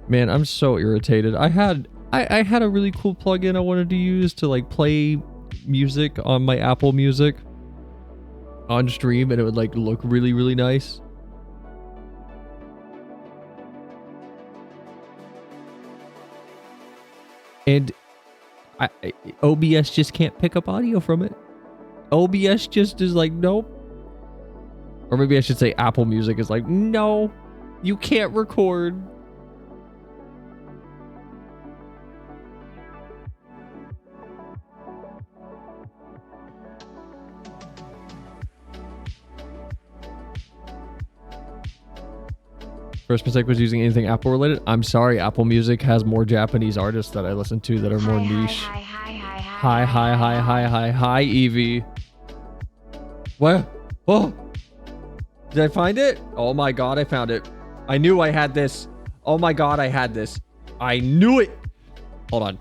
Man, I'm so irritated. I had a really cool plugin I wanted to use to like play music on my Apple Music on stream, and it would like look really, really nice. And OBS just can't pick up audio from it. OBS just is like, nope. Or maybe I should say Apple Music is like, no, you can't record. First mistake was using anything Apple related. I'm sorry, Apple Music has more Japanese artists that I listen to that are more niche. Hi, Evie. What? Oh, did I find it? Oh my God, I found it. I knew I had this. Oh my God, I had this. I knew it. Hold on.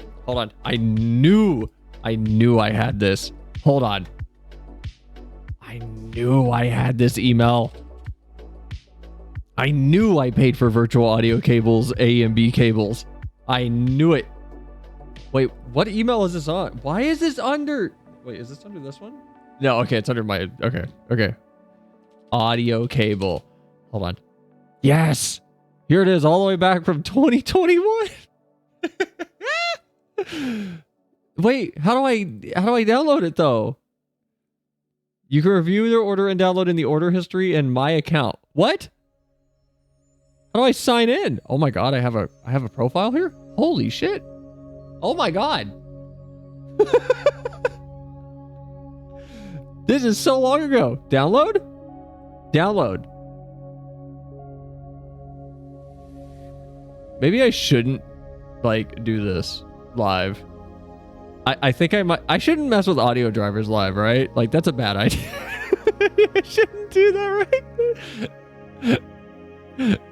I knew I had this. Hold on. I knew I had this email. I knew I paid for virtual audio cables, A and B cables. I knew it. Wait, what email is this on? Why is this under? Wait, is this under this one? No, okay, it's under my, okay. Audio cable. Hold on. Yes. Here it is, all the way back from 2021. Wait, how do I download it though? You can review their order and download in the order history and my account. What? How do I sign in? Oh my God, I have a profile here? Holy shit. Oh my God. This is so long ago. Download? Download. Maybe I shouldn't like do this live. I think I shouldn't mess with audio drivers live, right? Like that's a bad idea. I shouldn't do that, right?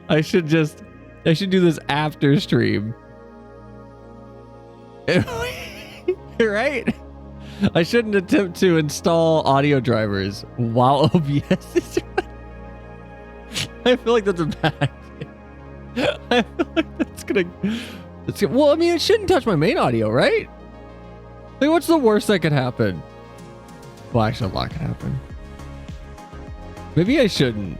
I should do this after stream. Right? I shouldn't attempt to install audio drivers while OBS is running. I feel like that's a bad idea. I feel like that's gonna well, I mean, it shouldn't touch my main audio, right? Like, what's the worst that could happen? Well, actually, a lot could happen. Maybe I shouldn't.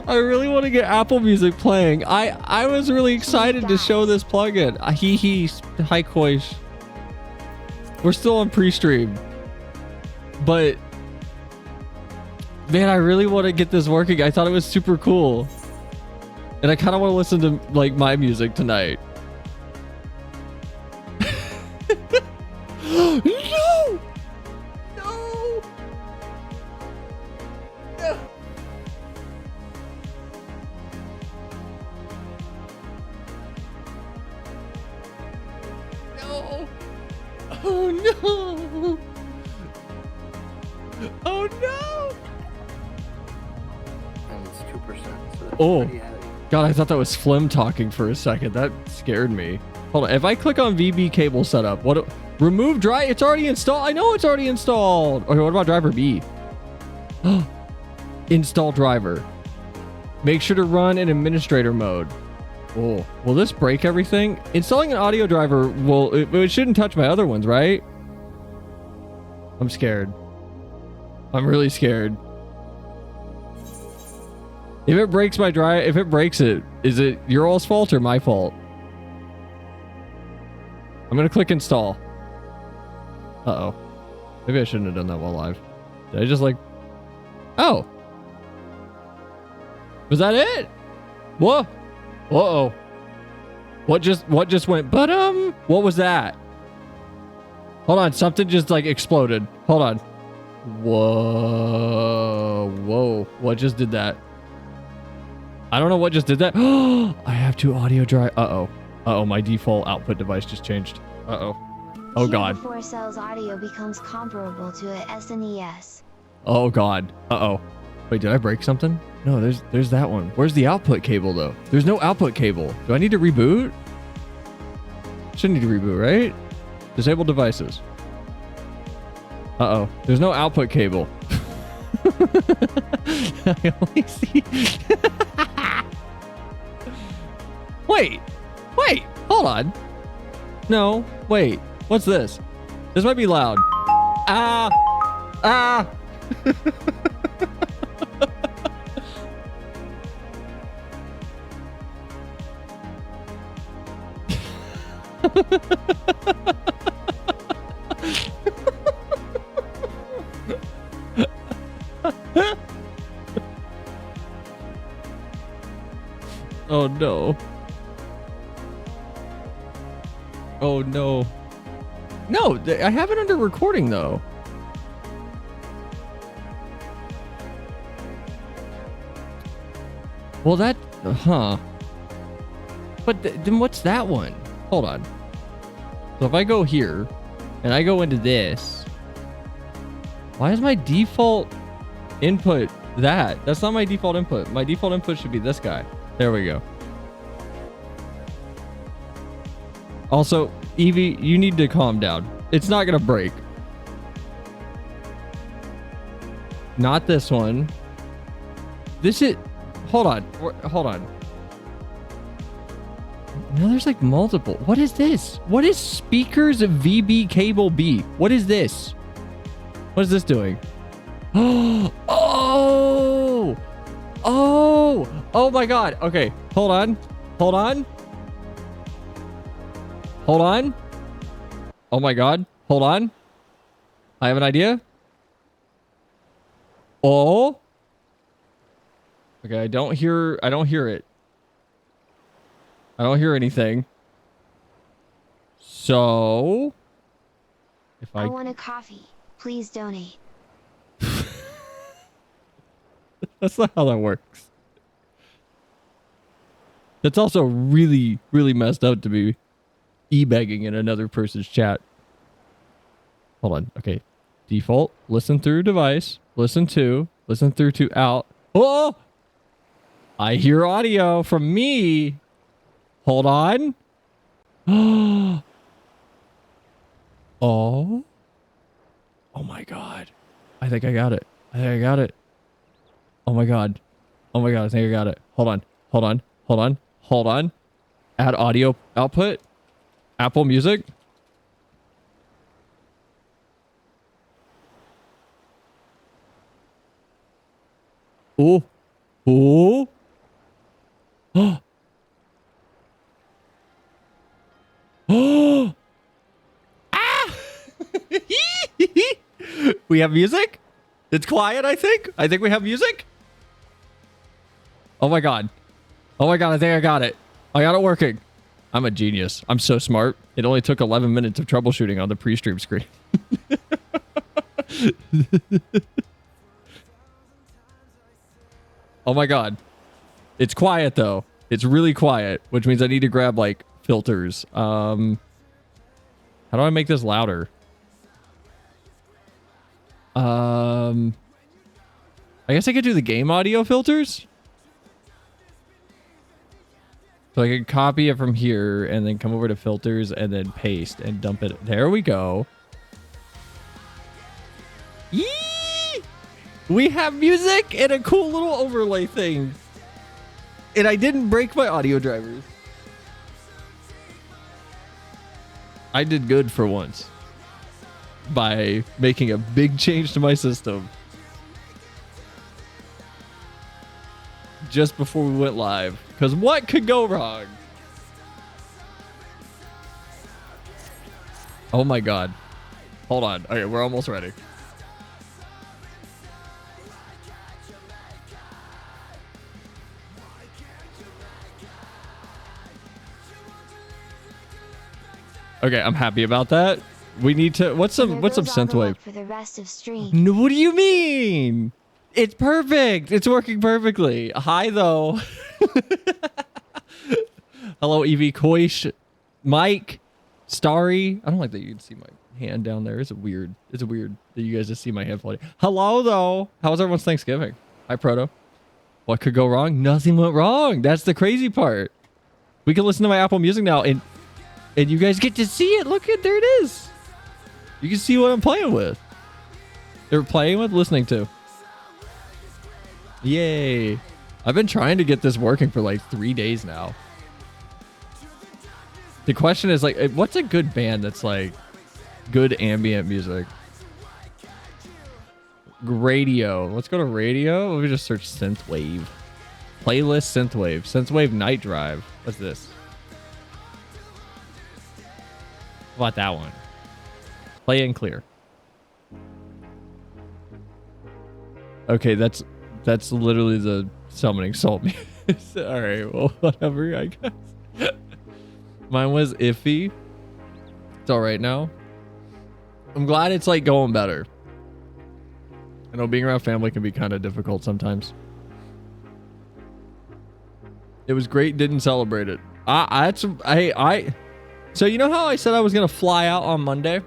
I really want to get Apple Music playing. I was really excited to show this plugin. Hi Koish. We're still on pre-stream. But man, I really want to get this working. I thought it was super cool. And I kind of want to listen to like my music tonight. No! No! No! No! Oh no! Oh no! And it's 2%. So Oh, God, I thought that was Flim talking for a second. That scared me. Hold on. If I click on VB cable setup, what? Remove drive. It's already installed. I know it's already installed. Okay, what about driver B? Install driver. Make sure to run in administrator mode. Oh, will this break everything? Installing an audio driver it shouldn't touch my other ones, right? I'm scared. I'm really scared. If it breaks my drive, if it breaks it, is it your all's fault or my fault? I'm gonna click install. Uh-oh. Maybe I shouldn't have done that while live. Did I just like... Oh. Was that it? Whoa. Uh-oh. What just went but what was that? Hold on, something just like exploded. Hold on. Whoa. What just did that? I don't know what just did that. I have two audio drive. Uh-oh, my default output device just changed. Uh-oh. Oh God. 4 cells audio becomes comparable to a SNES. Oh God. Uh-oh. Wait, did I break something? No, there's that one. Where's the output cable though? There's no output cable. Do I need to reboot? Shouldn't need to reboot, right? Disable devices. Uh-oh. There's no output cable. I only see. Wait, hold on. No, wait. What's this? This might be loud. Ah. Oh no. Oh no. No, I have it under recording though. Well, that, But then what's that one? Hold on. So if I go here and I go into this, why is my default input that? That's not my default input. My default input should be this guy. There we go. Also, Evie, you need to calm down. It's not going to break. Not this one. This is... Hold on. Hold on. Now there's like multiple. What is this? What is speakers VB cable B? What is this? What is this doing? Oh! Oh! Oh my god. Okay. Hold on. Hold on. Hold on. Oh my god. Hold on. I have an idea. Oh. Okay, I don't hear it. I don't hear anything. So if I want a coffee. Please donate. That's not how that works. That's also really, really messed up to be e-begging in another person's chat. Hold on. Okay. Default. Listen through device. Listen through to out. Oh! I hear audio from me. Hold on. Oh. Oh my god. I think I got it. Oh my god. I think I got it. Hold on. Add audio output. Apple Music. Oh. Oh. Oh. Ah. We have music? It's quiet, I think. I think we have music. Oh my god. I think I got it. I got it working. I'm a genius. I'm so smart. It only took 11 minutes of troubleshooting on the pre-stream screen. Oh my god. It's quiet though. It's really quiet, which means I need to grab like filters. How do I make this louder? I guess I could do the game audio filters. So I can copy it from here and then come over to filters and then paste and dump it. There we go. Yee! We have music and a cool little overlay thing. And I didn't break my audio drivers. I did good for once by making a big change to my system just before we went live. Because what could go wrong? Oh my god. Hold on. Okay, we're almost ready. Okay, I'm happy about that. We need to... What's some synthwave? For the rest of stream. No, what do you mean? It's perfect. It's working perfectly. Hi, though. Hello, Evie, Koish, Mike, Starry. I don't like that you can see my hand down there. It's weird. It's weird that you guys just see my hand floating. Hello, though. How was everyone's Thanksgiving? Hi, Proto. What could go wrong? Nothing went wrong. That's the crazy part. We can listen to my Apple Music now, and you guys get to see it. Look at there it is. You can see what I'm playing with. They're playing with, listening to. Yay. I've been trying to get this working for like 3 days now. The question is like, what's a good band that's like good ambient music? Radio. Let's go to radio. Let me just search synthwave. Playlist synthwave. Synthwave night drive. What's this? How about that one? Play and clear. Okay, that's literally the summoning salt music. All right, well, whatever, I guess. Mine was iffy. It's all right now. I'm glad it's like going better. I know being around family can be kind of difficult sometimes. It was great. Didn't celebrate it. So you know how I said I was gonna fly out on Monday?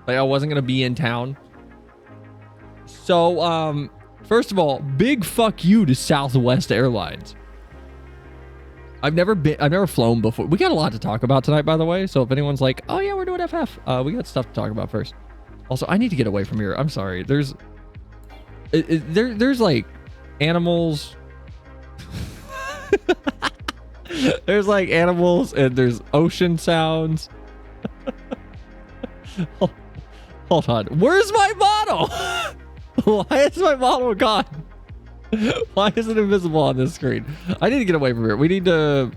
Like I wasn't gonna be in town. So first of all, big fuck you to Southwest Airlines. I've never flown before. We got a lot to talk about tonight, by the way. So if anyone's like, oh yeah, we're doing FF, we got stuff to talk about first. Also, I need to get away from here. I'm sorry. There's like animals. There's like animals and there's ocean sounds. Hold on. Where's my bottle? Why is my bottle gone? Why is it invisible on this screen? I need to get away from here. We need to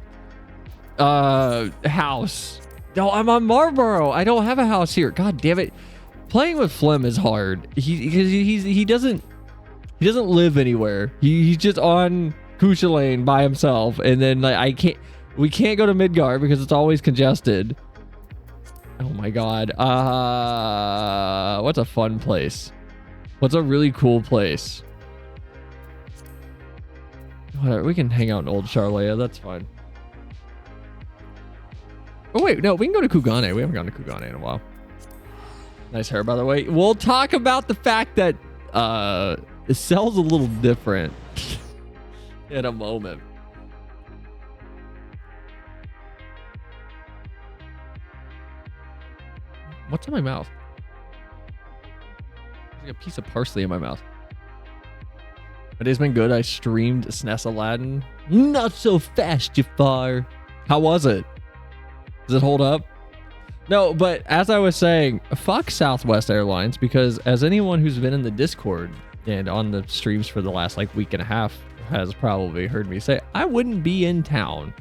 house. No, I'm on Marlboro. I don't have a house here. God damn it. Playing with Flem is hard. He doesn't live anywhere. He's just on Kusha Lane by himself, and then like we can't go to Midgard because it's always congested. Oh my god. What's a fun place? What's a really cool place? Whatever, we can hang out in Old Charlea, that's fine. Oh wait, no, we can go to Kugane. We haven't gone to Kugane in a while. Nice hair, by the way. We'll talk about the fact that it sells a little different in a moment. What's in my mouth? There's like a piece of parsley in my mouth. My day's been good. I streamed SNES Aladdin. Not so fast, Jafar. How was it? Does it hold up? No, but as I was saying, fuck Southwest Airlines, because as anyone who's been in the Discord and on the streams for the last like week and a half has probably heard me say, I wouldn't be in town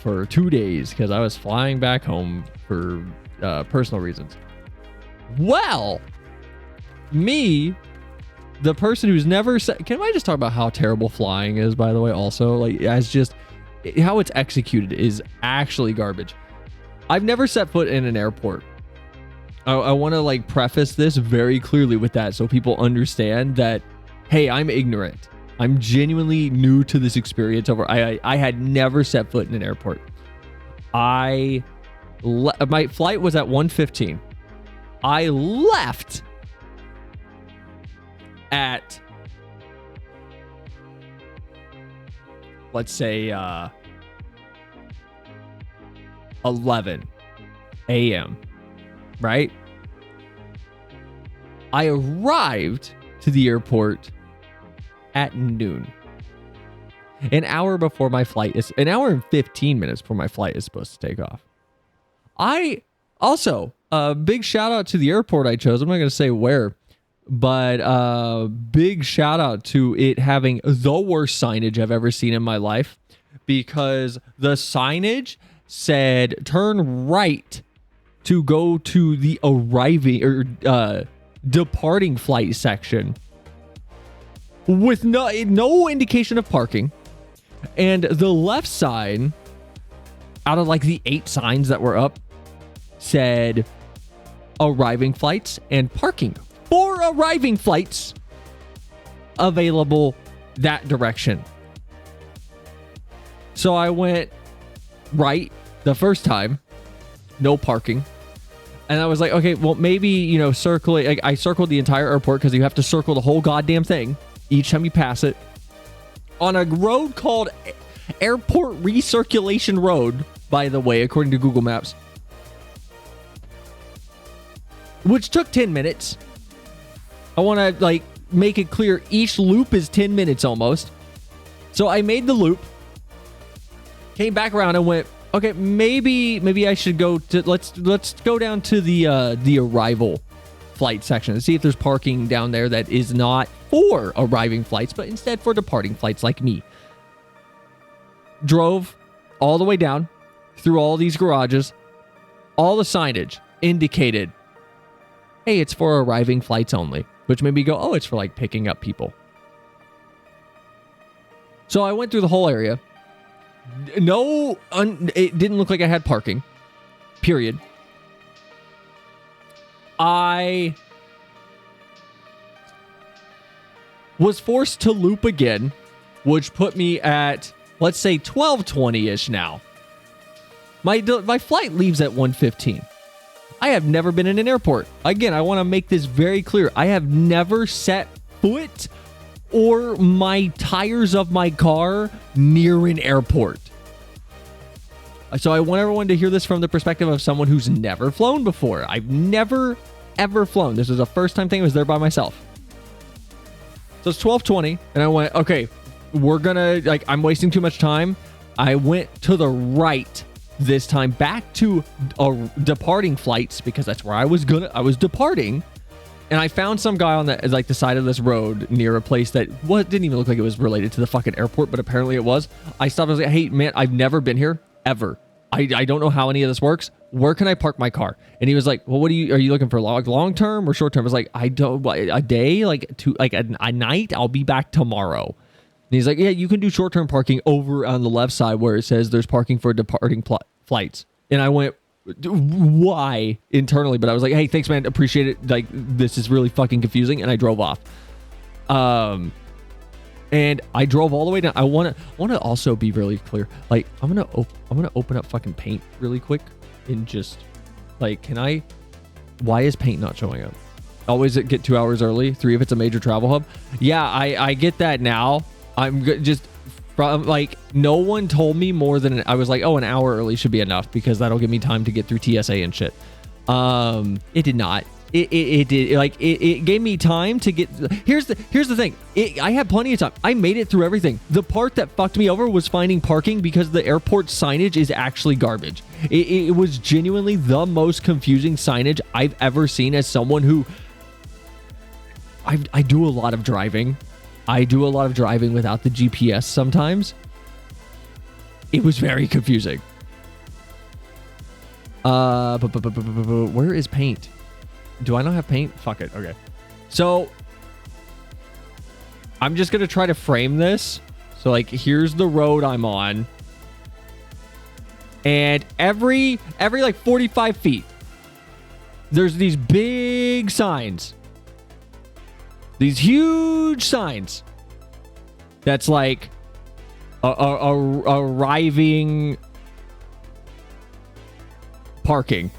for 2 days because I was flying back home for personal reasons. Well, me, the person who's never said, can I just talk about how terrible flying is, by the way, also? Like, as just how it's executed is actually garbage. I've never set foot in an airport. I want to like preface this very clearly with that so people understand that, hey, I'm ignorant. I'm genuinely new to this experience. I had never set foot in an airport. My flight was at 1:15. I left at, let's say, 11 a.m., right? I arrived to the airport at noon. An hour before my flight is, an hour and 15 minutes before my flight is supposed to take off. I also, big shout out to the airport I chose. I'm not going to say where, but big shout out to it having the worst signage I've ever seen in my life, because the signage said turn right to go to the arriving or departing flight section with no indication of parking. And the left side, out of like the 8 signs that were up, said arriving flights and parking for arriving flights available that direction. So I went right the first time, no parking. And I was like, okay, well, maybe, you know, I circled the entire airport because you have to circle the whole goddamn thing each time you pass it. On a road called Airport Recirculation Road, by the way, according to Google Maps, which took 10 minutes. I want to, like, make it clear each loop is 10 minutes almost. So I made the loop, came back around and went, okay, maybe I should go to, let's go down to the arrival flight section and see if there's parking down there that is not for arriving flights, but instead for departing flights like me. Drove all the way down through all these garages. All the signage indicated, hey, it's for arriving flights only, which made me go, oh, it's for like picking up people. So I went through the whole area. It didn't look like I had parking, period. I was forced to loop again, which put me at, let's say, 12:20-ish now. My flight leaves at 1:15. I have never been in an airport. Again, I want to make this very clear. I have never set foot or my tires of my car near an airport. So I want everyone to hear this from the perspective of someone who's never flown before. I've never, ever flown. This was a first time thing. I was there by myself. So it's 12:20, and I went, okay, we're gonna, like, I'm wasting too much time. I went to the right this time, back to departing flights, because that's where I was departing. And I found some guy on the side of this road near a place that didn't even look like it was related to the fucking airport, but apparently it was. I stopped. I was like, hey, man, I've never been here ever. I don't know how any of this works. Where can I park my car? And he was like, well, are you looking for long term or short term? I was like, I don't, a day, a night. I'll be back tomorrow. And he's like, yeah, you can do short term parking over on the left side where it says there's parking for departing flights. And I went, why, internally? But I was like, hey, thanks, man, appreciate it. Like, this is really fucking confusing. And I drove off. And I drove all the way down. I want to also be really clear. Like, I'm gonna open up fucking Paint really quick and just, like, why is Paint not showing up? Always get 2 hours early. 3 if it's a major travel hub. Yeah, I get that now. I'm just from, like, no one told me more than, I was like, oh, an hour early should be enough because that'll give me time to get through TSA and shit. It did not. It did, like, it gave me time to get. Here's the thing. I had plenty of time. I made it through everything. The part that fucked me over was finding parking because the airport signage is actually garbage. It was genuinely the most confusing signage I've ever seen as someone who, I do a lot of driving. I do a lot of driving without the GPS sometimes. It was very confusing. Where is Paint? Do I not have Paint? Fuck it. Okay. So I'm just going to try to frame this. So, like, here's the road I'm on. And every like 45 feet, there's these big signs. These huge signs. That's like arriving parking.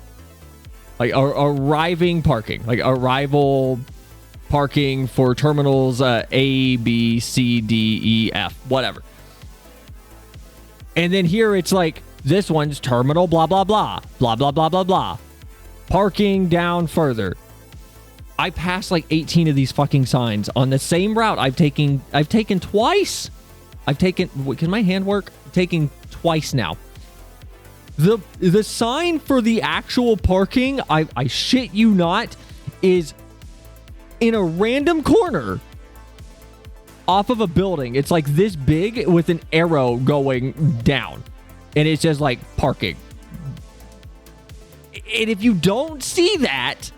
Like arriving parking. Like arrival parking for terminals A, B, C, D, E, F, whatever. And then here it's like, this one's terminal blah, blah, blah. Blah, blah, blah, blah, blah. Parking down further. I passed like 18 of these fucking signs on the same route I've taken twice. Can my hand work? Taking twice now. The sign for the actual parking, I shit you not, is in a random corner off of a building. It's like this big with an arrow going down. And it says like parking. And if you don't see that,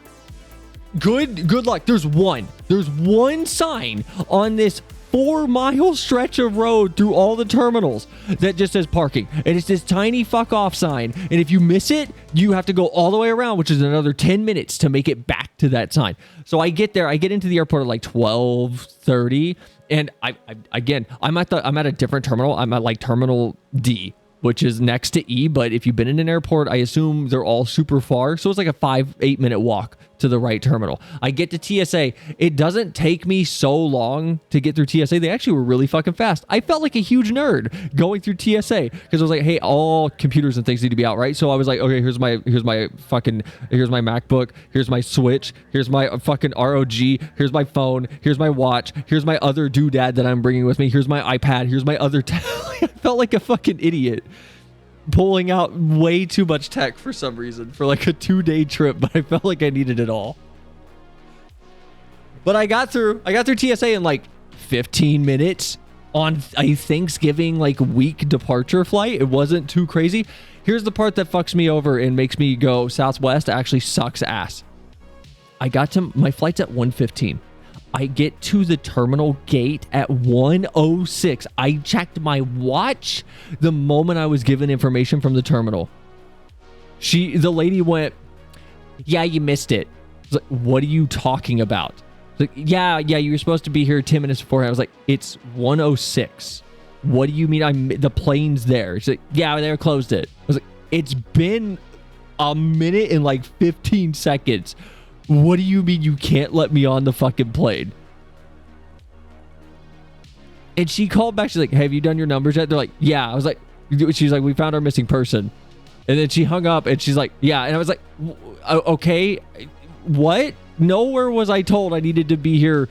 good luck. There's one sign on this 4-mile stretch of road through all the terminals that just says parking. And it's this tiny fuck off sign. And if you miss it, you have to go all the way around, which is another 10 minutes to make it back to that sign. So I get there. I get into the airport at like 12:30. And I'm at a different terminal. I'm at like terminal D, which is next to E. But if you've been in an airport, I assume they're all super far. So it's like a 5-8 minute walk to the right terminal. I get to TSA. It doesn't take me so long to get through TSA. They actually were really fucking fast. I felt like a huge nerd going through TSA because I was like, hey, all computers and things need to be out, right? So I was like, okay, here's my MacBook, here's my Switch, here's my fucking ROG, here's my phone, here's my watch, here's my other doodad that I'm bringing with me, here's my iPad, here's my other I felt like a fucking idiot pulling out way too much tech for some reason for like a 2-day trip, but I felt like I needed it all. But I got through TSA in like 15 minutes on a Thanksgiving like week departure flight. It wasn't too crazy. Here's the part that fucks me over and makes me go Southwest actually sucks ass. I got to my flight's at 1:15. I get to the terminal gate at 1:06. I checked my watch the moment I was given information from the terminal. The lady went, yeah, you missed it. I was like, what are you talking about? Like, yeah, you were supposed to be here 10 minutes beforehand. I was like, it's 1:06. What do you mean the plane's there? She's like, yeah, they closed it. I was like, it's been a minute and like 15 seconds. What do you mean you can't let me on the fucking plane? And she called back. She's like, have you done your numbers yet? They're like, yeah. I was like, she's like, we found our missing person. And then she hung up and she's like, yeah. And I was like, okay, what? Nowhere was I told I needed to be here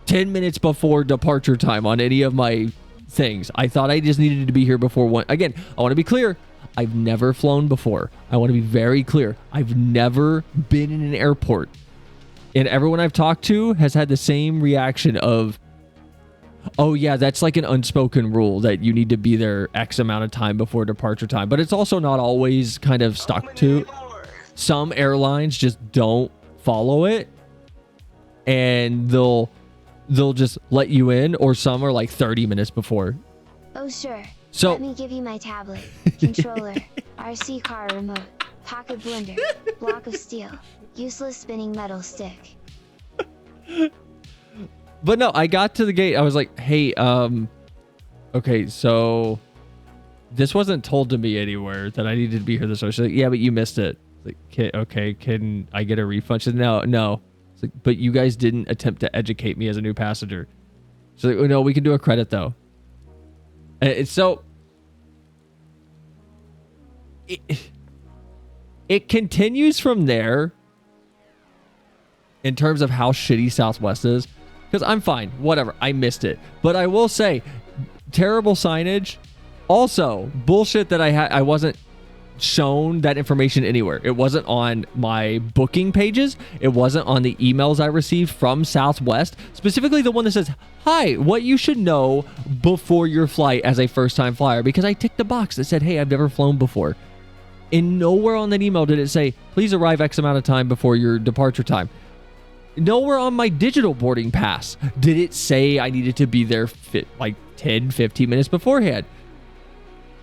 10 minutes before departure time on any of my things. I thought I just needed to be here before one. Again, I want to be clear. I've never flown before. I want to be very clear. I've never been in an airport. And everyone I've talked to has had the same reaction of, oh yeah, that's like an unspoken rule that you need to be there X amount of time before departure time. But it's also not always kind of stuck to. Some airlines just don't follow it. And they'll just let you in, or some are like 30 minutes before. Oh sure. So let me give you my tablet, controller, RC car remote, pocket blender, block of steel, useless spinning metal stick. But no, I got to the gate. I was like, hey, okay, so this wasn't told to me anywhere that I needed to be here this early. She's like, yeah, but you missed it. Like, okay, can I get a refund? She said, no. It's like, but you guys didn't attempt to educate me as a new passenger. She's like, oh, no, we can do a credit though. And so it continues from there in terms of how shitty Southwest is. Because I'm fine, whatever, I missed it. But I will say, terrible signage. Also, bullshit that I wasn't shown that information anywhere. It wasn't on my booking pages. It wasn't on the emails I received from Southwest. Specifically the one that says, hi, what you should know before your flight as a first-time flyer. Because I ticked the box that said, hey, I've never flown before. And nowhere on that email did it say, please arrive X amount of time before your departure time. Nowhere on my digital boarding pass did it say I needed to be there like 10, 15 minutes beforehand.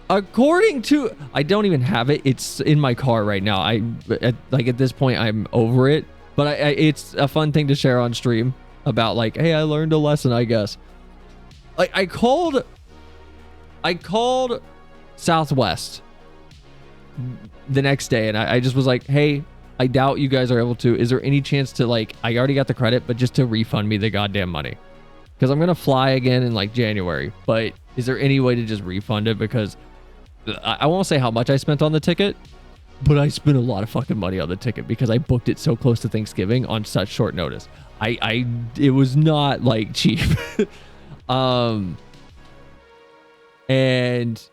According to, I don't even have it. It's in my car right now. At this point, I'm over it. But it's a fun thing to share on stream about like, hey, I learned a lesson, I guess. Like I called Southwest the next day, and I just was like, hey, I doubt you guys are able to. Is there any chance to like, I already got the credit, but just to refund me the goddamn money? Because I'm gonna fly again in like January. But is there any way to just refund it? Because I won't say how much I spent on the ticket, but I spent a lot of fucking money on the ticket because I booked it so close to Thanksgiving on such short notice. It was not like cheap. And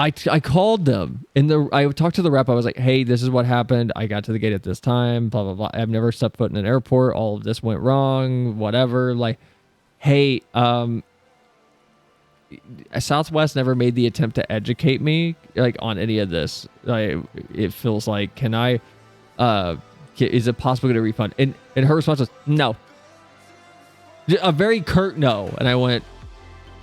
I called them and I talked to the rep. I was like, hey, this is what happened. I got to the gate at this time, blah, blah, blah. I've never stepped foot in an airport. All of this went wrong, whatever. Like, hey, Southwest never made the attempt to educate me like on any of this. It feels like, is it possible to get a refund? And her response was no, a very curt no. And I went,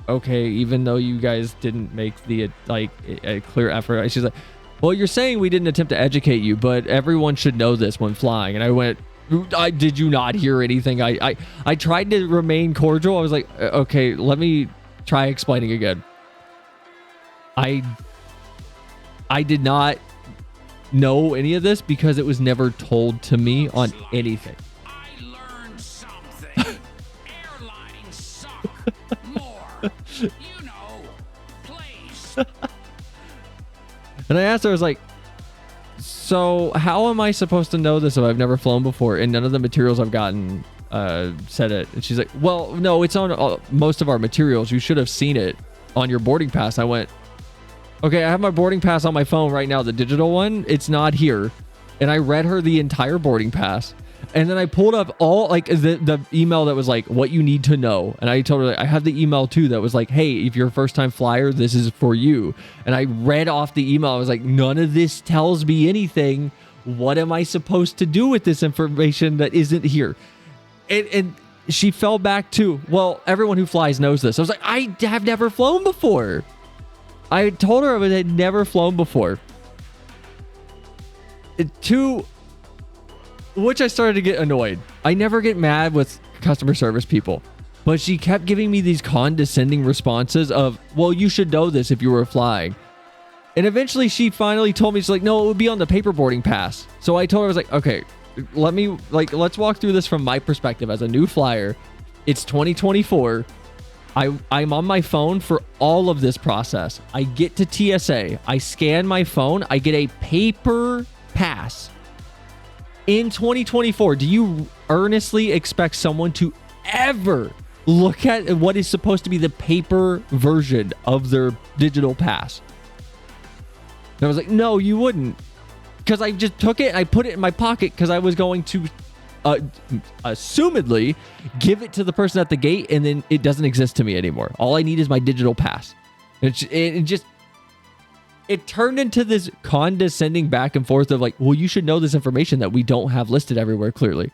okay, even though you guys didn't make the like a clear effort. She's like, well, you're saying we didn't attempt to educate you, but everyone should know this when flying. And I went, did you not hear anything? I tried to remain cordial. I was like, okay, let me try explaining again. I did not know any of this because it was never told to me on anything. I learned something. Airlines suck more. You know, place. And I asked her, I was like, so how am I supposed to know this if I've never flown before and none of the materials I've gotten said it? And she's like, well, no, it's on most of our materials. You should have seen it on your boarding pass. I went, okay, I have my boarding pass on my phone right now, the digital one. It's not here. And I read her the entire boarding pass. And then I pulled up all like the email that was like what you need to know. And I told her, like, I have the email too that was like, hey, if you're a first time flyer, this is for you. And I read off the email. I was like, none of this tells me anything. What am I supposed to do with this information that isn't here? And she fell back to, well, everyone who flies knows this. I was like, I have never flown before. I told her I had never flown before. Which I started to get annoyed. I never get mad with customer service people, but she kept giving me these condescending responses of, well, you should know this if you were flying. And eventually she finally told me, she's like, no, it would be on the paper boarding pass. So I told her, I was like, okay, let's walk through this from my perspective as a new flyer. It's 2024. I'm on my phone for all of this process. I get to TSA. I scan my phone. I get a paper pass. In 2024, do you earnestly expect someone to ever look at what is supposed to be the paper version of their digital pass? And I was like, no, you wouldn't. Because I just took it and I put it in my pocket because I was going to assumedly give it to the person at the gate, and then it doesn't exist to me anymore. All I need is my digital pass. It turned into this condescending back and forth of like, well, you should know this information that we don't have listed everywhere clearly.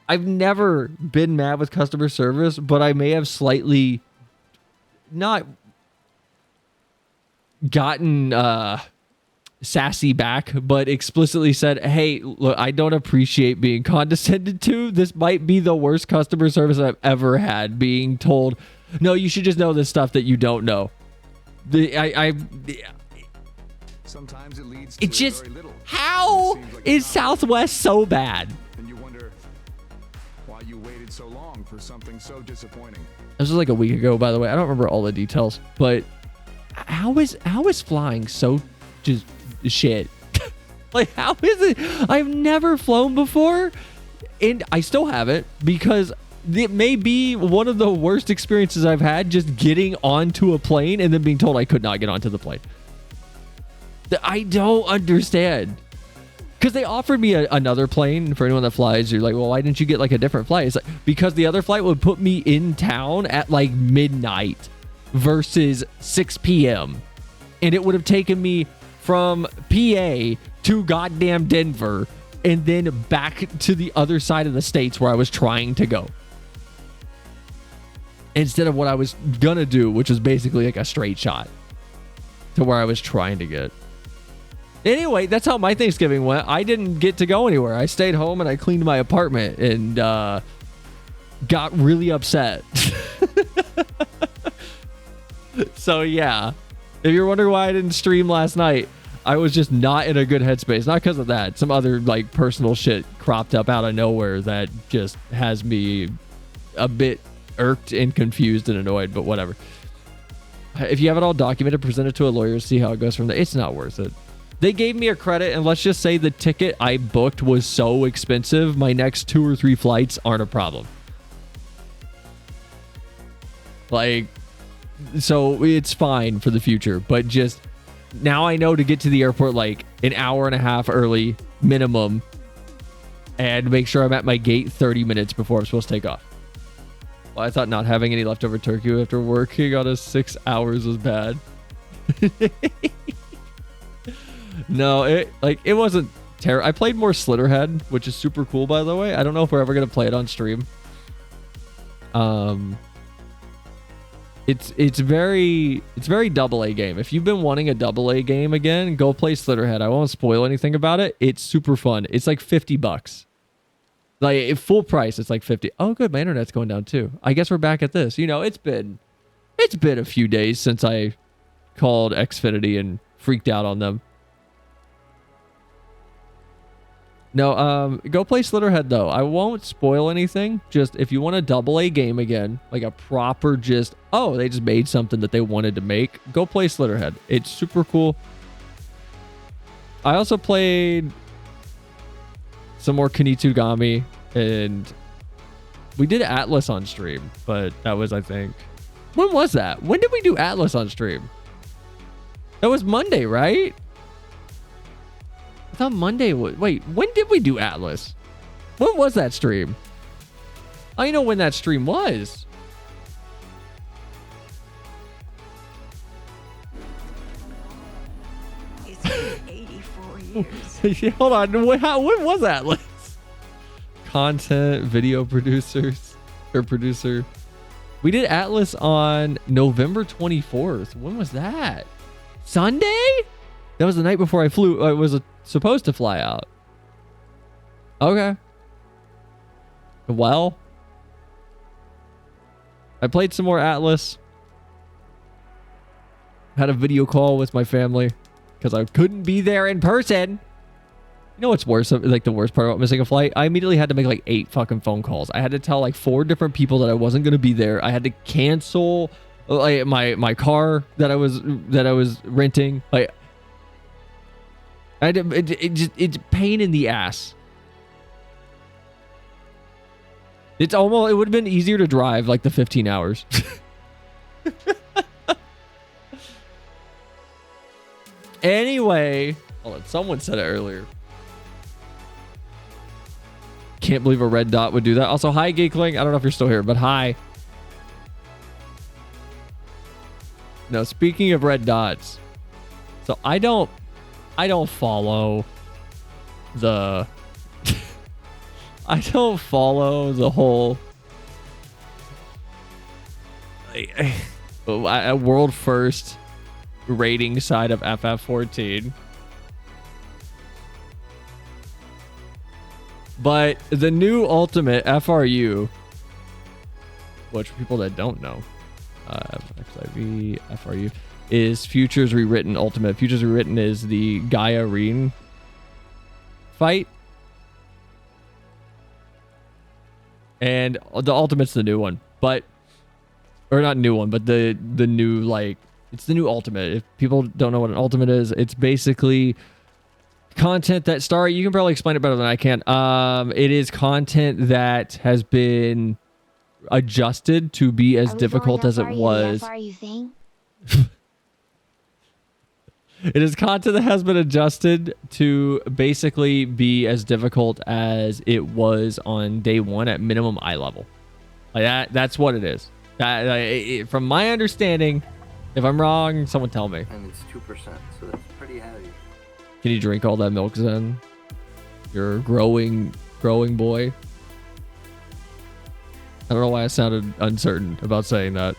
I've never been mad with customer service, but I may have slightly not gotten sassy back, but explicitly said, hey, look, I don't appreciate being condescended to. This might be the worst customer service I've ever had, being told, no, you should just know this stuff that you don't know. Sometimes it leads to just, very little. how is Southwest so bad? And you wonder why you waited so long for something so disappointing. This was like a week ago, by the way. I don't remember all the details, but how is flying so just shit? Like, how is it? I've never flown before, and I still haven't, because it may be one of the worst experiences I've had, just getting onto a plane and then being told I could not get onto the plane. I don't understand. Because they offered me another plane for anyone that flies. You're like, well, why didn't you get like a different flight? It's like, because the other flight would put me in town at like midnight versus 6 p.m. And it would have taken me from PA to goddamn Denver and then back to the other side of the states where I was trying to go, instead of what I was gonna do, which was basically like a straight shot to where I was trying to get. Anyway, that's how my Thanksgiving went. I didn't get to go anywhere. I stayed home and I cleaned my apartment and got really upset. So yeah, if you're wondering why I didn't stream last night, I was just not in a good headspace. Not because of that. Some other like personal shit cropped up out of nowhere that just has me a bit irked and confused and annoyed, but whatever. If you have it all documented, present it to a lawyer, see how it goes from there. It's not worth it. They gave me a credit, and let's just say the ticket I booked was so expensive, my next 2 or 3 flights aren't a problem. Like, so it's fine for the future, but just now I know to get to the airport like an hour and a half early minimum and make sure I'm at my gate 30 minutes before I'm supposed to take off. Well, I thought not having any leftover turkey after working on us 6 hours was bad. No, it wasn't terrible. I played more Slitterhead, which is super cool, by the way. I don't know if we're ever gonna play it on stream. It's very AA game. If you've been wanting a AA game again, go play Slitterhead. I won't spoil anything about it. It's super fun. It's like $50. Like full price, it's like 50. Oh, good. My internet's going down too. I guess we're back at this. You know, it's been a few days since I called Xfinity and freaked out on them. No, go play Slitterhead though. I won't spoil anything. Just if you want a double A game again, like a proper just, oh, they just made something that they wanted to make, go play Slitterhead. It's super cool. I also played some more Kunitsugami, and we did Atlas on stream, but that was, I think, when was that? When did we do Atlas on stream? That was Monday, right? I thought Monday was... Wait, when did we do Atlas? When was that stream? I know when that stream was. It's been 84 years. Hold on. When was Atlas? Content, video producers, or producer. We did Atlas on November 24th. When was that? Sunday? That was the night before I flew. I was supposed to fly out. Okay. Well, I played some more Atlas. Had a video call with my family because I couldn't be there in person. You know what's worse? Like the worst part about missing a flight? I immediately had to make like 8 fucking phone calls. I had to tell like 4 different people that I wasn't going to be there. I had to cancel like my car that I was renting. Like it's pain in the ass. It would have been easier to drive like the 15 hours. Anyway, hold on, someone said it earlier. Can't believe a red dot would do that. Also, hi Geekling. I don't know if you're still here, but hi. No, speaking of red dots. So I don't follow the I don't follow the whole world first rating side of FF14. But the new Ultimate FRU, which for people that don't know, XIV FRU is Futures Rewritten Ultimate. Futures Rewritten is the Gaia Reen fight. And the Ultimate's the new one, but or not new one, but the new, like, it's the new Ultimate. If people don't know what an Ultimate is, it's basically content that, Starry, you can probably explain it better than I can. It is content that has been adjusted to be as difficult as it was. It is content that has been adjusted to basically be as difficult as it was on day one at minimum eye level. Like that's what it is. From my understanding, if I'm wrong, someone tell me. And it's 2%, so that's pretty heavy. Can you drink all that milk, Zen? You're a growing boy. I don't know why I sounded uncertain about saying that.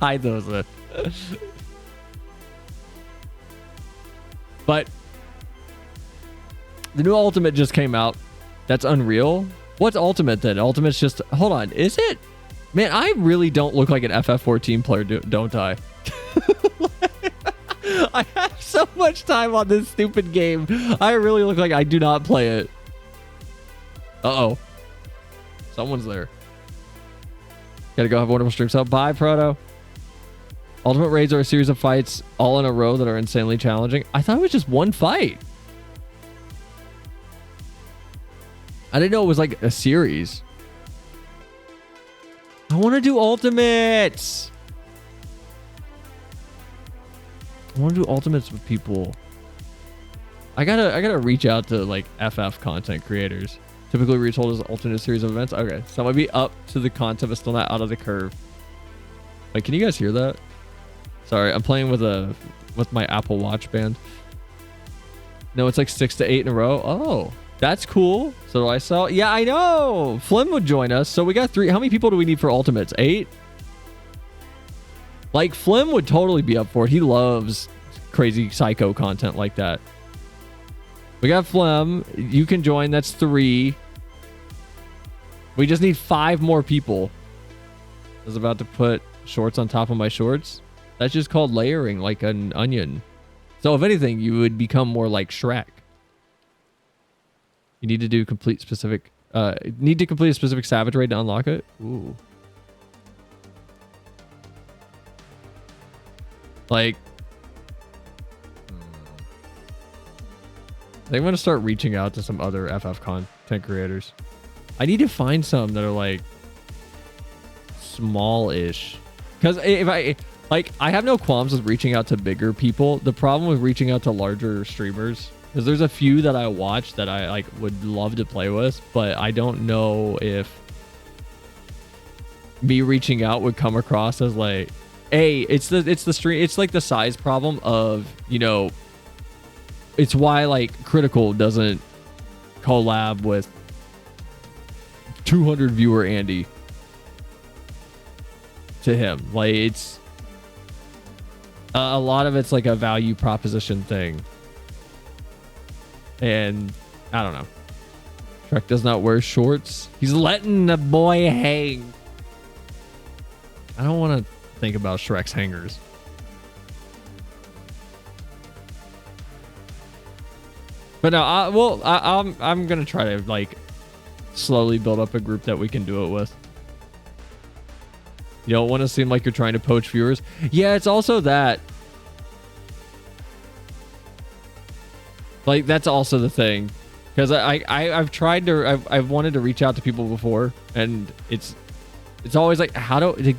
Hide those. But the new Ultimate just came out. That's Unreal. What's Ultimate then? Ultimate's just... Hold on. Is it? Man, I really don't look like an FF14 player, don't I? I have so much time on this stupid game. I really look like I do not play it. Uh-oh. Someone's there. Gotta go have a wonderful stream. So, bye, Proto. Ultimate raids are a series of fights all in a row that are insanely challenging. I thought it was just one fight. I didn't know it was like a series. I want to do Ultimates. I want to do Ultimates with people. I gotta reach out to like FF content creators. Typically retold as alternate series of events. Okay, so I might be up to the content, but still not out of the curve. Wait, can you guys hear that? Sorry, I'm playing with my Apple Watch band. No, it's like 6 to 8 in a row. Oh, that's cool. So do I sell? Yeah, I know. Flynn would join us. So we got 3. How many people do we need for Ultimates? 8? Like, Flynn would totally be up for it. He loves crazy psycho content like that. We got Flem. You can join. That's 3. We just need 5 more people. I was about to put shorts on top of my shorts. That's just called layering, like an onion. So if anything, you would become more like Shrek. You need to do complete specific. Need to complete a specific savage raid to unlock it. Ooh. Like, I think I'm gonna start reaching out to some other FF content creators. I need to find some that are like small-ish, because if I have no qualms with reaching out to bigger people. The problem with reaching out to larger streamers is there's a few that I watch that I like would love to play with, but I don't know if me reaching out would come across as like, it's the stream. It's like the size problem of, you know, it's why like Critical doesn't collab with 200 viewer Andy. To him, like, it's a lot of it's like a value proposition thing, and I don't know. Shrek does not wear shorts. He's letting the boy hang. I don't want to think about Shrek's hangers. But no, I'm gonna try to like slowly build up a group that we can do it with. You don't want to seem like you're trying to poach viewers. Yeah, it's also that. Like, that's also the thing. Because I've tried to, I've wanted to reach out to people before, and it's always like, how do,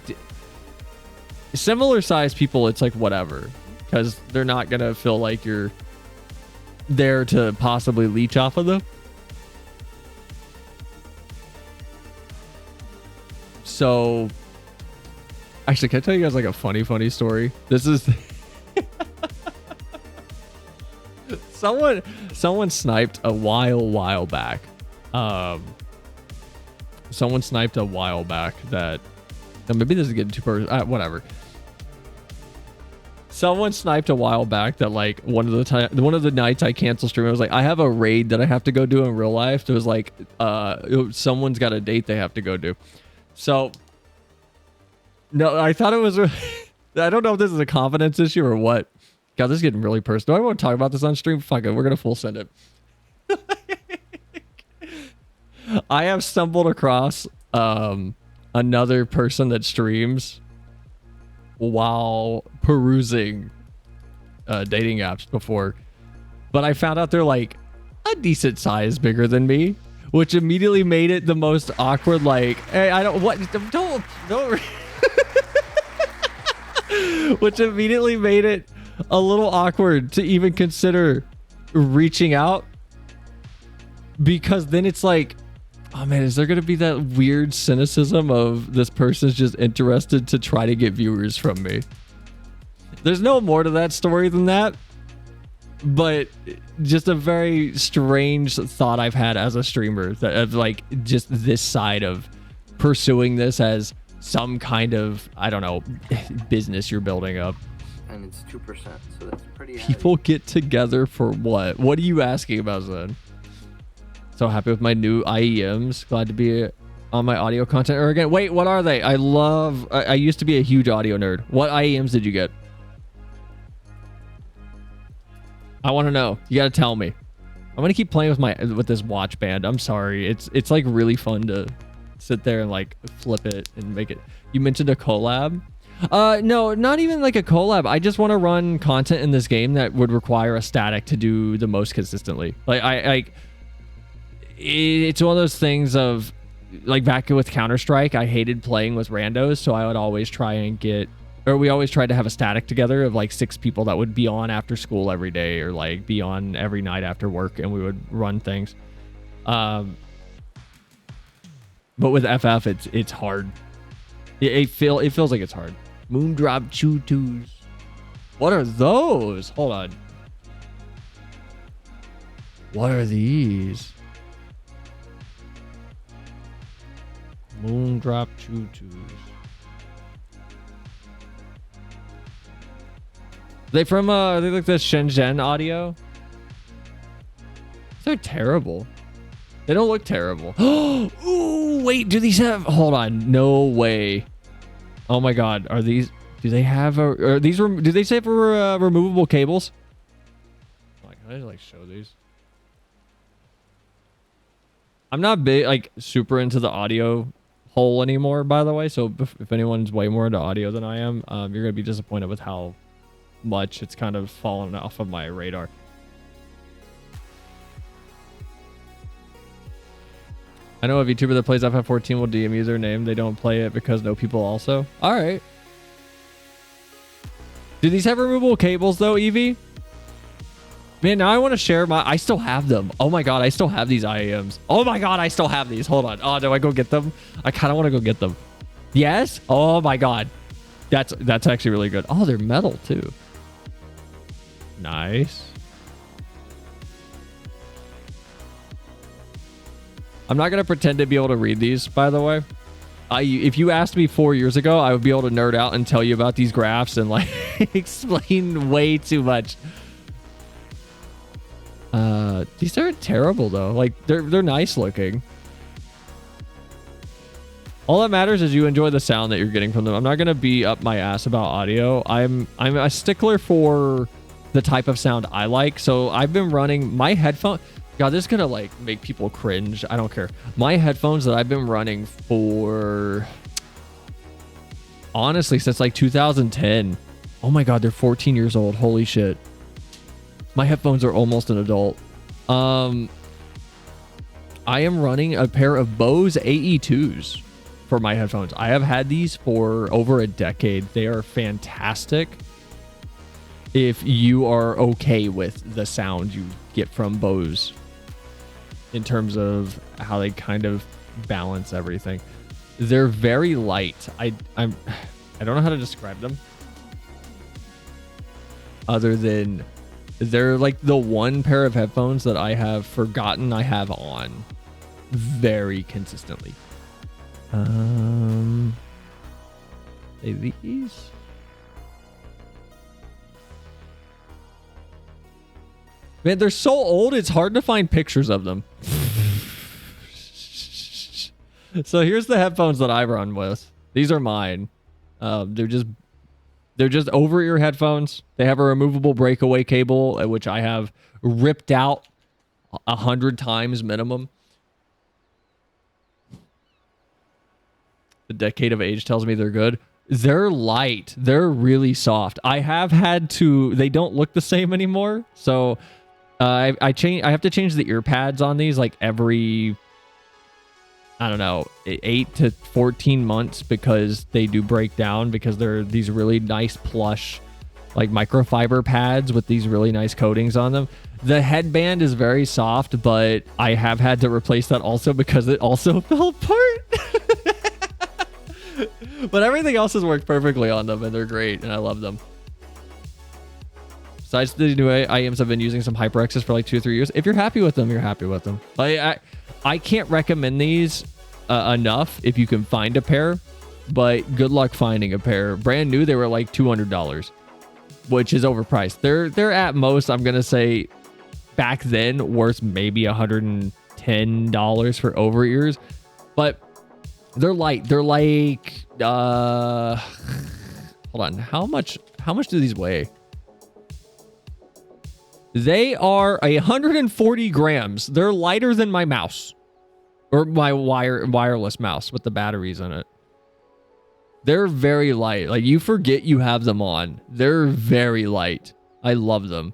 similar sized people, it's like whatever. Because they're not going to feel like you're there to possibly leech off of them. So... Actually, can I tell you guys like a funny story? This is someone sniped a while back. Someone sniped a while back that maybe this is getting too personal. Whatever. Someone sniped a while back that like one of the nights I canceled stream, I was like, I have a raid that I have to go do in real life. It was like someone's got a date they have to go do. So no, I thought it was I don't know if this is a confidence issue or what. God, this is getting really personal. Do I want to talk about this on stream? Fuck it, we're gonna full send it. I have stumbled across another person that streams while perusing dating apps before, but I found out they're like a decent size bigger than me, which immediately made it the most awkward. Like, hey, I don't which immediately made it a little awkward to even consider reaching out, because then it's like, oh man, is there going to be that weird cynicism of this person's just interested to try to get viewers from me? There's no more to that story than that, but just a very strange thought I've had as a streamer, that of like just this side of pursuing this as some kind of, I don't know, business you're building up. And it's 2%, so that's pretty People get together for what? What are you asking about, Zen? So happy with my new IEMs. Glad to be on my audio content. Or again, wait, what are they? I used to be a huge audio nerd. What IEMs did you get? I want to know. You got to tell me. I'm going to keep playing with this watch band. I'm sorry. It's like really fun to sit there and like flip it and make it. You mentioned a collab. No, not even like a collab. I just want to run content in this game that would require a static to do the most consistently. Like it's one of those things of like back with Counter-Strike, I hated playing with randos, so I would always try and we always tried to have a static together of like 6 people that would be on after school every day, or like be on every night after work, and we would run things. But with FF, it's hard. It feels like it's hard. Moondrop Choo-Toos. What are those? Hold on. What are these? Moondrop Choo-Toos. They from they like the Shenzhen audio? They're terrible. They don't look terrible. Ooh, wait, do these have, hold on, no way. Oh my god, are these, do they have are these, do they say for removable cables? Like, can I like show these? I'm not big, like, super into the audio hole anymore, by the way. So if anyone's way more into audio than I am, you're gonna be disappointed with how much it's kind of fallen off of my radar. I know a VTuber that plays FF14 will DM user name. They don't play it because no people also. All right. Do these have removable cables though, Evie? Man, now I want to share my... I still have them. Oh my god, I still have these IAMs. Oh my god, I still have these. Hold on. Oh, do I go get them? I kind of want to go get them. Yes? Oh my god. That's actually really good. Oh, they're metal too. Nice. I'm not going to pretend to be able to read these, by the way. If you asked me 4 years ago, I would be able to nerd out and tell you about these graphs and like explain way too much. These aren't terrible though. Like they're nice looking. All that matters is you enjoy the sound that you're getting from them. I'm not gonna be up my ass about audio. I'm a stickler for the type of sound I like. So I've been running my headphone. God, this is gonna like make people cringe. I don't care. My headphones that I've been running for honestly since like 2010. Oh my god, they're 14 years old. Holy shit. My headphones are almost an adult. I am running a pair of Bose AE2s for my headphones. I have had these for over a decade. They are fantastic if you are okay with the sound you get from Bose in terms of how they kind of balance everything. They're very light. I don't know how to describe them other than they're like the one pair of headphones that I have forgotten I have on very consistently. These? Man, they're so old, it's hard to find pictures of them. So here's the headphones that I run with. These are mine. They're just over-ear headphones. They have a removable breakaway cable, which I have ripped out 100 times minimum. The decade of age tells me they're good. They're light. They're really soft. I have had to... They don't look the same anymore. So I have to change the ear pads on these like every... I don't know, 8 to 14 months because they do break down because they're these really nice plush like microfiber pads with these really nice coatings on them. The headband is very soft, but I have had to replace that also because it also fell apart. But everything else has worked perfectly on them and they're great and I love them. Besides the new IEMs, I've been using some HyperXs for like 2 or 3 years. If you're happy with them, you're happy with them. I can't recommend these enough if you can find a pair, but good luck finding a pair. Brand new, they were like $200, which is overpriced. They're at most, I'm gonna say, back then worth maybe $110 for over ears, but they're light. They're like hold on, how much do these weigh? They are 140 grams. They're lighter than my mouse. Or my wireless mouse with the batteries in it. They're very light. Like, you forget you have them on. They're very light. I love them.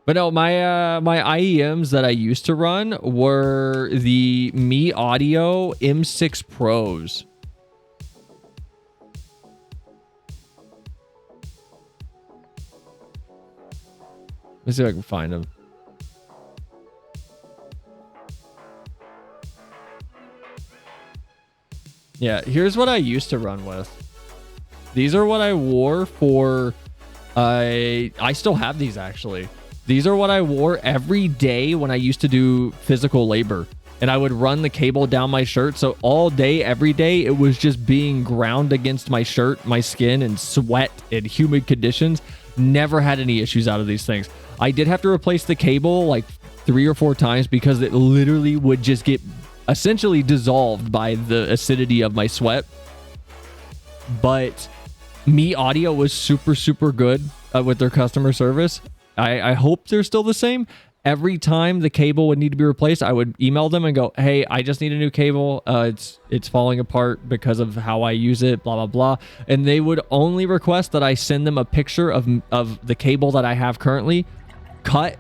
But no, my IEMs that I used to run were the Mi Audio M6 Pros. Let's see if I can find them. Yeah, here's what I used to run with. These are what I wore for... I still have these, actually. These are what I wore every day when I used to do physical labor. And I would run the cable down my shirt. So all day, every day, it was just being ground against my shirt, my skin, and sweat in humid conditions. Never had any issues out of these things. I did have to replace the cable like 3 or 4 times because it literally would just get essentially dissolved by the acidity of my sweat. But Mi Audio was super, super good with their customer service. I hope they're still the same. every time the cable would need to be replaced, I would email them and go, hey, I just need a new cable. It's falling apart because of how I use it, blah, blah, blah. And they would only request that I send them a picture of the cable that I have currently cut,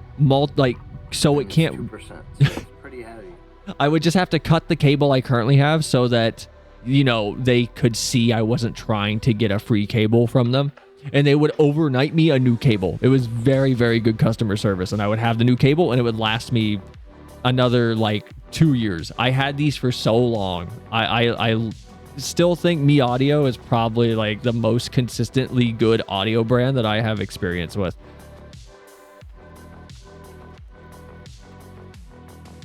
so it can't... 2%, so it's pretty heavy. I would just have to cut the cable I currently have so that, they could see I wasn't trying to get a free cable from them. And they would overnight me a new cable. It was very, very good customer service. And I would have the new cable and it would last me another 2 years. I had these for so long. I still think Me Audio is probably the most consistently good audio brand that I have experience with.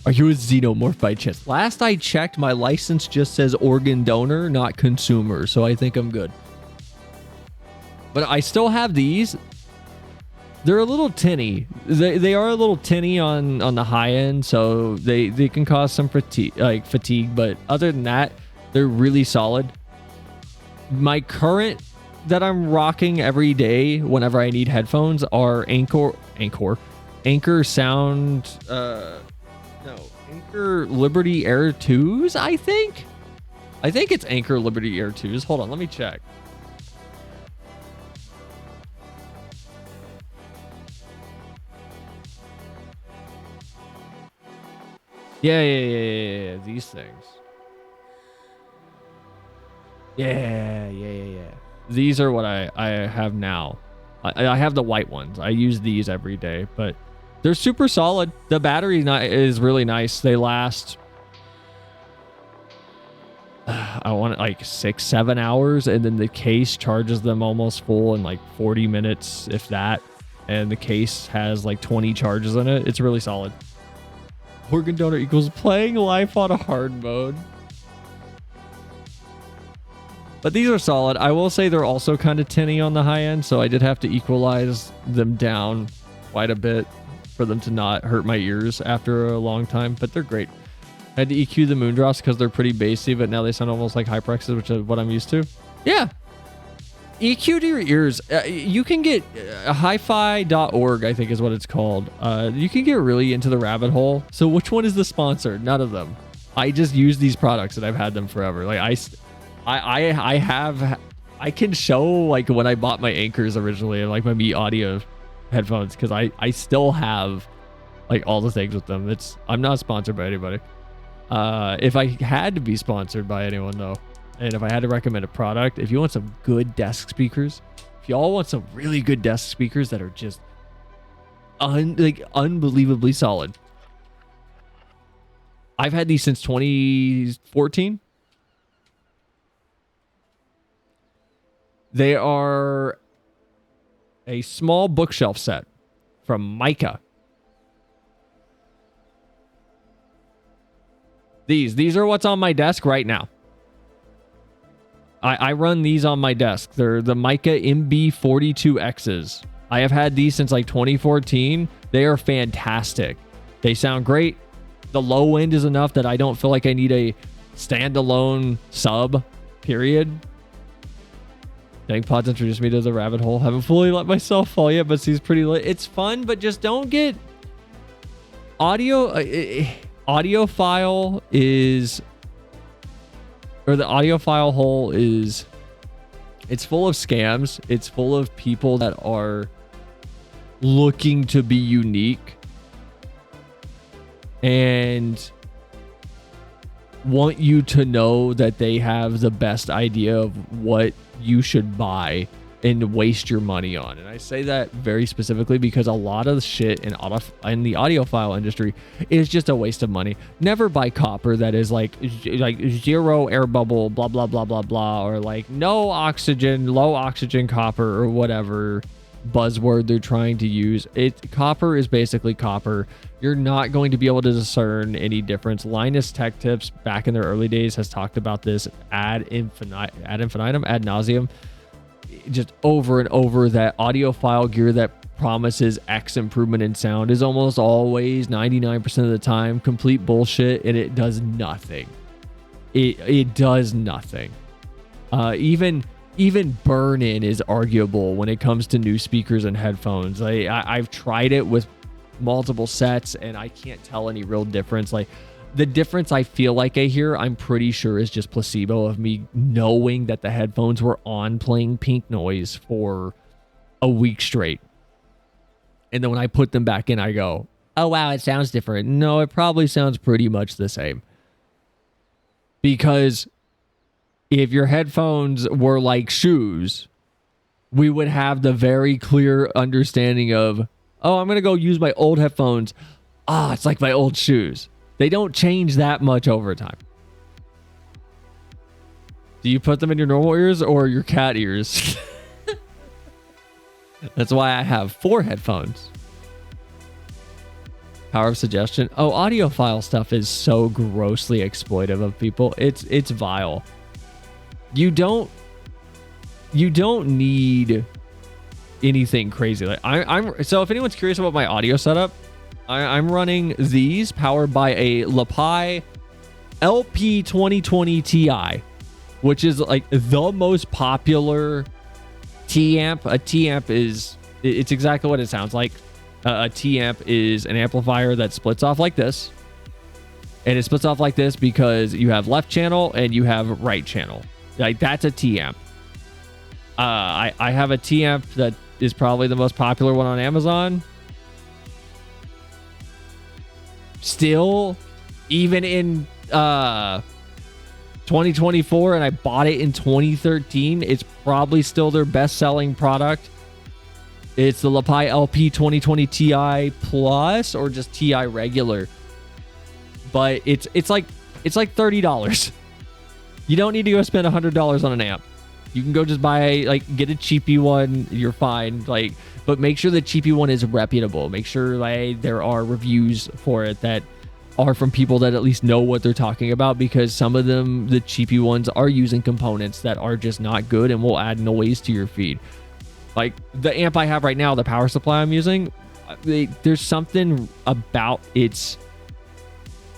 Are you a xenomorph by chance? Last I checked, my license just says organ donor, not consumer, so I think I'm good. But I still have these. They're a little tinny. They are a little tinny on the high end, so they can cause some fatigue. But other than that, they're really solid. My current that I'm rocking every day whenever I need headphones are Anchor Sound. Anchor Liberty Air 2s, I think it's Anchor Liberty Air 2s. Hold on, let me check. Yeah. These things. Yeah. These are what I have now. I have the white ones. I use these every day, but they're super solid. The battery is really nice. They last, I want it 6-7 hours, and then the case charges them almost full in 40 minutes, if that. And the case has 20 charges in it. It's really solid. Organ donor equals playing life on a hard mode. But these are solid. I will say they're also kind of tinny on the high end, so I did have to equalize them down quite a bit for them to not hurt my ears after a long time, but they're great. I had to EQ the Moondrops because they're pretty bassy, but now they sound almost like Hyperxes, which is what I'm used to. Yeah. EQ to your ears. You can get hi-fi.org, I think is what it's called. You can get really into the rabbit hole. So which one is the sponsor? None of them. I just use these products and I've had them forever. I can show when I bought my Anchors originally and my Me Audio headphones, because I still have all the things with them. I'm not sponsored by anybody. If I had to be sponsored by anyone though, and if I had to recommend a product, if you want some good desk speakers, if y'all want some really good desk speakers that are just unbelievably solid, I've had these since 2014. They are a small bookshelf set from Mica. These are what's on my desk right now. I run these on my desk. They're the Mica MB42Xs. I have had these since 2014. They are fantastic. They sound great. The low end is enough that I don't feel like I need a standalone sub, period. Dang, Pods introduced me to the rabbit hole. Haven't fully let myself fall yet, but he's pretty lit. It's fun, but just don't get audio. Audiophile is, or the audiophile hole is, it's full of scams. It's full of people that are looking to be unique and want you to know that they have the best idea of what you should buy and waste your money on. And I say that very specifically because a lot of the shit in the audiophile industry is just a waste of money. Never buy copper that is like zero air bubble, blah, blah, blah, blah, blah, or no oxygen, low oxygen copper, or whatever buzzword they're trying to use. Copper is basically copper. You're not going to be able to discern any difference. Linus Tech Tips back in their early days has talked about this ad nauseum, just over and over, that audiophile gear that promises X improvement in sound is almost always 99% of the time complete bullshit, and it does nothing. It does nothing. Even burn-in is arguable when it comes to new speakers and headphones. I've tried it with multiple sets and I can't tell any real difference. Like the difference I feel like I hear, I'm pretty sure is just placebo of me knowing that the headphones were on playing pink noise for a week straight. And then when I put them back in, I go, oh, wow, it sounds different. No, it probably sounds pretty much the same. Because if your headphones were like shoes, we would have the very clear understanding of, oh, I'm going to go use my old headphones. Ah, it's like my old shoes. They don't change that much over time. Do you put them in your normal ears or your cat ears? That's why I have 4 headphones. Power of suggestion. Oh, audiophile stuff is so grossly exploitive of people. It's vile. You don't need anything crazy. Like I'm so if anyone's curious about my audio setup, I'm running these powered by a Lapai LP 2020 Ti, which is like the most popular T-amp. A T-amp it's exactly what it sounds like. A T-amp is an amplifier that splits off like this. And it splits off like this because you have left channel and you have right channel. Like that's a T-amp. I have a T-amp that is probably the most popular one on Amazon. Still, even in 2024, and I bought it in 2013, it's probably still their best-selling product. It's the Lapai LP 2020 Ti Plus or just Ti regular. But it's like $30. You don't need to go spend $100 on an amp. You can go just buy, like, get a cheapy one. You're fine. Like, but make sure the cheapy one is reputable. Make sure like there are reviews for it that are from people that at least know what they're talking about, because some of them, the cheapy ones, are using components that are just not good and will add noise to your feed. Like the amp I have right now, the power supply I'm using, there's something about its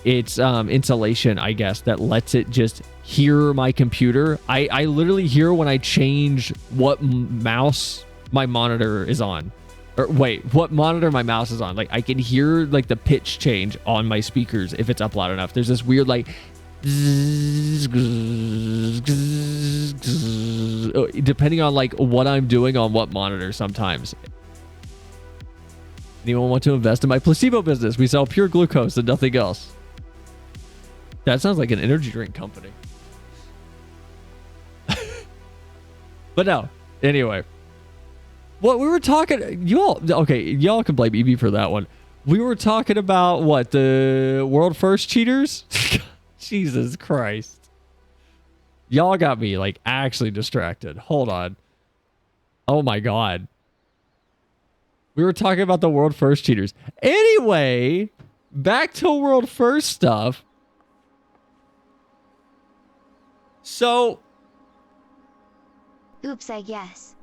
insulation, I guess, that lets it just hear my computer. I literally hear when I change what mouse my monitor is on, or wait, what monitor my mouse is on. Like I can hear like the pitch change on my speakers if it's up loud enough. There's this weird like depending on like what I'm doing on what monitor sometimes. Anyone want to invest in my placebo business? We sell pure glucose and nothing else. That sounds like an energy drink company. But no, anyway. What we were talking, y'all can blame EB for that one. We were talking about what, the world first cheaters? Jesus Christ. Y'all got me like actually distracted. Hold on. Oh my God. We were talking about the world first cheaters. Anyway, back to world first stuff. So. Oops, I guess.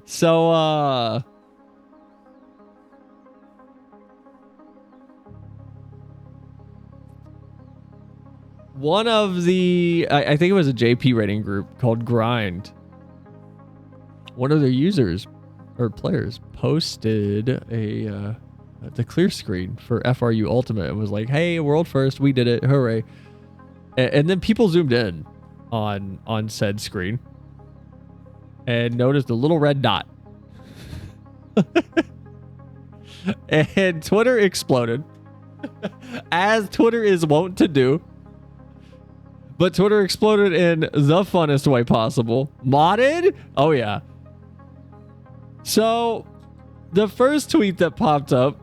So, one of the, I think it was a JP rating group called Grind. One of their users or players posted the clear screen for FRU Ultimate and was like, hey, world first, we did it, hooray. And then people zoomed in on said screen and noticed a little red dot. And Twitter exploded, as Twitter is wont to do. But Twitter exploded in the funnest way possible. Modded? Oh yeah. So the first tweet that popped up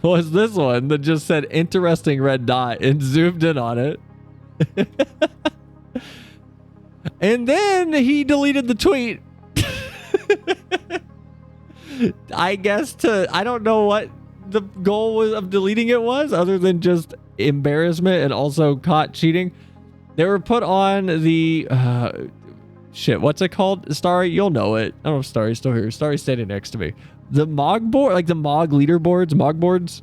was this one that just said interesting red dot and zoomed in on it. And then he deleted the tweet. I guess I don't know what the goal was of deleting it was, other than just embarrassment and also caught cheating. They were put on the shit, what's it called? Starry, you'll know it. I don't know if Starry's still here. Starry's standing next to me. The MOG board, like the MOG leaderboards, MOG boards,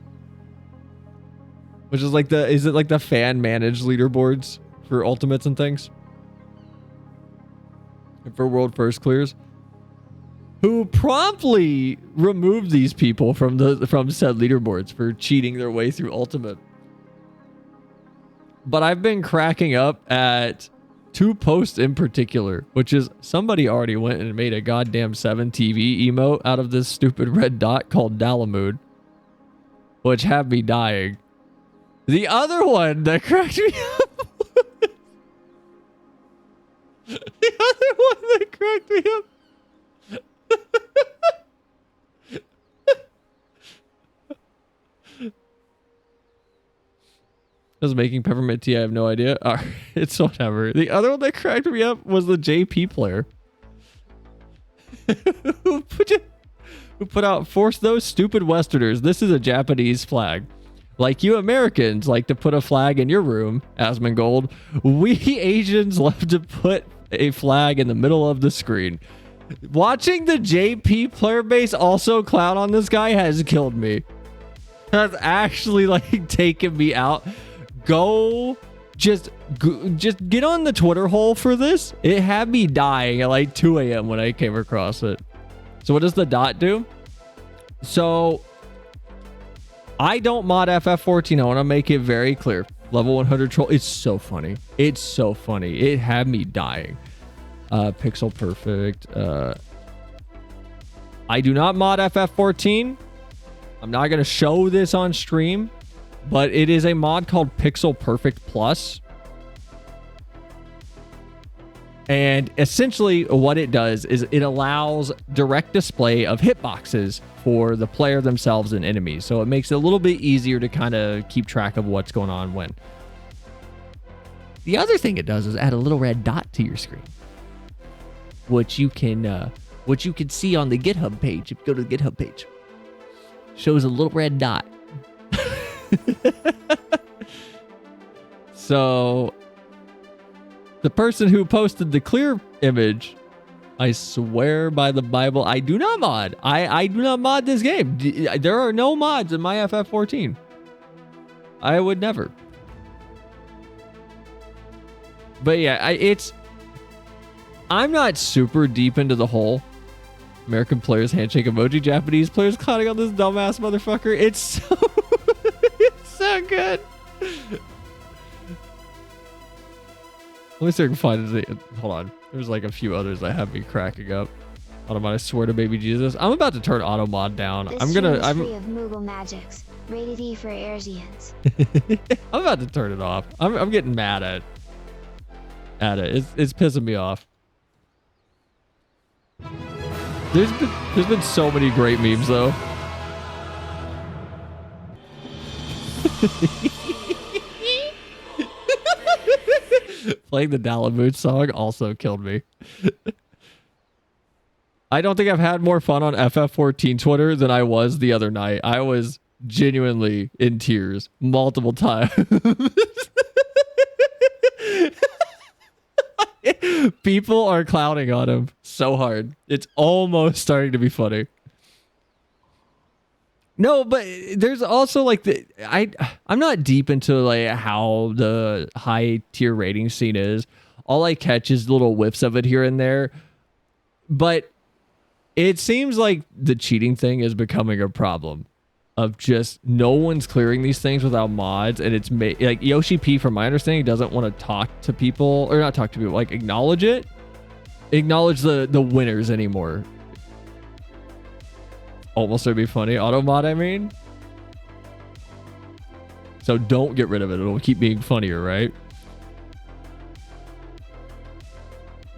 which is like is it like the fan managed leaderboards for ultimates and things? for world first clears, who promptly removed these people from said leaderboards for cheating their way through ultimate. But I've been cracking up at 2 posts in particular, which is somebody already went and made a goddamn 7TV emote out of this stupid red dot called Dalamood, which had me dying. The other one that cracked me up, the other one that cracked me up, I was making peppermint tea. I have no idea. It's whatever. The other one that cracked me up was the JP player who put out, "Force those stupid Westerners. This is a Japanese flag. Like you Americans like to put a flag in your room, Asmongold. We Asians love to put a flag in the middle of the screen." Watching the JP player base also clown on this guy has killed me. That's actually like taken me out. Just get on the Twitter hole for this. It had me dying at like 2 a.m. when I came across it. So what does the dot do? So I don't mod FF14. I want to make it very clear. Level 100 troll. It's so funny. It's so funny. It had me dying. Pixel perfect. I do not mod FF14. I'm not going to show this on stream, but it is a mod called Pixel Perfect Plus. And essentially what it does is it allows direct display of hitboxes for the player themselves and enemies. So it makes it a little bit easier to kind of keep track of what's going on when. The other thing it does is add a little red dot to your screen, which you can see on the GitHub page. If you go to the GitHub page, shows a little red dot. So the person who posted the clear image, I swear by the Bible, I do not mod. I do not mod this game. There are no mods in my FF14. I would never. But yeah, I'm not super deep into the whole American players handshake emoji, Japanese players clowning on this dumbass motherfucker. It's so it's so good. Let me see if I can find it. Hold on. There's like a few others that have me cracking up. Auto mod, I swear to baby Jesus. I'm about to turn auto mod down. This I'm free of Moogle Magics. Rated E for Airsians. I'm about to turn it off. I'm getting mad at it. It's pissing me off. There's been so many great memes though. Playing the Dalamood song also killed me. I don't think I've had more fun on FF14 Twitter than I was the other night. I was genuinely in tears multiple times. People are clowning on him so hard. It's almost starting to be funny. No, but there's also like I'm not deep into like how the high tier rating scene is. All I catch is little whiffs of it here and there. But it seems like the cheating thing is becoming a problem of just no one's clearing these things without mods. And it's like Yoshi P, from my understanding, doesn't want to talk to people, or not talk to people, like acknowledge the winners anymore. Almost would be funny. Auto mod, I mean. So don't get rid of it. It'll keep being funnier, right?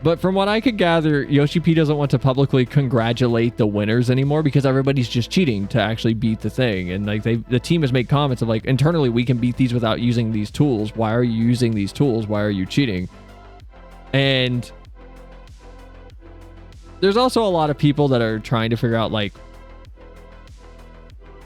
But from what I could gather, Yoshi P doesn't want to publicly congratulate the winners anymore because everybody's just cheating to actually beat the thing. And like the team has made comments of like, internally we can beat these without using these tools. Why are you using these tools? Why are you cheating? And there's also a lot of people that are trying to figure out like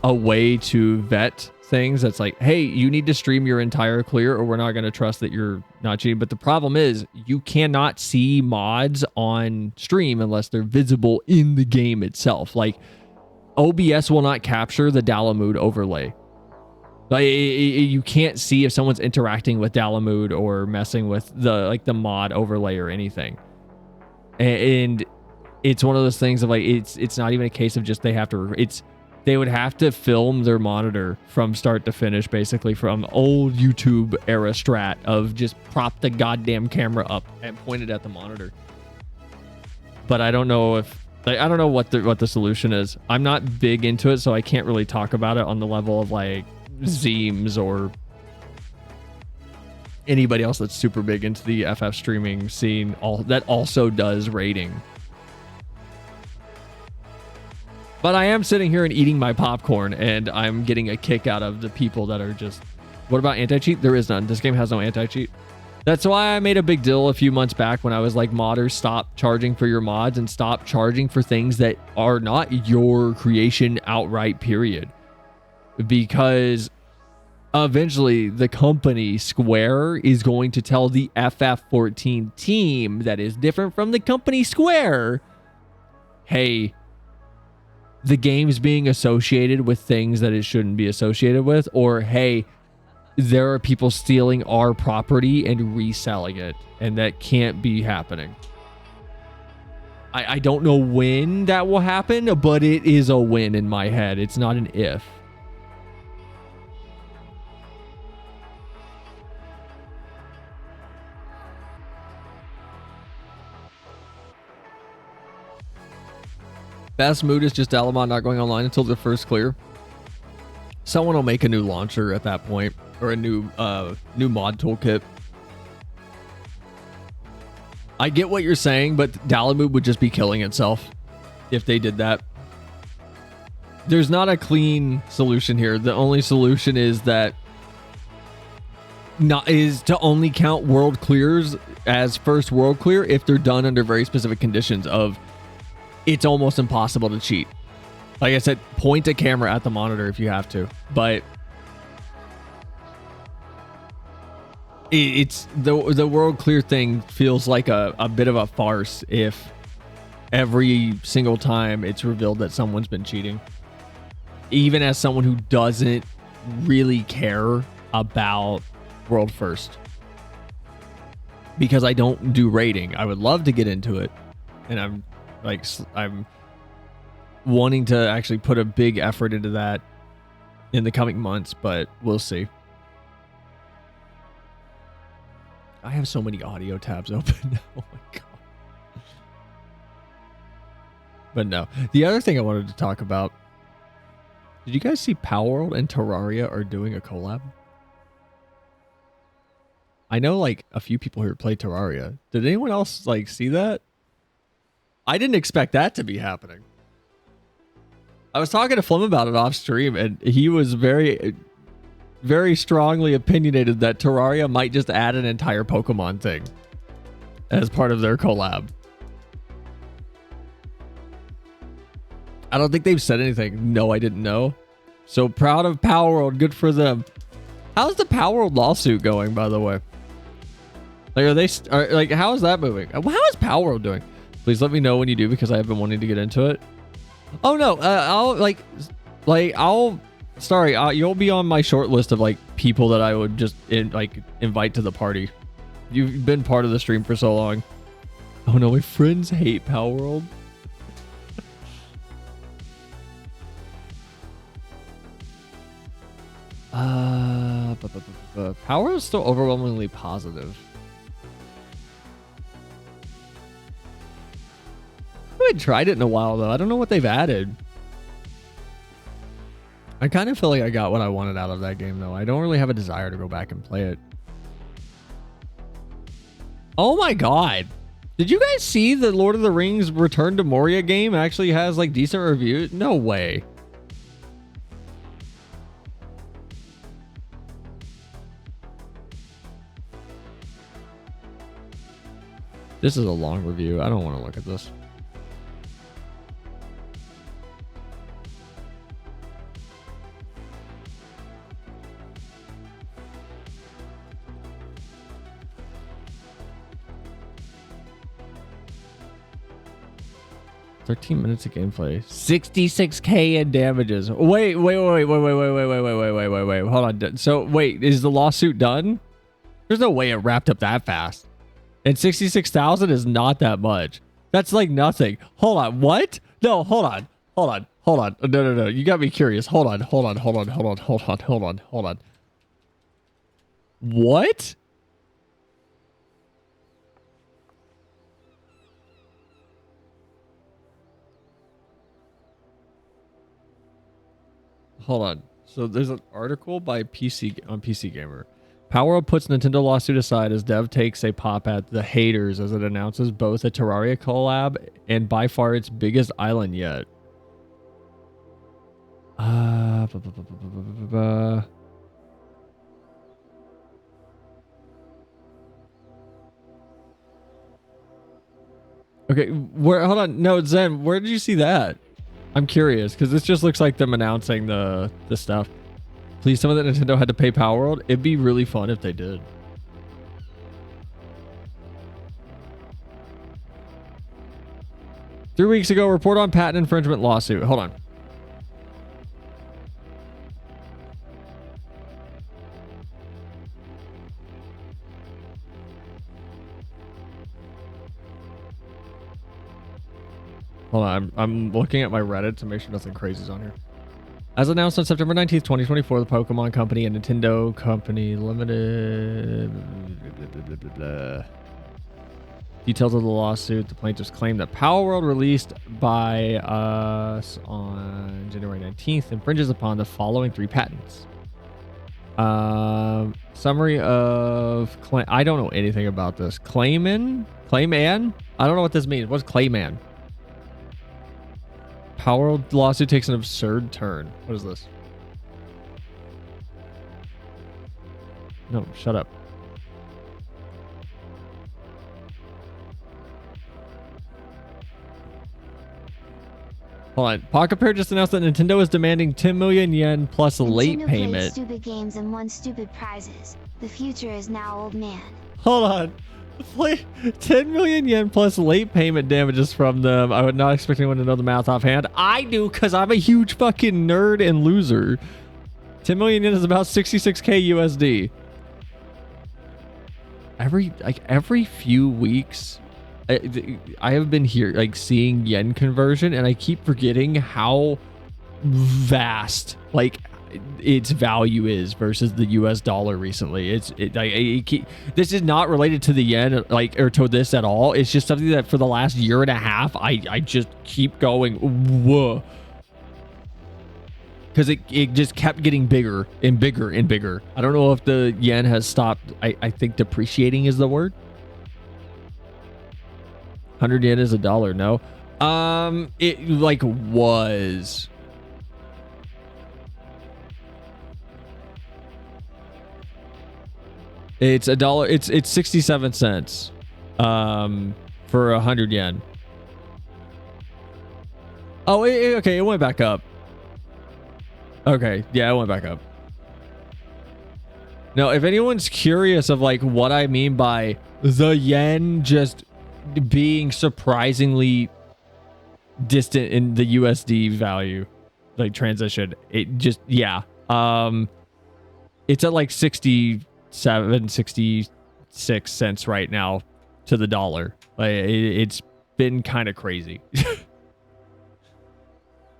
a way to vet things that's like, hey, you need to stream your entire clear or we're not going to trust that you're not cheating. But the problem is you cannot see mods on stream unless they're visible in the game itself. Like OBS will not capture the Dalamood overlay. Like you can't see if someone's interacting with Dalamood or messing with the mod overlay or anything. And it's one of those things of like, it's not even a case of just they have to, they would have to film their monitor from start to finish, basically from old YouTube era strat of just prop the goddamn camera up and point it at the monitor. But I don't know if, like, I don't know what the solution is. I'm not big into it, so I can't really talk about it on the level of like Zeems or anybody else that's super big into the FF streaming scene that also does rating. But I am sitting here and eating my popcorn, and I'm getting a kick out of the people that are just, what about anti-cheat? There is none. This game has no anti-cheat. That's why I made a big deal a few months back when I was like, modders, stop charging for your mods and stop charging for things that are not your creation outright, period. Because eventually the company Square is going to tell the FF14 team that is different from the company Square, hey, the game's being associated with things that it shouldn't be associated with, or hey, there are people stealing our property and reselling it, and that can't be happening. I don't know when that will happen, but it is a win in my head. It's not an if. Best mood is just Alamont not going online until the first clear. Someone will make a new launcher at that point, or a new mod toolkit. I get what you're saying, but Dalamud would just be killing itself if they did that. There's not a clean solution here. The only solution is that is to only count world clears as first world clear if they're done under very specific conditions of it's almost impossible to cheat. Like I said, point a camera at the monitor if you have to, but it's the world clear thing feels like a bit of a farce if every single time it's revealed that someone's been cheating. Even as someone who doesn't really care about world first, because I don't do rating. I would love to get into it, and I'm wanting to actually put a big effort into that in the coming months, but we'll see. I have so many audio tabs open now. Oh my god. But no. The other thing I wanted to talk about, did you guys see Palworld and Terraria are doing a collab? I know like a few people here play Terraria. Did anyone else like see that? I didn't expect that to be happening. I was talking to Flim about it off stream, and he was very, very strongly opinionated that Terraria might just add an entire Pokemon thing as part of their collab. I don't think they've said anything. No, I didn't know. So proud of Palworld. Good for them. How's the Palworld lawsuit going, by the way? Like, how is that moving? How is Palworld doing? Please let me know when you do, because I have been wanting to get into it. Oh no, you'll be on my short list of like people that I would just invite to the party. You've been part of the stream for so long. Oh no, my friends hate Palworld. Palworld is still overwhelmingly positive. I haven't tried it in a while though. I don't know what they've added. I kind of feel like I got what I wanted out of that game though. I don't really have a desire to go back and play it. Oh my god. Did you guys see the Lord of the Rings Return to Moria game actually has like decent reviews? No way. This is a long review. I don't want to look at this. "13 minutes of gameplay, 66k in damages." Wait. Hold on. So wait, is the lawsuit done? There's no way it wrapped up that fast. And 66,000 is not that much. That's like nothing. Hold on. What? No, hold on. Hold on. Hold on. No. You got me curious. Hold on. What? Hold on. So there's an article by PC Gamer. Power puts Nintendo lawsuit aside as dev takes a pop at the haters as it announces both a Terraria collab and by far its biggest island yet. Okay, hold on. No, Zen, where did you see that? I'm curious because this just looks like them announcing the stuff. Please tell me that Nintendo had to pay Power World. It'd be really fun if they did. Three weeks ago, report on patent infringement lawsuit. Hold on. Hold on, I'm looking at my Reddit to make sure nothing crazy is on here. As announced on September 19th, 2024, the Pokemon Company and Nintendo Company Limited... Blah, blah, blah. Details of the lawsuit. The plaintiffs claim that Power World, released by us on January 19th, infringes upon the following 3 patents. Summary of claim. I don't know anything about this. Clayman? I don't know what this means. What's Clayman? Power World lawsuit takes an absurd turn. What is this? No, shut up. Hold on. Pocket Pair just announced that Nintendo is demanding 10 million yen plus a late Nintendo payment. plays stupid games and won stupid prizes. The future is now old man. Hold on. Play 10 million yen plus late payment damages from them. I would not expect anyone to know the math offhand. I do, because I'm a huge fucking nerd and loser. 10 million yen is about 66k USD. Every few weeks, I have been here like seeing yen conversion, and I keep forgetting how vast its value is versus the US dollar recently. This is not related to the yen or to this at all. It's just something that for the last year and a half I just keep going whoa, because it just kept getting bigger and bigger and bigger. I don't know if the yen has stopped. I think depreciating is the word. 100 yen is $1. No, it was. It's $1. It's 67 cents for 100 yen. Oh, okay. It went back up. Okay. Yeah, it went back up. Now, if anyone's curious of what I mean by the yen just being surprisingly distant in the USD value, transition, it just, yeah. It's at 66 cents right now to the dollar. It's been kind of crazy.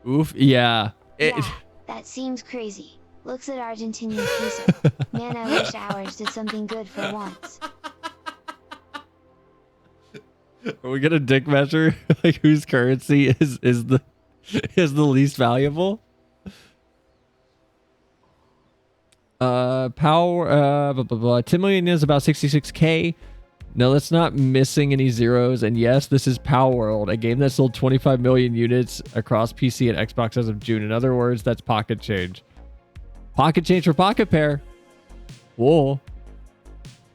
Oof. Yeah. Yeah, that seems crazy. Looks at Argentinian peso. Man, I wish ours did something good for once. Are we gonna dick measure whose currency is the least valuable? Power 10 million is about 66k. No, that's not missing any zeros. And yes, this is Power World, a game that sold 25 million units across PC and Xbox as of June. In other words, that's pocket change. Pocket change for Pocket Pair. Whoa.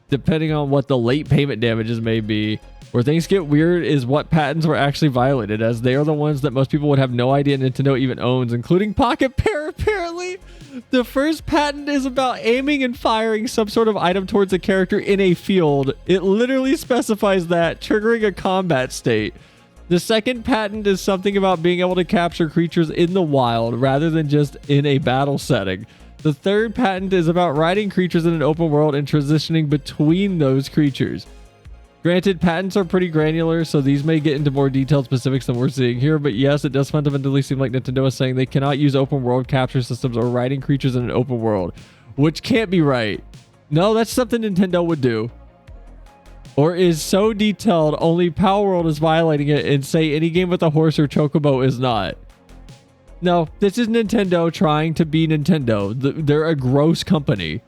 Depending on what the late payment damages may be. Where things get weird is what patents were actually violated, as they are the ones that most people would have no idea Nintendo even owns, including Pocket Pair, apparently. The first patent is about aiming and firing some sort of item towards a character in a field. It literally specifies that, triggering a combat state. The second patent is something about being able to capture creatures in the wild rather than just in a battle setting. The third patent is about riding creatures in an open world and transitioning between those creatures. Granted, patents are pretty granular, so these may get into more detailed specifics than we're seeing here, but yes, it does fundamentally seem like Nintendo is saying they cannot use open world capture systems or riding creatures in an open world, which can't be right. No, that's something Nintendo would do. Or is so detailed, only Power World is violating it and say any game with a horse or chocobo is not. No, this is Nintendo trying to be Nintendo. They're a gross company.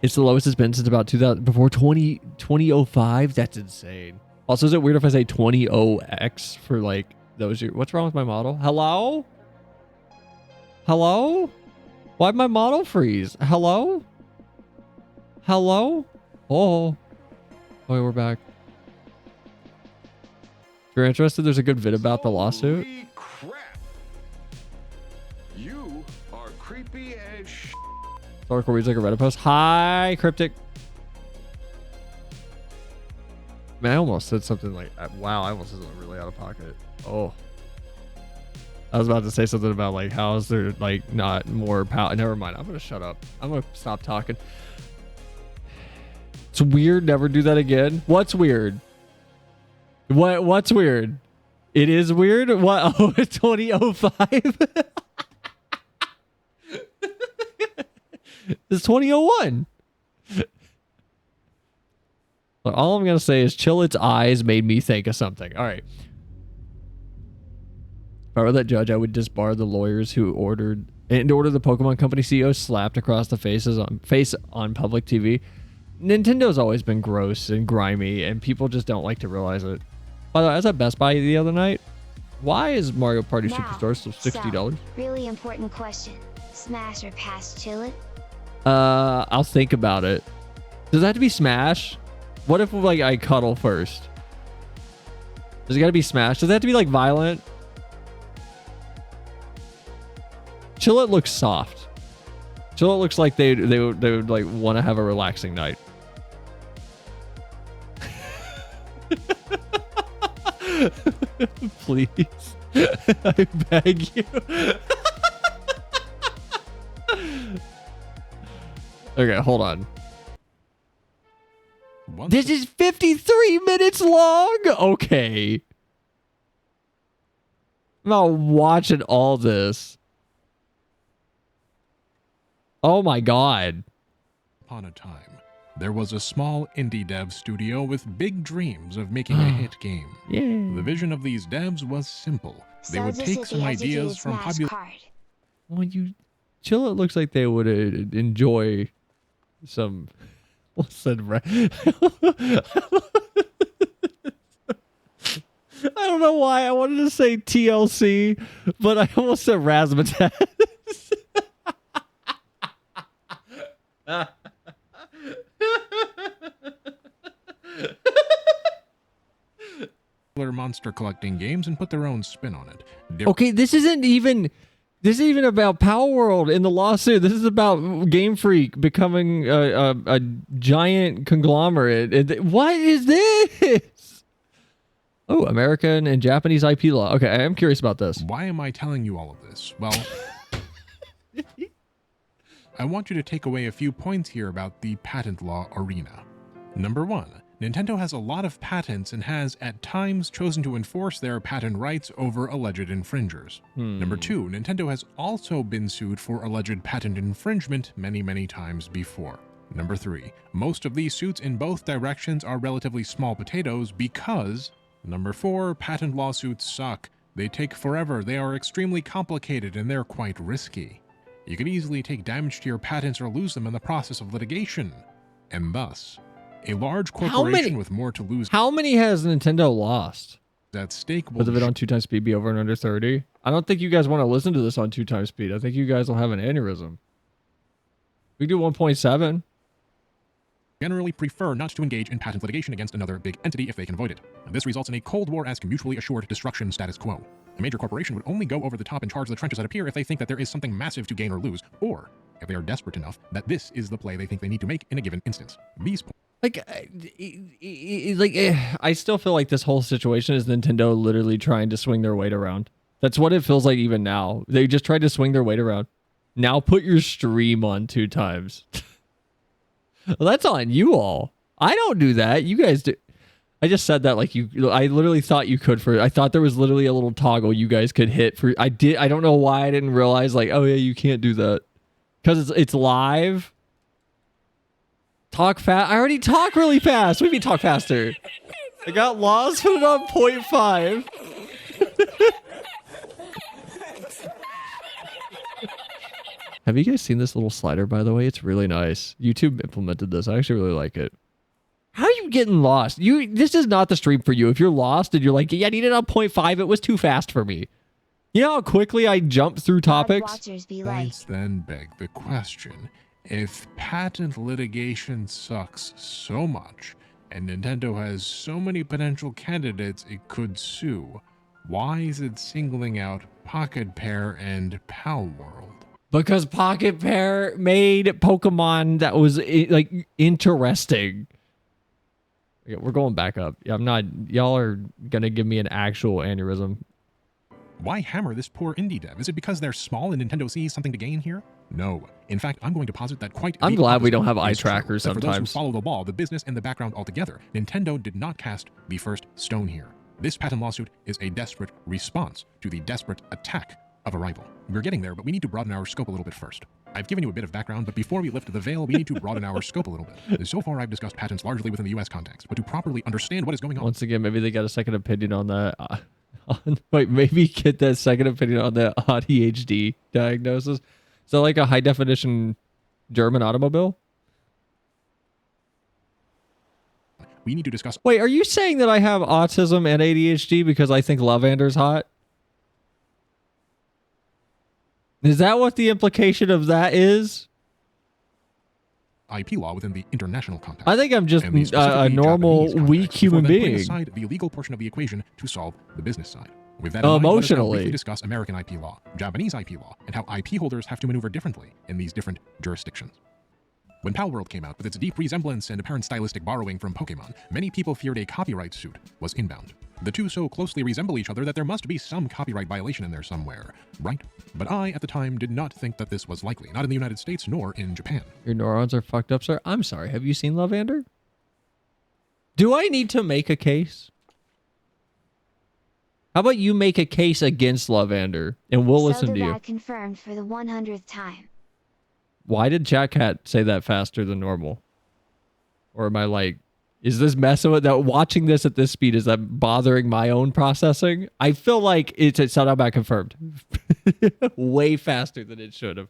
It's the lowest it's been since about 2000, before 2005. That's insane. Also, is it weird if I say 20x for like those years? What's wrong with my model? Hello? Hello? Why'd my model freeze? Hello? Hello? Oh. Wait, we're back. If you're interested, there's a good vid about the lawsuit. Holy crap. You are creepy as sh. Oracle reads like a Reddit post. Hi, Cryptic. Man, I almost said something like, wow, I almost said something really out of pocket. Oh. I was about to say something about like, how is there like not more power? Never mind. I'm going to shut up. I'm going to stop talking. It's weird. Never do that again. What's weird? What's weird? It is weird? What? Oh, it's 2005? It's 2001. Well, all I'm going to say is Chillet's eyes made me think of something. All right. If I were that judge, I would disbar the lawyers who order the Pokemon Company CEO slapped across the face on public TV. Nintendo's always been gross and grimy, and people just don't like to realize it. By the way, I was at Best Buy the other night. Why is Mario Party Superstore still $60? So, really important question. Smash or pass Chillet? I'll think about it. Does that have to be Smash? What if like I cuddle first? Does it gotta be Smash? Does it have to be like violent? Chillet looks soft. Chillet looks like they would like want to have a relaxing night. Please. I beg you. Okay, hold on. This is 53 minutes long? Okay. I'm not watching all this. Oh my god. Upon a time, there was a small indie dev studio with big dreams of making a hit game. Yeah. The vision of these devs was simple. They So would this take is some the ideas educated from Smash popular... card. Well, Chill, it looks like they would enjoy some... What's that? I don't know why I wanted to say TLC, but I almost said Razzmatazz. monster collecting games and put their own spin on it. Okay, this isn't even about Power World in the lawsuit. This is about Game Freak becoming a giant conglomerate. What is this? Oh, American and Japanese IP law. Okay, I am curious about this. Why am I telling you all of this? Well, I want you to take away a few points here about the patent law arena. Number one, Nintendo has a lot of patents and has, at times, chosen to enforce their patent rights over alleged infringers. Number two, Nintendo has also been sued for alleged patent infringement many, many times before. Number three, most of these suits in both directions are relatively small potatoes because... Number four, patent lawsuits suck. They take forever, they are extremely complicated, and they're quite risky. You can easily take damage to your patents or lose them in the process of litigation. And thus, a large corporation with more to lose How many has Nintendo lost? at stake will With it on 2x speed be over and under 30? I don't think you guys want to listen to this on 2x speed. I think you guys will have an aneurysm. We do 1.7. generally prefer not to engage in patent litigation against another big entity if they can avoid it. And this results in a Cold War-esque mutually assured destruction status quo. A major corporation would only go over the top and charge the trenches that appear if they think that there is something massive to gain or lose, or if they are desperate enough that this is the play they think they need to make in a given instance. These I still feel like this whole situation is Nintendo literally trying to swing their weight around. That's what it feels like even now. They just tried to swing their weight around. Now put your stream on 2 times. Well, that's on you all. I don't do that. You guys do. I just said that like you. I literally thought you could for. I thought there was literally a little toggle you guys could hit for. I did. I don't know why I didn't realize like, oh yeah, you can't do that because it's live. Talk fast. I already talk really fast. We can talk faster. I got lost. Put it on 0.5. Have you guys seen this little slider, by the way? It's really nice. YouTube implemented this. I actually really like it. How are you getting lost? This is not the stream for you. If you're lost and you're like, yeah, I need it on 0.5, it was too fast for me. You know how quickly I jumped through topics? Watchers be like, Points then beg the question. If patent litigation sucks so much, and Nintendo has so many potential candidates it could sue, why is it singling out Pocket Pair and Pal World? Because Pocket Pair made Pokemon that was like interesting. Okay, we're going back up. Yeah, I'm not. Y'all are gonna give me an actual aneurysm. Why hammer this poor indie dev? Is it because they're small and Nintendo sees something to gain here? No. In fact, I'm going to posit that quite I'm the glad we opposite don't have eye is true. trackers That for those who sometimes. follow the law, the business, and the background altogether, Nintendo did not cast the first stone here. This patent lawsuit is a desperate response to the desperate attack of a rival. We're getting there, but we need to broaden our scope a little bit first. I've given you a bit of background, but before we lift the veil, we need to broaden our scope a little bit. So far, I've discussed patents largely within the US context, but to properly understand what is going on, Once again, maybe they got a second opinion on that. Wait, maybe get that second opinion on the ADHD diagnosis. Is that like a high definition German automobile? we need to discuss Wait, are you saying that I have autism and ADHD because I think Lavender's hot? Is that what the implication of that is? IP law within the international context. I think I'm just and the a specifically normal, Japanese context, weak before human then putting being. aside the legal portion of the equation to solve the business side. With that in mind, let us now Emotionally. briefly discuss American IP law, Japanese IP law, and how IP holders have to maneuver differently in these different jurisdictions. When Pal World came out with its deep resemblance and apparent stylistic borrowing from Pokemon, many people feared a copyright suit was inbound. The two so closely resemble each other that there must be some copyright violation in there somewhere, right? But I, at the time, did not think that this was likely, not in the United States nor in Japan. Your neurons are fucked up, sir. I'm sorry. Have you seen Lavender? Do I need to make a case? How about you make a case against Lavender, and we'll listen to you. Soda confirmed for the 100th time. Why did Jack Cat say that faster than normal? Or am I like, is this messing with that? Watching this at this speed, is that bothering my own processing? I feel like it's Soda confirmed. Way faster than it should have.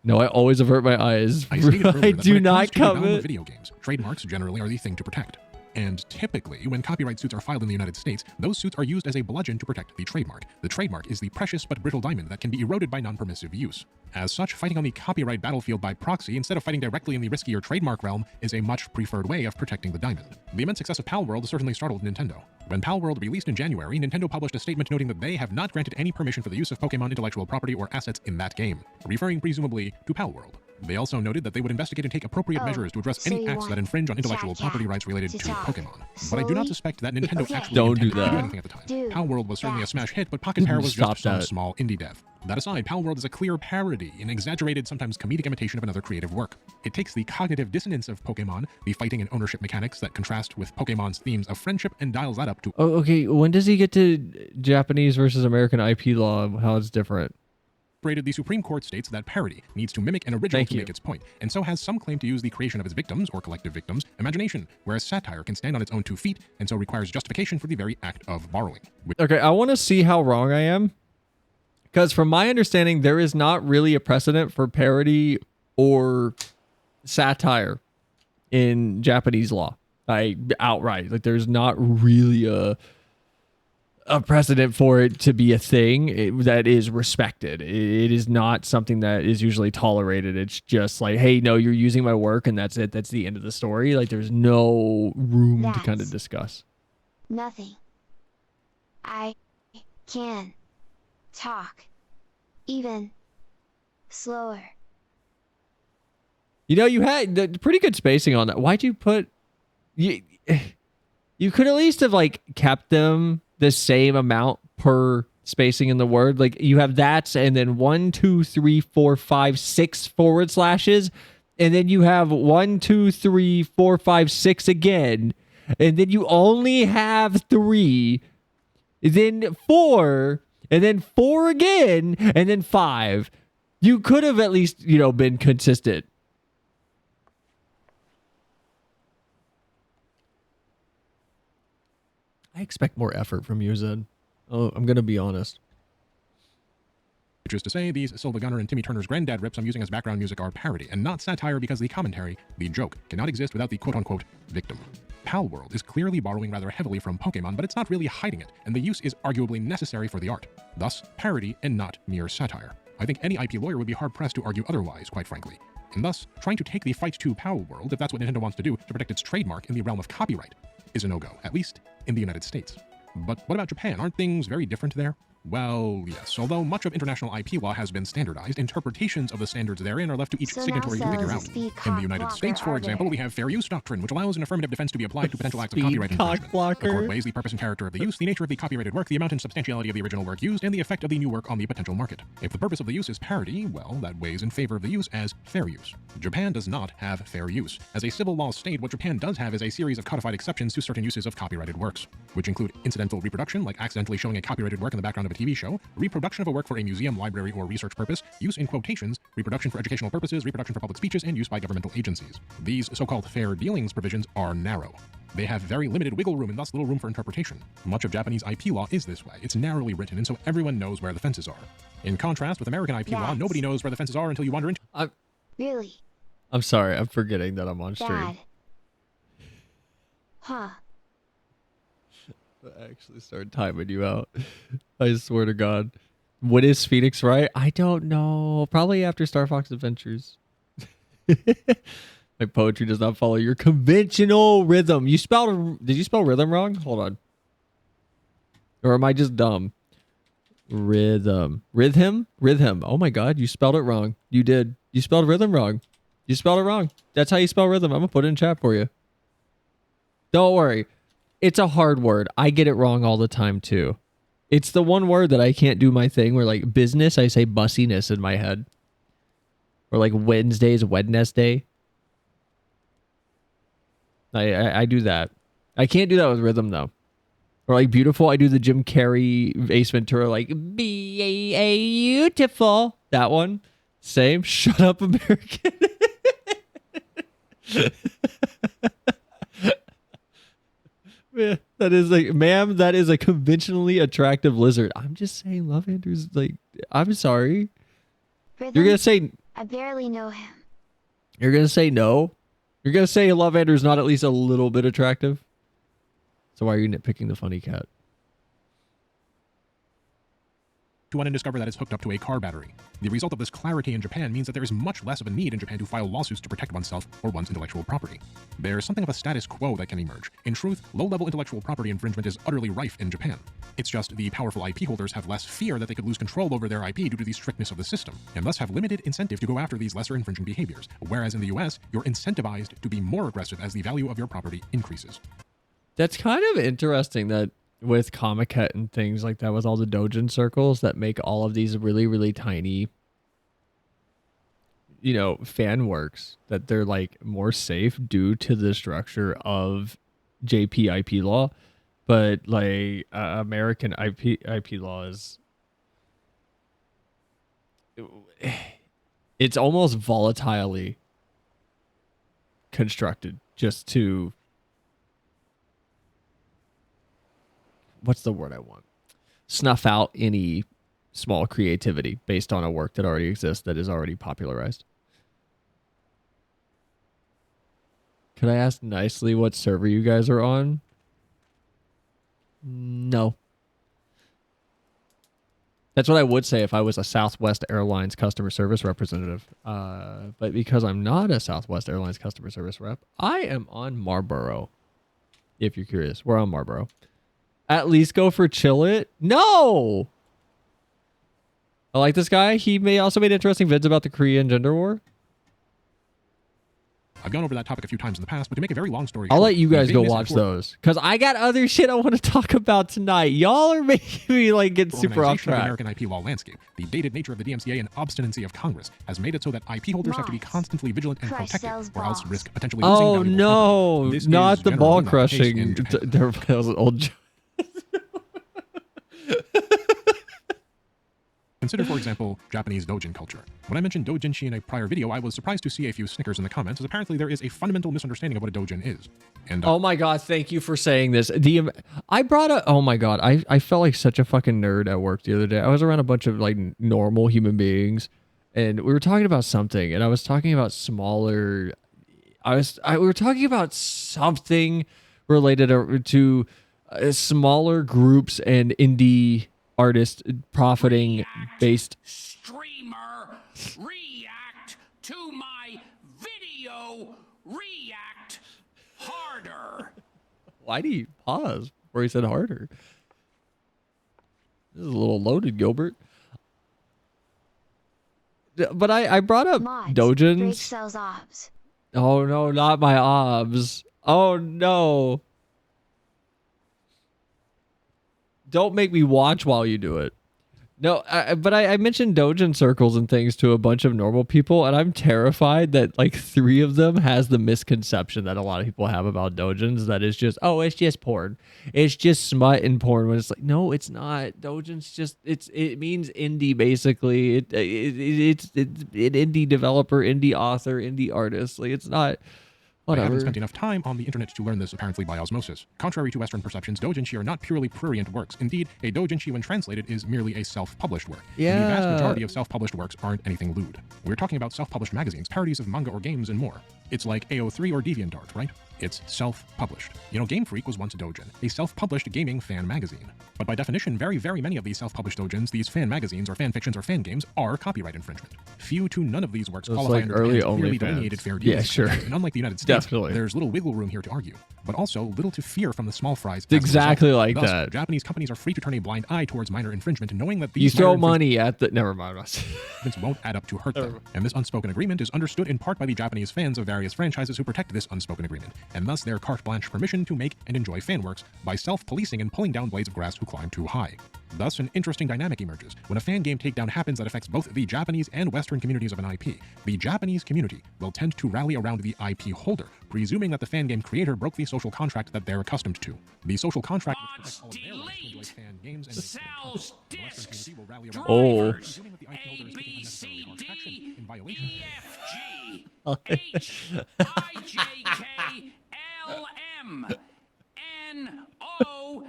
No, I always avert my eyes. I stated earlier I that do when it not comes to the development covet. of video games, trademarks generally are the thing to protect. And typically, when copyright suits are filed in the United States, those suits are used as a bludgeon to protect the trademark. The trademark is the precious but brittle diamond that can be eroded by non-permissive use. As such, fighting on the copyright battlefield by proxy, instead of fighting directly in the riskier trademark realm, is a much preferred way of protecting the diamond. The immense success of Pal World certainly startled Nintendo. When Pal World released in January, Nintendo published a statement noting that they have not granted any permission for the use of Pokemon intellectual property or assets in that game, referring presumably to Pal World. They also noted that they would investigate and take appropriate Oh, measures to address so any you acts want that infringe on intellectual Jack Cat property rights related to to talk Pokemon. But I do not slowly? suspect that Nintendo Okay. actually Don't do intended to that. do anything at the time. Do Pal World was certainly a that. smash hit, but Pocket Pair was Stop just some that. small indie dev. That aside, Pal World is a clear parody, an exaggerated, sometimes comedic imitation of another creative work. It takes the cognitive dissonance of Pokemon, the fighting and ownership mechanics that contrast with Pokemon's themes of friendship, and dials that up to Oh, okay. When does he get to Japanese versus American IP law? How it's different? the Supreme Court states that parody needs to mimic an original Thank to you. make its point, and so has some claim to use the creation of its victims, or collective victims, imagination, whereas satire can stand on its own 2 feet, and so requires justification for the very act of borrowing. Okay, I want to see how wrong I am. Because from my understanding, there is not really a precedent for parody or satire in Japanese law. Outright. Like, there's not really a precedent for it to be a thing that is respected. It is not something that is usually tolerated. It's just like, hey, no, you're using my work and that's it. That's the end of the story. Like, there's no room to kind of That's- discuss. Nothing. I can talk even slower. You know, you had the pretty good spacing on that. Why'd you put... You could at least have, like, kept them the same amount per spacing in the word. Like, you have that and then 1, 2, 3, 4, 5, 6 forward slashes and then you have 1, 2, 3, 4, 5, 6 again, and then you only have 3, then 4, and then 4 again, and then 5. You could have at least, been consistent. I expect more effort from you, Zed. Oh, I'm going to be honest. Which is to say, these Silva Gunner and Timmy Turner's granddad rips I'm using as background music are parody, and not satire because the commentary, the joke, cannot exist without the quote-unquote victim. Pal World is clearly borrowing rather heavily from Pokemon, but it's not really hiding it, and the use is arguably necessary for the art. Thus, parody and not mere satire. I think any IP lawyer would be hard-pressed to argue otherwise, quite frankly. And thus, trying to take the fight to Pal World, if that's what Nintendo wants to do, to protect its trademark in the realm of copyright, is a no-go, at least in the United States. But what about Japan? Aren't things very different there? Well, yes. Although much of international IP law has been standardized, interpretations of the standards therein are left to each signatory to figure out. In the United States, for example, we have fair use doctrine, which allows an affirmative defense to be applied to potential acts of copyright infringement. The court weighs the purpose and character of the use, the nature of the copyrighted work, the amount and substantiality of the original work used, and the effect of the new work on the potential market. If the purpose of the use is parody, well, that weighs in favor of the use as fair use. Japan does not have fair use. As a civil law state, what Japan does have is a series of codified exceptions to certain uses of copyrighted works, which include incidental reproduction, like accidentally showing a copyrighted work in the background of a TV show, reproduction of a work for a museum, library, or research purpose, use in quotations, reproduction for educational purposes, reproduction for public speeches, and use by governmental agencies. These so-called fair dealings provisions are narrow. They have very limited wiggle room and thus little room for interpretation. Much of Japanese IP law is this way. It's narrowly written, and so everyone knows where the fences are. In contrast with American IP law, nobody knows where the fences are until you wander into. Really? I'm sorry. I'm forgetting that I'm on stream. Bad. Huh. I actually started timing you out. I swear to God. When is Phoenix right? I don't know. Probably after Star Fox Adventures. My poetry does not follow your conventional rhythm. Did you spell rhythm wrong? Hold on. Or am I just dumb? Rhythm. Rhythm? Rhythm. Oh my God, you spelled it wrong. You did. You spelled rhythm wrong. You spelled it wrong. That's how you spell rhythm. I'm going to put it in chat for you. Don't worry. It's a hard word. I get it wrong all the time too. It's the one word that I can't do my thing where like business, I say bussiness in my head. Or like Wednesday's Wednesday. I do that. I can't do that with rhythm though. Or like beautiful, I do the Jim Carrey Ace Ventura like beautiful. That one. Same. Shut up, American. Yeah, that is like, ma'am, that is a conventionally attractive lizard. I'm just saying Love Andrew's like, I'm sorry. Rhythm? You're going to say, I barely know him. you're going to say no? You're going to say Love Andrew's not at least a little bit attractive? So why are you nitpicking the funny cat? To one and discover that it's hooked up to a car battery. The result of this clarity in Japan means that there is much less of a need in Japan to file lawsuits to protect oneself or one's intellectual property. There's something of a status quo that can emerge. In truth, low-level intellectual property infringement is utterly rife in Japan. It's just the powerful IP holders have less fear that they could lose control over their IP due to the strictness of the system, and thus have limited incentive to go after these lesser infringing behaviors, whereas in the US, you're incentivized to be more aggressive as the value of your property increases. That's kind of interesting that with Comiket and things like that, with all the doujin circles that make all of these really, really tiny, fan works, that they're like more safe due to the structure of JP IP law. But like American IP law is, it's almost volatilely constructed just to, what's the word I want? Snuff out any small creativity based on a work that already exists, that is already popularized. Could I ask nicely what server you guys are on? No. That's what I would say if I was a Southwest Airlines customer service representative. But because I'm not a Southwest Airlines customer service rep, I am on Marlboro. If you're curious, we're on Marlboro. At least go for Chill It? No! I like this guy. He also made interesting vids about the Korean gender war. I've gone over that topic a few times in the past, but to make a very long story I'll short, let you the guys go bigness watch and those because I got other shit I want to talk about tonight. Y'all are making me like get super off organization of the track. American IP law landscape, the dated nature of the DMCA and obstinacy of Congress has made it so that IP holders have to be Mods. constantly vigilant and Crush protected, sells or else balls. risk potentially losing Oh valuable no, property. This not is the ball generally not the case in crushing. Japan. That was an old joke. Consider, for example, Japanese doujin culture. When I mentioned doujinshi in a prior video, I was surprised to see a few snickers in the comments, as apparently there is a fundamental misunderstanding of what a doujin is. And Oh my god, thank you for saying this. I brought a oh my god, I felt like such a fucking nerd at work the other day. I was around a bunch of like normal human beings and we were talking about something and I was talking about smaller we were talking about something related to smaller groups and indie artists profiting React, based. streamer, react to my video, react harder. Why do you pause before he said harder? This is a little loaded, Gilbert. But I brought up Mods. Drake doujins. sells obs. Oh no, not my obs. Oh no. Don't make me watch while you do it. No, but I mentioned doujin circles and things to a bunch of normal people, and I'm terrified that like 3 of them has the misconception that a lot of people have about doujins that is just, oh, it's just porn. It's just smut and porn. When it's like, no, it's not. Doujin's just it means indie basically. It's an indie developer, indie author, indie artist. Like it's not. I Whatever. haven't spent enough time on the internet to learn this apparently by osmosis. Contrary to Western perceptions, doujinshi are not purely prurient works. Indeed, a doujinshi when translated is merely a self-published work. And the vast Yeah. majority of self-published works aren't anything lewd. We're talking about self-published magazines, parodies of manga or games, and more. It's like AO3 or DeviantArt, right? It's self-published. You know, Game Freak was once a doujin, a self-published gaming fan magazine. But by definition, very, very many of these self-published doujins, these fan magazines or fan fictions or fan games, are copyright infringement. Few to none of these works So it's qualify like under early Japan's clearly OnlyFans. delineated fair Yeah, deals. sure. And unlike the United States, Definitely. there's little wiggle room here to argue, but also little to fear from the small fries. It's exactly like Thus, that. Japanese companies are free to turn a blind eye towards minor infringement, knowing that these You throw minor money at the. Never mind. infringements won't add up to hurt them. And this unspoken agreement is understood in part by the Japanese fans of various franchises who protect this unspoken agreement, and thus their carte blanche permission to make and enjoy fan works by self-policing and pulling down blades of grass who climb too high. Thus, an interesting dynamic emerges. When a fan game takedown happens that affects both the Japanese and Western communities of an IP, the Japanese community will tend to rally around the IP holder, presuming that the fan game creator broke the social contract that they're accustomed to. The social contract which protects all of their rights to enjoy fan games and Sells the Western discs, community will rally around Oh. drivers, presuming that the IP holder A, is taking B, unnecessary C, harsh action D, in violation. E, F, G, H, I, J, K, L, M, N, O,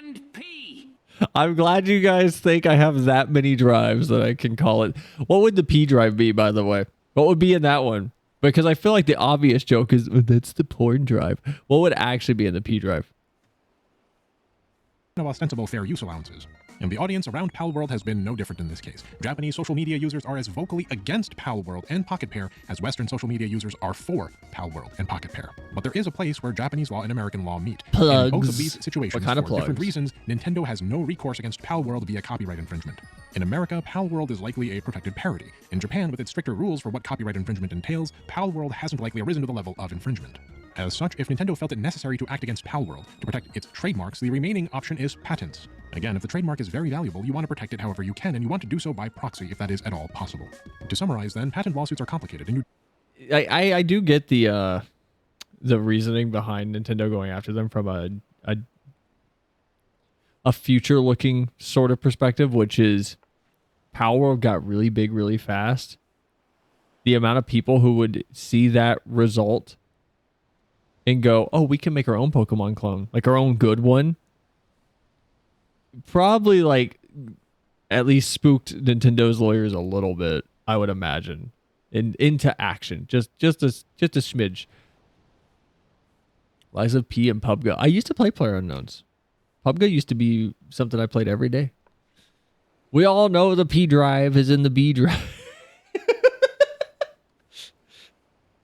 and P. I'm glad you guys think I have that many drives that I can call it. What would the P drive be, by the way? What would be in that one? Because I feel like the obvious joke is that's the porn drive. What would actually be in the P drive? Of ostensible fair use allowances. And the audience around Pal World has been no different in this case. Japanese social media users are as vocally against Pal World and Pocket Pair as Western social media users are for Pal World and Pocket Pair. But there is a place where Japanese law and American law meet. In both Plugs. of these situations, What kind of for different plugs? reasons, Nintendo has no recourse against Pal World via copyright infringement. In America, Pal World is likely a protected parody. In Japan, with its stricter rules for what copyright infringement entails, Pal World hasn't likely arisen to the level of infringement. As such, if Nintendo felt it necessary to act against Pal World to protect its trademarks, the remaining option is patents. Again, if the trademark is very valuable, you want to protect it however you can, and you want to do so by proxy if that is at all possible. To summarize, then, patent lawsuits are complicated, and you I do get the reasoning behind Nintendo going after them from a future looking sort of perspective, which is Power World got really big really fast. The amount of people who would see that result and go, oh, we can make our own Pokemon clone, like our own good one, probably like at least spooked Nintendo's lawyers a little bit, I would imagine, into action. Just a smidge. Liza P and PUBG. I used to play PlayerUnknown's. PUBG used to be something I played every day. We all know the P drive is in the B drive.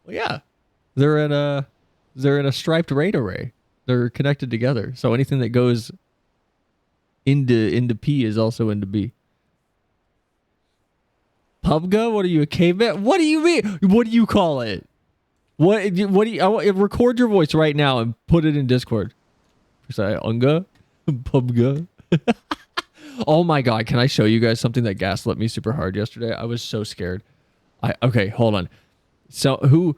Well, yeah, they're in a striped RAID array. They're connected together, so anything that goes into P is also into B. PUBG? What are you, a caveman? What do you mean? What do you call it? What do you record your voice right now and put it in Discord. Say unga, pubga. Oh my god, can I show you guys something that gaslit me super hard yesterday? I was so scared. Okay, hold on. So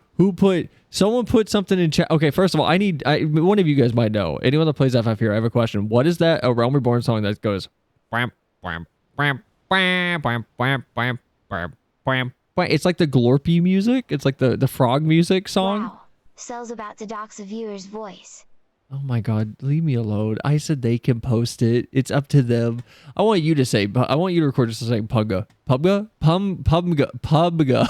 someone put something in chat. Okay, first of all, one of you guys might know. Anyone that plays FF here, I have a question. What is that A Realm Reborn song that goes bam bam bam bam bam bam bam bam bam? It's like the Glorpy music. It's like the frog music song. Wow. Cell's about to dox a viewer's voice. Oh my god, leave me alone. I said they can post it. It's up to them. I want you to record just saying pubga. Pubga? Pubga.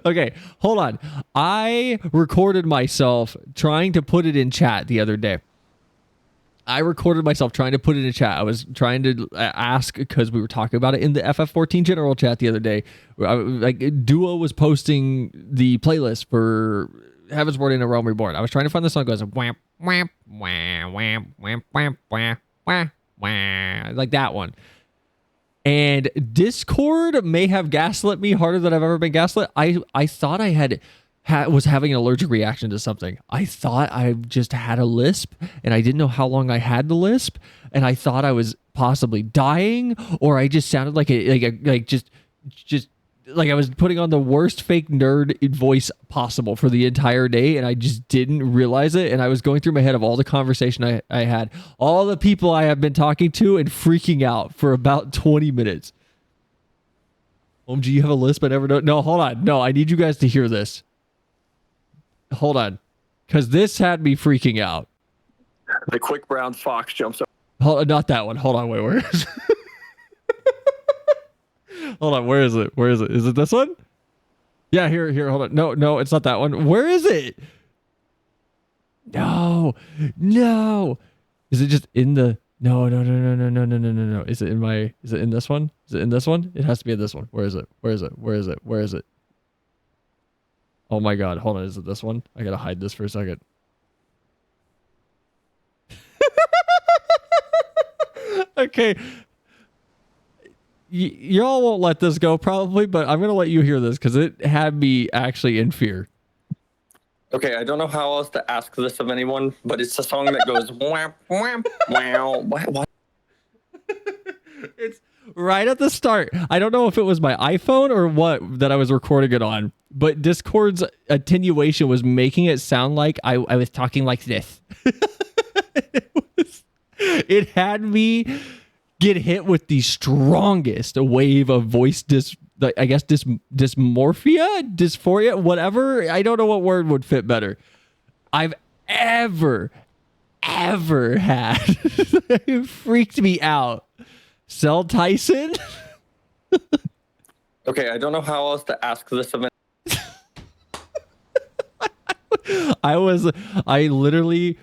Okay, hold on. I recorded myself trying to put it in chat the other day. I was trying to ask because we were talking about it in the FF14 general chat the other day. Like Duo was posting the playlist for Heavensward in A Realm Reborn. I was trying to find the song that goes wham wham wham wham wham wham wham wham wham, like that one. And Discord may have gaslit me harder than I've ever been gaslit. I thought I was having an allergic reaction to something. I thought I just had a lisp, and I didn't know how long I had the lisp, and I thought I was possibly dying, or I just sounded like I was putting on the worst fake nerd voice possible for the entire day, and I just didn't realize it. And I was going through my head of all the conversation I had, all the people I have been talking to, and freaking out for about 20 minutes. OMG, you have a lisp? I never know. No, hold on. No, I need you guys to hear this. Hold on. Because this had me freaking out. The quick brown fox jumps up. Not that one. Hold on. Wait, where is it? Hold on, where is it? Is it this one? Yeah, here, hold on. No, it's not that one. Where is it? No. Is it just in the... No. Is it in this one? It has to be in this one. Where is it? Oh my god, hold on, is it this one? I gotta hide this for a second. Okay. Y'all won't let this go probably, but I'm going to let you hear this because it had me actually in fear. Okay, I don't know how else to ask this of anyone, but it's a song that goes wham, wham, wow. What? It's right at the start. I don't know if it was my iPhone or what that I was recording it on, but Discord's attenuation was making it sound like I was talking like this. It had me get hit with the strongest wave of voice dysphoria, whatever. I don't know what word would fit better I've ever had. It freaked me out. Cell Tyson. Okay, I don't know how else to ask this of I literally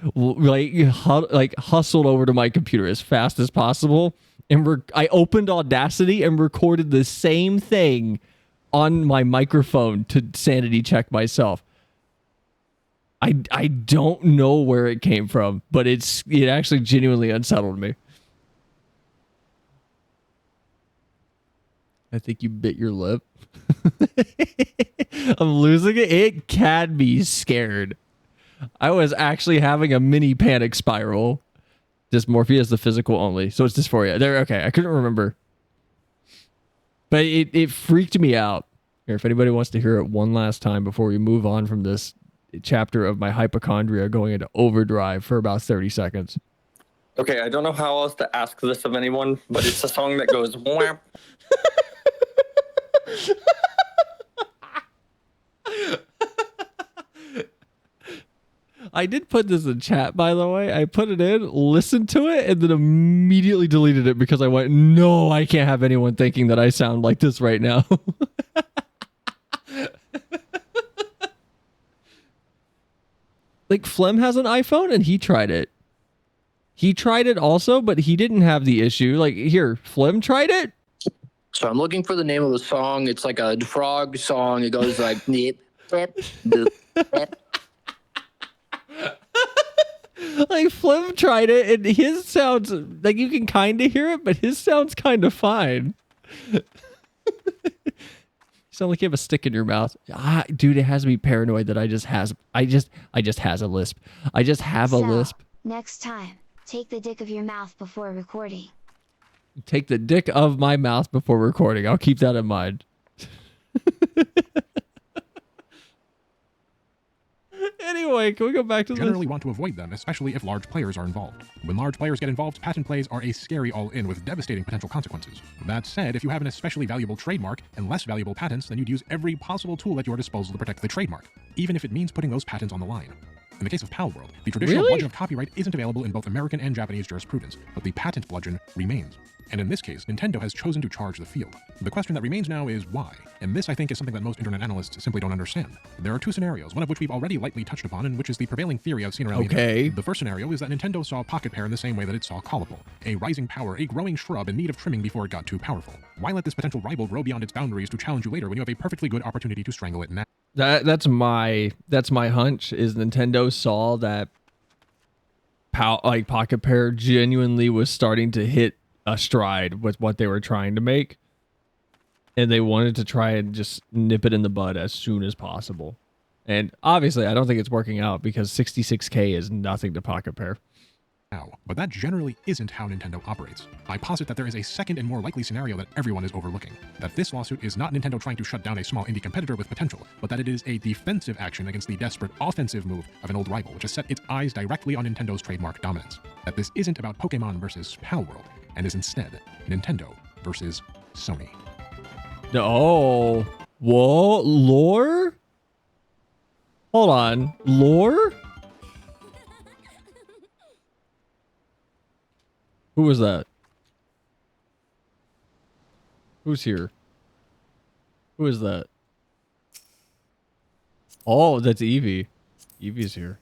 hustled over to my computer as fast as possible, and I opened Audacity and recorded the same thing on my microphone to sanity check myself. I don't know where it came from, but it actually genuinely unsettled me. I think you bit your lip. I'm losing it. It had me scared. I was actually having a mini panic spiral. Dysmorphia is the physical only, so it's dysphoria. There, okay. I couldn't remember, but it freaked me out. Here, if anybody wants to hear it one last time before we move on from this chapter of my hypochondria going into overdrive for about 30 seconds. Okay, I don't know how else to ask this of anyone, but it's a song that goes wham. I did put this in chat, by the way. I put it in, listened to it, and then immediately deleted it because I went, no, I can't have anyone thinking that I sound like this right now. Like, Flem has an iPhone, and he tried it. He tried it also, but he didn't have the issue. Like, here, Flem tried it. So I'm looking for the name of the song. It's like a frog song. It goes like nip, nip, nip, nip. Like, Flem tried it, and his sounds, like, you can kind of hear it, but his sounds kind of fine. sound like you have a stick in your mouth. Dude, it has me paranoid that I just has a lisp. I just have a So, lisp. next time, take the dick of your mouth before recording. Take the dick of my mouth before recording. I'll keep that in mind. Anyway, can we go back to this? Generally want to avoid them, especially if large players are involved. When large players get involved, patent plays are a scary all-in with devastating potential consequences. That said, if you have an especially valuable trademark and less valuable patents, then you'd use every possible tool at your disposal to protect the trademark, even if it means putting those patents on the line. In the case of Palworld, the traditional bludgeon of copyright isn't available in both American and Japanese jurisprudence, but the patent bludgeon remains. And in this case, Nintendo has chosen to charge the field. The question that remains now is why? And this, I think, is something that most internet analysts simply don't understand. There are two scenarios, one of which we've already lightly touched upon, and which is the prevailing theory I've seen around the internet. The first scenario is that Nintendo saw Pocket Pair in the same way that it saw Callable, a rising power, a growing shrub in need of trimming before it got too powerful. Why let this potential rival grow beyond its boundaries to challenge you later when you have a perfectly good opportunity to strangle it now? That's my hunch. Is Nintendo saw that Pocket Pair genuinely was starting to hit a stride with what they were trying to make, and they wanted to try and just nip it in the bud as soon as possible. And obviously, I don't think it's working out because 66K is nothing to Pocket Pair. But that generally isn't how Nintendo operates. I posit that there is a second and more likely scenario that everyone is overlooking. That this lawsuit is not Nintendo trying to shut down a small indie competitor with potential, but that it is a defensive action against the desperate offensive move of an old rival, which has set its eyes directly on Nintendo's trademark dominance. That this isn't about Pokemon versus Palworld, and is instead Nintendo versus Sony. Oh, whoa, lore? Hold on, lore? Who was that? Who's here? Who is that? Oh, that's Evie. Evie's here.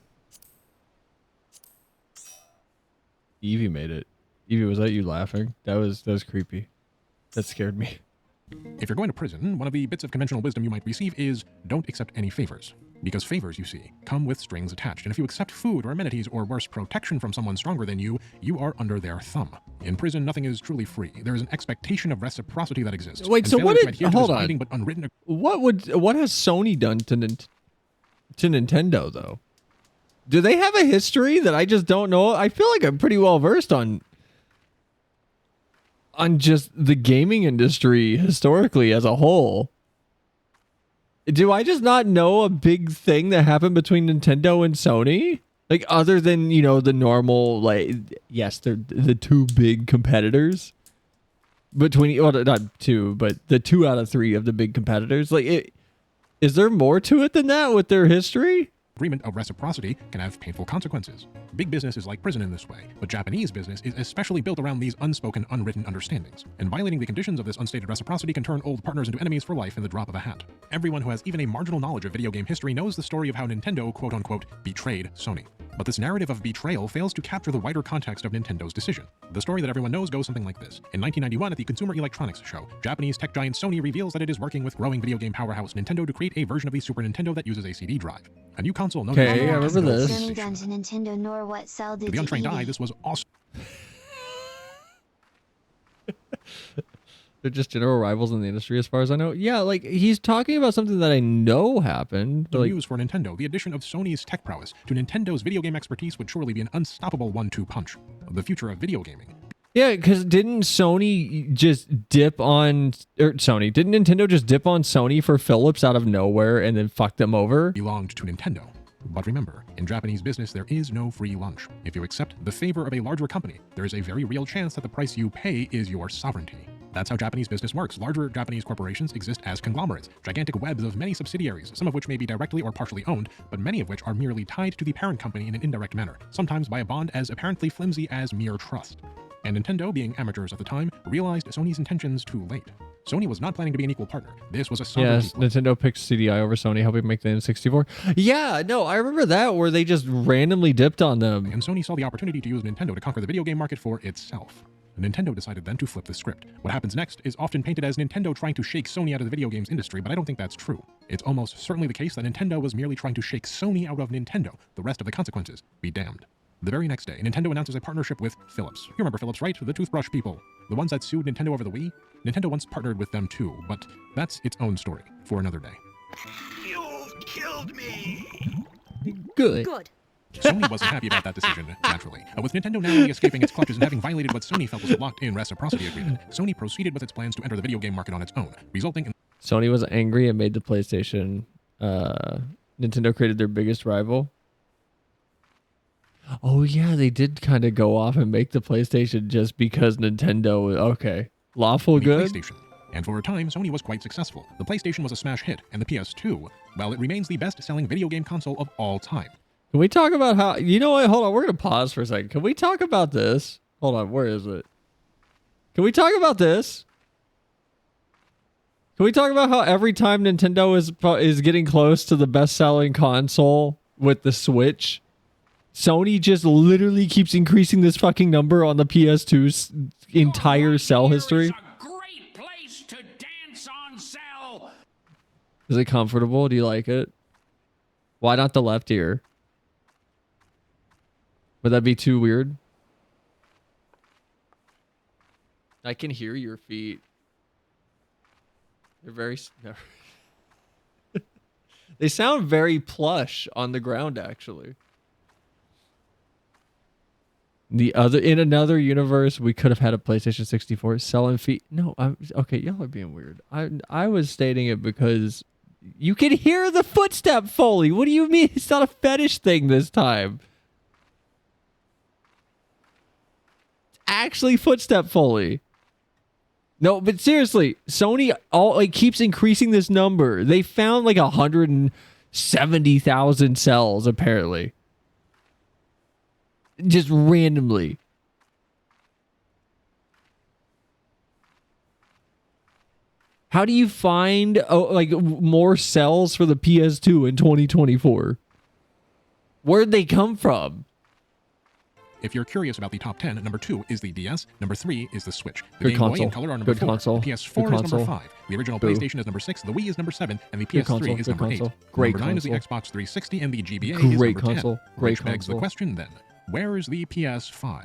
Evie made it. Evie, was that you laughing? That was creepy. That scared me. If you're going to prison, one of the bits of conventional wisdom you might receive is don't accept any favors. Because favors, you see, come with strings attached, and if you accept food or amenities or worse, protection from someone stronger than you, you are under their thumb. In prison, nothing is truly free. There is an expectation of reciprocity that exists. Wait, so what did... Hold on. But unwritten... What has Sony done to Nintendo, though? Do they have a history that I just don't know? I feel like I'm pretty well versed on just the gaming industry historically as a whole. Do I just not know a big thing that happened between Nintendo and Sony? Like, other than, you know, the normal, like, yes, they're the two big competitors. Between, well, not two, but the 2 out of 3 of the big competitors. Like, is there more to it than that with their history? Agreement of reciprocity can have painful consequences. Big business is like prison in this way, but Japanese business is especially built around these unspoken, unwritten understandings, and violating the conditions of this unstated reciprocity can turn old partners into enemies for life in the drop of a hat. Everyone who has even a marginal knowledge of video game history knows the story of how Nintendo, quote-unquote, betrayed Sony. But this narrative of betrayal fails to capture the wider context of Nintendo's decision. The story that everyone knows goes something like this. In 1991, at the Consumer Electronics Show, Japanese tech giant Sony reveals that it is working with growing video game powerhouse Nintendo to create a version of the Super Nintendo that uses a CD drive. A new console known as... Okay, I remember this. Sony done to Nintendo nor what Cell did To the untrained to eye, Evie. this was awesome. They're just general rivals in the industry as far as I know. Yeah, like, he's talking about something that I know happened. To Like, use for Nintendo, the addition of Sony's tech prowess to Nintendo's video game expertise would surely be an unstoppable 1-2 punch. The future of video gaming. yeah, because didn't Sony just dip on... didn't Nintendo just dip on Sony for Philips out of nowhere and then fuck them over? Belonged to Nintendo. But remember, in Japanese business, there is no free lunch. If you accept the favor of a larger company, there is a very real chance that the price you pay is your sovereignty. That's how Japanese business works. Larger Japanese corporations exist as conglomerates, gigantic webs of many subsidiaries, some of which may be directly or partially owned, but many of which are merely tied to the parent company in an indirect manner, sometimes by a bond as apparently flimsy as mere trust. And Nintendo, being amateurs at the time, realized Sony's intentions too late. Sony was not planning to be an equal partner. This was a sovereignty Yes, play. Nintendo picked CDI over Sony, helping make the N64. Yeah, no, I remember that, where they just randomly dipped on them. And Sony saw the opportunity to use Nintendo to conquer the video game market for itself. Nintendo decided then to flip the script. What happens next is often painted as Nintendo trying to shake Sony out of the video games industry, but I don't think that's true. It's almost certainly the case that Nintendo was merely trying to shake Sony out of Nintendo. The rest of the consequences be damned. The very next day, Nintendo announces a partnership with Philips. You remember Philips, right? The toothbrush people. The ones that sued Nintendo over the Wii? Nintendo once partnered with them too, but that's its own story for another day. You've killed me. Good. Good. Sony wasn't happy about that decision, naturally. With Nintendo narrowly escaping its clutches and having violated what Sony felt was a locked-in reciprocity agreement, Sony proceeded with its plans to enter the video game market on its own, resulting in Sony was angry and made the PlayStation. Nintendo created their biggest rival. Oh yeah, they did kind of go off and make the PlayStation just because Nintendo. Okay, lawful the good. PlayStation. And for a time, Sony was quite successful. The PlayStation was a smash hit, and the PS2, well, it remains the best-selling video game console of all time. Can we talk about how? You know what? Hold on, we're gonna pause for a second. Can we talk about this? Hold on, where is it? Can we talk about this? Can we talk about how every time Nintendo is getting close to the best-selling console with the Switch, Sony just literally keeps increasing this fucking number on the PS2's entire sell history? A great place to dance on cell. Is it comfortable? Do you like it? Why not the left ear? Would that be too weird? I can hear your feet. They're very... They sound very plush on the ground, actually. In another universe, we could have had a PlayStation 64 selling feet. No, okay, y'all are being weird. I was stating it because you can hear the footstep Foley. What do you mean? It's not a fetish thing this time. It's actually footstep Foley. No, but seriously, Sony keeps increasing this number. They found like 170,000 cells apparently. Just randomly. How do you find more cells for the PS2 in 2024? Where'd they come from? If you're curious about the top 10, number 2 is the DS, number 3 is the Switch. The Good Game Boy console. and Color are number Good 4, console. the PS4 Good is number console. 5, the original Boo. PlayStation is number 6, the Wii is number 7, and the Good PS3 console. is Good number 8. console. Great Number 9 is the console. Xbox 360, and the GBA is Great number 10. console. Great Which begs the console. question then, where is the PS5?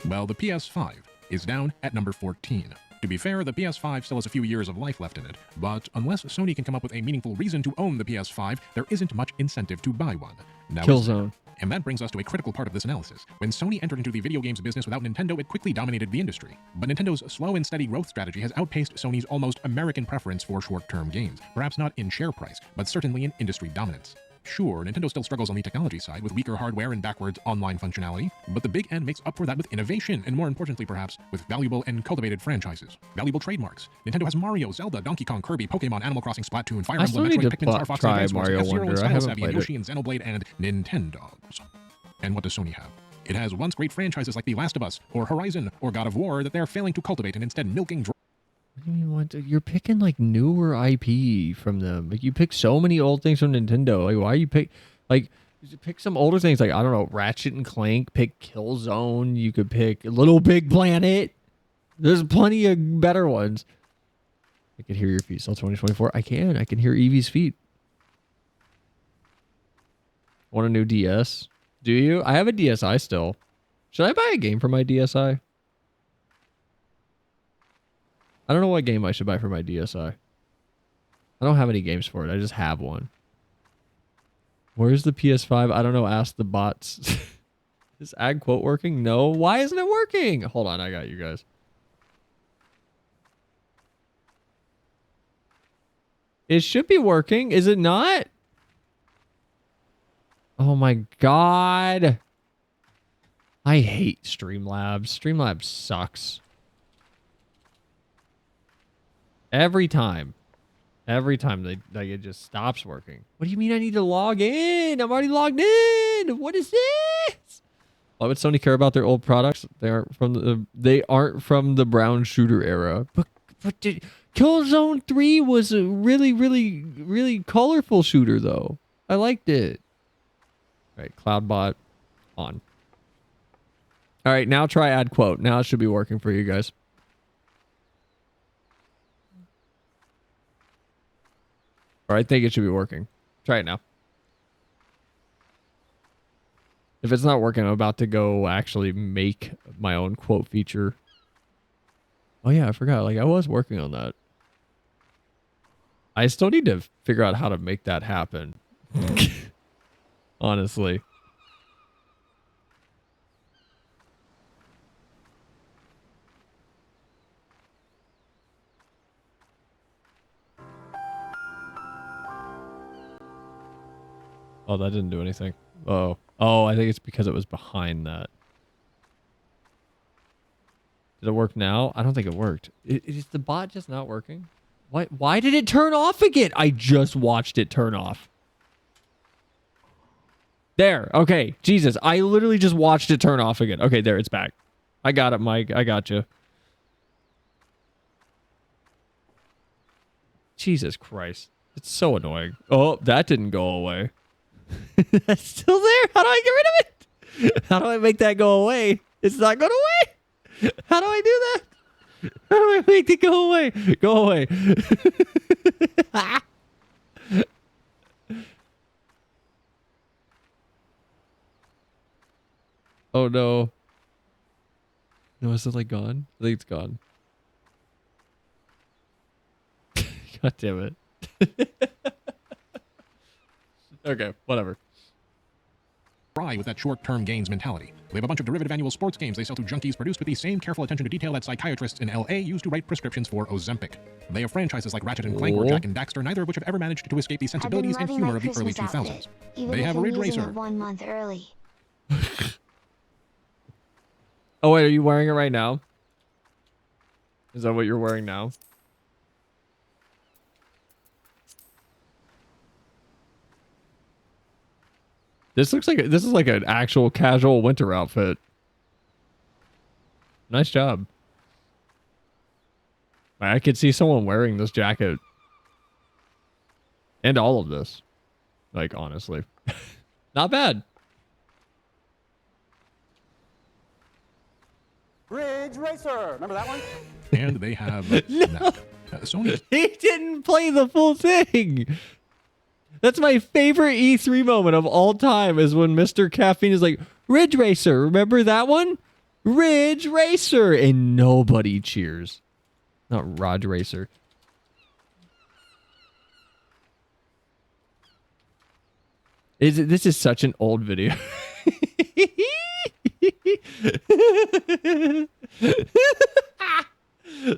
Well, the PS5 is down at number 14. To be fair, the PS5 still has a few years of life left in it, but unless Sony can come up with a meaningful reason to own the PS5, there isn't much incentive to buy one. Now, Killzone. and that brings us to a critical part of this analysis. When Sony entered into the video games business without Nintendo, it quickly dominated the industry. But Nintendo's slow and steady growth strategy has outpaced Sony's almost American preference for short-term gains, perhaps not in share price, but certainly in industry dominance. Sure, Nintendo still struggles on the technology side with weaker hardware and backwards online functionality, but the big N makes up for that with innovation, and more importantly perhaps, with valuable and cultivated franchises. Valuable trademarks. Nintendo has Mario, Zelda, Donkey Kong, Kirby, Pokemon, Animal Crossing, Splatoon, Fire I still Emblem, need Metroid, to Pikmin, Star Fox, try Advance Wars, Mario F-Zero, Wonder. and I Spinal haven't Savvy, and played it. Yoshi, and Xenoblade, and Nintendogs. And what does Sony have? It has once great franchises like The Last of Us, or Horizon, or God of War that they're failing to cultivate and instead milking dry. What do you mean? You're picking like newer IP from them. Like you pick so many old things from Nintendo. Like why you pick some older things? Like I don't know, Ratchet and Clank. Pick Killzone. You could pick Little Big Planet. There's plenty of better ones. I can hear your feet. Still 2024. I can hear Evie's feet. Want a new DS? Do you? I have a DSi still. Should I buy a game for my DSi? I don't know what game I should buy for my DSi. I don't have any games for it. I just have one. Where's the PS5? I don't know. Ask the bots. Is ag quote working? No. Why isn't it working? Hold on. I got you guys. It should be working. Is it not? Oh my God. I hate Streamlabs. Streamlabs sucks. Every time it just stops working. What do you mean I need to log in? I'm already logged in. What is this? Why would Sony care about their old products? They aren't from the brown shooter era. But Killzone 3 was a really, really, really colorful shooter though. I liked it. All right, Cloudbot on. All right, now try add quote. Now it should be working for you guys. Or I think it should be working. Try it now. If it's not working, I'm about to go actually make my own quote feature. Oh yeah, I forgot. Like I was working on that. I still need to figure out how to make that happen. Honestly. Oh, that didn't do anything. Oh. Oh, I think it's because it was behind that. Did it work now? I don't think it worked. Is the bot just not working? Why did it turn off again? I just watched it turn off. There. Okay. Jesus. I literally just watched it turn off again. Okay, there. It's back. I got it, Mike. I got you. Jesus Christ. It's so annoying. Oh, that didn't go away. That's still there. How do I get rid of it? How do I make that go away? It's not going away. How do I do that? How do I make it go away? Go away. Oh no. No, is it like gone? I think it's gone. God damn it. Okay, whatever. Try with that short-term gains mentality. We have a bunch of derivative annual sports games they sell to junkies produced with the same careful attention to detail that psychiatrists in LA use to write prescriptions for Ozempic. They have franchises like Ratchet and Clank or Jack and Daxter, neither of which have ever managed to escape the sensibilities and humor of the early 2000s. They have Ridge Racer. 1 month early. Oh wait, are you wearing it right now? Is that what you're wearing now? This looks like this is like an actual casual winter outfit. Nice job. I could see someone wearing this jacket. And all of this. Like, honestly. Not bad. Ridge Racer. Remember that one? And they have Sony. He didn't play the full thing. That's my favorite E3 moment of all time is when Mr. Caffeine is like, Ridge Racer, remember that one? Ridge Racer. And nobody cheers. Not Rod Racer. This is such an old video.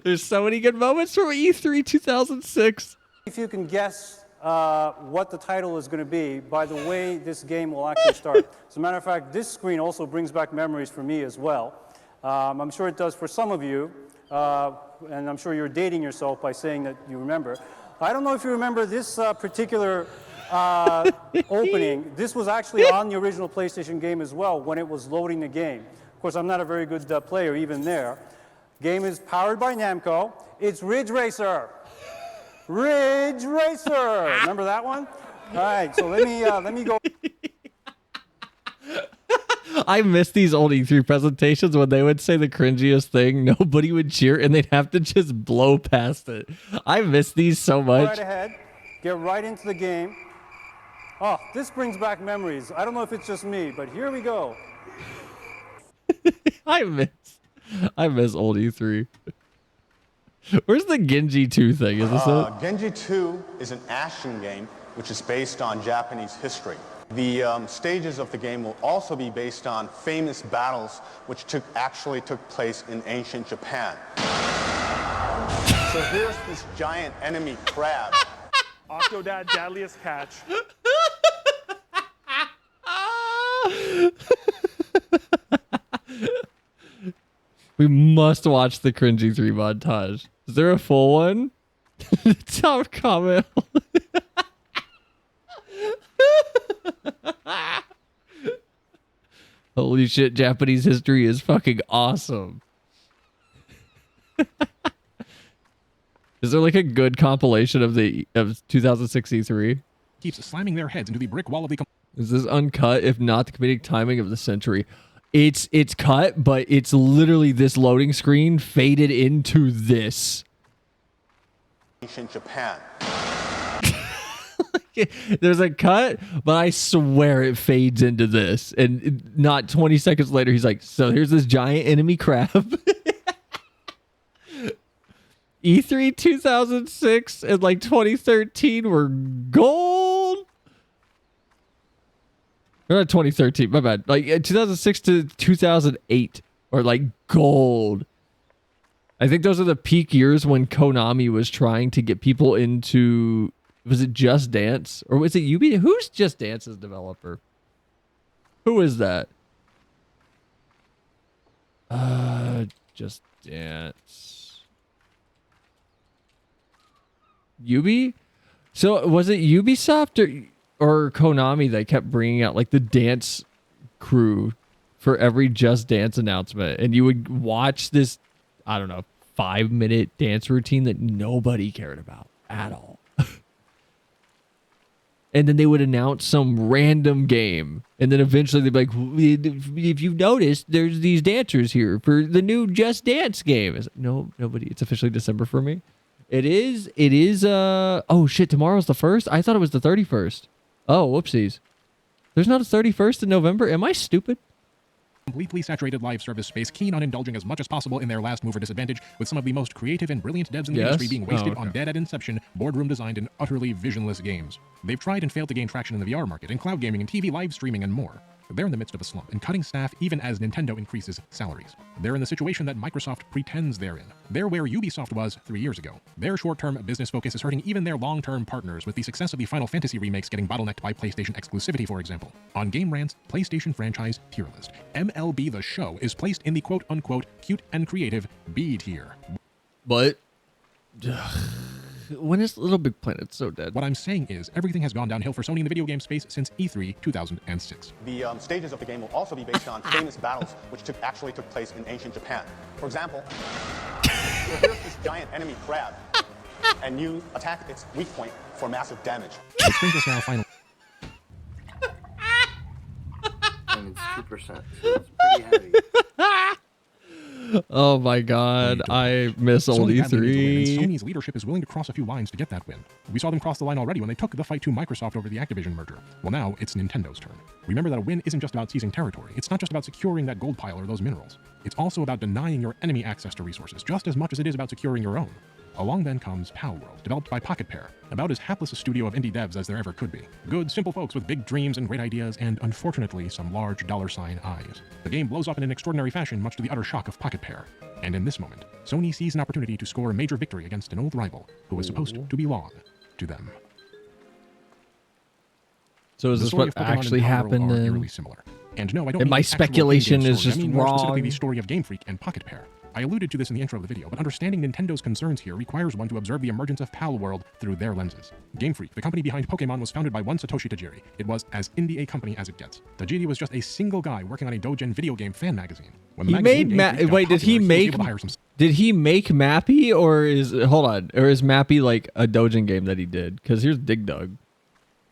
There's so many good moments from E3 2006. If you can guess what the title is going to be by the way this game will actually start. As a matter of fact, this screen also brings back memories for me as well. I'm sure it does for some of you, and I'm sure you're dating yourself by saying that you remember. I don't know if you remember this particular opening. This was actually on the original PlayStation game as well when it was loading the game. Of course, I'm not a very good player even there. Game is powered by Namco. It's Ridge Racer. Ridge Racer. Remember that one? All right, so let me go. I miss these old E3 presentations when they would say the cringiest thing. Nobody would cheer and they'd have to just blow past it. I miss these so much. Right ahead. Get right into the game. Oh, this brings back memories. I don't know if it's just me, but here we go. I miss old E3. Where's the Genji 2 thing? Is this it? Genji 2 is an action game which is based on Japanese history. The stages of the game will also be based on famous battles which actually took place in ancient Japan. So here's this giant enemy crab. Octodad Deadliest Catch. We must watch the cringy 3 montage. Is there a full one? Top comment. Holy shit, Japanese history is fucking awesome. Is there like a good compilation of 2006 E3? Keeps slamming their heads into the brick wall of the... Is this uncut? If not, the comedic timing of the century. It's cut, but it's literally this loading screen faded into this. Ancient Japan. There's a cut, but I swear it fades into this. And not 20 seconds later, he's like, so here's this giant enemy crab. E3 2006 and like 2013 were gold. Or not 2013, my bad. Like 2006 to 2008 are like gold. I think those are the peak years when Konami was trying to get people into, was it Just Dance? Or was it Ubi? Who's Just Dance's developer? Who is that? Just Dance. Ubi? So was it Ubisoft or Konami that kept bringing out like the dance crew for every Just Dance announcement? And you would watch this, I don't know, 5-minute dance routine that nobody cared about at all. And then they would announce some random game. And then eventually they'd be like, if you've noticed, there's these dancers here for the new Just Dance game. It's like, no, nobody. It's officially December for me. It is, oh shit, tomorrow's the 1st? I thought it was the 31st. Oh, whoopsies. There's not a 31st in November? Am I stupid? Completely saturated live service space, keen on indulging as much as possible in their last mover disadvantage, with some of the most creative and brilliant devs in the industry being wasted on dead at inception, boardroom designed and utterly visionless games. They've tried and failed to gain traction in the VR market, in cloud gaming and TV live streaming and more. They're in the midst of a slump and cutting staff even as Nintendo increases salaries. They're in the situation that Microsoft pretends they're in. They're where Ubisoft was 3 years ago. Their short-term business focus is hurting even their long-term partners, with the success of the Final Fantasy remakes getting bottlenecked by PlayStation exclusivity, for example. On Game Rant's PlayStation franchise tier list, MLB The Show is placed in the quote-unquote cute and creative B tier. But when is Little Big Planet so dead? What I'm saying is, everything has gone downhill for Sony in the video game space since E3 2006. The stages of the game will also be based on famous battles which actually took place in ancient Japan. For example, here's this giant enemy crab, and you attack its weak point for massive damage. Which brings us now finally. And it's 2%, so it's pretty heavy. Oh my god, I miss old Sony had the need to win, and E3. Sony's leadership is willing to cross a few lines to get that win. We saw them cross the line already when they took the fight to Microsoft over the Activision merger. Well, now it's Nintendo's turn. Remember that a win isn't just about seizing territory. It's not just about securing that gold pile or those minerals. It's also about denying your enemy access to resources, just as much as it is about securing your own. Along then comes Palworld, developed by Pocket Pair, about as hapless a studio of indie devs as there ever could be. Good, simple folks with big dreams and great ideas, and unfortunately, some large $sign eyes. The game blows up in an extraordinary fashion, much to the utter shock of Pocket Pair. And in this moment, Sony sees an opportunity to score a major victory against an old rival who was supposed to belong to them. So is The this story what of Pokemon actually and Palworld happened are then? eerily similar. And no, I don't And mean my the actual speculation in-game is story. just I mean more specifically wrong. the story of Game Freak and Pocket Pair. I alluded to this in the intro of the video, but understanding Nintendo's concerns here requires one to observe the emergence of Palworld through their lenses. Game Freak, the company behind Pokemon, was founded by one Satoshi Tajiri. It was as indie a company as it gets. Tajiri was just a single guy working on a doujin video game fan magazine. When the He magazine made Game Freak got wait, did he popular, was make able to hire some did he make Mappy, or is hold on, or is Mappy like a doujin game that he did? Because here's Dig Dug.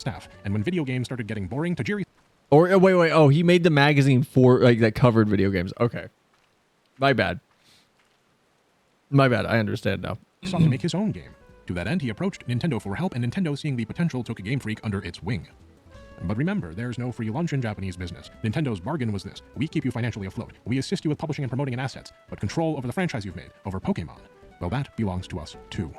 staff, and when video games started getting boring, Tajiri Or wait, oh, he made the magazine for like that covered video games. Okay. My bad. I understand now. sought to make his own game. To that end, he approached Nintendo for help, and Nintendo, seeing the potential, took Game Freak under its wing. But remember, there's no free lunch in Japanese business. Nintendo's bargain was this: we keep you financially afloat, we assist you with publishing and promoting and assets, but control over the franchise you've made, over Pokemon, well, that belongs to us too.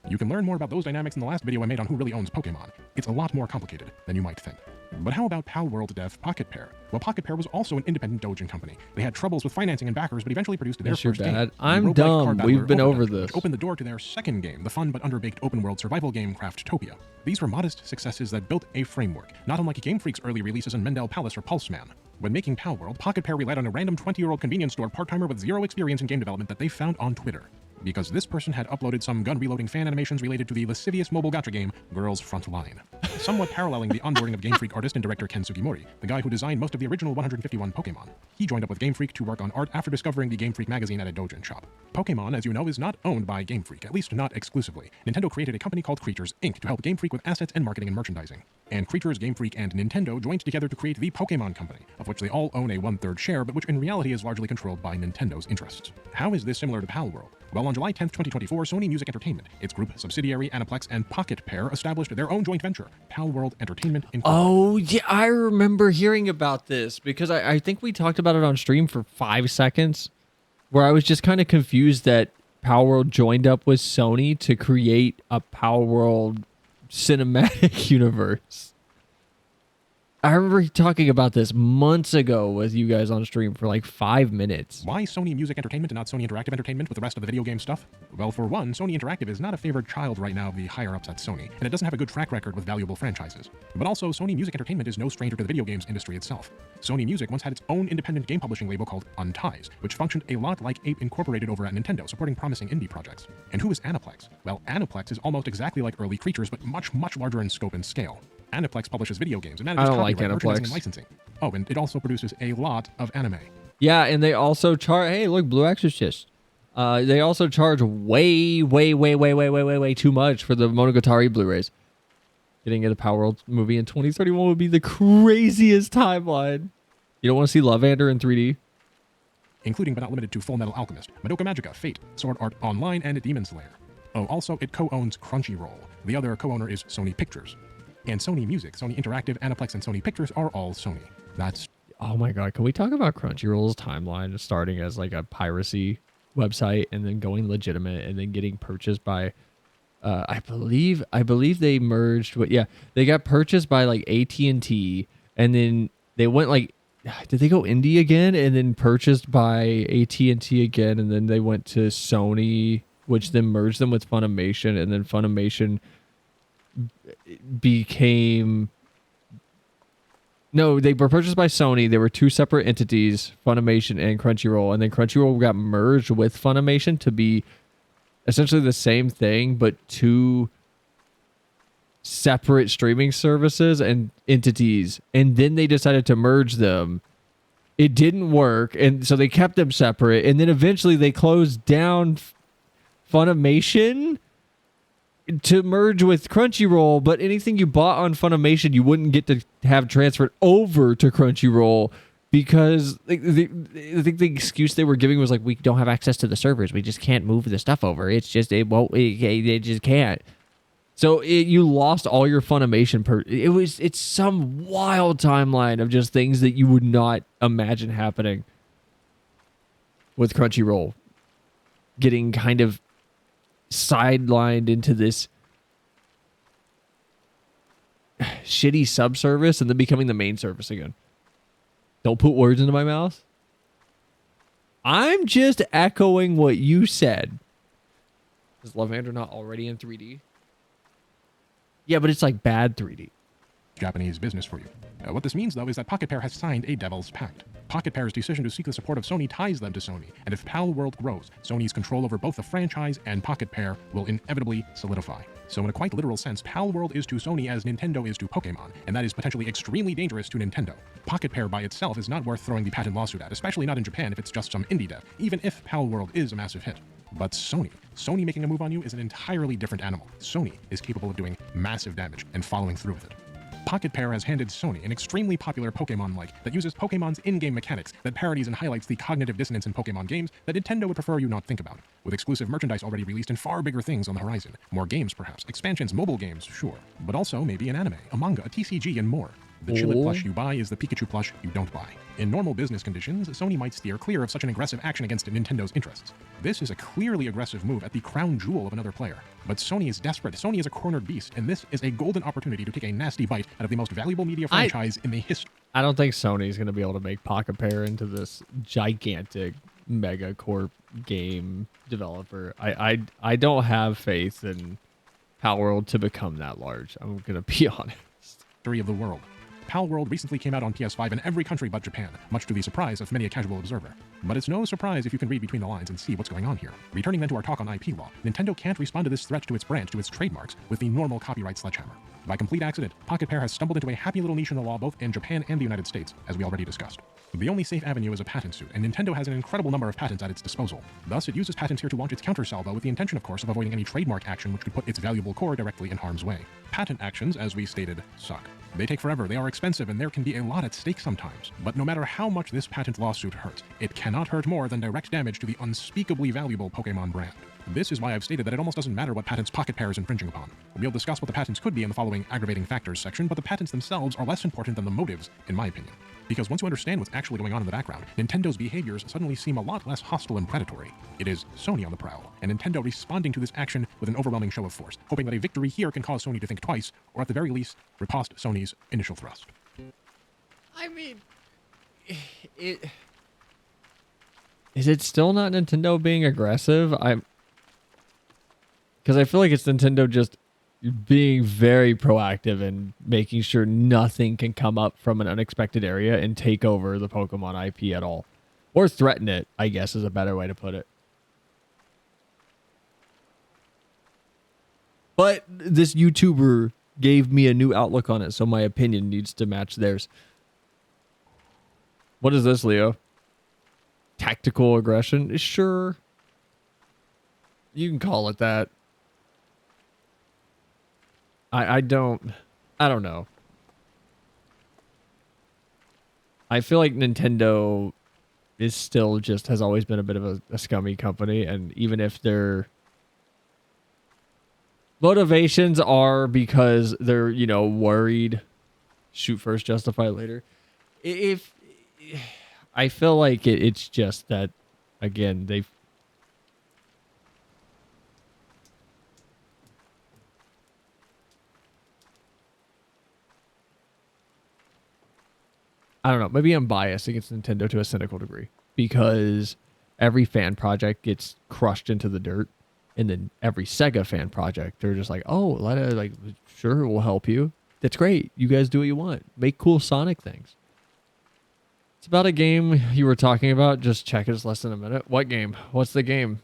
You can learn more about those dynamics in the last video I made on who really owns Pokemon. It's a lot more complicated than you might think. But how about Palworld dev Pocket Pair? Well, Pocket Pair was also an independent doujin company. They had troubles with financing and backers, but eventually produced their Yes, you're first game. bad. the I'm roguelike dumb. card We've battler been over Overdrive, this. which opened the door to their second game, the fun but underbaked open-world survival game Craftopia. These were modest successes that built a framework, not unlike Game Freak's early releases in Mendel Palace or Pulseman. When making Palworld, Pocket Pair relied on a random 20-year-old convenience store part-timer with zero experience in game development that they found on Twitter. Because this person had uploaded some gun-reloading fan animations related to the lascivious mobile gacha game Girls Front Line, somewhat paralleling the onboarding of Game Freak artist and director Ken Sugimori, the guy who designed most of the original 151 Pokemon. He joined up with Game Freak to work on art after discovering the Game Freak magazine at a doujin shop. Pokemon, as you know, is not owned by Game Freak, at least not exclusively. Nintendo created a company called Creatures, Inc. to help Game Freak with assets and marketing and merchandising. And Creatures, Game Freak, and Nintendo joined together to create the Pokemon Company, of which they all own a 1/3 share, but which in reality is largely controlled by Nintendo's interests. How is this similar to Palworld? Well, on July 10th, 2024, Sony Music Entertainment, its group subsidiary Aniplex, and Pocket Pair established their own joint venture, Pal World Entertainment Incorporated. Oh, yeah, I remember hearing about this because I think we talked about it on stream for 5 seconds, where I was just kind of confused that Pal World joined up with Sony to create a Pal World cinematic universe. I remember talking about this months ago with you guys on stream for like 5 minutes. Why Sony Music Entertainment and not Sony Interactive Entertainment with the rest of the video game stuff? Well, for one, Sony Interactive is not a favored child right now of the higher-ups at Sony, and it doesn't have a good track record with valuable franchises. But also, Sony Music Entertainment is no stranger to the video games industry itself. Sony Music once had its own independent game publishing label called Unties, which functioned a lot like Ape Incorporated over at Nintendo, supporting promising indie projects. And who is Aniplex? Well, Aniplex is almost exactly like early Creatures, but much, much larger in scope and scale. Aniplex publishes video games and manages copyright, merchandising, and licensing. Oh, and it also produces a lot of anime. Yeah, and they also charge. Hey, look, Blue Exorcist. They also charge way too much for the Monogatari Blu-rays. Getting a Power World movie in 2031 would be the craziest timeline. You don't want to see Lovander in 3D? Including but not limited to Full Metal Alchemist, Madoka Magica, Fate, Sword Art Online, and Demon Slayer. Oh, also, it co-owns Crunchyroll. The other co-owner is Sony Pictures. And Sony Music, Sony Interactive, Aniplex, and Sony Pictures are all Sony. That's... Oh my god, can we talk about Crunchyroll's timeline starting as like a piracy website and then going legitimate and then getting purchased by I believe they merged with, yeah, they got purchased by like AT&T, and then they went like, did they go indie again and then purchased by AT&T again, and then they went to Sony, which then merged them with Funimation, and then Funimation became... No, they were purchased by Sony. They were two separate entities, Funimation and Crunchyroll, and then Crunchyroll got merged with Funimation to be essentially the same thing, but two separate streaming services and entities. And then they decided to merge them. It didn't work, and so they kept them separate. And then eventually they closed down Funimation to merge with Crunchyroll, but anything you bought on Funimation, you wouldn't get to have transferred over to Crunchyroll because I think the excuse they were giving was like, we don't have access to the servers. We just can't move the stuff over. It's just, it just can't. So you lost all your Funimation. It's some wild timeline of just things that you would not imagine happening with Crunchyroll getting kind of sidelined into this shitty subservice and then becoming the main service again. Don't put words into my mouth. I'm just echoing what you said. Is Lovander not already in 3D? Yeah, but it's like bad 3D. Japanese business for you. What this means, though, is that Pocket Pair has signed a Devil's Pact. Pocket Pair's decision to seek the support of Sony ties them to Sony, and if Pal World grows, Sony's control over both the franchise and Pocket Pair will inevitably solidify. So in a quite literal sense, Pal World is to Sony as Nintendo is to Pokemon, and that is potentially extremely dangerous to Nintendo. Pocket Pair by itself is not worth throwing the patent lawsuit at, especially not in Japan if it's just some indie dev, even if Pal World is a massive hit. But Sony making a move on you is an entirely different animal. Sony is capable of doing massive damage and following through with it. Pocket Pair has handed Sony an extremely popular Pokemon-like that uses Pokemon's in-game mechanics that parodies and highlights the cognitive dissonance in Pokemon games that Nintendo would prefer you not think about, with exclusive merchandise already released and far bigger things on the horizon. More games, perhaps. Expansions, mobile games, sure. But also maybe an anime, a manga, a TCG, and more. The Chillet plush you buy is the Pikachu plush you don't buy. In normal business conditions, Sony might steer clear of such an aggressive action against Nintendo's interests. This is a clearly aggressive move at the crown jewel of another player. But Sony is desperate. Sony is a cornered beast, and this is a golden opportunity to take a nasty bite out of the most valuable media franchise in the history. I don't think Sony's going to be able to make Pocket Pair into this gigantic mega corp game developer. I don't have faith in Pal World to become that large. I'm going to be honest. Of the world. Pal World recently came out on PS5 in every country but Japan, much to the surprise of many a casual observer. But it's no surprise if you can read between the lines and see what's going on here. Returning then to our talk on IP law, Nintendo can't respond to this threat to its brand, to its trademarks, with the normal copyright sledgehammer. By complete accident, Pocket Pair has stumbled into a happy little niche in the law both in Japan and the United States, as we already discussed. The only safe avenue is a patent suit, and Nintendo has an incredible number of patents at its disposal. Thus, it uses patents here to launch its counter salvo with the intention, of course, of avoiding any trademark action which could put its valuable core directly in harm's way. patent actions, as we stated, suck. They take forever, they are expensive, and there can be a lot at stake sometimes. But no matter how much this patent lawsuit hurts, it cannot hurt more than direct damage to the unspeakably valuable Pokemon brand. This is why I've stated that it almost doesn't matter what patents Pocket Pair is infringing upon. We'll discuss what the patents could be in the following aggravating factors section, but the patents themselves are less important than the motives, in my opinion. Because once you understand what's actually going on in the background, Nintendo's behaviors suddenly seem a lot less hostile and predatory. It is Sony on the prowl, and Nintendo responding to this action with an overwhelming show of force, hoping that a victory here can cause Sony to think twice, or at the very least, riposte Sony's initial thrust. I mean, is it still not Nintendo being aggressive? Because I feel like it's Nintendo just being very proactive and making sure nothing can come up from an unexpected area and take over the Pokemon IP at all. Or threaten it, I guess is a better way to put it. But this YouTuber gave me a new outlook on it, so my opinion needs to match theirs. What is this, Leo? Tactical aggression? Sure. You can call it that. I don't know. I feel like Nintendo is still just has always been a bit of a scummy company, and even if their motivations are because they're, you know, worried, shoot first, justify later. If I feel like it's just that, again, they've I don't know. Maybe I'm biased against Nintendo to a cynical degree because every fan project gets crushed into the dirt, and then every Sega fan project, they're just like, "Oh, like, sure, we'll help you. That's great. You guys do what you want. Make cool Sonic things." It's about a game you were talking about. Just check it. It's less than a minute. What game? What's the game?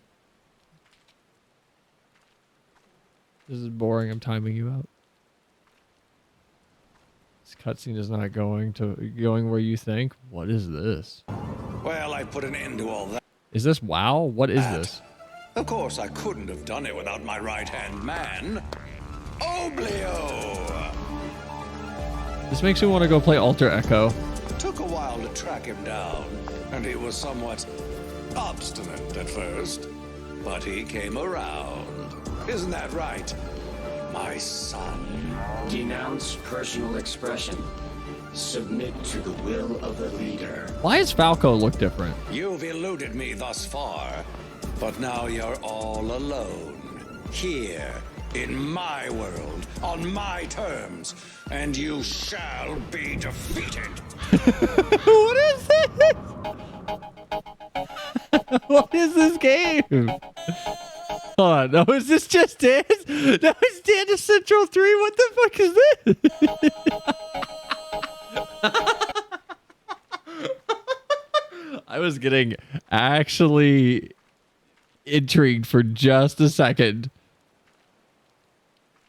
This is boring. I'm timing you out. Cutscene is not going where you think. What is this? Well, I put an end to all that. Is this WoW? What is this? Of course, I couldn't have done it without my right-hand man, Oblio. This makes me want to go play Alter Echo. Took a while to track him down, and he was somewhat obstinate at first, but he came around. Isn't that right, my son? Denounce personal expression. Submit to the will of the leader. Why does Falco look different? You've eluded me thus far, but now you're all alone. Here, in my world, on my terms, and you shall be defeated. What is this? What is this game? Hold on, no, is this just Dance? No, it's Dance Central 3. What the fuck is this? I was getting actually intrigued for just a second.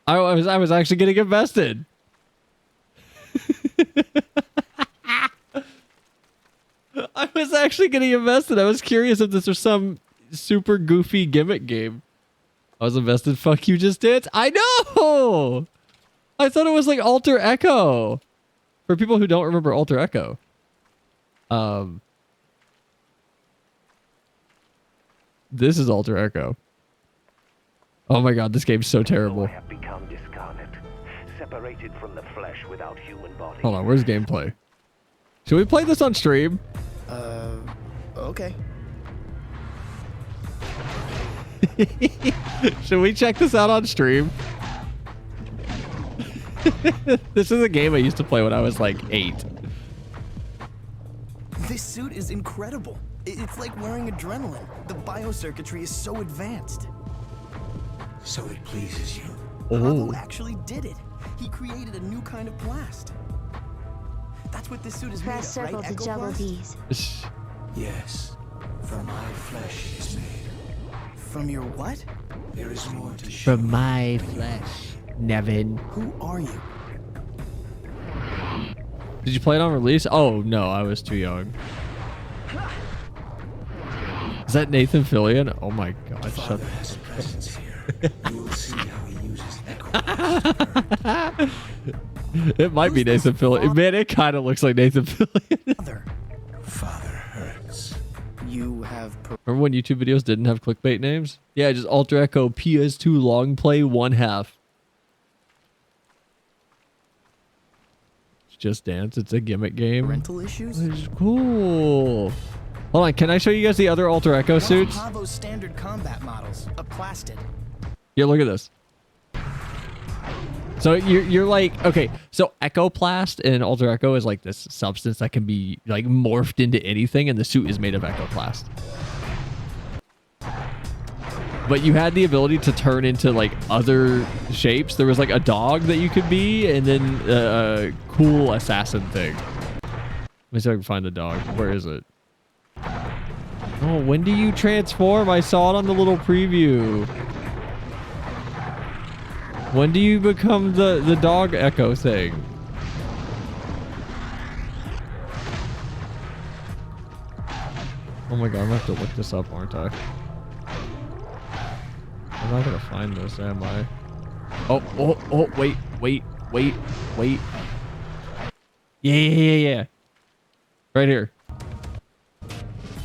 I was actually getting invested. I was actually getting invested. I was curious if this was some super goofy gimmick game. I was invested. Fuck you, Just Dance. I know. I thought it was like Alter Echo. For people who don't remember Alter Echo, this is Alter Echo. Oh my god, this game's so terrible. I have become discarnate, separated from the flesh without human body. Hold on, where's gameplay? Should we play this on stream? Okay. Should we check this out on stream? This is a game I used to play when I was like 8. This suit is incredible. It's like wearing adrenaline. The biocircuitry is so advanced. So it pleases you. Haru actually did it. He created a new kind of blast. That's what this suit is made of, Press right? circle to Echo juggle blast? these. Yes. From my flesh it is made. From your what? There is more to show. From my flesh, Nevin. Who are you? Did you play it on release? Oh no, I was too young. Is that Nathan Fillion? Oh my god, shut Father has a presence here. You will see how he uses Echo. It might be Nathan Fillion. Man, it kind of looks like Nathan Fillion. Father hurts. You have. Remember when YouTube videos didn't have clickbait names? Yeah, just Alter Echo PS2 long play 1/2. It's Just Dance. It's a gimmick game. Rental issues? It's cool. Hold on, can I show you guys the other Alter Echo suits? Bravo's standard combat models, plastic. Yeah, look at this. So you're like, okay, so Echoplast in Alter Echo is like this substance that can be like morphed into anything, and the suit is made of Echoplast. But you had the ability to turn into like other shapes. There was like a dog that you could be, and then a cool assassin thing. Let me see if I can find the dog. Where is it? Oh, when do you transform? I saw it on the little preview. When do you become the dog echo thing? Oh my god, I'm gonna have to look this up, aren't I? I'm not gonna find this, am I? Oh, wait. Yeah. Right here.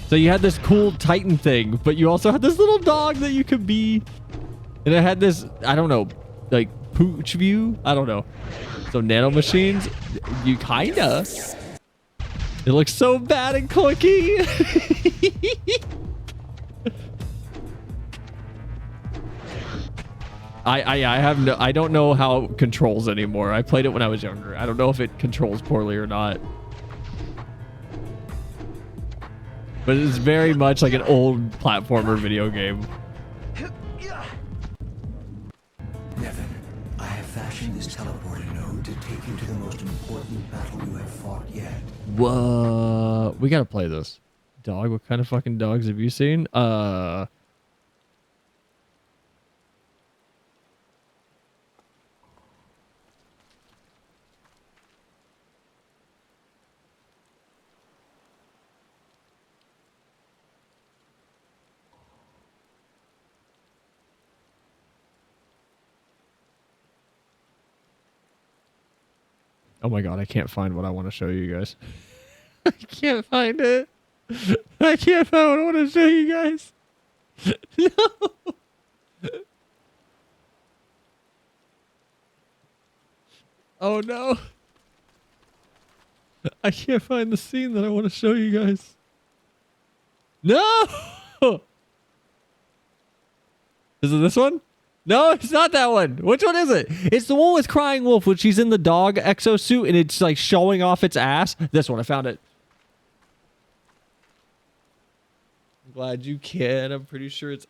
So you had this cool Titan thing, but you also had this little dog that you could be. And it had this, I don't know, like pooch view? I don't know. So nano machines, you kinda. It looks so bad and clunky. I don't know how it controls anymore. I played it when I was younger. I don't know if it controls poorly or not. But it's very much like an old platformer video game. Nevin, I have fashioned this teleporter node to take you to the most important battle you have fought yet. Whoa. We gotta play this. Dog, what kind of fucking dogs have you seen? Oh my god, I can't find what I want to show you guys. I can't find it. I can't find what I want to show you guys. No. Oh no. I can't find the scene that I want to show you guys. No! Is it this one? No, it's not that one. Which one is it? It's the one with Crying Wolf, which she's in the dog exosuit and it's like showing off its ass. This one, I found it. I'm glad you can. I'm pretty sure it's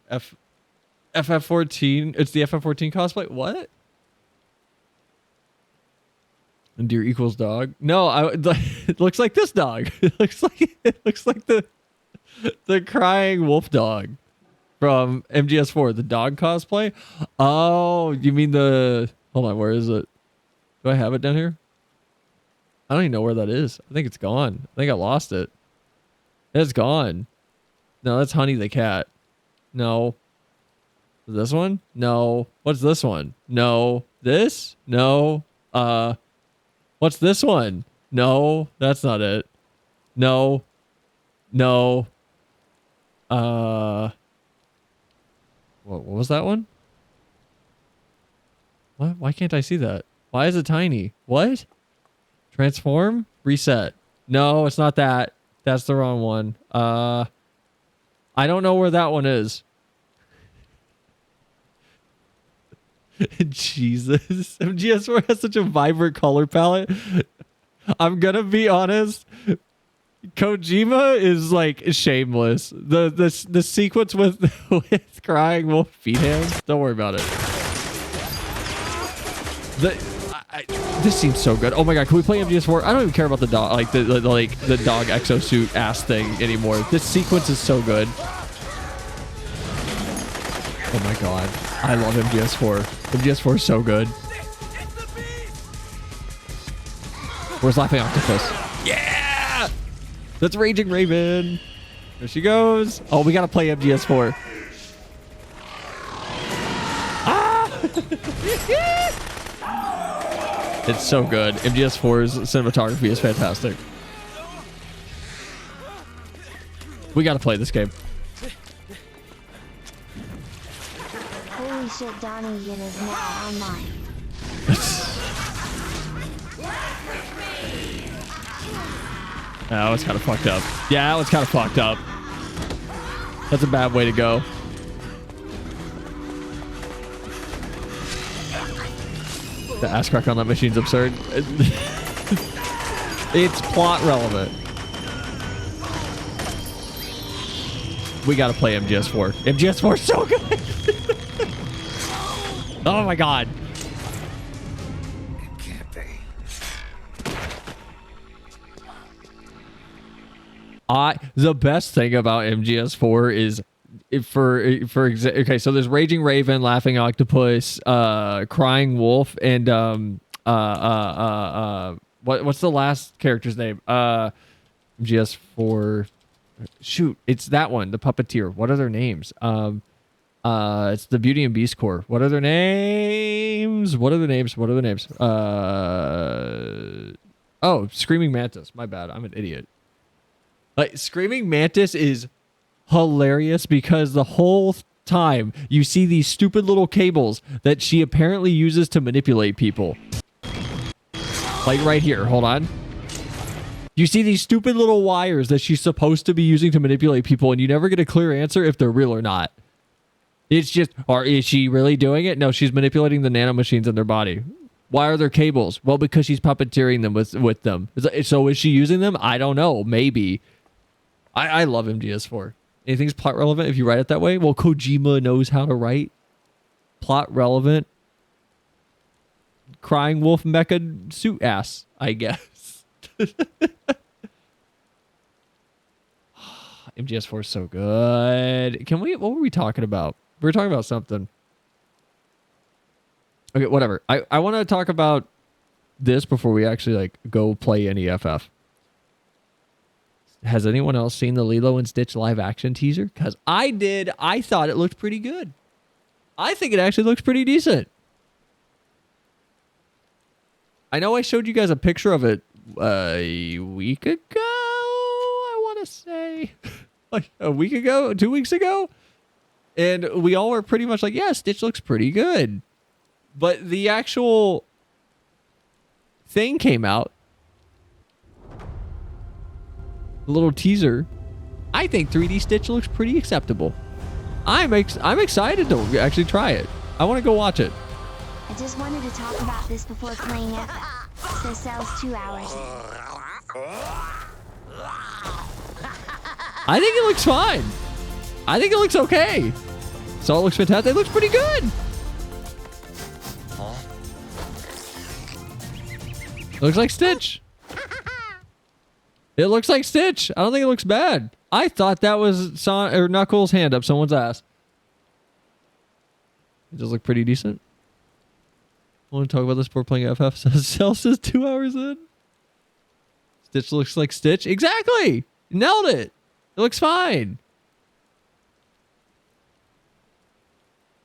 FF14. It's the FF14 cosplay. What? And deer equals dog. No, it looks like this dog. It looks like the Crying Wolf dog from MGS4, the dog cosplay. Oh, you mean the... Hold on, where is it? Do I have it down here? I don't even know where that is. I think it's gone. I think I lost it. It's gone. No, that's Honey the cat. No. This one? No. What's this one? No. This? No. What's this one? No, that's not it. No. No. What was that one? What? Why can't I see that? Why is it tiny? What? Transform? Reset. No, it's not that. That's the wrong one. I don't know where that one is. Jesus. MGS4 has such a vibrant color palette. I'm gonna be honest. Kojima is like shameless. The sequence with Crying Wolf feet hands. Don't worry about it. This seems so good. Oh my god, can we play MGS4? I don't even care about the dog, like the dog exosuit ass thing anymore. This sequence is so good. Oh my god, I love MGS4. MGS4 is so good. Where's Laughing Octopus? Yeah! That's Raging Raven. There she goes. Oh, we gotta play MGS4. Ah! It's so good. MGS4's cinematography is fantastic. We gotta play this game. Holy shit, Donegan is now online. That was kind of fucked up. Yeah, that was kind of fucked up. That's a bad way to go. The ass crack on that machine's absurd. It's plot relevant. We gotta play MGS4. MGS4 is so good. Oh my god. It can't be. The best thing about MGS4 is okay, so there's Raging Raven, Laughing Octopus, Crying Wolf, and what's the last character's name? MGS4. Shoot, it's that one, the puppeteer. What are their names? It's the Beauty and Beast Corps. What are their names? Oh, Screaming Mantis. My bad. I'm an idiot. Like, Screaming Mantis is hilarious because the whole time you see these stupid little cables that she apparently uses to manipulate people. Like right here. Hold on. You see these stupid little wires that she's supposed to be using to manipulate people, and you never get a clear answer if they're real or not. It's just, or is she really doing it? No, she's manipulating the nanomachines in their body. Why are there cables? Well, because she's puppeteering them with them. So is she using them? I don't know. Maybe. I love MGS4. Anything's plot relevant if you write it that way? Well, Kojima knows how to write plot relevant Crying Wolf mecha suit ass, I guess. MGS4 is so good. What were we talking about? We were talking about something. Okay, whatever. I want to talk about this before we actually like go play any FF. Has anyone else seen the Lilo and Stitch live action teaser? Because I did. I thought it looked pretty good. I think it actually looks pretty decent. I know I showed you guys a picture of it a week ago, I want to say. Like a week ago, 2 weeks ago. And we all were pretty much like, yeah, Stitch looks pretty good. But the actual thing came out. The little teaser. I think 3D Stitch looks pretty acceptable. I'm excited to actually try it. I want to go watch it. I just wanted to talk about this before playing it. So sells 2 hours. I think it looks fine. I think it looks okay. So it looks fantastic. It looks pretty good. It looks like Stitch. It looks like Stitch. I don't think it looks bad. I thought that was Knuckles' hand up someone's ass. It does look pretty decent. I want to talk about this before playing FF. Cell says 2 hours in. Stitch looks like Stitch. Exactly. Nailed it. It looks fine.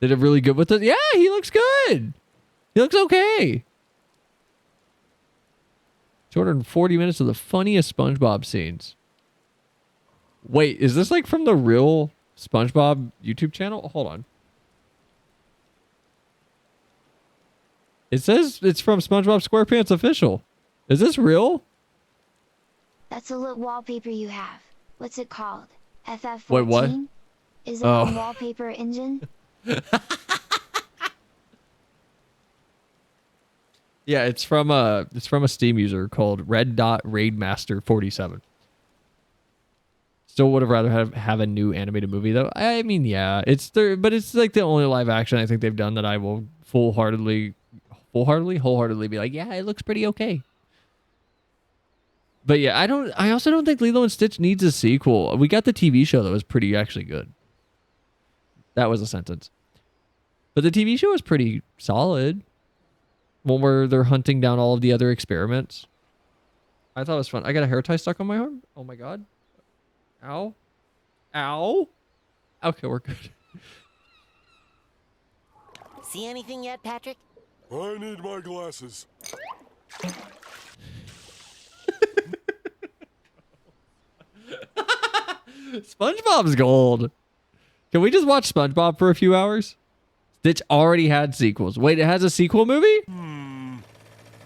Did it really good with it? Yeah, he looks good. He looks okay. 240 minutes of the funniest SpongeBob scenes. Wait, is this like from the real SpongeBob YouTube channel? Hold on. It says it's from SpongeBob SquarePants Official. Is this real? That's a lit wallpaper you have. What's it called? FF14? Wait, what? Is it a wallpaper engine? Yeah, it's from a Steam user called Red Dot Raidmaster 47. Still would have rather have a new animated movie though. I mean, yeah, but it's like the only live action I think they've done that I will wholeheartedly be like, yeah, it looks pretty okay. But yeah, I also don't think Lilo and Stitch needs a sequel. We got the TV show that was pretty actually good. That was a sentence. But the TV show was pretty solid. One where they're hunting down all of the other experiments. I thought it was fun. I got a hair tie stuck on my arm. Oh my god. Ow. Ow. Okay, we're good. See anything yet, Patrick? I need my glasses. SpongeBob's gold. Can we just watch SpongeBob for a few hours? Stitch already had sequels. Wait, it has a sequel movie?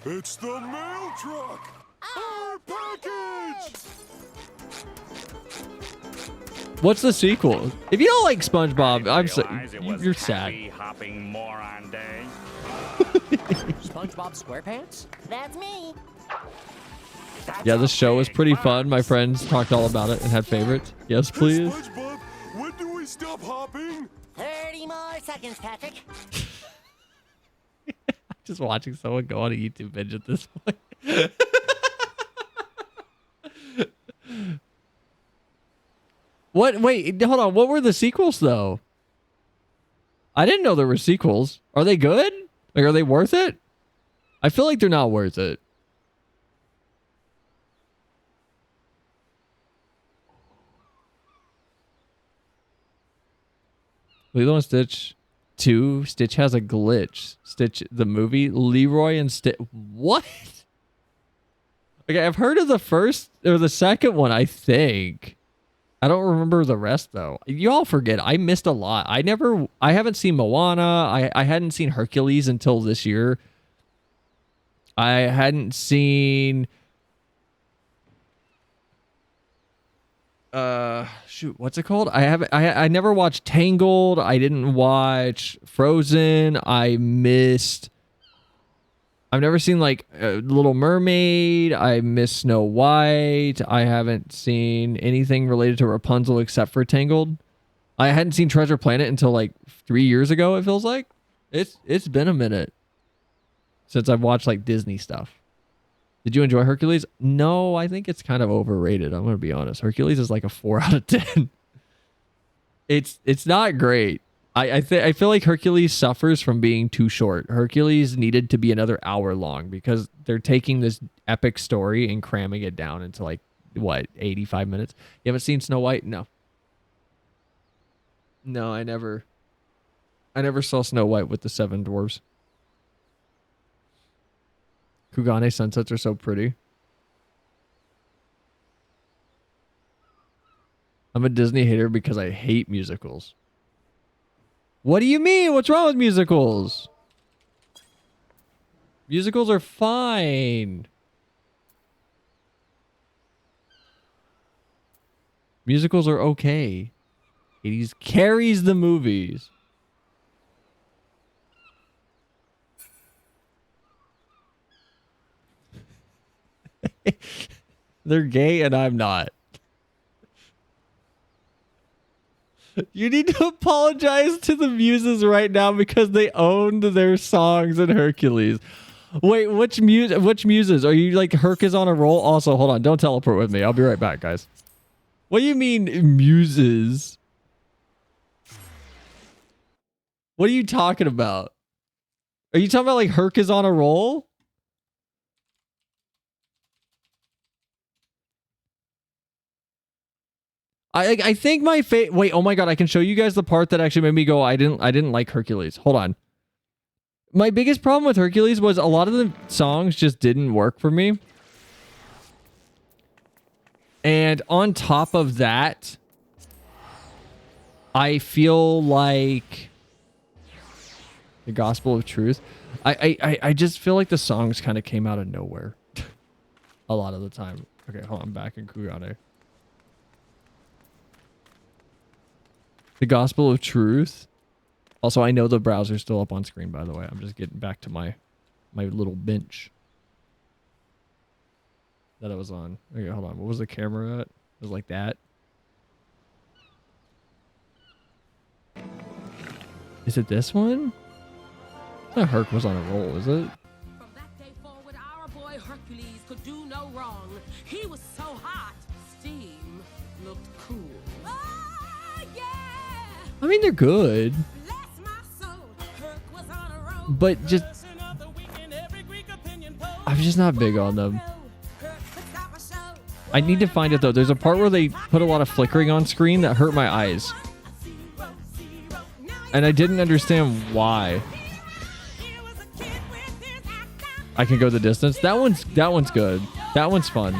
It's the mail truck. Our package. What's the sequel? If you don't like SpongeBob, you're sad. Hopping moron day. SpongeBob SquarePants? That's me. Yeah, the show was pretty fun. My friends talked all about it and had favorites. Yes, please. SpongeBob, when do we stop hopping? 30 more seconds, Patrick. Just watching someone go on a YouTube binge at this point. What? Wait, hold on. What were the sequels, though? I didn't know there were sequels. Are they good? Like, are they worth it? I feel like they're not worth it. Lilo and Stitch 2. Stitch has a glitch. Stitch, the movie. Leroy and Stitch. What? Okay, I've heard of the first or the second one, I think. I don't remember the rest, though. You all forget. I missed a lot. I haven't seen Moana. I hadn't seen Hercules until this year. I hadn't seen... shoot, what's it called? I never watched Tangled. I didn't watch Frozen. I've never seen like Little Mermaid. I missed Snow White. I haven't seen anything related to Rapunzel except for Tangled. I hadn't seen Treasure Planet until like 3 years ago, it feels like. It's been a minute since I've watched like Disney stuff. Did you enjoy Hercules? No, I think it's kind of overrated. I'm going to be honest. Hercules is like a 4 out of 10. It's not great. I feel like Hercules suffers from being too short. Hercules needed to be another hour long because they're taking this epic story and cramming it down into like, what, 85 minutes? You haven't seen Snow White? No. No, I never saw Snow White with the 7 dwarves. Kugane sunsets are so pretty. I'm a Disney hater because I hate musicals. What do you mean? What's wrong with musicals? Musicals are fine. Musicals are okay. It carries the movies. They're gay and I'm not. You need to apologize to the muses right now because they owned their songs in Hercules. Wait, which muses? Are you like Herc is on a roll? Also, hold on. Don't teleport with me. I'll be right back, guys. What do you mean muses? What are you talking about? Are you talking about like Herc is on a roll? I think my wait, oh my god, I can show you guys the part that actually made me go, I didn't like Hercules. Hold on. My biggest problem with Hercules was a lot of the songs just didn't work for me. And on top of that, I feel like the Gospel of Truth. I just feel like the songs kind of came out of nowhere. A lot of the time. Okay, hold on, I'm back in Kugane. The Gospel of Truth. Also, I know the browser's still up on screen, by the way. I'm just getting back to my little bench that I was on. Okay, hold on. What was the camera at? It was like that. Is it this one? That Herc was on a roll, is it? From that day forward, our boy Hercules could do no wrong. He was so hot, steam looked cool. I mean, they're good. But just... I'm just not big on them. I need to find it, though. There's a part where they put a lot of flickering on screen that hurt my eyes. And I didn't understand why. I Can Go the Distance. That one's good. That one's fun.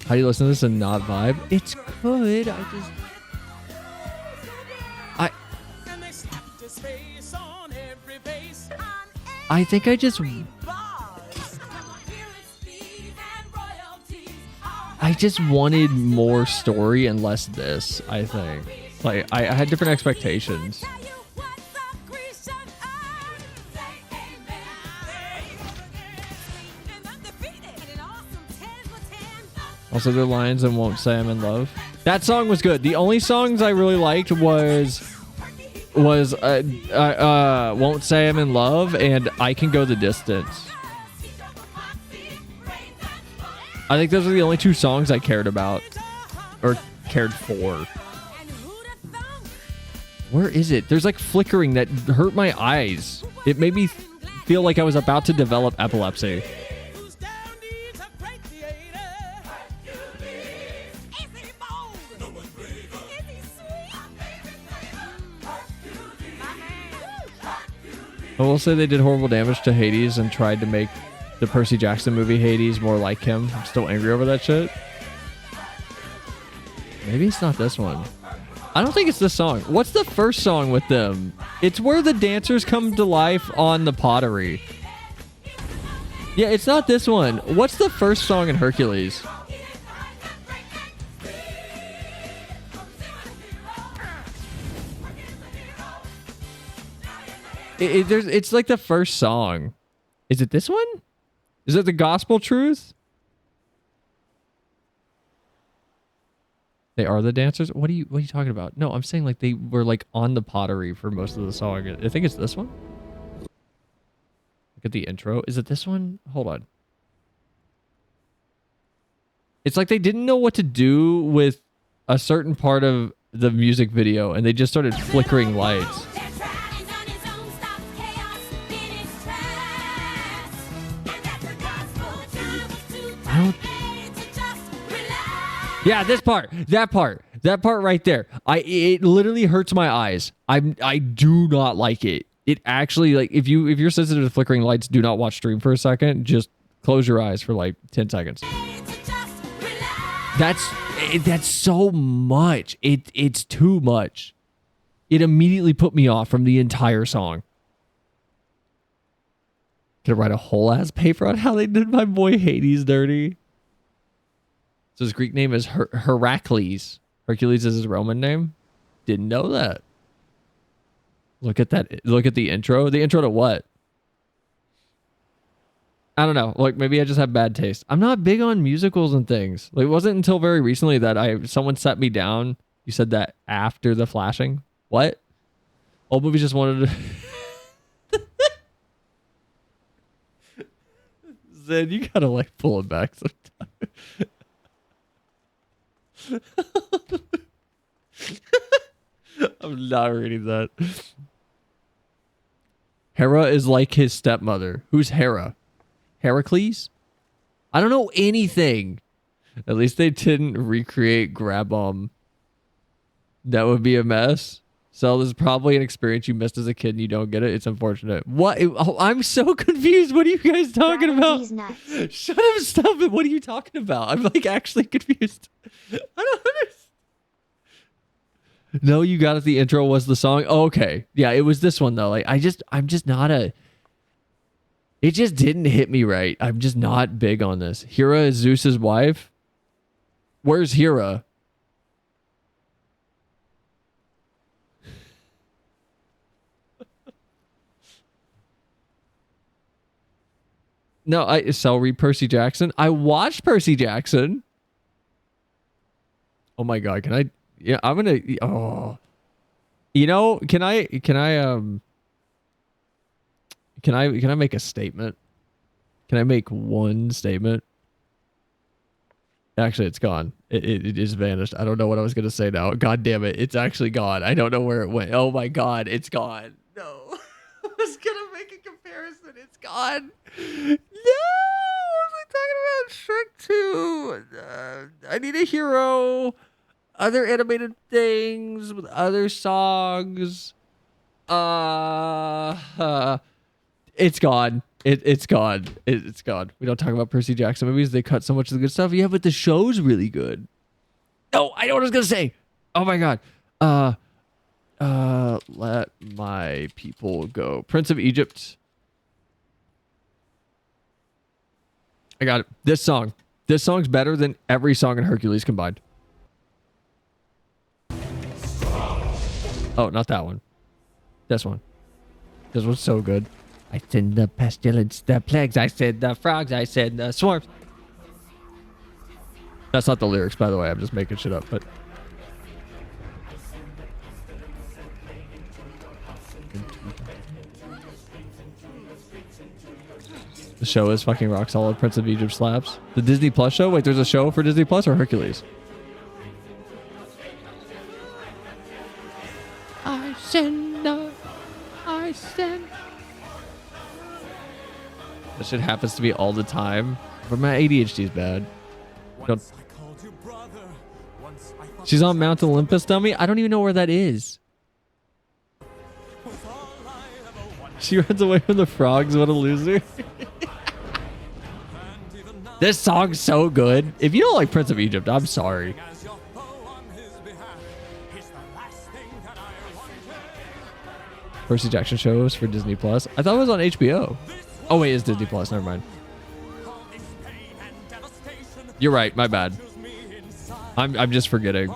How do you listen to this and not vibe? It's good. I think I just wanted more story and less this, I think. Like, I had different expectations. Also, the lines and Won't Say I'm in Love. That song was good. The only songs I really liked was Won't Say I'm in Love and I Can Go the Distance. I think those are the only two songs I cared about or cared for. Where is it? There's like flickering that hurt my eyes. It made me feel like I was about to develop epilepsy. I will say they did horrible damage to Hades and tried to make the Percy Jackson movie Hades more like him. I'm still angry over that shit. Maybe it's not this one. I don't think it's this song. What's the first song with them? It's where the dancers come to life on the pottery. Yeah, it's not this one. What's the first song in Hercules? It's like the first song. Is it this one? Is it the Gospel Truth? They are the dancers? What are you talking about? No, I'm saying like they were like on the pottery for most of the song. I think it's this one. Look at the intro. Is it this one? Hold on. It's like they didn't know what to do with a certain part of the music video and they just started flickering lights. Yeah, this part, that part right there. It literally hurts my eyes. I do not like it. It actually, like, if you're sensitive to flickering lights, do not watch stream for a second. Just close your eyes for like 10 seconds. That's so much. It's too much. It immediately put me off from the entire song. Could I write a whole ass paper on how they did my boy Hades dirty? So his Greek name is Heracles. Hercules is his Roman name. Didn't know that. Look at that. Look at the intro. The intro to what? I don't know. Like, maybe I just have bad taste. I'm not big on musicals and things. Like, it wasn't until very recently that someone set me down. You said that after The Flashing. What? Old movies just wanted to... Zen, you gotta like pull it back sometimes. I'm not reading that. Hera is like his stepmother. Who's Hera? Heracles? I don't know anything. At least they didn't recreate Grab-Bomb. That would be a mess. So this is probably an experience you missed as a kid and you don't get it. It's unfortunate. What? Oh, I'm so confused. What are you guys talking about? Shut up, stop it. What are you talking about? I'm like actually confused. I don't understand. No, you got it. The intro was the song. Oh, okay. Yeah, it was this one though. Like I'm just not a... It just didn't hit me right. I'm just not big on this. Hera is Zeus's wife. Where's Hera? No, read Percy Jackson. I watched Percy Jackson. Oh my god, can I? Yeah, I'm gonna. Oh, you know, can I make a statement? Can I make one statement? Actually, it's gone. It just vanished. I don't know what I was gonna say now. God damn it, it's actually gone. I don't know where it went. Oh my god, it's gone. No, I was gonna make a comparison. It's gone. No, what was I talking about? Shrek 2. I need a hero. Other animated things with other songs. It's gone. It's gone. It's gone. We don't talk about Percy Jackson movies. They cut so much of the good stuff. Yeah, but the show's really good. No, I know what I was gonna say. Oh my god. Let my people go. Prince of Egypt. I got it. This song. This song's better than every song in Hercules combined. Oh, not that one. This one. This one's so good. I said the pestilence, the plagues. I said the frogs. I said the swarms. That's not the lyrics, by the way. I'm just making shit up, but... The show is fucking rock solid. Prince of Egypt slaps. The Disney Plus show? Wait, there's a show for Disney Plus or Hercules? I send. That shit happens to me all the time. But my ADHD is bad. Don't... She's on Mount Olympus, dummy? I don't even know where that is. She runs away from the frogs. What a loser. This song's so good. If you don't like Prince of Egypt, I'm sorry. Percy Jackson shows for Disney Plus. I thought it was on HBO. Oh wait, it's Disney Plus. Never mind. You're right. My bad. I'm just forgetting.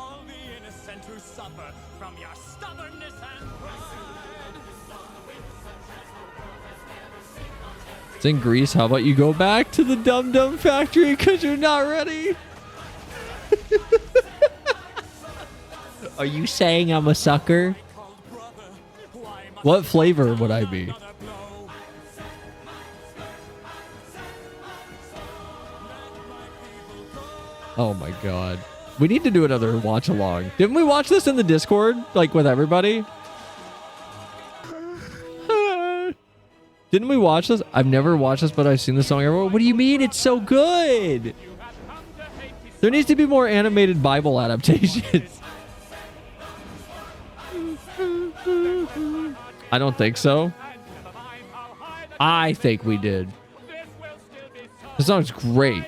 It's in Greece. How about you go back to the Dum Dum Factory because you're not ready? Are you saying I'm a sucker? What flavor would I be? Oh my god. We need to do another watch along. Didn't we watch this in the Discord? Like with everybody? Didn't we watch this? I've never watched this, but I've seen the song everywhere. What do you mean? It's so good. There needs to be more animated Bible adaptations. I don't think so. I think we did. The song's great.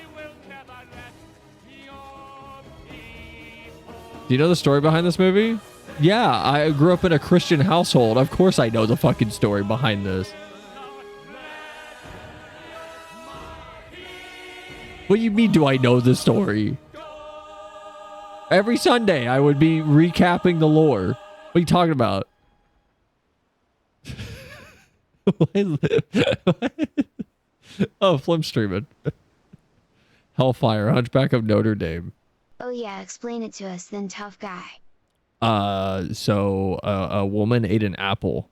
Do you know the story behind this movie? Yeah, I grew up in a Christian household. Of course I know the fucking story behind this. What do you mean, do I know the story? Every Sunday, I would be recapping the lore. What are you talking about? Oh, Flim streaming. Hellfire, Hunchback of Notre Dame. Oh yeah, explain it to us then, tough guy. So a woman ate an apple,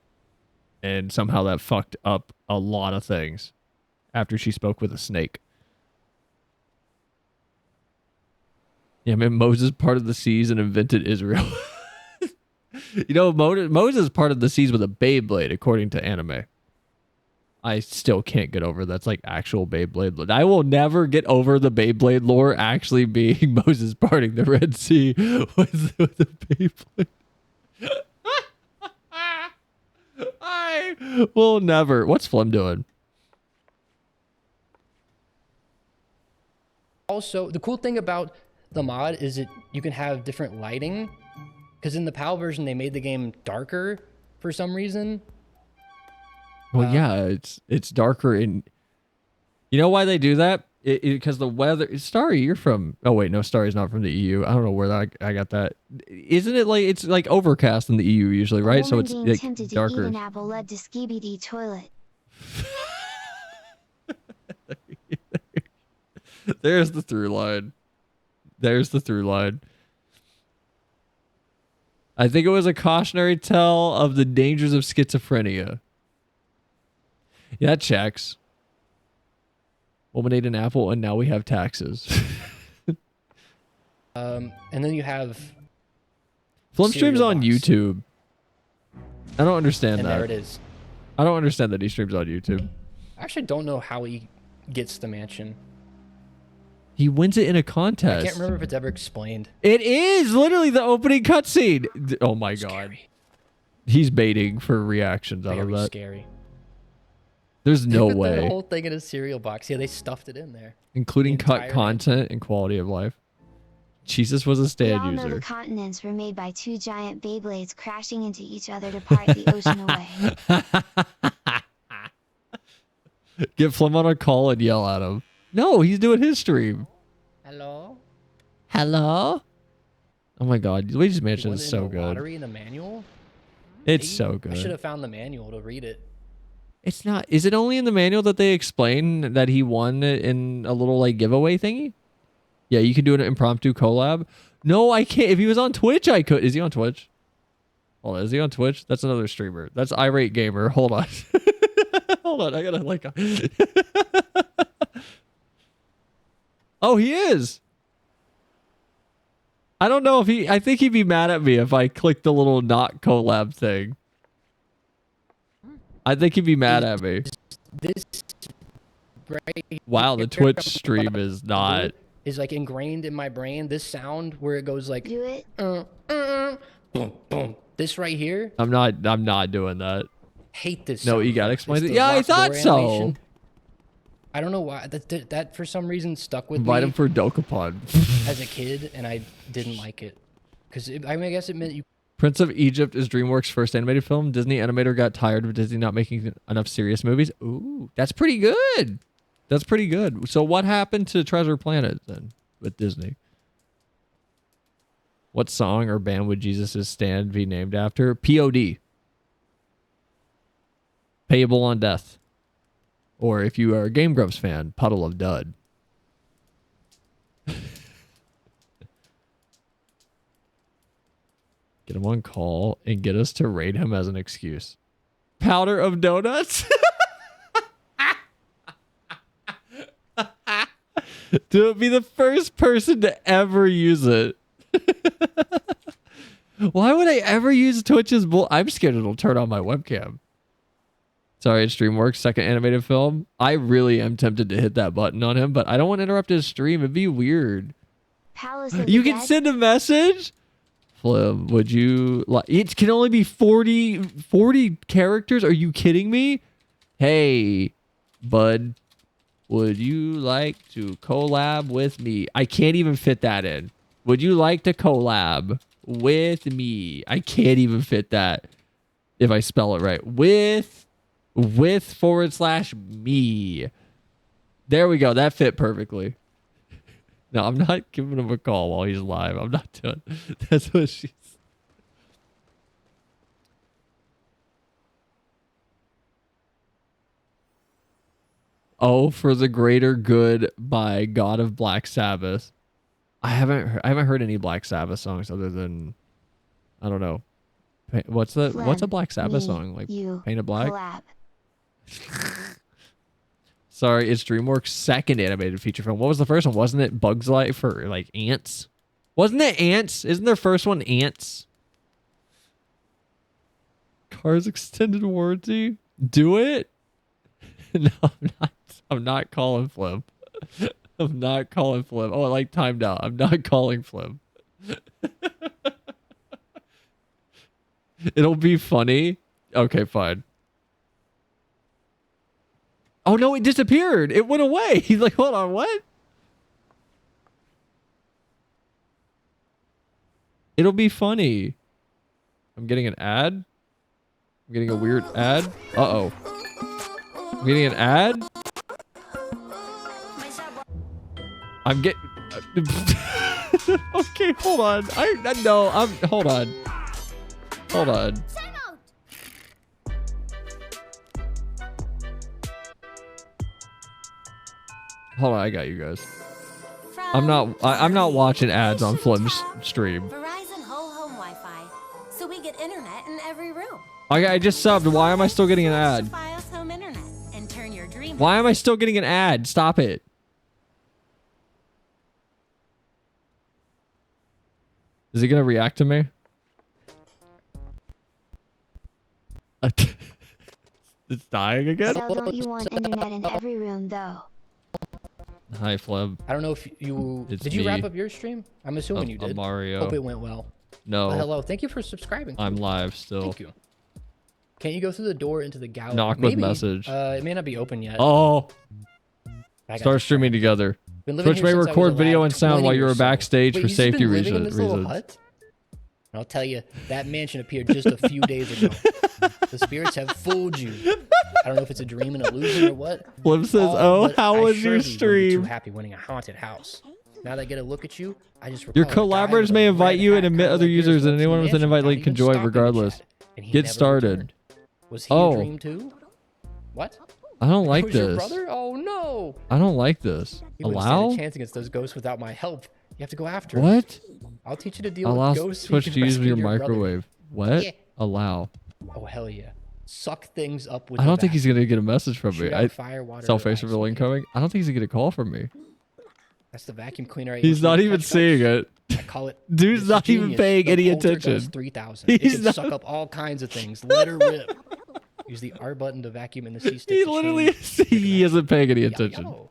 and somehow that fucked up a lot of things after she spoke with a snake. Yeah, man, Moses parted the seas and invented Israel. You know, Moses parted the seas with a Beyblade, according to anime. I still can't get over that's like actual Beyblade. I will never get over the Beyblade lore actually being Moses parting the Red Sea with the Beyblade. I will never. What's Flem doing? Also, the cool thing about the mod is that you can have different lighting, because in the PAL version they made the game darker for some reason. Well, yeah, it's darker in. You know why they do that? Because the weather. Starry, you're from. Oh wait, no, Starry's not from the EU. I don't know where I got that. Isn't it like it's like overcast in the EU usually, right? So it's like darker. To eat an apple led to Skibidi toilet. There's the through line. There's the through line. I think it was a cautionary tale of the dangers of schizophrenia. Yeah, that checks. Woman ate an apple and now we have taxes. And then you have Flum streams on YouTube. I don't understand that. There it is. I don't understand that he streams on YouTube. I actually don't know how he gets the mansion. He wins it in a contest. I can't remember if it's ever explained. It is literally the opening cutscene. Oh my god. He's baiting for reactions out of that. Scary. There's no They put the way. whole thing in a cereal box. Yeah, they stuffed it in there. Including The cut entire content and quality of life. Jesus was a We stand all know the user. continents were made by two giant Beyblades crashing into each other to part the ocean away. Get Flim on a call and yell at him. No, he's doing his stream. Hello? Hello? Oh my god, Luigi's You Mansion won is in so the good. lottery in the manual? It's See? so I should good. have found the manual to read it. It's not. Is it only in the manual that they explain that he won it in a little like giveaway thingy? Yeah, you can do an impromptu collab. No, I can't. If he was on Twitch, I could. Is he on Twitch? Hold on. Is he on Twitch? That's another streamer. That's Irate Gamer. Hold on. Hold on. I gotta like. Oh, he is. I don't know if he. I think he'd be mad at me if I clicked the little not collab thing. I think he'd be mad at me. This right Wow, the here Twitch stream is not. is like ingrained in my brain. This sound where it goes like Do it. boom, boom. This right here, I'm not doing that. hate this. No, sound you gotta effect. explain It's it. the Yeah, I locked thought door so. animation. I don't know why that for some reason stuck with Invite me him for Dokapon. as a kid, and I didn't like it because I mean I guess it meant you. Prince of Egypt is DreamWorks' first animated film. Disney animator got tired of Disney not making enough serious movies. Ooh, that's pretty good. That's pretty good. So what happened to Treasure Planet then with Disney? What song or band would Jesus' stand be named after? POD. Payable on Death. Or if you are a Game Grumps fan, Puddle of Dud. Get him on call and get us to raid him as an excuse. Powder of donuts? To be the first person to ever use it. Why would I ever use Twitch's bull? I'm scared it'll turn on my webcam. Sorry, it's DreamWorks' second animated film. I really am tempted to hit that button on him, but I don't want to interrupt his stream. It'd be weird. Palace of You the can Dead? send a message? Flim, would you like it can only be 40 characters? Are you kidding me? Hey, bud, would you like to collab with me? I can't even fit that in. Would you like to collab with me? I can't even fit that if I spell it right. With /me. There we go. That fit perfectly. No, I'm not giving him a call while he's live. I'm not doing. That's what she's. Oh, for the greater good by God of Black Sabbath. I haven't heard any Black Sabbath songs other than, I don't know. What's a Black Sabbath song? Like Painted Black? Collab. Sorry, it's DreamWorks' second animated feature film. What was the first one? Wasn't it Bugs Life or like Ants? Wasn't it Ants? Isn't their first one Ants? Cars extended warranty? Do it? No, I'm not calling Flim. I'm not calling Flim. Oh, I like timed out. I'm not calling Flim. It'll be funny. Okay, fine. Oh no, it disappeared. It went away. He's like, hold on, what? It'll be funny. I'm getting an ad. I'm getting a weird ad. Uh-oh. I'm getting an ad. I'm getting... Okay, hold on. Hold on. Hold on. Hold on, I got you guys. I'm not watching ads on Flim's stream. Verizon whole home Wi-Fi, so we get internet in every room. I just subbed. Why am I still getting an ad? Fios home internet and turn your dream. Why am I still getting an ad? Stop it. Is he gonna react to me? It's dying again? So don't you want internet in every room though? Hi, Fleb. I don't know if you It's did you me. wrap up your stream? I'm assuming you did. Mario. Hope it went well. No. Hello. Thank you for subscribing. I'm live still. Thank you. Can't you go through the door into the gallery? Knock with message. It may not be open yet. Oh. I got Start streaming together. Been living Twitch here may since I was record video alive, and sound 20 while or you're so. backstage Wait, for you've just safety been living in this little reasons. hut? And I'll tell you, that mansion appeared just a few days ago. The spirits have fooled you. I don't know if it's a dream, an illusion, or what. Flip says, "Oh, but how I was your surely wouldn't be stream?" Too happy winning a haunted house. Now that I get a look at you, I just Your recall a guy collaborators with may a invite red you hat and admit kinda other like yours users, and left in anyone the with an mansion invite without link can even join stopping to regardless. chat, and he Get never started. returned. Was he Oh. a dream too? What? I don't like Was your this. brother? Oh no! I don't like this. You wouldn't stand Allow? a chance against those ghosts without my help. You have to go after 'em. What? I'll teach you to deal Allow with ghosts. so you Twitch can to use rescue your brother. microwave. What? Yeah. Allow. Oh hell yeah! Suck things up with. I the don't think he's vacuum. gonna get a message from me. Shoot out fire, water, Self-face or reveal ice. incoming. I don't think he's gonna get a call from me. That's the vacuum cleaner. I He's use not for even touch seeing cups. it. I call it. Dude's It's not even genius. paying The any Polter does attention. 3000. It He's can not- suck up all kinds of things. Let her rip. Use the R button to vacuum in the C stick. He to literally change. he isn't paying any attention. Yo.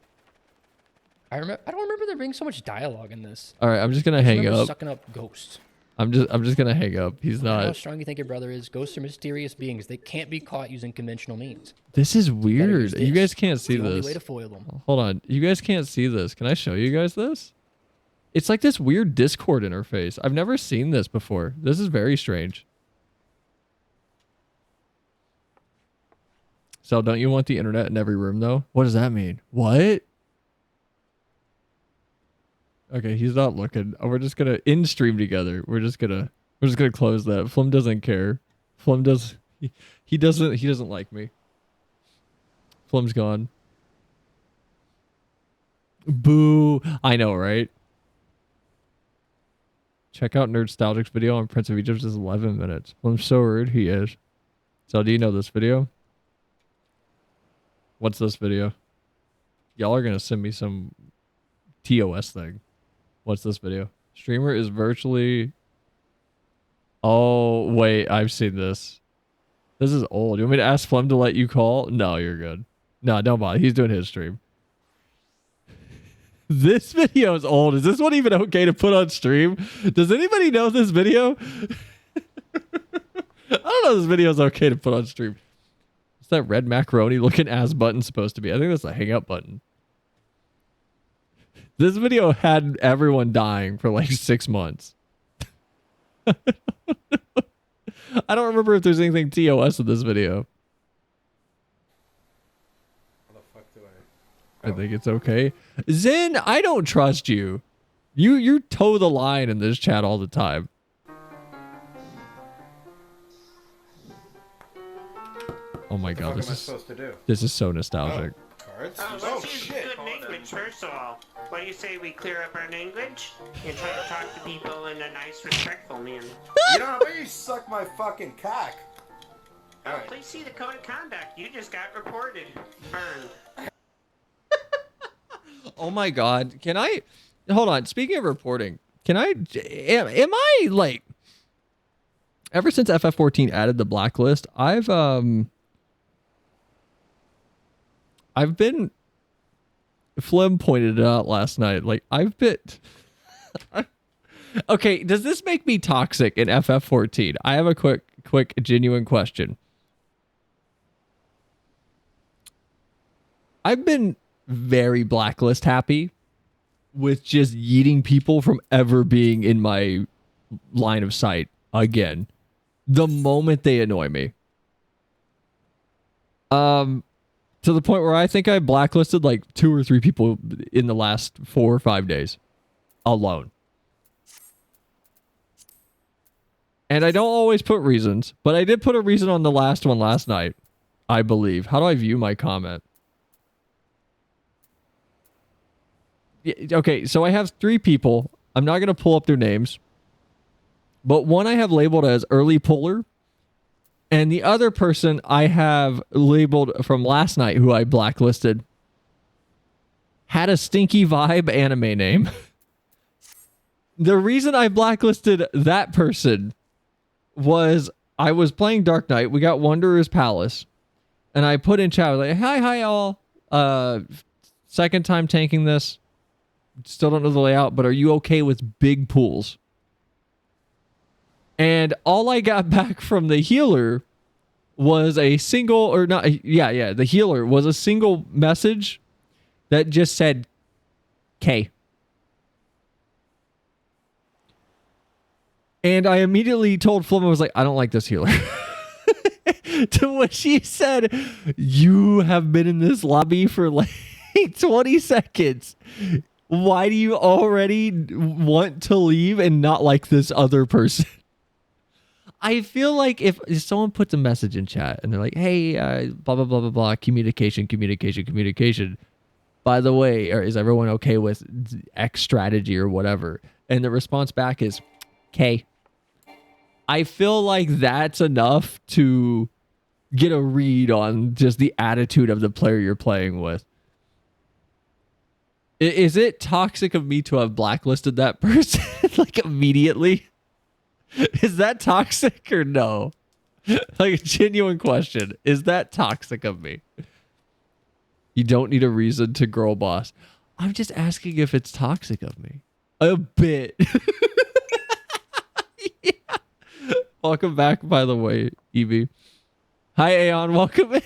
I don't remember there being so much dialogue in this. All right, I'm just gonna I just hang remember up. Sucking up ghosts. I'm just gonna hang up. He's I don't know how not. strong you think your brother is. Ghosts are mysterious beings. They can't be caught using conventional means. This is You gotta weird. use You this. guys can't It's see the only this. way to foil them. Hold on. You guys can't see this. Can I show you guys this? It's like this weird Discord interface. I've never seen this before. This is very strange. So don't you want the internet in every room though? What does that mean? What? Okay, he's not looking. We're just gonna in stream together. We're just gonna close that. Flum doesn't care. Flum does he doesn't like me. Flum's gone. Boo. I know, right? Check out Nerdstalgic's video on Prince of Egypt is 11 minutes. Flum's so rude, he is. So do you know this video? What's this video? Y'all are gonna send me some TOS thing. What's this video? Streamer is virtually... Oh, wait. I've seen this. This is old. You want me to ask Flem to let you call? No, you're good. No, don't bother. He's doing his stream. This video is old. Is this one even okay to put on stream? Does anybody know this video? I don't know if this video is okay to put on stream. What's that red macaroni looking ass button supposed to be? I think that's the hang up button. This video had everyone dying for like 6 months. I don't remember if there's anything TOS in this video. I think it's okay. Zen, I don't trust you. You toe the line in this chat all the time. Oh my god, What am I supposed to do? This is so nostalgic. Cards? Let's use good language first of all. What do you say we clear up our language and try to talk to people in a nice, respectful manner? You know, how about you suck my fucking cock? Oh, please see the code of conduct. You just got reported. Burned. Oh my god. Can I hold on, speaking of reporting, am I like ever since FF14 added the blacklist, I've been Flem pointed it out last night. Like I've been Okay, does this make me toxic in FF14? I have a quick genuine question. I've been very blacklist happy with just yeeting people from ever being in my line of sight again the moment they annoy me. To the point where I think I blacklisted like 2 or 3 people in the last 4 or 5 days alone. And I don't always put reasons, but I did put a reason on the last one last night, I believe. How do I view my comment? Okay, so I have 3 people. I'm not going to pull up their names. But one I have labeled as early puller. And the other person I have labeled from last night, who I blacklisted, had a stinky vibe anime name. The reason I blacklisted that person was I was playing Dark Knight. We got Wanderer's Palace. And I put in chat, I was like, hi all. Second time tanking this. Still don't know the layout, but are you okay with big pools? And all I got back from the healer was a single, or not, yeah, the healer was a single message that just said K. And I immediately told Flim, I was like, I don't like this healer. To which she said, you have been in this lobby for like 20 seconds. Why do you already want to leave and not like this other person? I feel like if someone puts a message in chat and they're like, hey, blah, blah, blah, blah, blah, communication. By the way, is everyone okay with X strategy or whatever? And the response back is K. I feel like that's enough to get a read on just the attitude of the player you're playing with. Is it toxic of me to have blacklisted that person like immediately? Is that toxic or no? Like a genuine question. Is that toxic of me? You don't need a reason to girl boss. I'm just asking if it's toxic of me. A bit. Yeah. Welcome back, by the way, Evie. Hi, Aeon. Welcome in.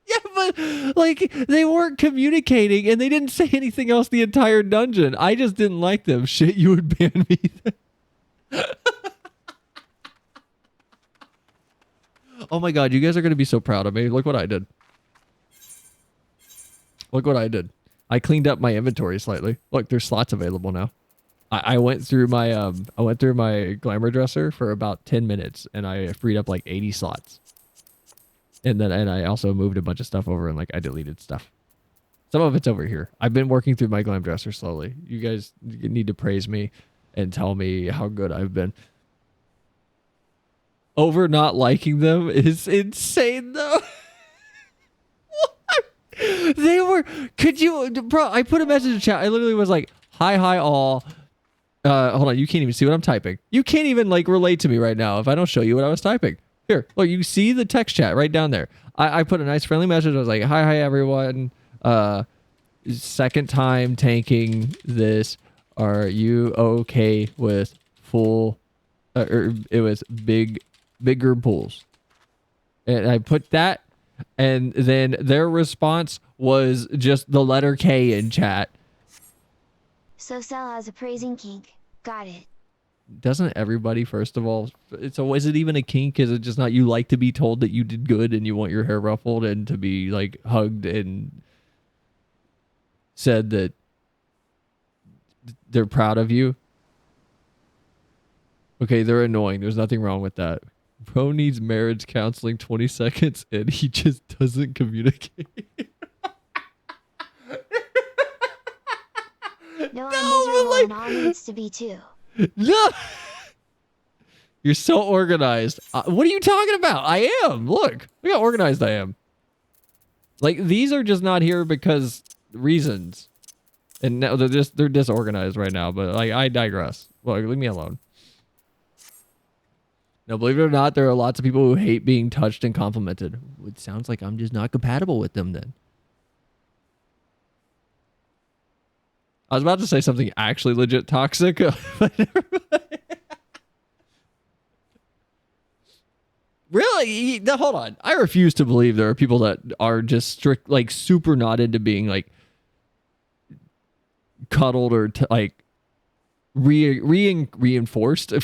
Yeah, but like they weren't communicating and they didn't say anything else the entire dungeon. I just didn't like them. Shit, you would ban me then. Oh my god, you guys are going to be so proud of me. Look what I did. Look what I did. I cleaned up my inventory slightly. Look, there's slots available now. I went through my glamour dresser for about 10 minutes and I freed up like 80 slots. And I also moved a bunch of stuff over and like I deleted stuff. Some of it's over here. I've been working through my glam dresser slowly. You guys need to praise me and tell me how good I've been. Over not liking them is insane though. What? They were, could you, bro, I put a message in chat. I literally was like, hi all. Hold on, you can't even see what I'm typing. You can't even like relate to me right now if I don't show you what I was typing. Here, look, you see the text chat right down there. I put a nice friendly message. I was like, hi everyone. Second time tanking this. Are you okay with full, or it was bigger pools? And I put that, and then their response was just the letter K in chat. So Cell has a praising kink. Got it. Doesn't everybody, first of all, so is it even a kink? Is it just not you like to be told that you did good and you want your hair ruffled and to be like hugged and said that they're proud of you? Okay, they're annoying. There's nothing wrong with that. Bro needs marriage counseling 20 seconds and he just doesn't communicate. No, I'm miserable and all needs to be too. No! You're so organized. What are you talking about? I am. Look how organized I am. Like, these are just not here because reasons. And now they're disorganized right now, but like, I digress. Well, leave me alone. No, believe it or not, there are lots of people who hate being touched and complimented. It sounds like I'm just not compatible with them then. I was about to say something actually legit toxic. But never mind. Really? No, hold on. I refuse to believe there are people that are just strict, like super not into being like cuddled or like reinforced,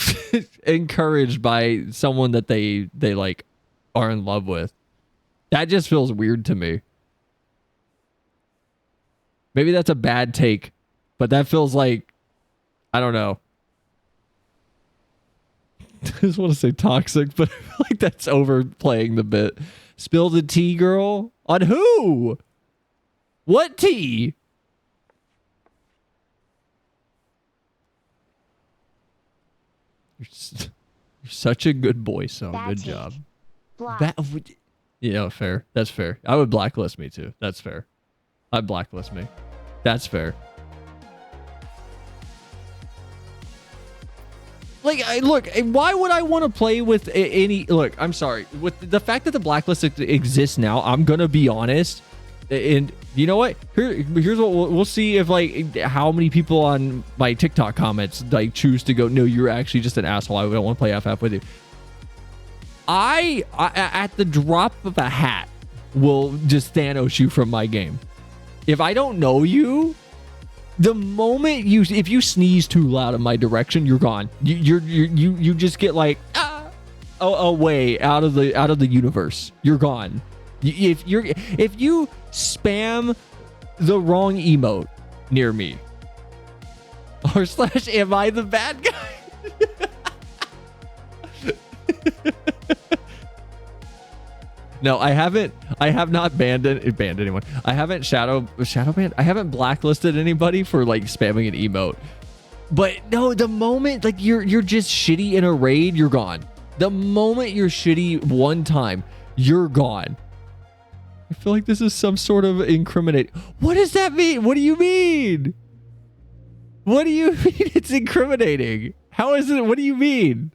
encouraged by someone that they like are in love with. That just feels weird to me. Maybe that's a bad take. But that feels like, I don't know. I just want to say toxic, but I feel like that's overplaying the bit. Spill the tea, girl? On who? What tea? You're such a good boy, so good job. Yeah, fair. That's fair. I would blacklist me too. That's fair. I'd blacklist me. That's fair. Like, look, why would I want to play with any... Look, I'm sorry. With the fact that the blacklist exists now, I'm going to be honest. And you know what? Here's what we'll see if, like, how many people on my TikTok comments, like, choose to go, no, you're actually just an asshole. I don't want to play FF with you. at the drop of a hat will just Thanos you from my game. If I don't know you, the moment if you sneeze too loud in my direction, you're gone. You just get like away out of the universe. You're gone. If you spam the wrong emote near me, or / am I the bad guy? No, I have not banned anyone. I haven't shadow banned. I haven't blacklisted anybody for like spamming an emote. But no, the moment like you're just shitty in a raid, you're gone. The moment you're shitty one time, you're gone. I feel like this is some sort of incriminate. What does that mean? What do you mean? What do you mean it's incriminating? How is it? What do you mean?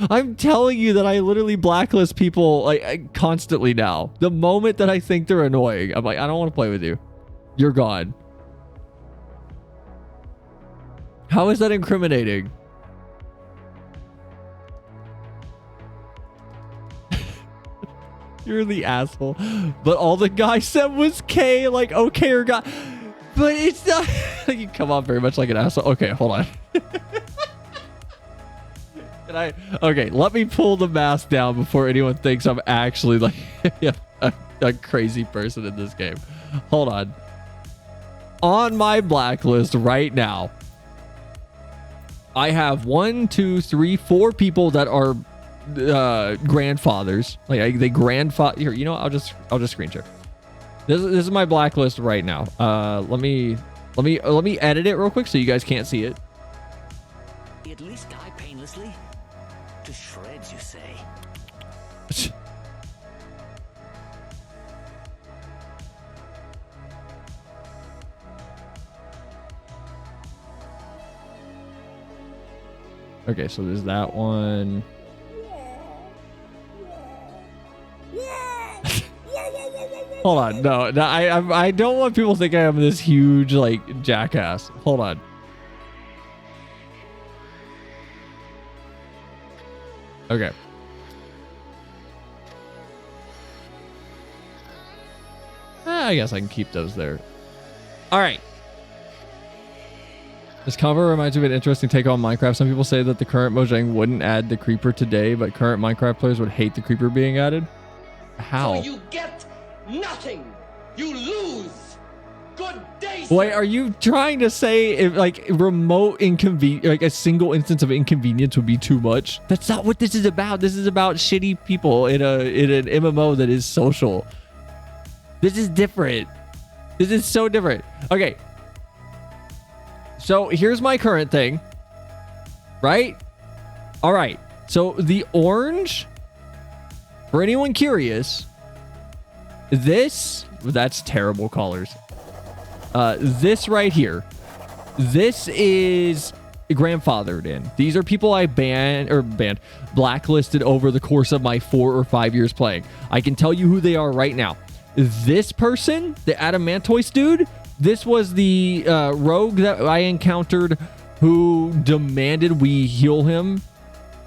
I'm telling you that I literally blacklist people like constantly now. The moment that I think they're annoying, I'm like, I don't want to play with you. You're gone. How is that incriminating? You're the asshole. But all the guy said was K, like okay or God. But it's not. You come off very much like an asshole. Okay, hold on. Okay, let me pull the mask down before anyone thinks I'm actually like a crazy person in this game. Hold on. On my blacklist right now, I have 1, 2, 3, 4 people that are grandfathers. Like they grandfather. Here, you know, I'll just screen share. This is my blacklist right now. Let me edit it real quick so you guys can't see it. At least die painlessly. To shreds, you say? Okay, so there's that one. Hold on, no, I don't want people to think I am this huge like jackass. Hold on. Okay. I guess I can keep those there. All right. This cover reminds me of an interesting take on Minecraft. Some people say that the current Mojang wouldn't add the creeper today, but current Minecraft players would hate the creeper being added. How? So you get nothing. You lose. Good day, Wait, sir. are you trying to say if like remote inconvenience, like a single instance of inconvenience would be too much? That's not what this is about. This is about shitty people in an MMO that is social. This is different. This is so different. Okay. So here's my current thing. Right? All right. So the orange, for anyone curious, that's terrible colors. This right here, this is grandfathered in. These are people I blacklisted over the course of my 4 or 5 years playing. I can tell you who they are right now. This person, the Adamantoise dude, this was the rogue that I encountered who demanded we heal him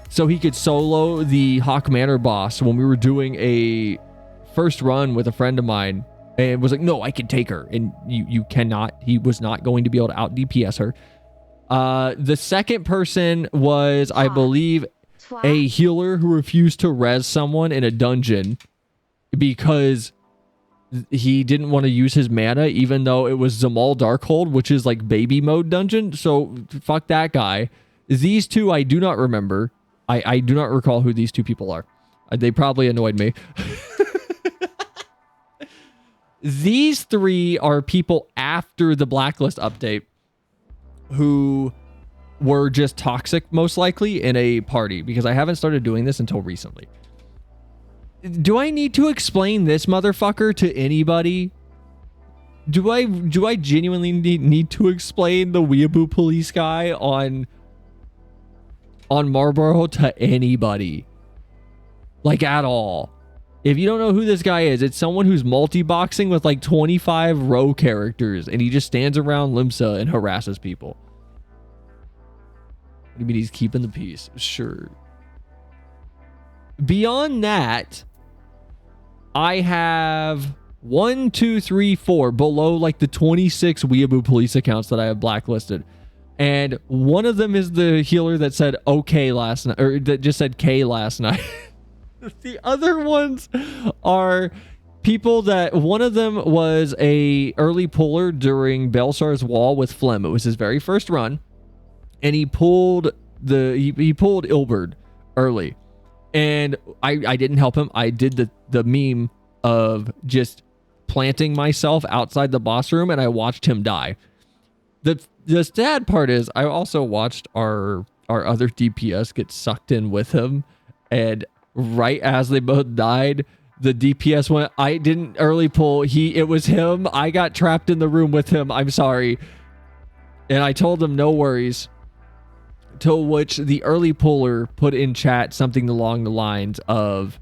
so he could solo the Hawk Manor boss when we were doing a first run with a friend of mine. And was like, no, I can take her. And you cannot. He was not going to be able to out DPS her. The second person was, I believe, a healer who refused to res someone in a dungeon because he didn't want to use his mana, even though it was Zamal Darkhold, which is like baby mode dungeon. So fuck that guy. These two, I do not remember. I do not recall who these two people are. They probably annoyed me. These 3 are people after the blacklist update who were just toxic, most likely, in a party, because I haven't started doing this until recently. Do I need to explain this motherfucker to anybody? Do I genuinely need to explain the Weeaboo police guy on Marlboro to anybody? Like, at all? If you don't know who this guy is, it's someone who's multi-boxing with like 25 row characters, and he just stands around Limsa and harasses people. What do you mean he's keeping the peace? Sure. beyond that, I have 1, 2, 3, 4 below like the 26 Weeaboo police accounts that I have blacklisted. And one of them is the healer that said okay last night, or that just said K last night. The other ones are people that, one of them was a early puller during Belsar's Wall with Flem. It was his very first run, and he pulled he pulled Ilberd early, and I didn't help him. I did the meme of just planting myself outside the boss room, and I watched him die. The sad part is I also watched our other DPS get sucked in with him, and right as they both died, the DPS went, I didn't early pull, it was him, I got trapped in the room with him, I'm sorry. And I told him no worries, to which the early puller put in chat something along the lines of,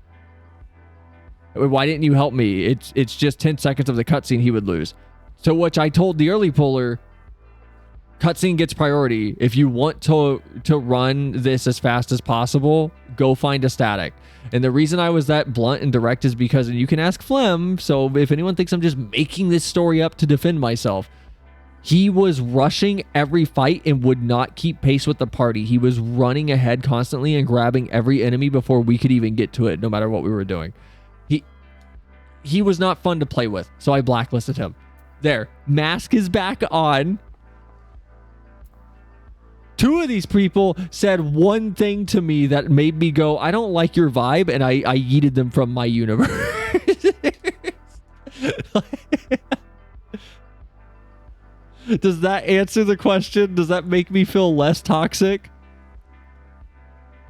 why didn't you help me? It's just 10 seconds of the cutscene he would lose. To which I told the early puller, cutscene gets priority. If you want to run this as fast as possible, go find a static. And the reason I was that blunt and direct is because, and you can ask Flem, so if anyone thinks I'm just making this story up to defend myself, he was rushing every fight and would not keep pace with the party. He was running ahead constantly and grabbing every enemy before we could even get to it, no matter what we were doing. He was not fun to play with, so I blacklisted him. There, mask is back on. Two of these people said one thing to me that made me go, I don't like your vibe, and I yeeted them from my universe. Does that answer the question? Does that make me feel less toxic?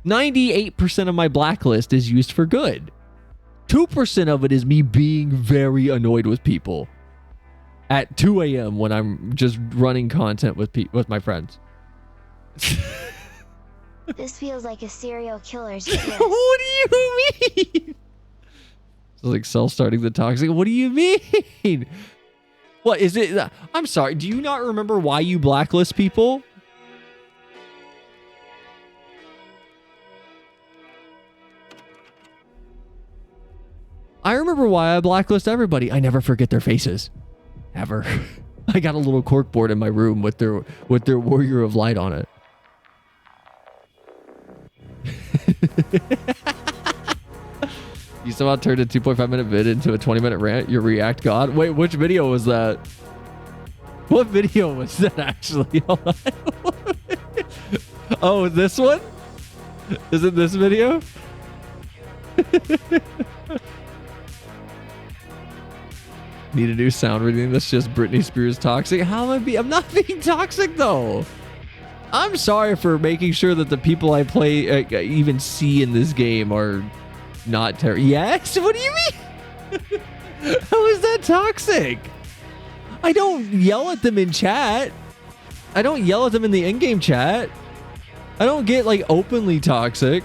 98% of my blacklist is used for good. 2% of it is me being very annoyed with people at 2 a.m. when I'm just running content with my friends. This feels like a serial killer's What do you mean? It's like Cell starting the toxic. What do you mean? What is it? I'm sorry. Do you not remember why you blacklist people? I remember why I blacklist everybody. I never forget their faces. Ever. I got a little corkboard in my room with their Warrior of Light on it. You somehow turned a 2.5-minute vid into a 20-minute rant. Your React god. Wait, which video was that? What video was that actually? Oh, this one? Is it this video? Need a new sound reading. That's just Britney Spears toxic. How am I I'm not being toxic though. I'm sorry for making sure that the people I play even see in this game are not terrible. Yes? What do you mean? How is that toxic? I don't yell at them in chat. I don't yell at them in the in-game chat. I don't get like openly toxic.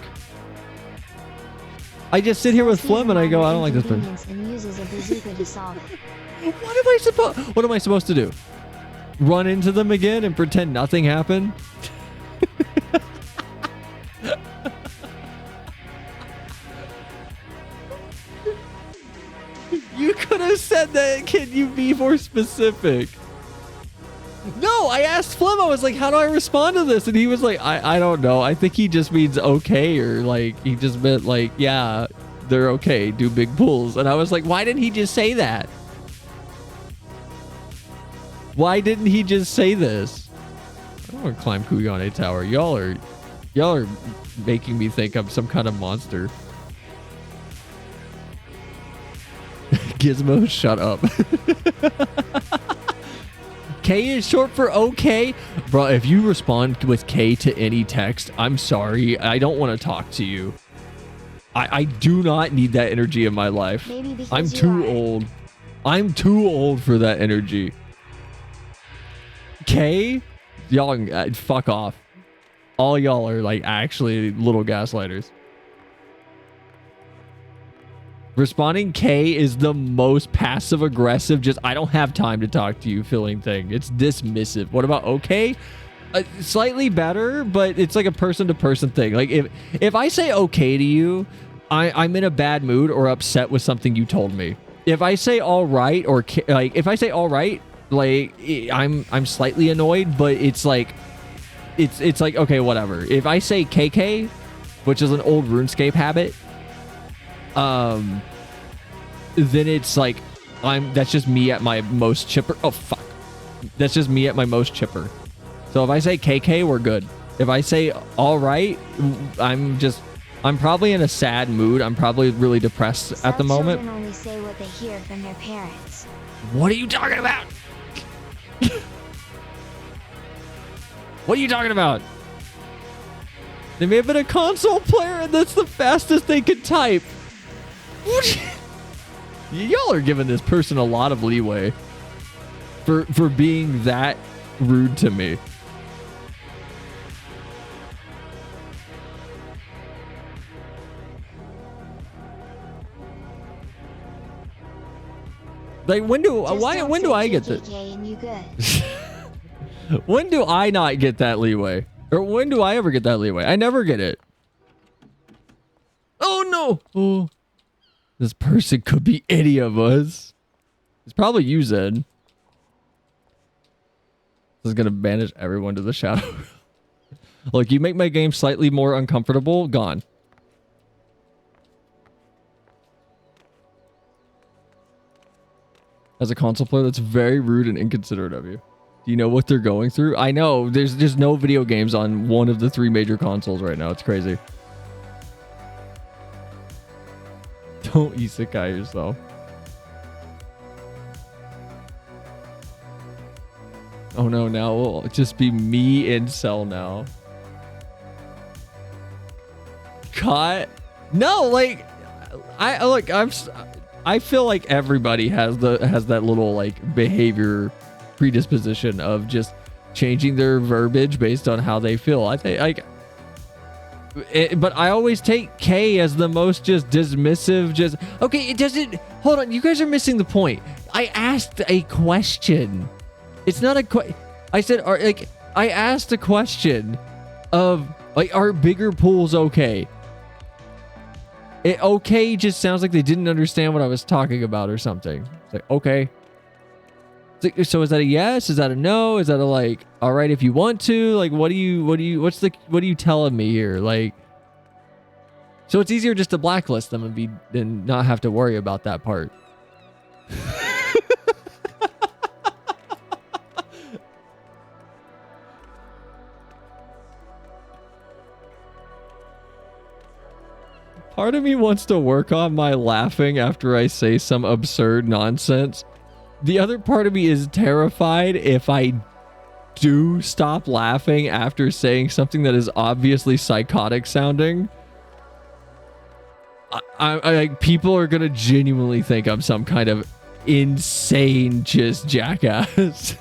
I just sit here with Flem and I go, I don't like this person. And uses a bazooka to solve it. What am I supposed to do? Run into them again and pretend nothing happened? You could have said that. Can you be more specific? No, I asked Flem. I was like, how do I respond to this? And he was like, I don't know. I think he just means okay, or like he just meant like, yeah, they're okay. Do big pulls. And I was like, why didn't he just say that? Why didn't he just say this? I don't want to climb Kugane Tower. Y'all are making me think I'm some kind of monster. Gizmo, shut up. K is short for okay. Bro, if you respond with K to any text, I'm sorry. I don't want to talk to you. I do not need that energy in my life. I'm too old. I'm too old for that energy. K, y'all fuck off. All y'all are like actually little gaslighters. Responding K is the most passive aggressive, just I don't have time to talk to you feeling thing. It's dismissive. What about okay? Slightly better, but it's like a person to person thing. Like if I say okay to you, I'm in a bad mood or upset with something you told me. If I say all right, or like if I say all right, like I'm slightly annoyed, but it's like it's like okay, whatever. If I say KK, which is an old RuneScape habit, then it's like that's just me at my most chipper. Oh fuck. That's just me at my most chipper. So if I say KK, we're good. If I say all right, I'm probably in a sad mood. I'm probably really depressed at the moment. Children only say what they hear from their parents. What are you talking about? What are you talking about? They may have been a console player and that's the fastest they could type. Y'all are giving this person a lot of leeway for being that rude to me. Like when do I get that? And you good. When do I not get that leeway? Or when do I ever get that leeway? I never get it. Oh no! Oh, this person could be any of us. It's probably you, Zed. This is gonna banish everyone to the shadow. Look, you make my game slightly more uncomfortable. Gone. As a console player, that's very rude and inconsiderate of you. Do you know what they're going through? I know. There's no video games on one of the 3 major consoles right now. It's crazy. Don't isekai yourself. Oh no, now it'll just be me and Cell now. Cut? No, like I feel like everybody has that little like behavior predisposition of just changing their verbiage based on how they feel. I think like but I always take K as the most just dismissive, just okay, it doesn't hold on, you guys are missing the point. I asked a question. It's not a I said I asked a question of like, are bigger pools okay? Okay just sounds like they didn't understand what I was talking about or something. It's like, okay. So is that a yes? Is that a no? Is that a like, all right, if you want to, like, what are you telling me here? Like, so it's easier just to blacklist them and not have to worry about that part. Part of me wants to work on my laughing after I say some absurd nonsense. The other part of me is terrified if I do stop laughing after saying something that is obviously psychotic sounding. I people are gonna genuinely think I'm some kind of insane just jackass.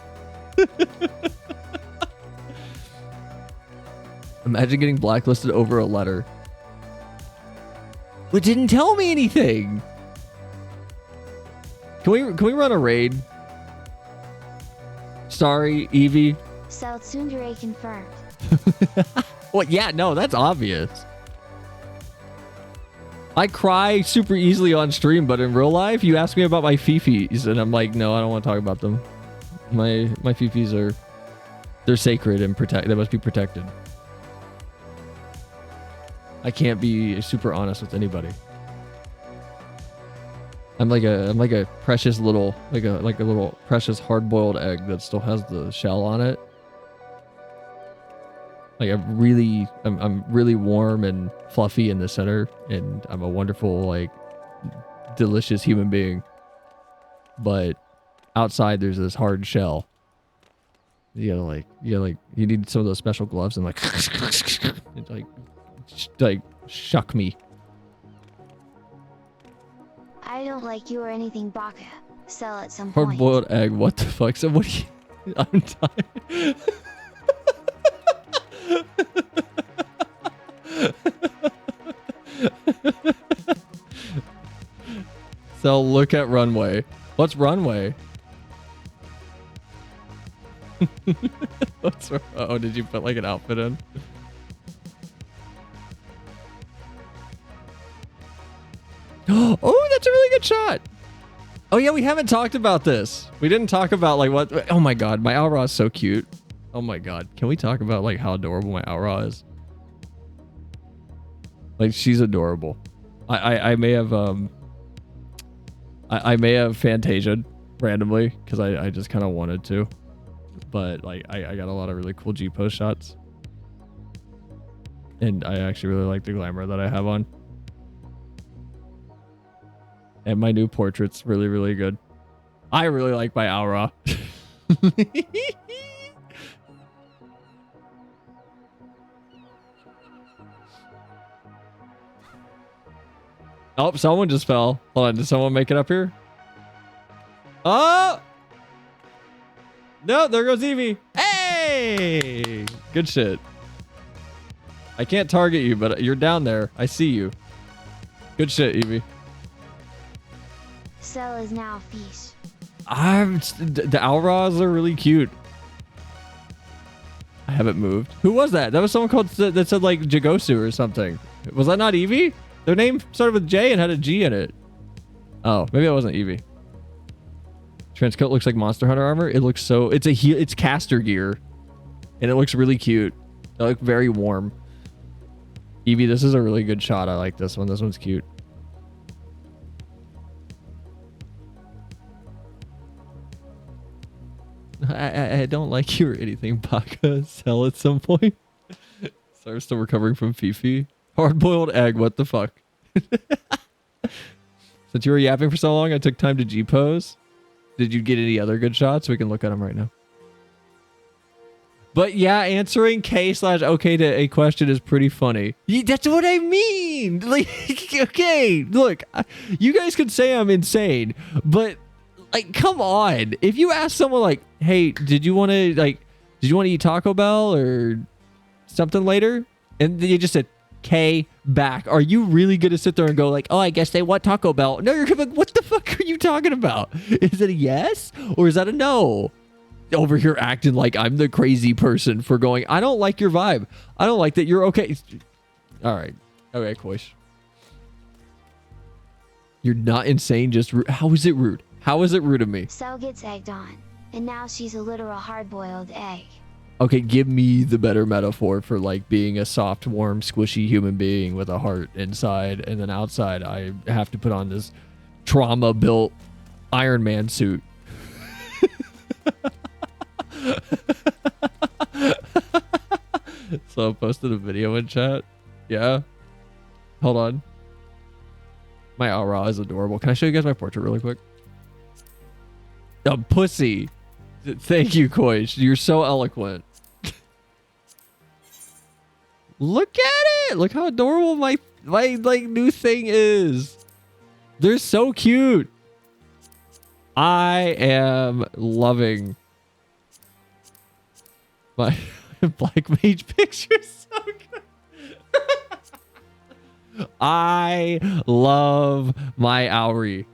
Imagine getting blacklisted over a letter. It didn't tell me anything. Can we run a raid? Sorry, Evie. South Tsundere confirmed. Well, yeah, no, that's obvious. I cry super easily on stream, but in real life, you ask me about my fifis, and I'm like, no, I don't want to talk about them. My fifis they're sacred and they must be protected. I can't be super honest with anybody. I'm like a precious little like a little precious hard-boiled egg that still has the shell on it. Like I'm really warm and fluffy in the center, and I'm a wonderful, like, delicious human being. But outside there's this hard shell. You need some of those special gloves and like shuck me. I don't like you or anything, Baka. Sell at some point. Hard-boiled egg, what the fuck? So what do you... I'm tired. So look at runway. What's runway? Oh, did you put like an outfit in? Oh, that's a really good shot. Oh yeah, we haven't talked about this. We didn't talk about like what. Oh my god, my Aura is so cute. Oh my god, can we talk about like how adorable my Aura is? Like she's adorable. I may have I may have Fantasia'd randomly because I just kind of wanted to, but like I got a lot of really cool G pose shots, and I actually really like the glamour that I have on. And my new portrait's really, really good. I really like my Aura. Oh, someone just fell. Hold on, did someone make it up here? Oh! No, there goes Evie. Hey! Good shit. I can't target you, but you're down there. I see you. Good shit, Evie. Cell is now fish. The Auras are really cute. I haven't moved. Who was that? That was someone called that said like Jagosu or something. Was that not Evie? Their name started with J and had a G in it. Oh, maybe that wasn't Evie. Transcoat looks like Monster Hunter armor. It looks so. It's caster gear, and it looks really cute. They look very warm. Evie, this is a really good shot. I like this one. This one's cute. I don't like you or anything, Baka. Sell at some point. Sorry, I'm still recovering from Fifi. Hard-boiled egg, what the fuck? Since you were yapping for so long, I took time to G-pose. Did you get any other good shots? We can look at them right now. But yeah, answering K/OK to a question is pretty funny. That's what I mean! Like, okay, look, you guys could say I'm insane, but like, come on. If you ask someone like, hey, did you want to eat Taco Bell or something later? And they just said, K back. Are you really going to sit there and go like, oh, I guess they want Taco Bell? No, you're going to be like, what the fuck are you talking about? Is it a yes or is that a no? Over here acting like I'm the crazy person for going, I don't like your vibe. I don't like that you're okay. All right. Okay, Koish. You're not insane, just rude. How is it rude? How is it rude of me? Cell gets egged on, and now she's a literal hard-boiled egg. Okay, give me the better metaphor for like being a soft, warm, squishy human being with a heart inside, and then outside I have to put on this trauma-built Iron Man suit. So I posted a video in chat. Yeah. Hold on. My aura is adorable. Can I show you guys my portrait really quick? A pussy. Thank you, Koish. You're so eloquent. Look at it. Look how adorable my like new thing is. They're so cute. I am loving my Black Mage pictures. So good. I love my Auri.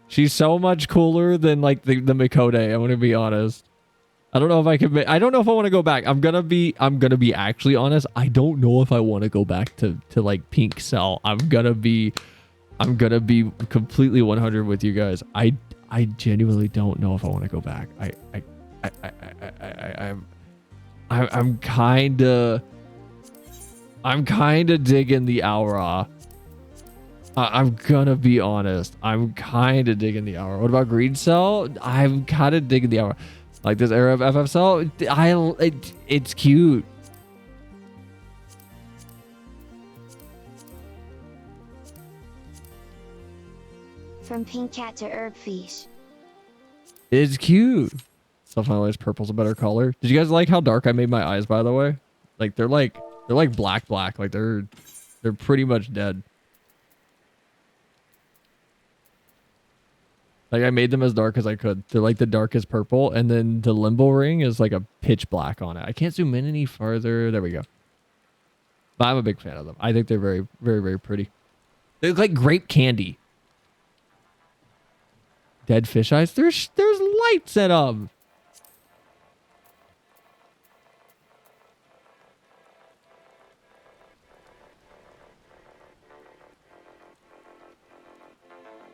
She's so much cooler than like the Mikode. I'm gonna be honest. I don't know if I can. I don't know if I want to go back. I'm gonna be actually honest. I don't know if I want to go back to like Pink Cell. I'm gonna be completely 100 with you guys. I genuinely don't know if I want to go back. I'm kind of digging the aura. I'm gonna be honest. I'm kind of digging the aura. What about Green Cell? I'm kind of digging the aura. Like this era of FF Cell, it's cute. From pink cat to herb fish. It's cute. Stuff I realize purple's a better color. Did you guys like how dark I made my eyes, by the way? Like they're like black. Like they're pretty much dead. Like I made them as dark as I could. They're like the darkest purple, and then the limbo ring is like a pitch black on it. I can't zoom in any farther. There we go. But I'm a big fan of them. I think they're very, very, very pretty. They look like grape candy. Dead fish eyes. There's lights in them.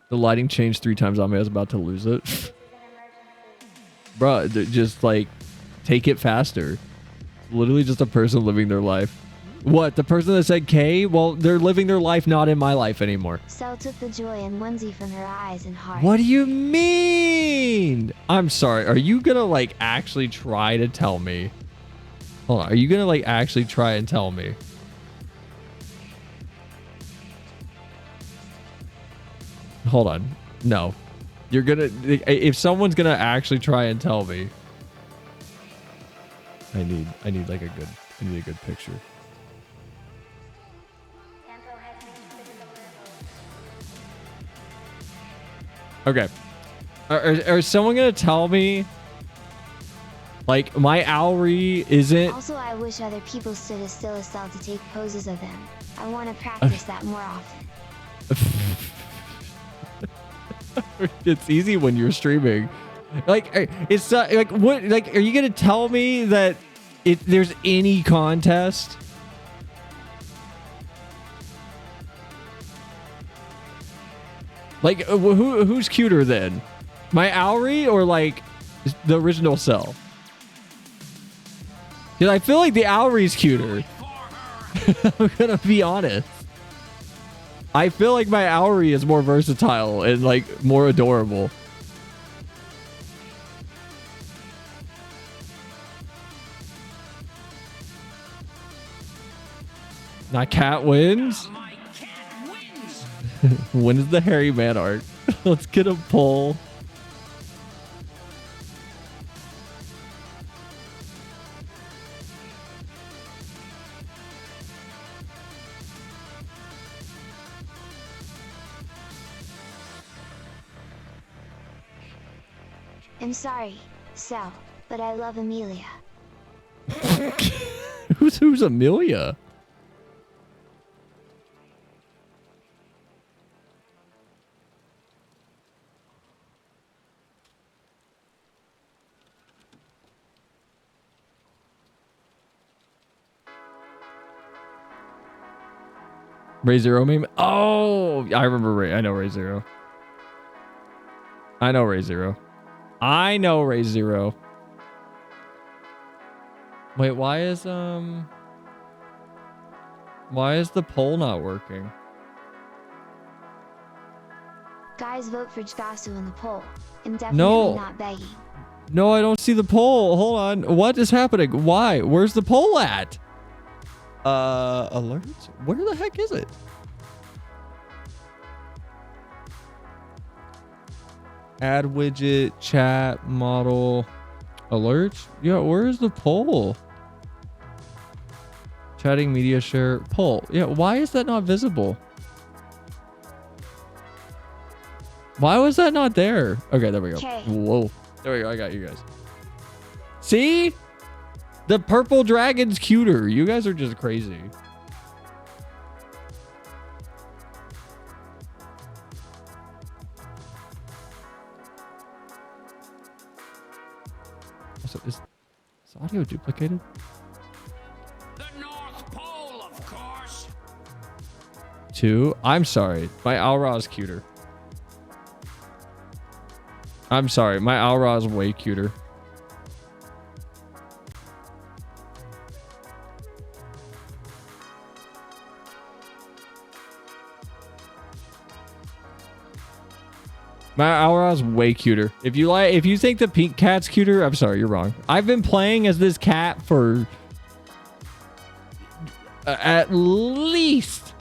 The lighting changed 3 times on me. I was about to lose it. Bruh, just like take it faster. Literally just a person living their life. What? The person that said K? Well, they're living their life not in my life anymore. Cell took the joy and whimsy from her eyes and heart. What do you mean? I'm sorry. Are you gonna like actually try to tell me? Hold on. Are you gonna like actually try and tell me? Hold on. No. You're gonna... If someone's gonna actually try and tell me... I need like a good... I need a good picture. Okay. Are someone gonna tell me... Like, my Owry isn't... Also, I wish other people stood as still as Cell to take poses of them. I want to practice that more often. It's easy when you're streaming. Like, it's like, what, like, are you gonna tell me that there's any contest? Like, who's cuter then? My Owry or like the original Cell? Because I feel like the Owry's cuter. I'm gonna be honest. I feel like my Owry is more versatile and like more adorable. My cat wins? When is the hairy man art? Let's get a poll. I'm sorry, Cell, but I love Amelia. Who's Amelia? Ray Zero meme? Oh, I remember Ray. I know Ray Zero. I know Ray Zero. I know Ray Zero. Wait, why is the poll not working? Guys, vote for Jgasu in the poll. I'm definitely not begging. No, I don't see the poll. Hold on. What is happening? Why? Where's the poll at? Alerts? Where the heck is it? Add widget, chat, model, alerts? Yeah, where is the poll? Chatting, media share, poll. Yeah, why is that not visible? Why was that not there? Okay, there we go. Okay. Whoa. There we go. I got you guys. See? The purple dragon's cuter. You guys are just crazy. Also, is audio duplicated? The North Pole, of course. 2. I'm sorry. My Aura is cuter. I'm sorry. My Aura is way cuter. My Aura's way cuter. If you think the pink cat's cuter, I'm sorry, you're wrong. I've been playing as this cat for at least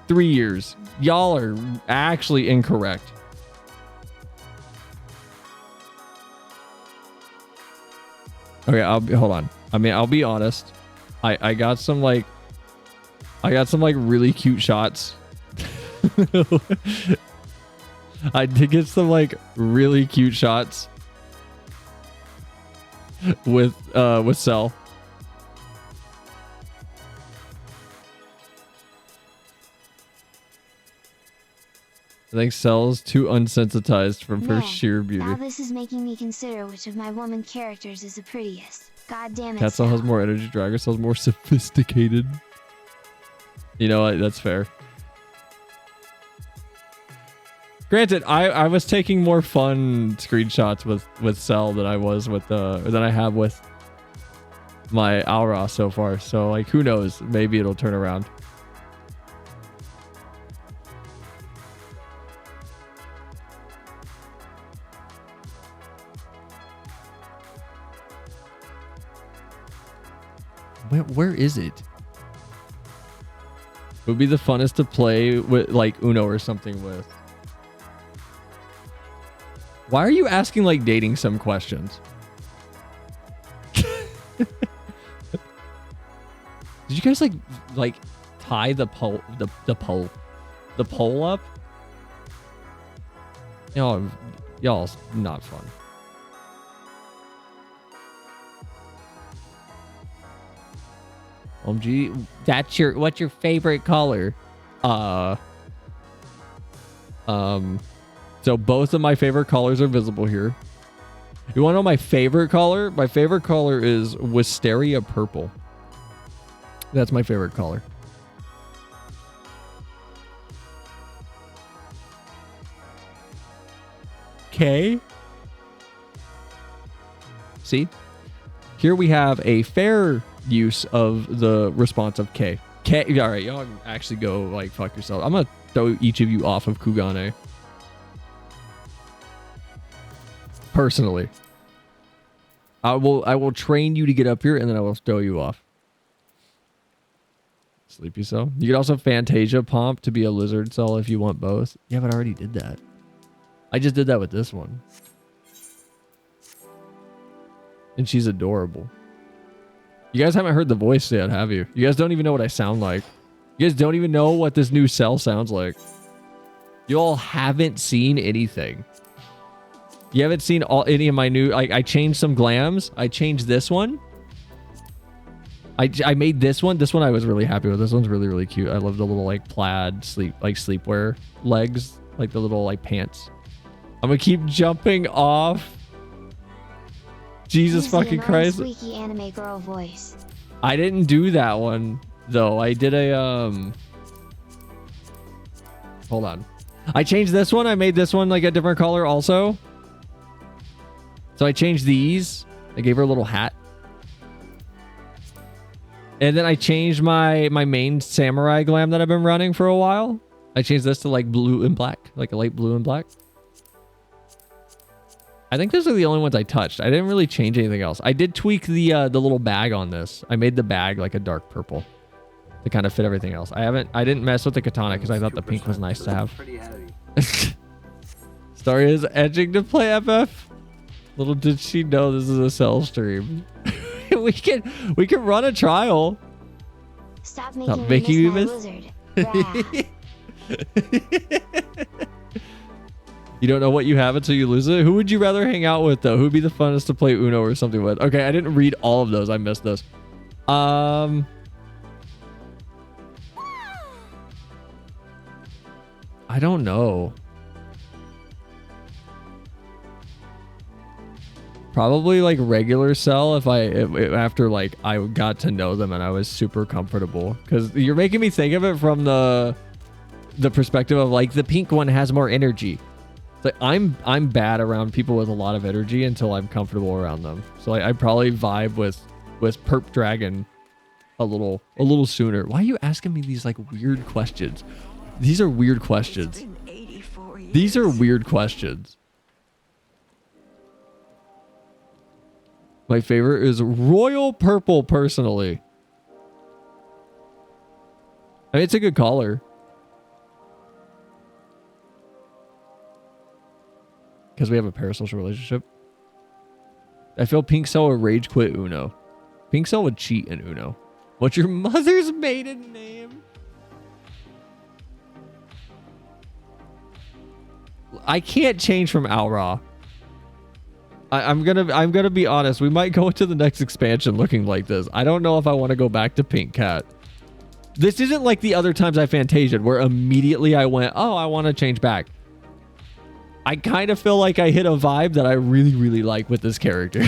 3 years. Y'all are actually incorrect. Okay, hold on. I mean, I'll be honest. I got some like really cute shots. I did get some like really cute shots with Cell. I think Cell's too unsensitized from her sheer beauty. Now this is making me consider which of my woman characters is the prettiest. God damn it. Cat Cell has more energy. Dragon Cell's more sophisticated. You know what? That's fair. Granted, I was taking more fun screenshots with Cell than I was with than I have with my Aura so far. So like, who knows? Maybe it'll turn around. Where is it? It would be the funnest to play with like Uno or something with. Why are you asking like dating sim questions? Did you guys like tie the pole up? Y'all's not fun. OMG, what's your favorite color? So both of my favorite colors are visible here. You want to know my favorite color? My favorite color is Wisteria Purple. That's my favorite color. K. See? Here we have a fair use of the response of K. K. All right, y'all can actually go like fuck yourself. I'm gonna throw each of you off of Kugane. Personally, I will train you to get up here, and then I will throw you off. Sleepy Cell. You could also Fantasia Pomp to be a lizard cell if you want both. Yeah, but I already did that. I just did that with this one. And she's adorable. You guys haven't heard the voice yet, have you? You guys don't even know what I sound like. You guys don't even know what this new cell sounds like. You all haven't seen anything. You haven't seen any of my new... I changed some glams. I changed this one. I made this one. This one I was really happy with. This one's really, really cute. I love the little like plaid sleepwear legs. Like the little like pants. I'm gonna keep jumping off. Jesus fucking Christ. Squeaky anime girl voice. I didn't do that one though. I did a hold on. I changed this one. I made this one like a different color also. So I changed these. I gave her a little hat. And then I changed my main samurai glam that I've been running for a while. I changed this to like blue and black, like a light blue and black. I think those are the only ones I touched. I didn't really change anything else. I did tweak the little bag on this. I made the bag like a dark purple to kind of fit everything else. I didn't mess with the katana because I thought the pink was nice to have. Story is edging to play FF. Little did she know this is a Cell stream. we can run a trial. Stop making me miss my wizard. You don't know what you have until you lose it. Who would you rather hang out with though? Who would be the funnest to play Uno or something with? Okay, I didn't read all of those. I missed those. I don't know. Probably like regular Cell if after like I got to know them and I was super comfortable, because you're making me think of it from the perspective of like the pink one has more energy. It's like I'm bad around people with a lot of energy until I'm comfortable around them. So I probably vibe with Perp Dragon a little sooner. Why are you asking me these like weird questions? These are weird questions. These are weird questions. My favorite is Royal Purple, personally. I mean, it's a good color. Because we have a parasocial relationship. I feel Pink Cell would rage quit Uno. Pink Cell would cheat in Uno. What's your mother's maiden name? I can't change from Aura. I'm gonna be honest. We might go into the next expansion looking like this. I don't know if I want to go back to Pink Cat. This isn't like the other times I Fantasia'd where immediately I went, oh, I want to change back. I kind of feel like I hit a vibe that I really, really like with this character.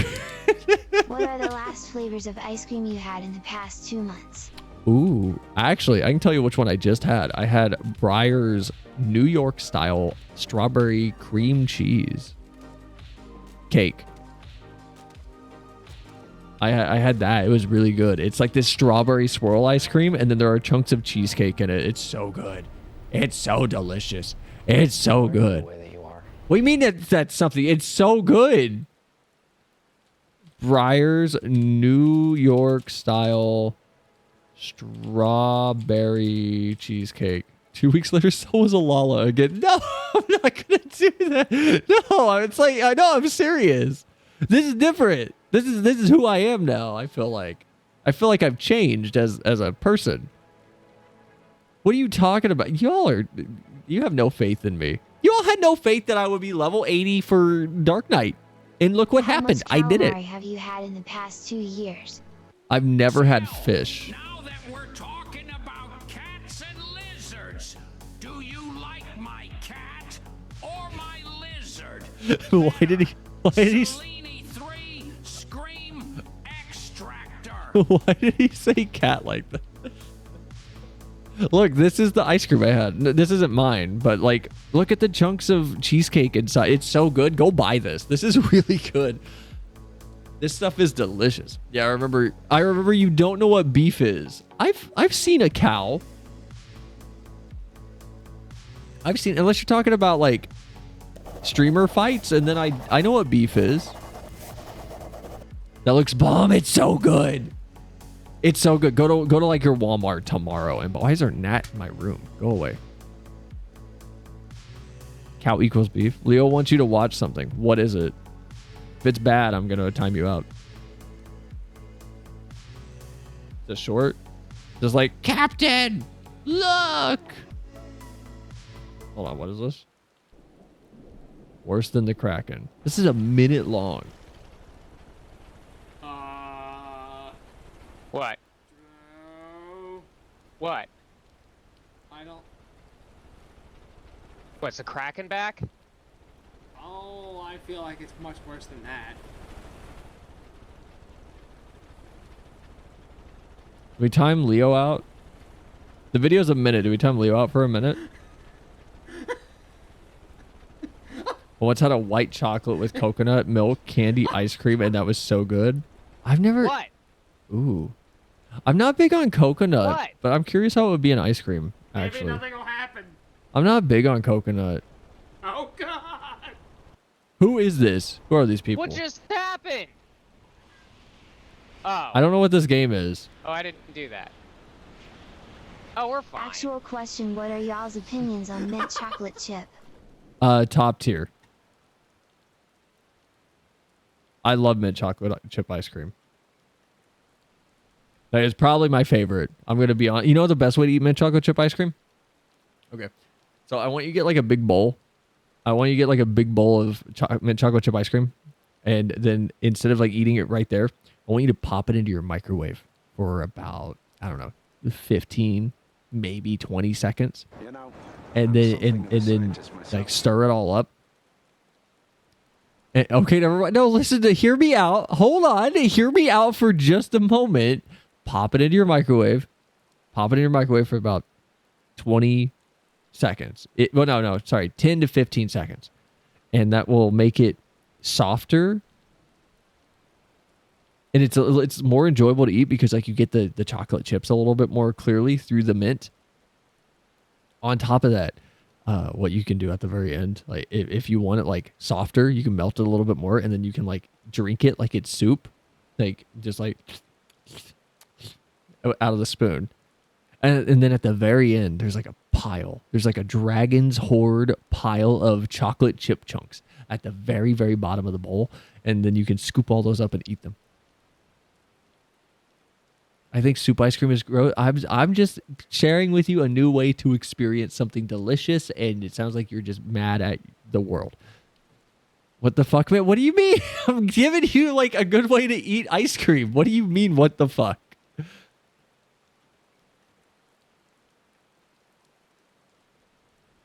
What are the last flavors of ice cream you had in the past 2 months? Ooh, actually, I can tell you which one I just had. I had Breyer's New York style strawberry cream cheese cake. I had that. It was really good. It's like this strawberry swirl ice cream, and then there are chunks of cheesecake in it. It's so good. It's so delicious. It's so good. What do you mean that's something? It's so good. Breyer's New York style strawberry cheesecake. 2 weeks later, so was a Lala again. No, I'm not gonna do that. No, it's like, I know, I'm serious. This is different. This is who I am now. I feel like I've changed as a person. What are you talking about? You have no faith in me. You all had no faith that I would be level 80 for Dark Knight. And look what happened. I did it. How much calamari have you had in the past 2 years? I've never had fish. Now that we're talking about cats and lizards, do you like my cat or my lizard? Why did he Cellini 3 Scream Extractor. why did he say cat like that? Look, this is the ice cream I had. This isn't mine, but like, look at the chunks of cheesecake inside. It's so good. Go buy this. This is really good. This stuff is delicious. Yeah, I remember you don't know what beef is. I've seen a cow. Unless you're talking about like streamer fights, and then I know what beef is. That looks bomb. It's so good. It's so good. Go to like your Walmart tomorrow. And why is there a gnat in my room? Go away. Cow equals beef. Leo wants you to watch something. What is it? If it's bad, I'm gonna time you out. The short, just like Captain, look. Hold on, what is this? Worse than the Kraken. This is a minute long. What? What? I don't. What's the Kraken back? Oh, I feel like it's much worse than that. Do we time Leo out? The video's a minute. Do we time Leo out for a minute? Once had a white chocolate with coconut milk, candy, ice cream, and that was so good. I've never. What? Ooh. I'm not big on coconut, What? but I'm curious how it would be in ice cream, actually. Maybe nothing will happen. I'm not big on coconut. Oh, God. Who is this? Who are these people? What just happened? Oh. I don't know what this game is. Oh, I didn't do that. Oh, we're fine. Actual question, what are y'all's opinions on mint chocolate chip? Top tier. I love mint chocolate chip ice cream. That is probably my favorite. I'm going to be on. You know the best way to eat mint chocolate chip ice cream? Okay. So I want you to get like a big bowl. I want you to get like a big bowl of mint chocolate chip ice cream. And then instead of like eating it right there, I want you to pop it into your microwave for about, I don't know, 15, maybe 20 seconds. And then like stir it all up. And, okay, never mind. No, listen, hear me out. Hold on. Hear me out for just a moment. Pop it into your microwave. Pop it in your microwave for about 20 seconds. 10 to 15 seconds. And that will make it softer. And it's more enjoyable to eat because like you get the chocolate chips a little bit more clearly through the mint. On top of that, what you can do at the very end, like if you want it like softer, you can melt it a little bit more, and then you can like drink it like it's soup, like just like out of the spoon. And then at the very end, there's like a pile. There's like a dragon's hoard pile of chocolate chip chunks at the very, very bottom of the bowl. And then you can scoop all those up and eat them. I think soup ice cream is gross. I'm just sharing with you a new way to experience something delicious, and it sounds like you're just mad at the world. What the fuck, man? What do you mean? I'm giving you like a good way to eat ice cream. What do you mean, what the fuck?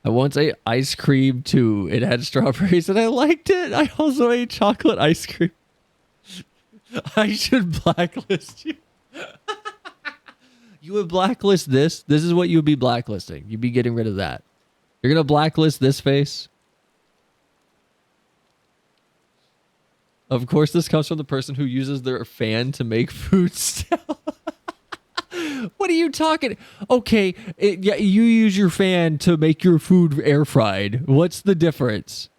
I once ate ice cream too. It had strawberries and I liked it. I also ate chocolate ice cream. I should blacklist you. You would blacklist this. This is what you would be blacklisting. You'd be getting rid of that. You're going to blacklist this face. Of course, this comes from the person who uses their fan to make food still. What are you talking? Okay, yeah, you use your fan to make your food air fried. What's the difference?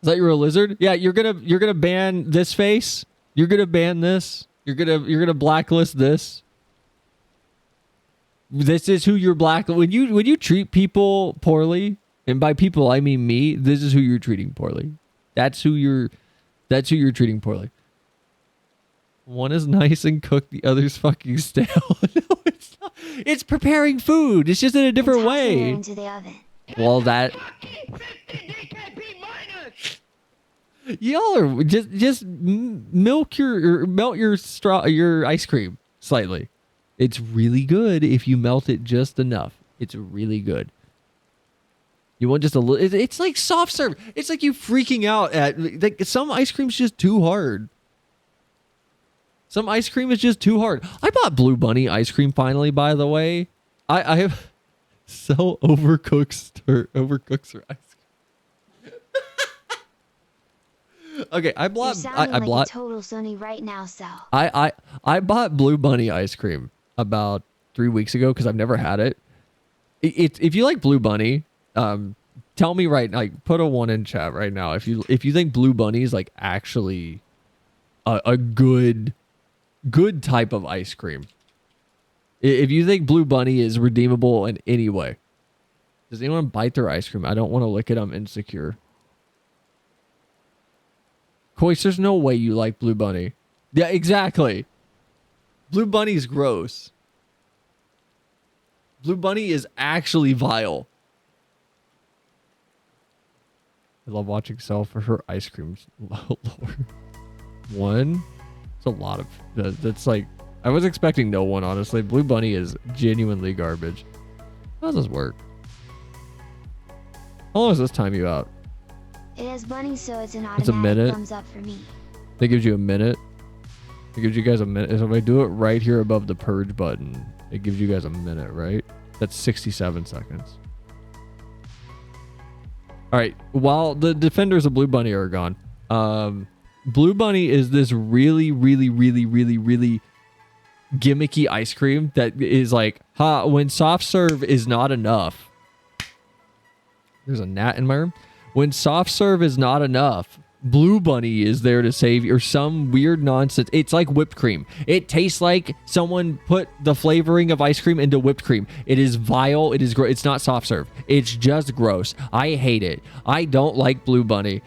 Is that you're a lizard? Yeah, you're gonna ban this face. You're gonna ban this. You're gonna blacklist this. This is who you're black. When you treat people poorly, and by people I mean me, this is who you're treating poorly. That's who you're treating poorly. One is nice and cooked, the other's fucking stale. No, it's not. It's preparing food. It's just in a different way. Into the oven. Well, that y'all are just melt your ice cream slightly. It's really good if you melt it just enough. It's really good. You want just a little. It's like soft serve. It's like you freaking out at like some ice cream's just too hard. Some ice cream is just too hard. I bought Blue Bunny ice cream finally, by the way. I have so overcooked her ice cream. Okay, I bought like a total Sony right now, Sal. I bought Blue Bunny ice cream about 3 weeks ago because I've never had it. If you like Blue Bunny, tell me put a 1 in chat right now if you think Blue Bunny is like actually a good type of ice cream. If you think Blue Bunny is redeemable in any way. Does anyone bite their ice cream? I don't want to lick it. I'm insecure. Koish, there's no way you like Blue Bunny. Yeah, exactly. Blue Bunny's gross. Blue Bunny is actually vile. I love watching Sel for her ice creams. Lower. 1? It's a lot of... That's like... I was expecting no one, honestly. Blue Bunny is genuinely garbage. How does this work? How long does this time you out? It has bunny, so it's an It's a automatic minute. thumbs up for me. That gives you a minute. It gives you guys a minute. So if I do it right here above the purge button, it gives you guys a minute, right? That's 67 seconds. All right. While the defenders of Blue Bunny are gone, Blue Bunny is this really, really, really, really, really gimmicky ice cream that is like, when soft serve is not enough. There's a gnat in my room. When soft serve is not enough, Blue Bunny is there to save you, or some weird nonsense. It's like whipped cream. It tastes like someone put the flavoring of ice cream into whipped cream. It is vile. It is gross. It's not soft serve. It's just gross. I hate it. I don't like Blue Bunny.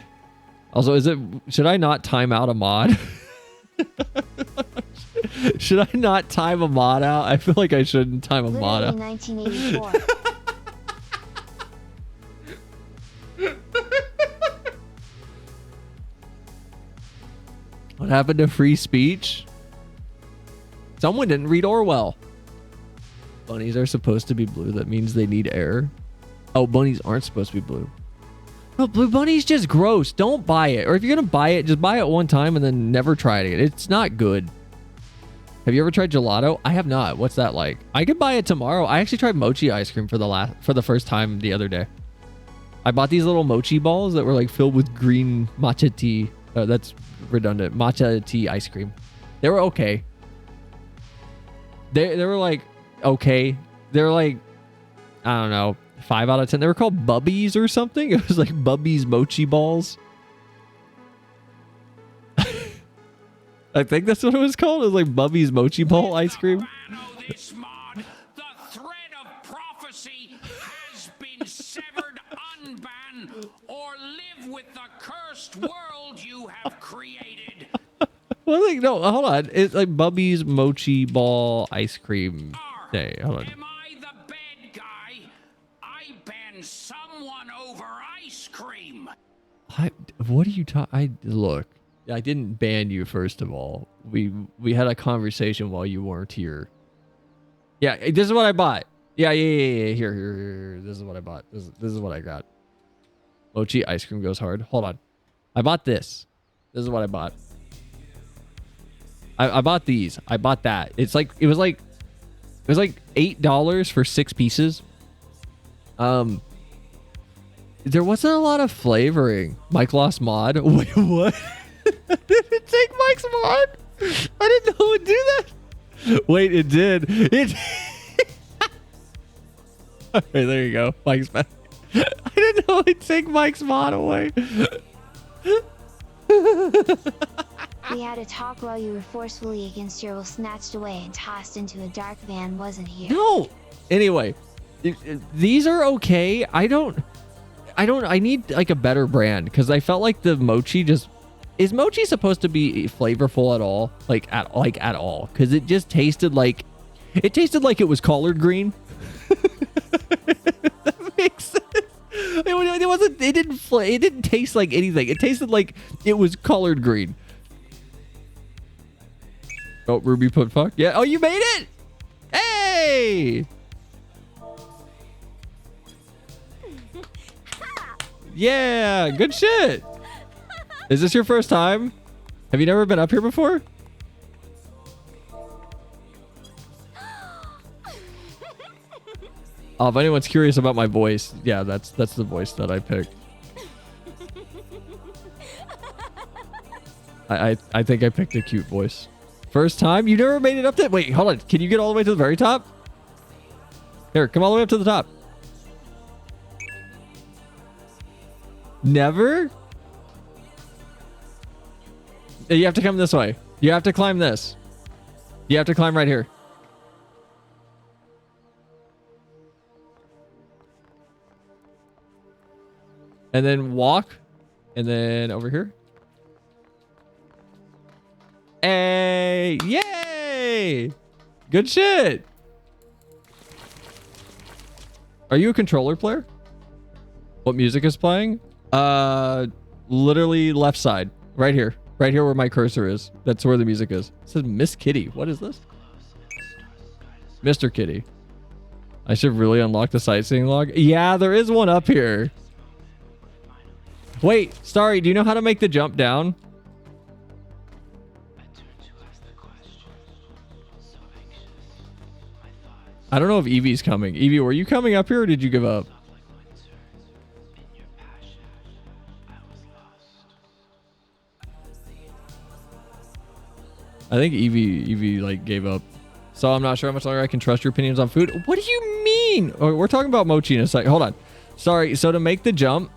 Also, should I not time out a mod? Should I not time a mod out? I feel like I shouldn't time a mod out. Literally 1984. What happened to free speech? Someone didn't read Orwell. Bunnies are supposed to be blue. That means they need air. Oh, bunnies aren't supposed to be blue. No, Blue Bunny's just gross. Don't buy it. Or if you're going to buy it, just buy it one time and then never try it again. It's not good. Have you ever tried gelato? I have not. What's that like? I could buy it tomorrow. I actually tried mochi ice cream for the first time the other day. I bought these little mochi balls that were like filled with green matcha tea. That's redundant. Matcha tea ice cream. They were okay. They were like okay. They were like, I don't know, 5 out of 10. They were called Bubbies or something. It was like Bubbies mochi balls. I think that's what it was called. It was like Bubbies mochi ball ice cream. Well, like, no, hold on. It's like Bubby's Mochi Ball Ice Cream Day. Hold on. Am I the bad guy? I banned someone over ice cream. What are you talking? Look, I didn't ban you. First of all, we had a conversation while you weren't here. Yeah, this is what I bought. Yeah. Here. This is what I bought. This is what I got. Mochi ice cream goes hard. Hold on. I bought this. This is what I bought. I bought these. I bought that. It was like It was like $8 for 6 pieces. There wasn't a lot of flavoring. Mike lost mod. Wait, what? Did it take Mike's mod? I didn't know it would do that. Wait, it did. It. Okay, there you go. Mike's back. I didn't know it'd take Mike's mod away. We had a talk while you were forcefully against your will snatched away and tossed into a dark van, wasn't here. No. Anyway, these are okay. I need like a better brand because I felt like the mochi just. Is mochi supposed to be flavorful at all? Like at all? Because it just tasted like it was collard green. That makes sense. It wasn't. It didn't taste like anything. It tasted like it was collard green. Oh, Ruby put fuck. Yeah. Oh, you made it. Hey. Yeah. Good shit. Is this your first time? Have you never been up here before? Oh, if anyone's curious about my voice, yeah, that's the voice that I picked. I think I picked a cute voice. First time? You never made it up there? Wait, hold on. Can you get all the way to the very top? Here, come all the way up to the top. Never? You have to come this way. You have to climb this. You have to climb right here. And then walk. And then over here. Hey! Yay! Good shit! Are you a controller player? What music is playing? Literally left side. Right here. Right here where my cursor is. That's where the music is. It says Miss Kitty. What is this? Mr. Kitty. I should really unlock the sightseeing log. Yeah, there is one up here. Wait, Starry, do you know how to make the jump down? I don't know if Evie's coming. Evie, were you coming up here or did you give up? I think Evie like gave up. So I'm not sure how much longer I can trust your opinions on food. What do you mean? Oh, we're talking about mochi in a second. Hold on. Sorry. So to make the jump,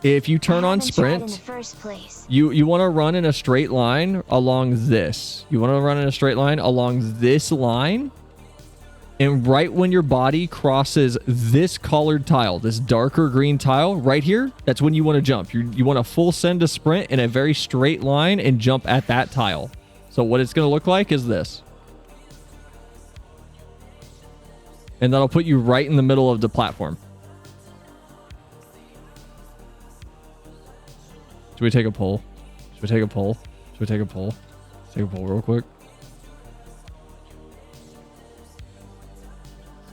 if you turn on sprint, in the first place. you want to run in a straight line along this. You want to run in a straight line along this line. And right when your body crosses this colored tile, this darker green tile right here, that's when you want to jump. You want to full send a sprint in a very straight line and jump at that tile. So what it's going to look like is this. And that'll put you right in the middle of the platform. Should we take a poll? Should we take a poll? Should we take a poll? Let's take a poll real quick.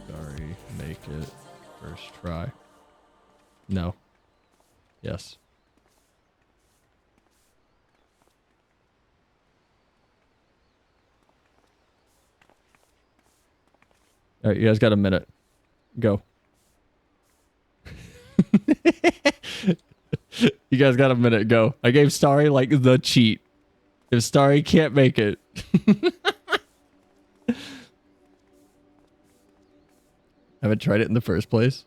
Sorry, make it first try. No. Yes. All right, you guys got a minute. Go. You guys got a minute. Go. I gave Starry like the cheat. If Starry can't make it. Haven't tried it in the first place.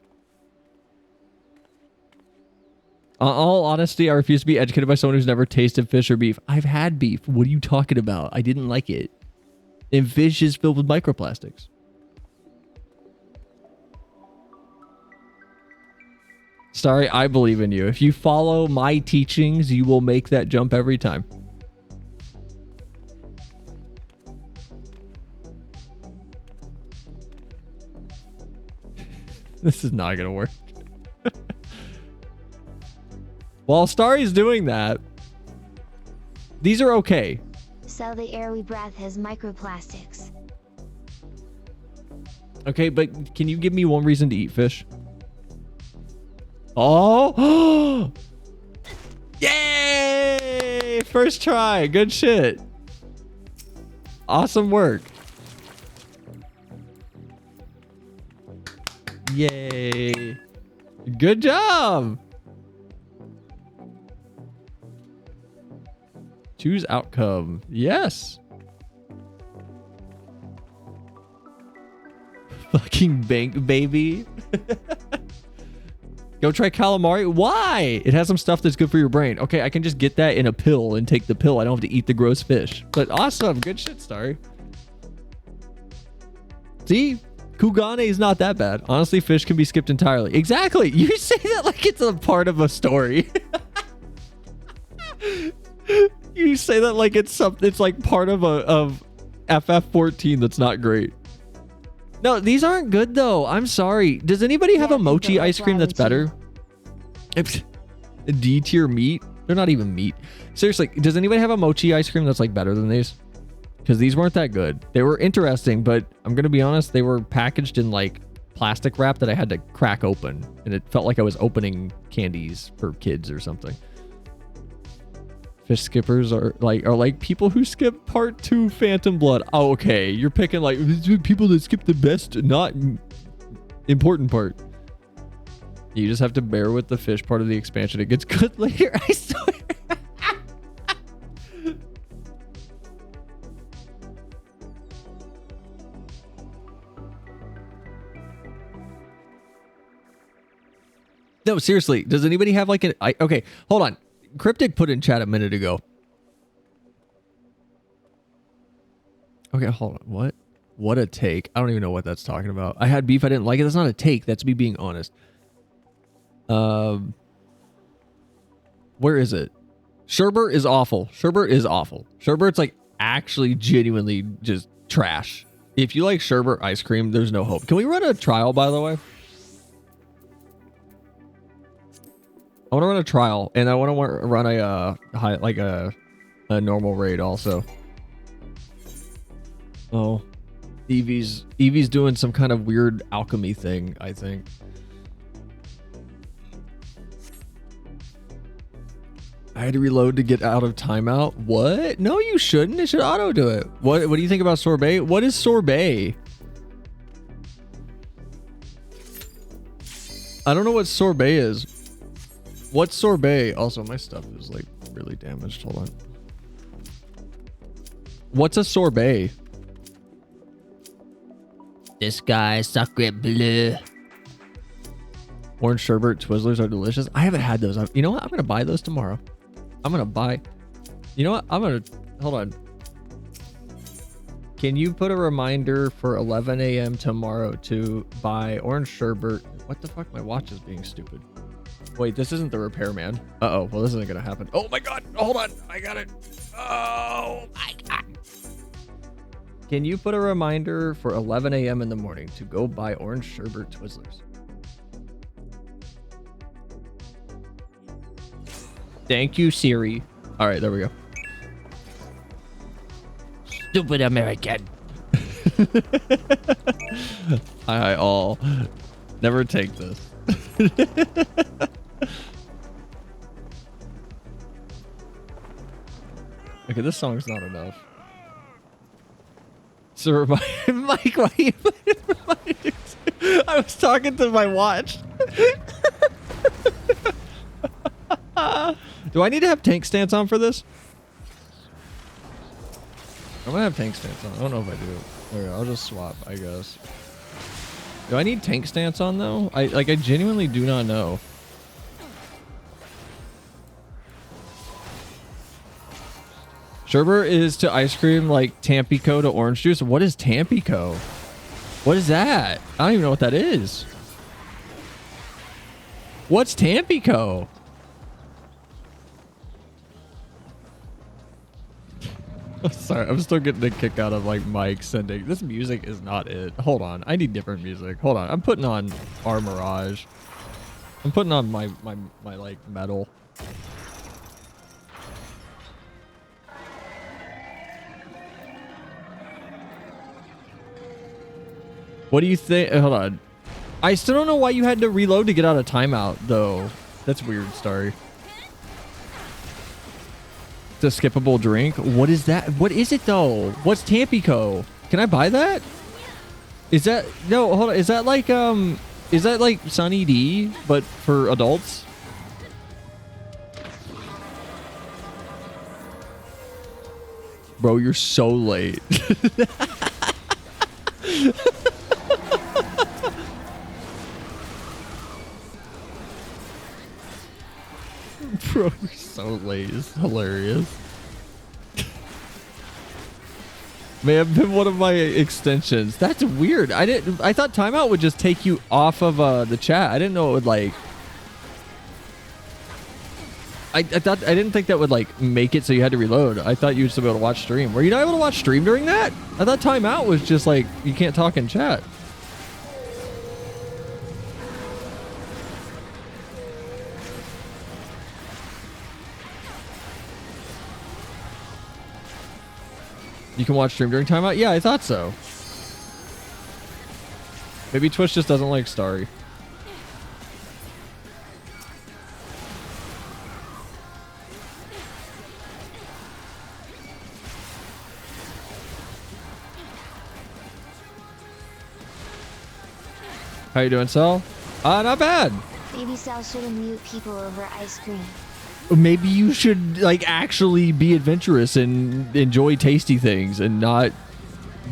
All honesty, I refuse to be educated by someone who's never tasted fish or beef. I've had beef. What are you talking about? I didn't like it. And fish is filled with microplastics. Sorry, I believe in you. If you follow my teachings, you will make that jump every time. This is not going to work. While Starry's doing that, these are okay. So the air we breathe has microplastics. Okay, but can you give me one reason to eat fish? Oh! Yay! First try. Good shit. Awesome work. Yay. Good job. Choose outcome. Yes. Fucking bank baby. Go try calamari. Why? It has some stuff that's good for your brain. Okay, I can just get that in a pill and take the pill. I don't have to eat the gross fish. But awesome. Good shit, Starry. See? Kugane is not that bad. Honestly, fish can be skipped entirely. Exactly. You say that like it's a part of a story. You say that like it's something. It's like part of FF14 that's not great. No, these aren't good though. I'm sorry. Does anybody have a mochi ice cream that's better? D tier meat? They're not even meat. Seriously, does anybody have a mochi ice cream that's like better than these? Because these weren't that good. They were interesting, but I'm gonna be honest, they were packaged in like plastic wrap that I had to crack open, and it felt like I was opening candies for kids or something. Fish skippers are like people who skip part 2 Phantom Blood. Oh, okay. You're picking like people that skip the best, not important part. You just have to bear with the fish part of the expansion. It gets good later, I swear. No, seriously. Does anybody have like an... okay, hold on. Cryptic put in chat a minute ago. Okay, hold on. What? What a take. I don't even know what that's talking about. I had beef. I didn't like it. That's not a take. That's me being honest. Where is it? Sherbet is awful. Sherbet is awful. Sherbet's like actually genuinely just trash. If you like sherbet ice cream, there's no hope. Can we run a trial, by the way? I want to run a trial, and I want to run a normal raid also. Oh, Eevee's doing some kind of weird alchemy thing, I think. I had to reload to get out of timeout. What? No, you shouldn't. It should auto do it. What do you think about sorbet? What is sorbet? I don't know what sorbet is. What's sorbet? Also, my stuff is like really damaged. Hold on. What's a sorbet? This guy, sacre bleu. Orange sherbet Twizzlers are delicious. I haven't had those. You know what? I'm going to buy those tomorrow. I'm going to buy... You know what? I'm going to... Hold on. Can you put a reminder for 11 a.m. tomorrow to buy orange sherbet? What the fuck? My watch is being stupid. Wait, this isn't the repairman. Uh-oh. Well, this isn't going to happen. Oh my god. Hold on. I got it. Oh my god. Can you put a reminder for 11 a.m. in the morning to go buy orange sherbet Twizzlers? Thank you, Siri. All right, there we go. Stupid American. I all never take this. Okay, this song's not enough. So Mike, why you I was talking to my watch. Do I need to have tank stance on for this? I'm gonna have tank stance on. I don't know if I do. Okay, I'll just swap, I guess. Do I need tank stance on though? I genuinely do not know. Sherbet is to ice cream like Tampico to orange juice. What is Tampico? What is that? I don't even know what that is. What's Tampico? Sorry, I'm still getting a kick out of like Mike sending. This music is not it. Hold on, I need different music. Hold on, I'm putting on our Mirage. I'm putting on my like metal. What do you think? Hold on. I still don't know why you had to reload to get out of timeout, though. That's weird, Starry. It's a skippable drink. What is that? What is it, though? What's Tampico? Can I buy that? Is that... No, hold on. Is that like, Is that like Sunny D, but for adults? Bro, you're so late. Bro, you're so late. It's hilarious. May have been one of my extensions. That's weird. I thought timeout would just take you off of the chat. I didn't know it would like. I didn't think that would like make it so you had to reload. I thought you would still be able to watch stream. Were you not able to watch stream during that? I thought timeout was just like you can't talk in chat. You can watch stream during timeout? Yeah, I thought so. Maybe Twitch just doesn't like Starry. How you doing, Sal? Not bad. Maybe Sal shouldn't mute people over ice cream. Maybe you should like actually be adventurous and enjoy tasty things and not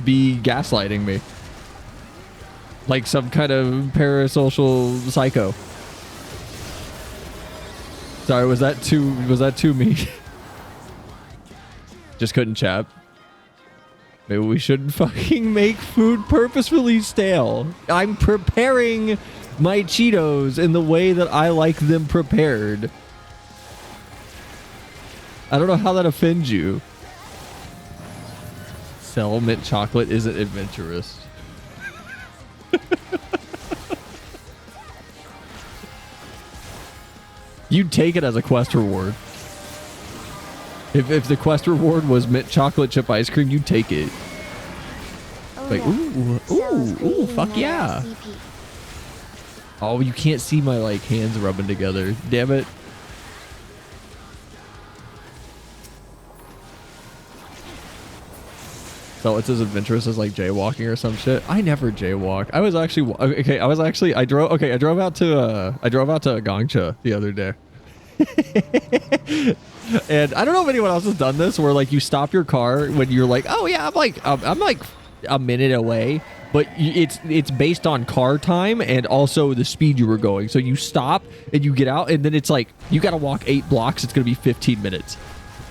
be gaslighting me like some kind of parasocial psycho. Sorry, was that too mean? Just couldn't chat. Maybe we shouldn't fucking make food purposefully stale. I'm preparing my Cheetos in the way that I like them prepared. I don't know how that offends you. Sell mint chocolate isn't adventurous. You'd take it as a quest reward. If the quest reward was mint chocolate chip ice cream, you'd take it. Oh, Like, yeah. ooh, fuck yeah. Oh, you can't see my like hands rubbing together. Damn it. So it's as adventurous as like jaywalking or some shit. I never jaywalk. I was actually I drove out to Gongcha the other day. And I don't know if anyone else has done this where like you stop your car when you're like, oh yeah, I'm like a minute away, but it's based on car time and also the speed you were going. So you stop and you get out and then it's like you got to walk 8 blocks. It's going to be 15 minutes.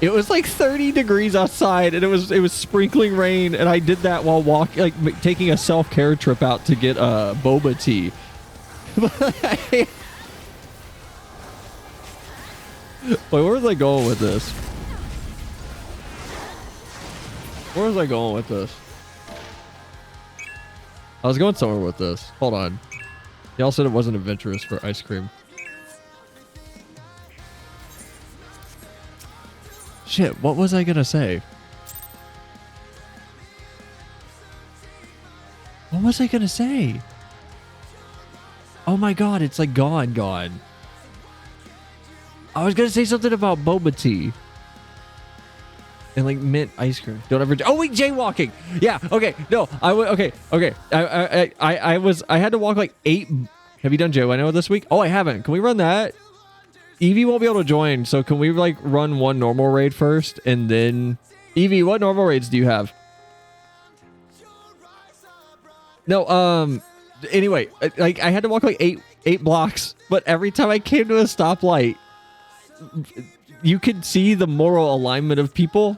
It was like 30 degrees outside and it was sprinkling rain, and I did that while walking, like taking a self-care trip out to get boba tea. Wait, where was I going with this? Where was I going with this? I was going somewhere with this. Hold on. Y'all said it wasn't adventurous for ice cream. Shit, what was I gonna say? What was I gonna say? Oh my god, it's like gone. I was gonna say something about boba tea. And like mint ice cream. Don't ever. Oh wait, jaywalking. Yeah. Okay. No. Okay. I had to walk like 8. Have you done JWino this week? Oh, I haven't. Can we run that? Evie won't be able to join, so can we like run one normal raid first and then Evie, what normal raids do you have? No, anyway, like I had to walk like eight blocks, but every time I came to a stoplight, you could see the moral alignment of people.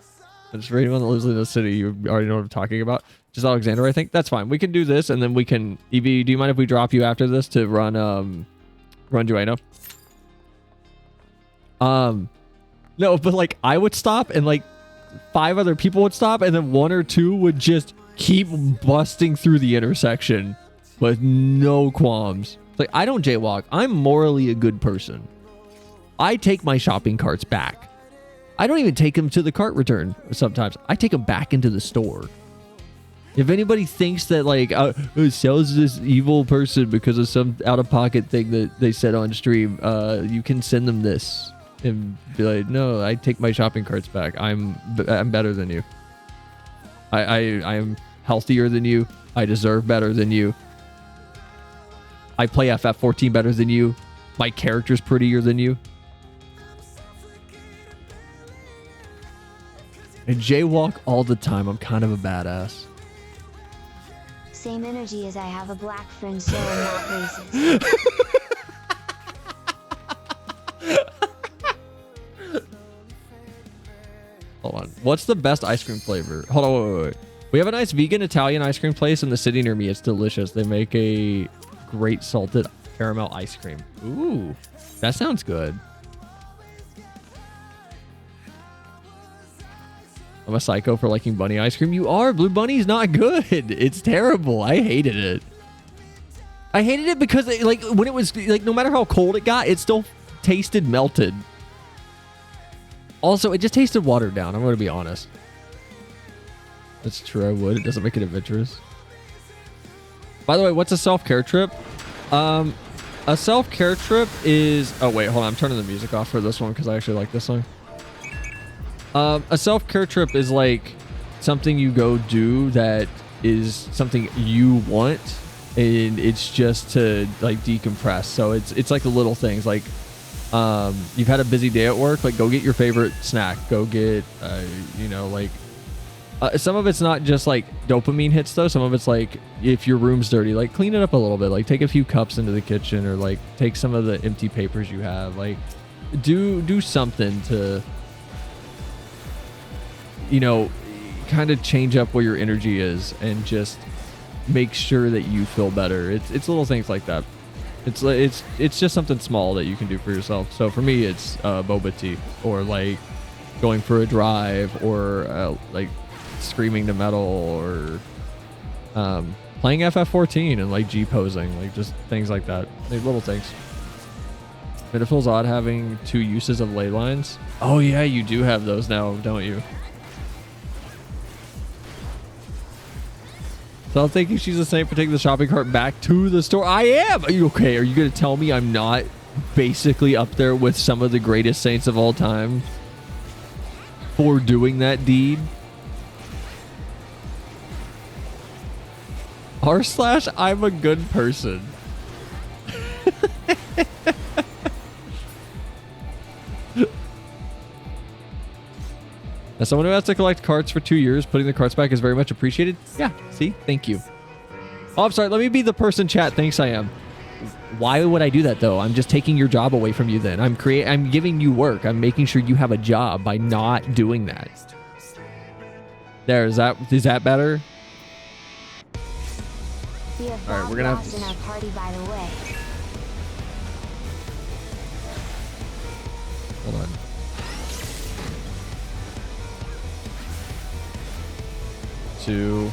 Just for anyone that lives in the city, you already know what I'm talking about. Just Alexander, I think. That's fine. We can do this and then we can Evie, do you mind if we drop you after this to run JWino? No, but like I would stop and like 5 other people would stop and then 1 or 2 would just keep busting through the intersection with no qualms. Like I don't jaywalk. I'm morally a good person. I take my shopping carts back. I don't even take them to the cart return sometimes. I take them back into the store. If anybody thinks that like it sells this evil person because of some out-of-pocket thing that they said on stream, you can send them this. And be like, no, I take my shopping carts back. I'm better than you. I am healthier than you. I deserve better than you. I play FF14 better than you. My character's prettier than you. I jaywalk all the time. I'm kind of a badass. Same energy as I have a black friend, so I'm not racist. Hold on. What's the best ice cream flavor? Hold on, wait. We have a nice vegan Italian ice cream place in the city near me. It's delicious. They make a great salted caramel ice cream. Ooh, that sounds good. I'm a psycho for liking bunny ice cream. You are. Blue Bunny's not good. It's terrible. I hated it. I hated it because like when it was like no matter how cold it got, it still tasted melted. Also, it just tasted watered down. I'm going to be honest. That's true. I would. It doesn't make it adventurous. By the way, what's a self-care trip? A self-care trip is... Oh, wait. Hold on. I'm turning the music off for this one because I actually like this song. A self-care trip is like something you go do that is something you want, and it's just to like decompress. So it's like the little things like you've had a busy day at work, like go get your favorite snack, go get you know, like some of it's not just like dopamine hits though. Some of it's like if your room's dirty, like clean it up a little bit, like take a few cups into the kitchen, or like take some of the empty papers you have, like do something to, you know, kind of change up where your energy is and just make sure that you feel better. It's little things like that. It's just something small that you can do for yourself. So for me, it's boba tea, or like going for a drive, or like screaming to metal, or playing FF14 and like G-posing, like just things like that. Like little things. But it feels odd having 2 uses of ley lines. Oh yeah, you do have those now, don't you? So I'm thinking she's the same for taking the shopping cart back to the store. I am! Are you okay? Are you going to tell me I'm not basically up there with some of the greatest saints of all time for doing that deed? / I'm a good person. As someone who has to collect carts for 2 years, putting the carts back is very much appreciated. Yeah, see? Thank you. Oh, I'm sorry. Let me be the person chat. Thanks, I am. Why would I do that, though? I'm just taking your job away from you then. I'm giving you work. I'm making sure you have a job by not doing that. There, is that better? We have All right, Bob we're gonna Ross in our party, by the way. Hold on. Two.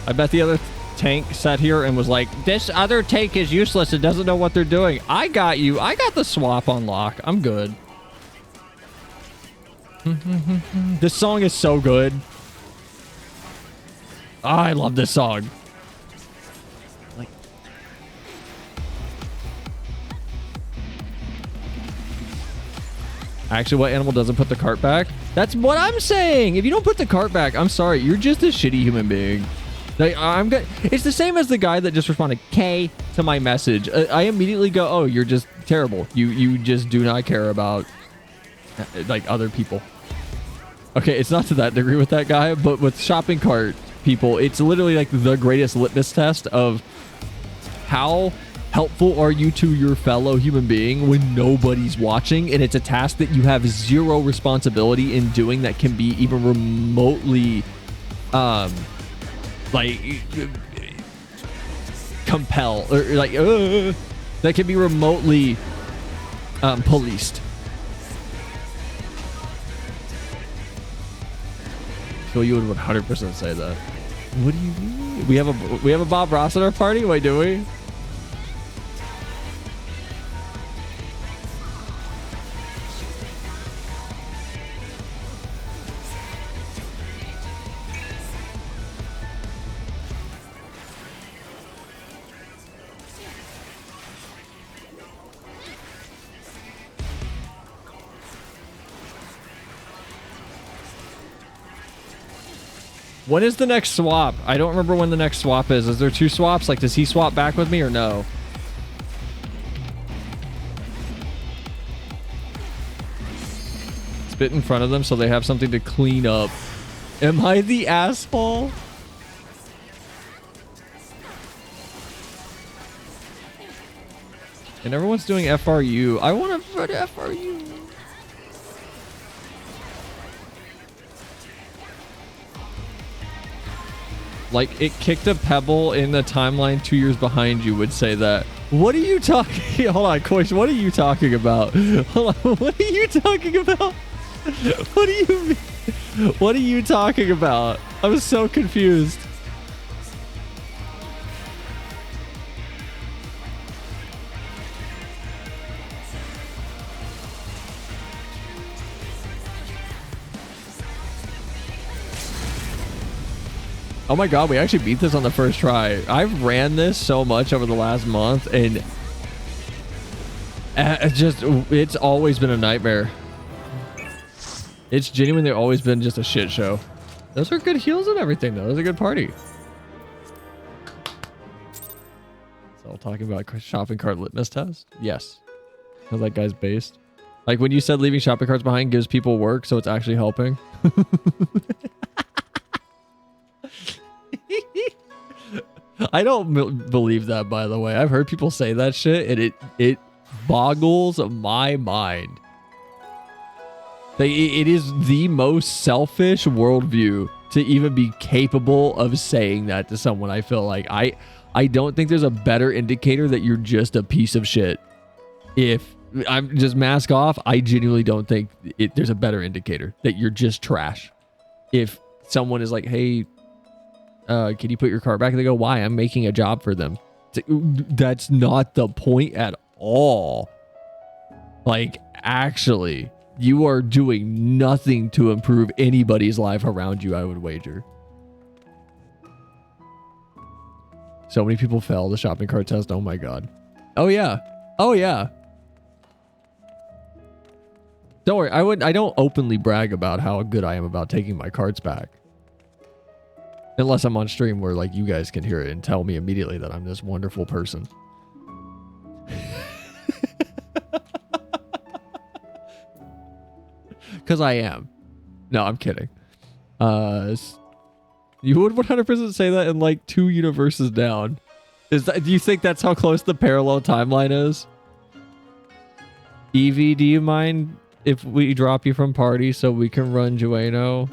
I bet the other tank sat here and was like, this other tank is useless. It doesn't know what they're doing. I got you. I got the swap on lock. I'm good. This song is so good. Oh, I love this song. Actually, what animal doesn't put the cart back? That's what I'm saying. If you don't put the cart back, I'm sorry. You're just a shitty human being. Like, I'm good. It's the same as the guy that just responded K to my message. I immediately go, oh, you're just terrible. You just do not care about like other people. Okay, it's not to that degree with that guy, but with shopping cart people, it's literally like the greatest litmus test of how helpful are you to your fellow human being when nobody's watching, and it's a task that you have zero responsibility in doing that can be even remotely like compel, or like that can be remotely policed. So you would 100% say that. What do you mean? We have a Bob Ross at our party? Wait, do we? When is the next swap? I don't remember when the next swap is. Is there 2 swaps? Like, does he swap back with me or no? Spit in front of them so they have something to clean up. Am I the asshole? And everyone's doing FRU. I want to run FRU. Like, it kicked a pebble in the timeline 2 years behind you would say that. What are you talking? Hold on, Koish, what are you talking about? Hold on, what are you talking about? What do you mean? What are you talking about? I'm so confused. Oh my god, we actually beat this on the first try. I've ran this so much over the last month, and it's always been a nightmare. It's genuinely always been just a shit show. Those are good heals and everything, though. It was a good party. So, all talking about shopping cart litmus test? Yes. How that guy's based. Like, when you said leaving shopping carts behind gives people work, so it's actually helping. I don't believe that, by the way. I've heard people say that shit, and it boggles my mind. It is the most selfish worldview to even be capable of saying that to someone. I feel like I don't think there's a better indicator that you're just a piece of shit. If I'm just mask off, I genuinely don't think there's a better indicator that you're just trash. If someone is like, hey, can you put your car back? And they go, why? I'm making a job for them. That's not the point at all. Like, actually, you are doing nothing to improve anybody's life around you, I would wager. So many people fail the shopping cart test. Oh my god. Oh yeah. Oh yeah. Don't worry. I don't openly brag about how good I am about taking my carts back. Unless I'm on stream where like you guys can hear it and tell me immediately that I'm this wonderful person. Because I am. No, I'm kidding. You would 100% say that in like 2 universes down. Do you think that's how close the parallel timeline is? Evie, do you mind if we drop you from party so we can run Jueno?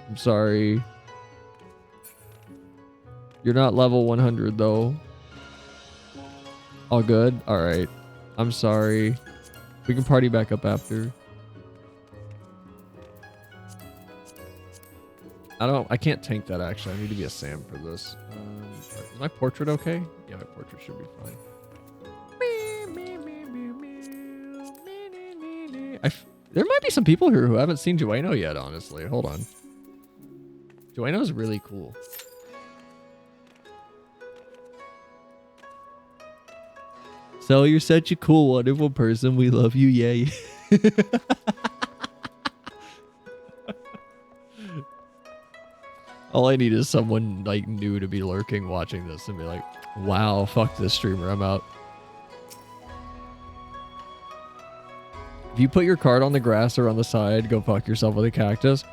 I'm sorry. You're not level 100 though. All good? Alright. I'm sorry. We can party back up after. I can't tank that actually. I need to be a Sam for this. Is my portrait okay? Yeah, my portrait should be fine. There might be some people here who haven't seen Jueno yet, honestly. Hold on. Jueno is really cool. So you're such a cool, wonderful person. We love you. Yay. All I need is someone like new to be lurking watching this and be like, wow, fuck this streamer. I'm out. If you put your card on the grass or on the side, go fuck yourself with a cactus.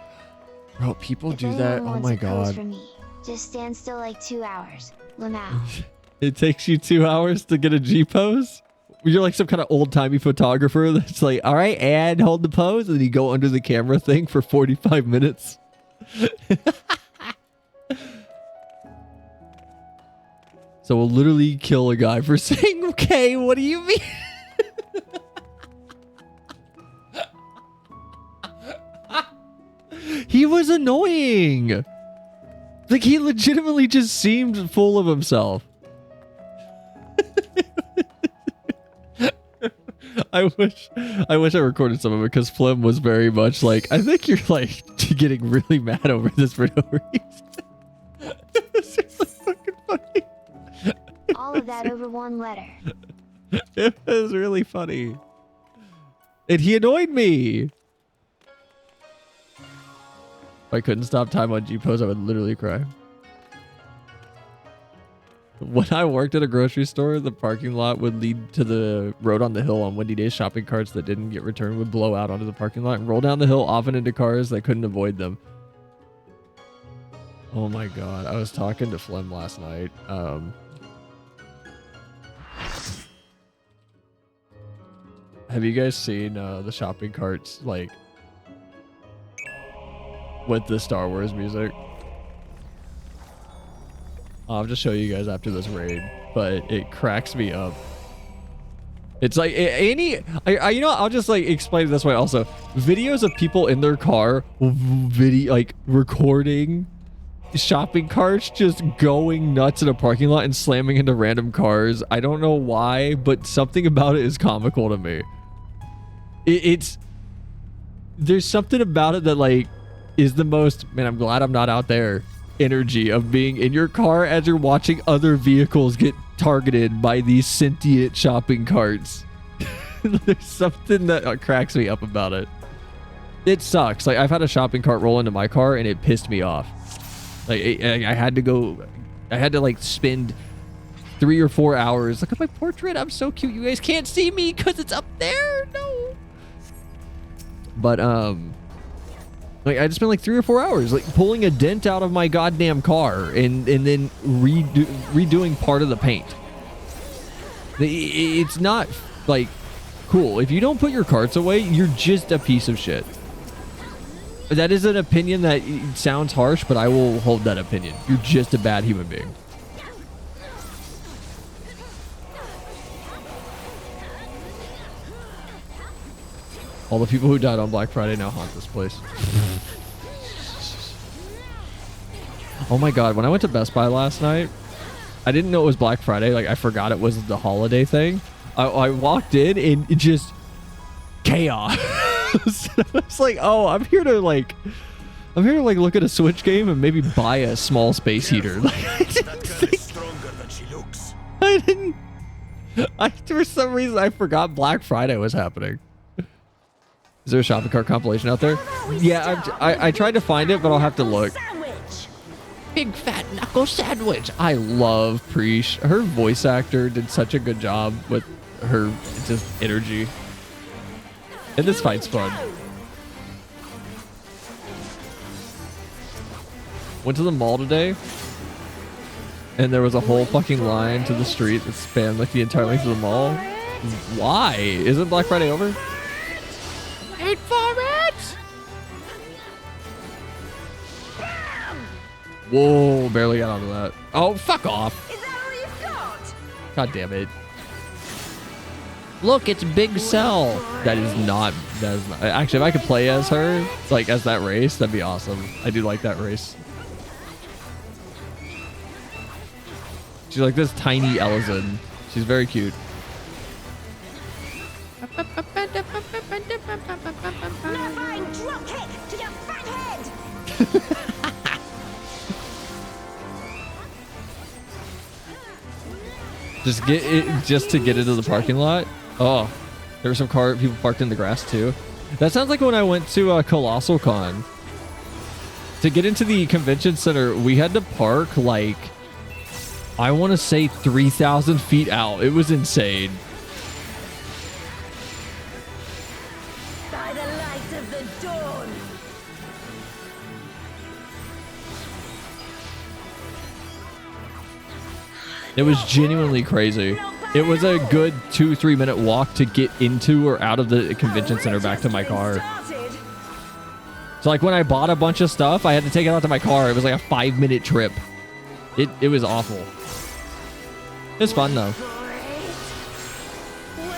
Bro, people do that. Oh my god. For me, just stand still like 2 hours. Lamau. It takes you 2 hours to get a G pose? You're like some kind of old-timey photographer that's like, all right, and hold the pose, and then you go under the camera thing for 45 minutes. So we'll literally kill a guy for saying, okay, what do you mean? He was annoying. Like, he legitimately just seemed full of himself. I wish I recorded some of it because Flem was very much like, I think you're like getting really mad over this for no reason. It's really fucking funny. All of that over one letter. It was really funny. And he annoyed me. I couldn't stop time on G-Pose, I would literally cry. When I worked at a grocery store, the parking lot would lead to the road on the hill on windy days. Shopping carts that didn't get returned would blow out onto the parking lot and roll down the hill, often into cars that couldn't avoid them. Oh my god. I was talking to Flem last night. Have you guys seen the shopping carts, like, with the Star Wars music? I'll just show you guys after this raid, but it cracks me up. It's like you know, I'll just like explain it this way also. Videos of people in their car, like recording shopping carts just going nuts in a parking lot and slamming into random cars. I don't know why, but something about it is comical to me. There's something about it that like is the most, man, I'm glad I'm not out there energy of being in your car as you're watching other vehicles get targeted by these sentient shopping carts. There's something that cracks me up about it. It sucks. Like, I've had a shopping cart roll into my car and it pissed me off. Like, I had to like spend 3 or 4 hours. Look at my portrait. I'm so cute. You guys can't see me because it's up there. No. But, like, I just spent like 3 or 4 hours like pulling a dent out of my goddamn car and then redoing part of the paint. It's not like cool. If you don't put your carts away, you're just a piece of shit. That is an opinion that sounds harsh, but I will hold that opinion. You're just a bad human being. All the people who died on Black Friday now haunt this place. Oh my god, when I went to Best Buy last night, I didn't know it was Black Friday. Like, I forgot it was the holiday thing. I walked in and it just chaos. I was like, oh, I'm here to like look at a Switch game and maybe buy a small space heater. Like, for some reason I forgot Black Friday was happening. Is there a shopping cart compilation out there? Yeah, I tried to find it, but I'll have to look. Big fat knuckle sandwich. I love Preesh. Her voice actor did such a good job with her just energy. And this fight's fun. Went to the mall today, and there was a whole fucking line to the street that spanned like the entire length of the mall. Why? Isn't Black Friday over? Wait for it! Whoa, barely got onto that. Oh, fuck off. Is that all you've got? God damn it. Look, it's Big Cell. That is not. Actually, if I could play as her, like as that race, that'd be awesome. I do like that race. She's like this tiny Elizon. She's very cute. Nerfine drop kick to your fat head. just to get into the parking lot. Oh, there were some people parked in the grass too. That sounds like when I went to Colossal Con. To get into the convention center, we had to park like, I want to say 3,000 feet out. It was insane. By the light of the dawn. It was genuinely crazy. It was a good 2-3 minute walk to get into or out of the convention center back to my car. So like when I bought a bunch of stuff, I had to take it out to my car. It was like a 5-minute trip. It was awful. It was fun though. All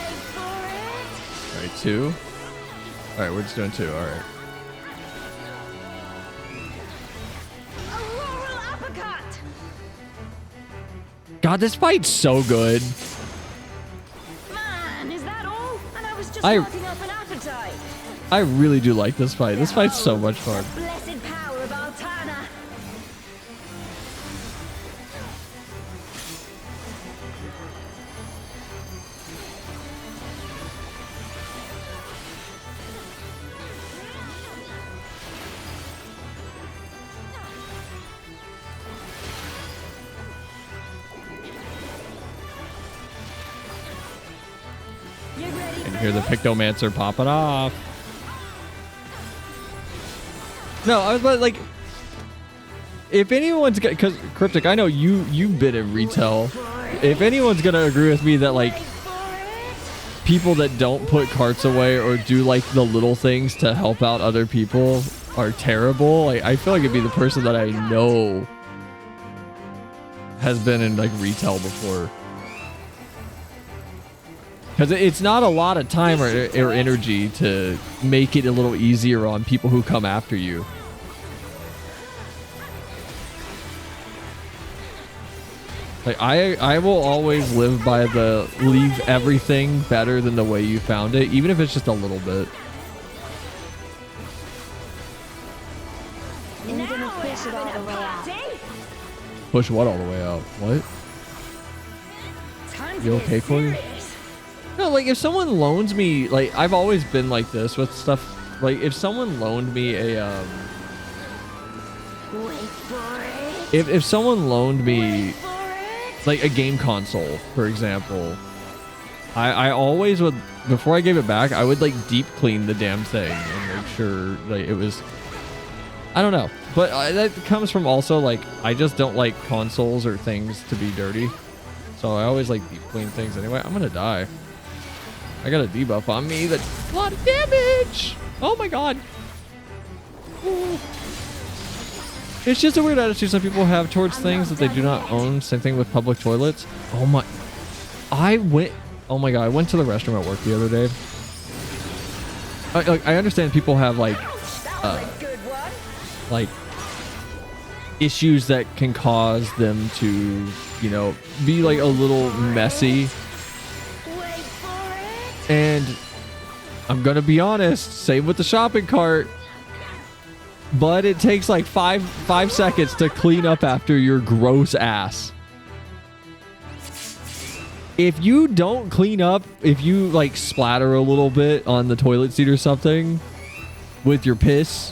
right, 2. All right, we're just doing 2. All right. God, this fight's so good. Man, is that all? And I was just I- starting up an appetite. I really do like this fight. This fight's so much fun. Blessed power of Altana. Hear the Pictomancer popping off. No, I was like, if anyone's got, because Cryptic, I know you've been in retail. If anyone's gonna agree with me that like people that don't put carts away or do like the little things to help out other people are terrible, like I feel like it'd be the person that I know has been in like retail before. Because it's not a lot of time or energy to make it a little easier on people who come after you. Like I will always live by the leave everything better than the way you found it, even if it's just a little bit. I'm gonna push it all the way out. Push what all the way out? What? You okay, Corey? No, like if someone loans me, like I've always been like this with stuff. Like if someone loaned me a if someone loaned me like a game console, for example, I always would, before I gave it back, I would like deep clean the damn thing and make sure like it was, I don't know, but that comes from also like I just don't like consoles or things to be dirty, so I always like deep clean things anyway. I'm gonna die. I got a debuff on me that's a lot of damage. Oh my god. Ooh. It's just a weird attitude some people have towards things that they do not own. Same thing with public toilets. Oh my. Oh my god, I went to the restroom at work the other day. I understand people have like issues that can cause them to, you know, be like a little messy. And I'm gonna be honest, same with the shopping cart, but it takes like five seconds to clean up after your gross ass. If you don't clean up, if you like splatter a little bit on the toilet seat or something with your piss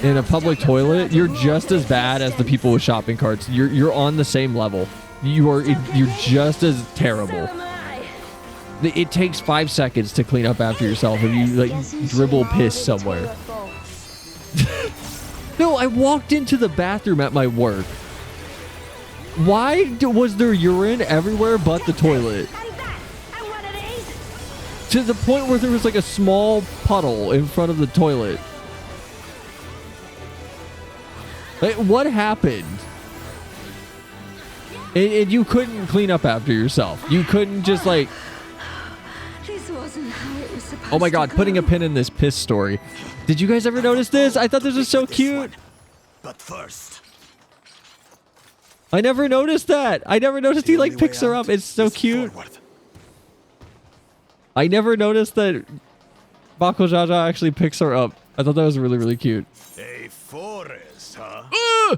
in a public toilet, you're just as bad as the people with shopping carts. You're on the same level. You're just as terrible. It takes 5 seconds to clean up after yourself if you like dribble piss somewhere. No, I walked into the bathroom at my work. Why was there urine everywhere but the toilet? To the point where there was like a small puddle in front of the toilet. Like, what happened? And you couldn't clean up after yourself. You couldn't just like... Oh my god, putting a pin in this piss story. Did you guys ever notice this? I thought this was so cute. But first, I never noticed that. I never noticed he like picks her up. It's so cute. I never noticed that Bako Jaja actually picks her up. I thought that was really, really cute. a forest, huh? I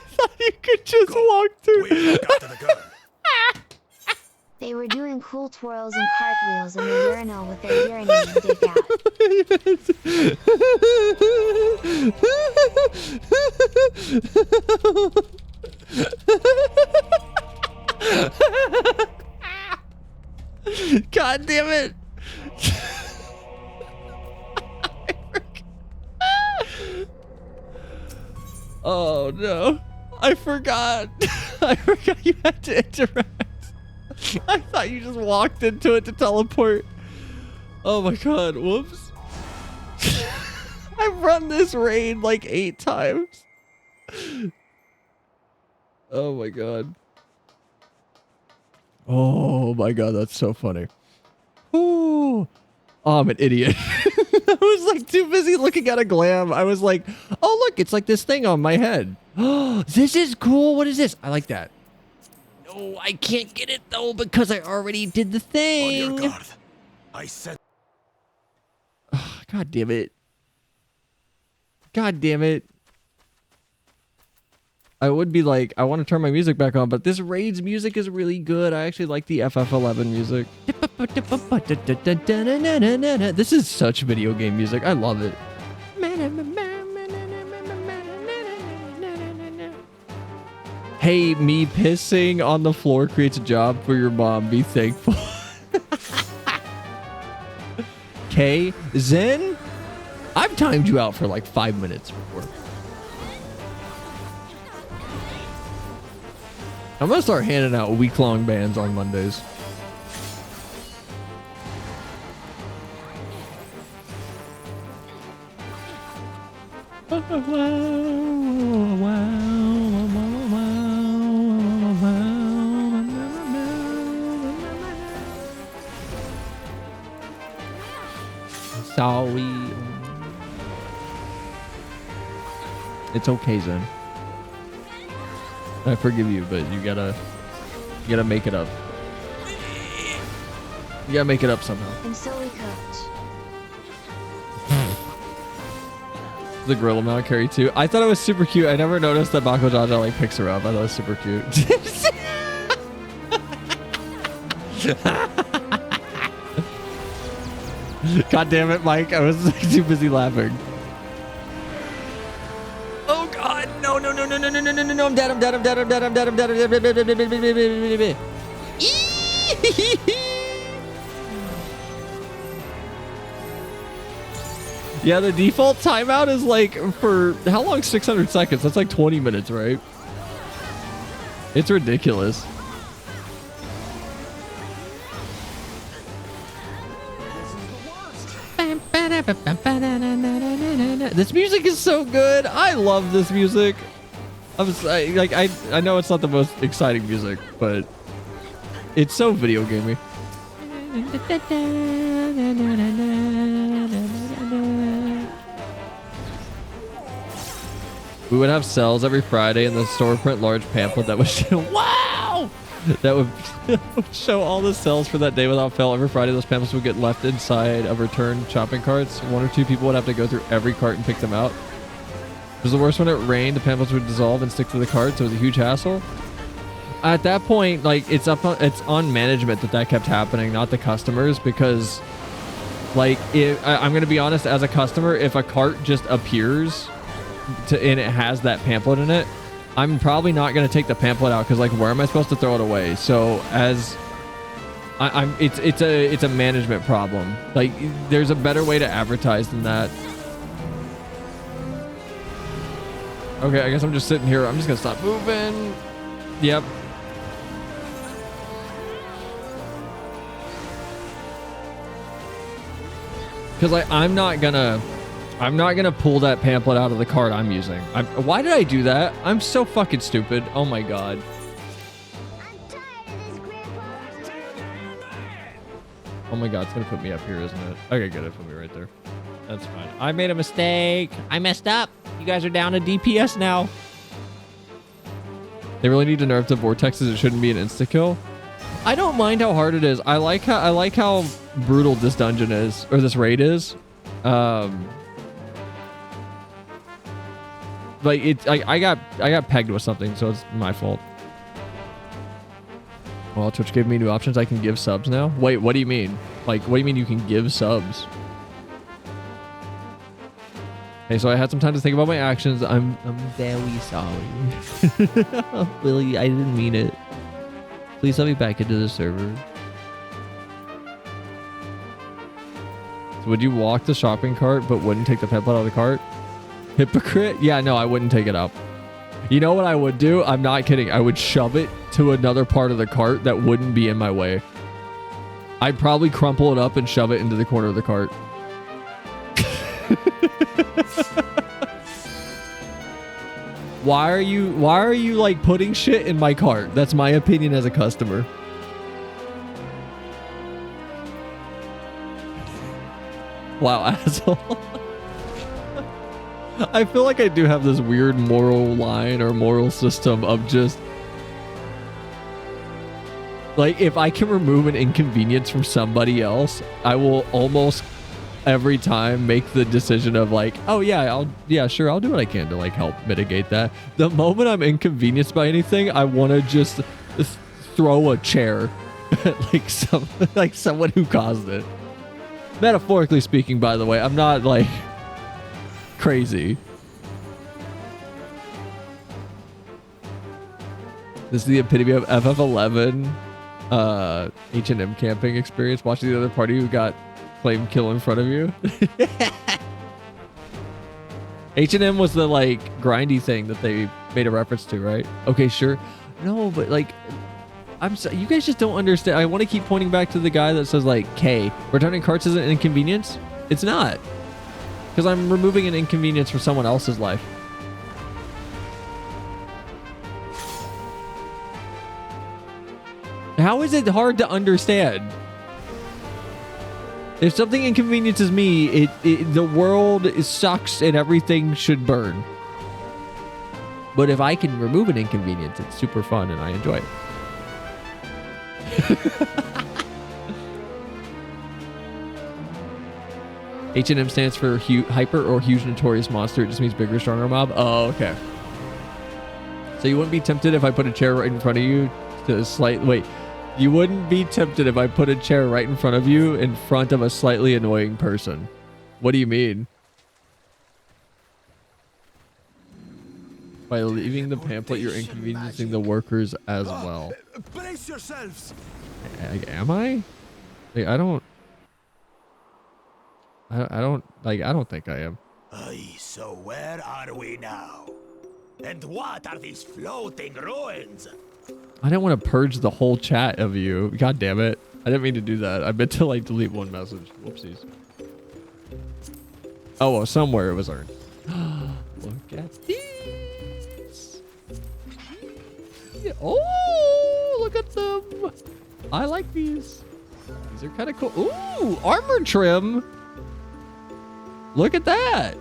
thought you could just walk through. They were doing cool twirls and cartwheels in the urinal with their urinating dick out. God damn it. Oh no. I forgot. I forgot you had to interact. I thought you just walked into it to teleport. Oh my god, whoops. I've run this raid like 8 times. Oh my god. Oh my god, that's so funny. Ooh. Oh, I'm an idiot. I was like too busy looking at a glam. I was like, oh look, it's like this thing on my head. Oh, this is cool. What is this? I like that. No, I can't get it though because I already did the thing. On your guard. I said. Oh, god damn it. God damn it. I would be like, I want to turn my music back on, but this raid's music is really good. I actually like the FF11 music. This is such video game music. I love it. Hey, me pissing on the floor creates a job for your mom. Be thankful. Okay, Zen, I've timed you out for like 5 minutes before. I'm gonna start handing out week-long bans on Mondays. Sorry. It's okay, Zen. I forgive you, but you gotta make it up. You gotta make it up somehow. And so we coach. The gorilla mount carry too. I thought it was super cute. I never noticed that Bako Jaja like picks her up. I thought it was super cute. God damn it, Mike. I was like, too busy laughing. Oh God. No, no, no, no, no, no, no, no, no, no. I'm dead. I'm dead. I'm dead. I'm dead. I'm dead. I'm dead. I'm dead. Yeah, the default timeout is like for how long? 600 seconds. That's like 20 minutes, right? It's ridiculous. This music is so good. I love this music. I know it's not the most exciting music, but it's so video gamey. We would have sales every Friday in the store print large pamphlet that would show, wow! That would show all the sales for that day without fail. Every Friday, those pamphlets would get left inside of returned shopping carts. 1 or 2 people would have to go through every cart and pick them out. It was the worst when it rained. The pamphlets would dissolve and stick to the cart, so it was a huge hassle. At that point, like it's on management that kept happening, not the customers, because like I'm gonna be honest, as a customer, if a cart just appears and it has that pamphlet in it, I'm probably not going to take the pamphlet out because like where am I supposed to throw it away? So as it's a management problem. Like there's a better way to advertise than that. Okay, I guess I'm just sitting here. I'm just gonna stop moving. Yep. Because like I'm not gonna pull that pamphlet out of the cart I'm using. Why did I do that? I'm so fucking stupid. Oh my God. Oh my God, it's gonna put me up here, isn't it? Okay, good, it put me right there. That's fine. I made a mistake. I messed up. You guys are down to DPS now. They really need to nerf the vortexes. It shouldn't be an insta kill. I don't mind how hard it is. I like how brutal this dungeon is, or this raid is. Like I got pegged with something, so it's my fault. Well, Twitch gave me new options. I can give subs now. Wait, what do you mean? Like, what do you mean you can give subs? Hey, so I had some time to think about my actions. I'm very sorry. Willie, I didn't mean it. Please let me back into the server. So would you walk the shopping cart but wouldn't take the pamphlet out of the cart? Hypocrite? Yeah, no, I wouldn't take it out. You know what I would do? I'm not kidding. I would shove it to another part of the cart that wouldn't be in my way. I'd probably crumple it up and shove it into the corner of the cart. Why are you like putting shit in my cart? That's my opinion as a customer. Wow, asshole. I feel like I do have this weird moral line or moral system of just like, if I can remove an inconvenience from somebody else, I will almost every time make the decision of like, oh yeah, I'll do what I can to like help mitigate that. The moment I'm inconvenienced by anything, I want to just throw a chair like someone who caused it. Metaphorically speaking, by the way, I'm not like crazy. This is the epitome of FF11 H&M camping experience. Watching the other party who got claimed kill in front of you. H&M was the like grindy thing that they made a reference to, right? Okay, sure. No, but like, you guys just don't understand. I want to keep pointing back to the guy that says like, K, returning carts isn't an inconvenience. It's not. Because I'm removing an inconvenience from someone else's life. How is it hard to understand? If something inconveniences me, the world sucks and everything should burn. But if I can remove an inconvenience, it's super fun and I enjoy it. H&M stands for hyper or huge notorious monster. It just means bigger, stronger mob. Oh, okay. So you wouldn't be tempted if I put a chair right in front of you to wait. You wouldn't be tempted if I put a chair right in front of you in front of a slightly annoying person. What do you mean? By leaving the pamphlet, you're inconveniencing the workers as well. Brace yourselves. Am I? Like, I don't think I am. So where are we now? And what are these floating ruins? I didn't want to purge the whole chat of you. God damn it. I didn't mean to do that. I meant to like delete one message. Whoopsies. Oh, well, somewhere it was earned. Look at these. Oh, look at them. I like these. These are kind of cool. Ooh, armor trim. Look at that.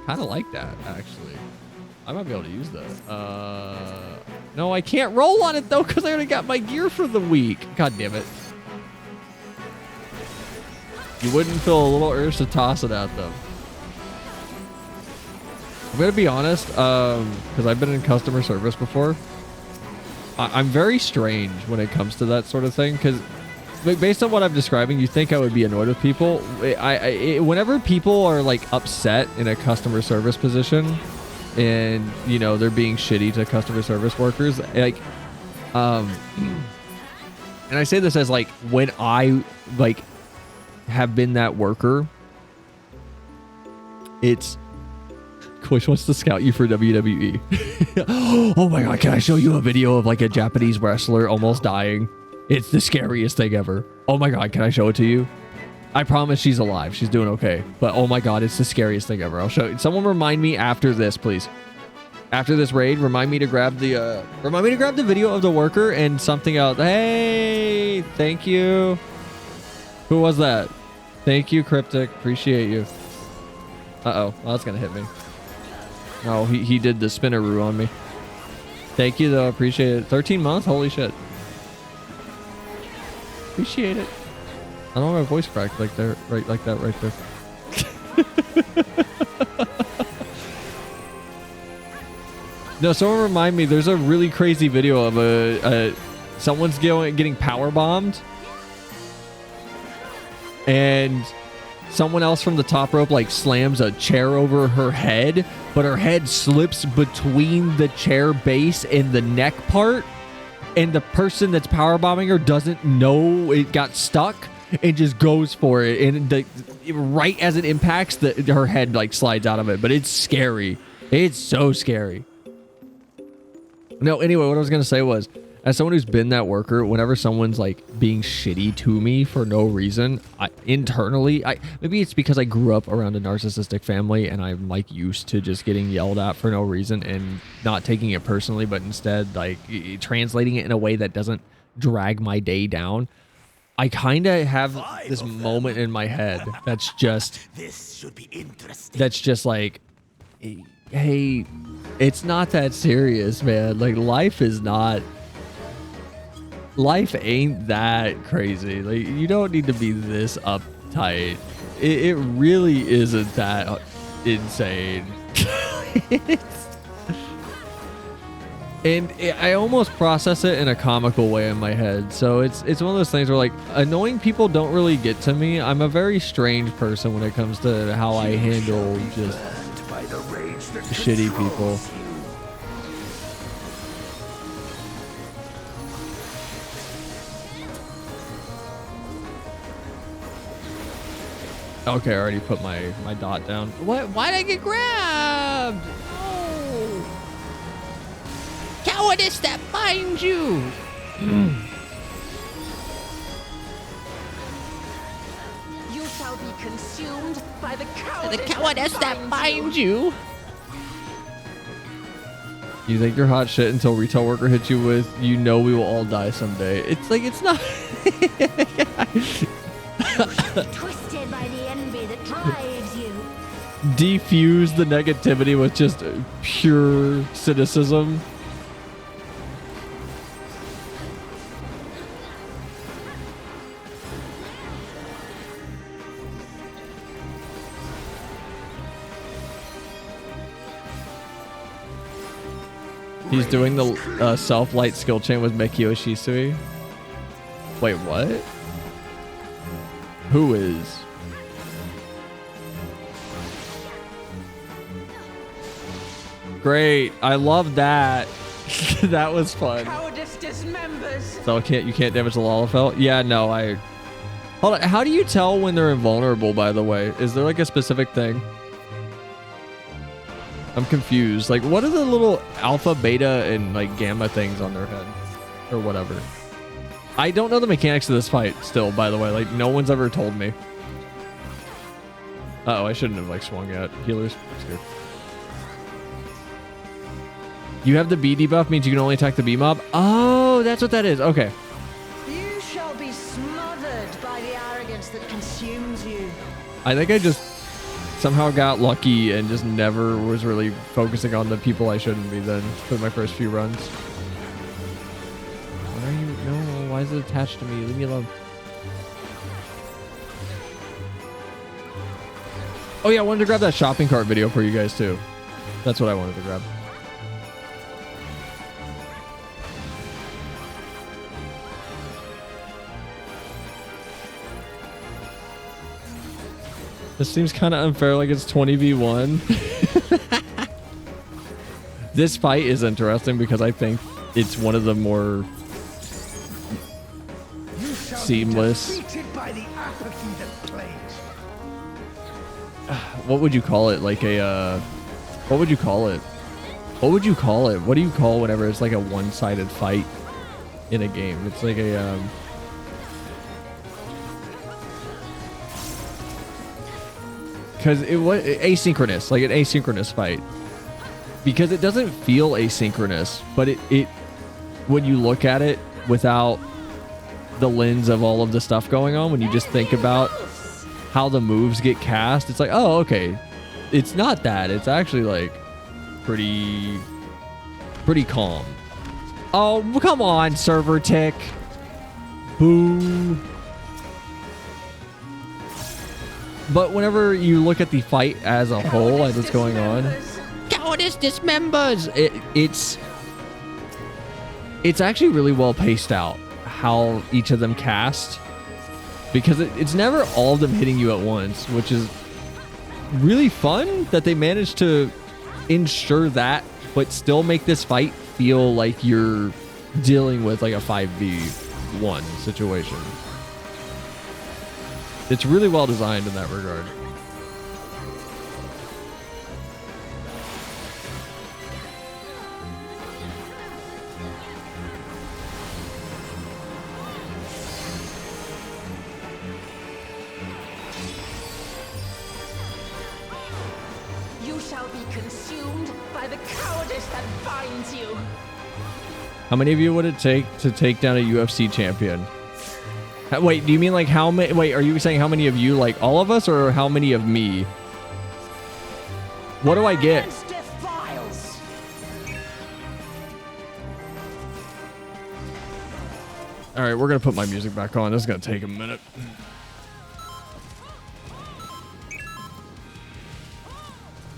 Kind of like that, actually. I might be able to use that. No, I can't roll on it, though, because I already got my gear for the week. God damn it. You wouldn't feel a little urge to toss it at them. I'm going to be honest, because I've been in customer service before. I'm very strange when it comes to that sort of thing, because based on what I'm describing, you think I would be annoyed with people. Whenever people are like upset in a customer service position and, you know, they're being shitty to customer service workers, like, and I say this as like when I like have been that worker, it's Quish wants to scout you for WWE. Oh my god, can I show you a video of like a Japanese wrestler almost dying? It's the scariest thing ever. Oh my god, can I show it to you? I promise she's alive. She's doing okay. But oh my god, it's the scariest thing ever. I'll show you. Someone remind me after this, please. After this raid, remind me to grab the video of the worker and something else. Hey, thank you. Who was that? Thank you, Cryptic. Appreciate you. Uh-oh. Well, that's gonna hit me. Oh, he did the spinneroo on me. Thank you, though. Appreciate it. 13 months? Holy shit. Appreciate it. I don't have my voice cracked like there, right there. No, someone remind me. There's a really crazy video of someone's getting power bombed, and someone else from the top rope like slams a chair over her head, but her head slips between the chair base and the neck part, and the person that's power bombing her doesn't know it got stuck and just goes for it, and right as it impacts, her head like slides out of it. But it's scary. It's so scary. No, anyway, what I was gonna say was, as someone who's been that worker, whenever someone's like being shitty to me for no reason, internally, maybe it's because I grew up around a narcissistic family and I'm like used to just getting yelled at for no reason and not taking it personally, but instead like translating it in a way that doesn't drag my day down. I kind of have this moment in my head that's just like, hey, it's not that serious, man. Like life ain't that crazy. Like you don't need to be this uptight. It really isn't that insane. And I almost process it in a comical way in my head. So it's one of those things where like annoying people don't really get to me. I'm a very strange person when it comes to how I handle just shitty people. Okay, I already put my dot down. What? Why'd I get grabbed? No. Cowardice that binds you. You shall be consumed by the cowardice that binds you. You think you're hot shit until retail worker hits you with, you know we will all die someday. It's like, it's not. twisted by the envy that drives you. Defuse the negativity with just pure cynicism. He's doing the self-light skill chain with Mikio Shisui. Wait, what? Who is? Great. I love that. That was fun. Cowardice dismembers. So you can't damage the Lalafell? Yeah, no, hold on. How do you tell when they're invulnerable, by the way? Is there like a specific thing? I'm confused. Like, what are the little alpha, beta, and like gamma things on their head? Or whatever. I don't know the mechanics of this fight still, by the way. Like, no one's ever told me. Uh-oh, I shouldn't have like swung at healers. Scared. You have the B debuff, means you can only attack the B mob? Oh, that's what that is. Okay. You shall be smothered by the arrogance that consumes you. I think I just somehow got lucky and just never was really focusing on the people I shouldn't be then for my first few runs. What are you? No, why is it attached to me? Leave me alone. Oh yeah, I wanted to grab that shopping cart video for you guys too. That's what I wanted to grab. This seems kind of unfair, like it's 20v1. This fight is interesting because I think it's one of the more seamless. By the apathy that plays. What would you call it? Like a, what would you call it? What would you call it? What do you call whenever it's like a one-sided fight in a game? It's like a, because it was asynchronous, like an asynchronous fight, because it doesn't feel asynchronous, but it when you look at it without the lens of all of the stuff going on, when you just think about how the moves get cast, it's like, oh, okay, it's not that, it's actually like pretty calm. Oh, come on, server tick. Boo. But whenever you look at the fight as a whole, as it's going on, cowardice dismembers. It's actually really well paced out how each of them cast, because it's never all of them hitting you at once, which is really fun that they managed to ensure that, but still make this fight feel like you're dealing with like a 5v1 situation. It's really well designed in that regard. You shall be consumed by the cowardice that binds you. How many of you would it take to take down a UFC champion? Wait, do you mean like how many? Wait, are you saying how many of you, like all of us, or how many of me? What do I get? All right, we're gonna put my music back on. This is gonna take a minute.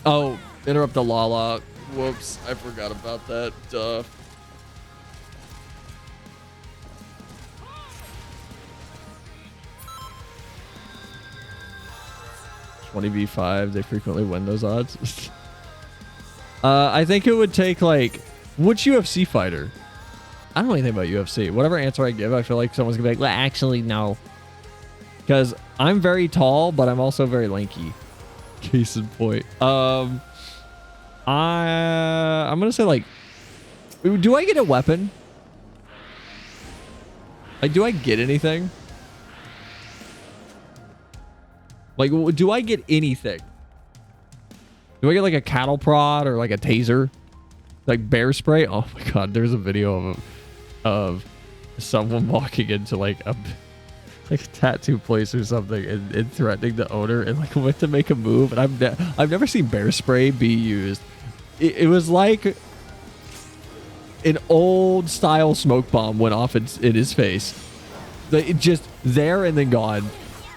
Oh, interrupt the Lala. Whoops, I forgot about that. Duh. 20v5, they frequently win those odds. I think it would take like, which UFC fighter? I don't know anything about UFC. Whatever answer I give, I feel like someone's gonna be like, well, actually, no. Because I'm very tall, but I'm also very lanky. Case in point. I'm gonna say like, do I get a weapon? Like, do I get anything? Like, do I get anything? Do I get like a cattle prod or like a taser? Like bear spray? Oh my god, there's a video of someone walking into like a tattoo place or something and threatening the owner and like went to make a move, and I've never seen bear spray be used. It was like an old style smoke bomb went off in his face. It just there and then gone.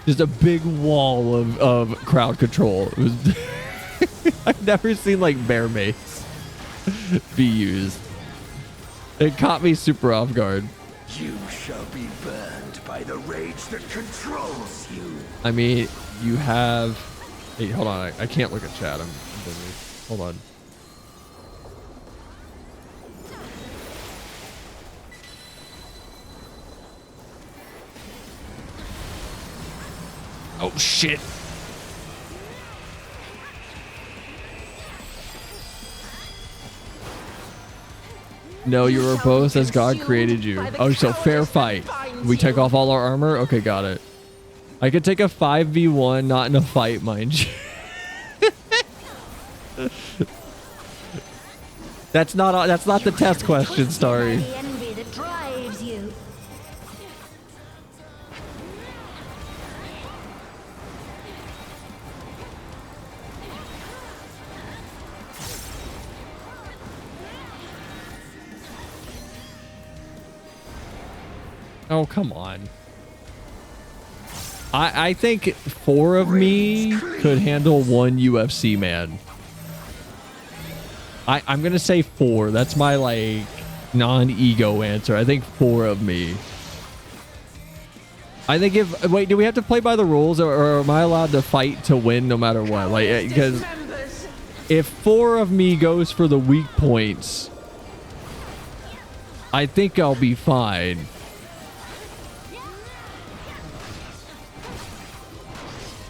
Just a big wall of crowd control. It was I've never seen like bear mace be used. It caught me super off guard. You shall be burned by the rage that controls you. I mean, you have... Hey, hold on. I can't look at chat. I'm busy. Hold on. Oh, shit. No, you were both as God created you. Oh, so fair fight. We take off all our armor? Okay, got it. I could take a 5v1, not in a fight, mind you. That's not the test question, Starry. Oh, come on. I think 4 of me could handle 1 UFC man. I'm going to say 4. That's my, like, non-ego answer. I think 4 of me. I think if... Wait, do we have to play by the rules, or am I allowed to fight to win no matter what? Like, because if 4 of me goes for the weak points, I think I'll be fine.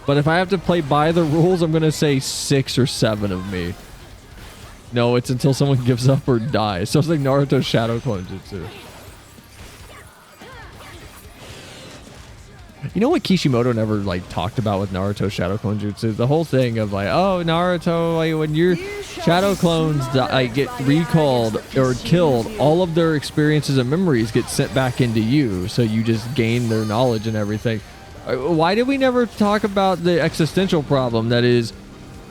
But if I have to play by the rules, I'm going to say 6 or 7 of me. No, it's until someone gives up or dies. So it's like Naruto Shadow Clone Jutsu. You know what Kishimoto never like talked about with Naruto Shadow Clone Jutsu? The whole thing of like, oh, Naruto, like when your Shadow Clones get recalled or killed, all of their experiences and memories get sent back into you. So you just gain their knowledge and everything. Why did we never talk about the existential problem that is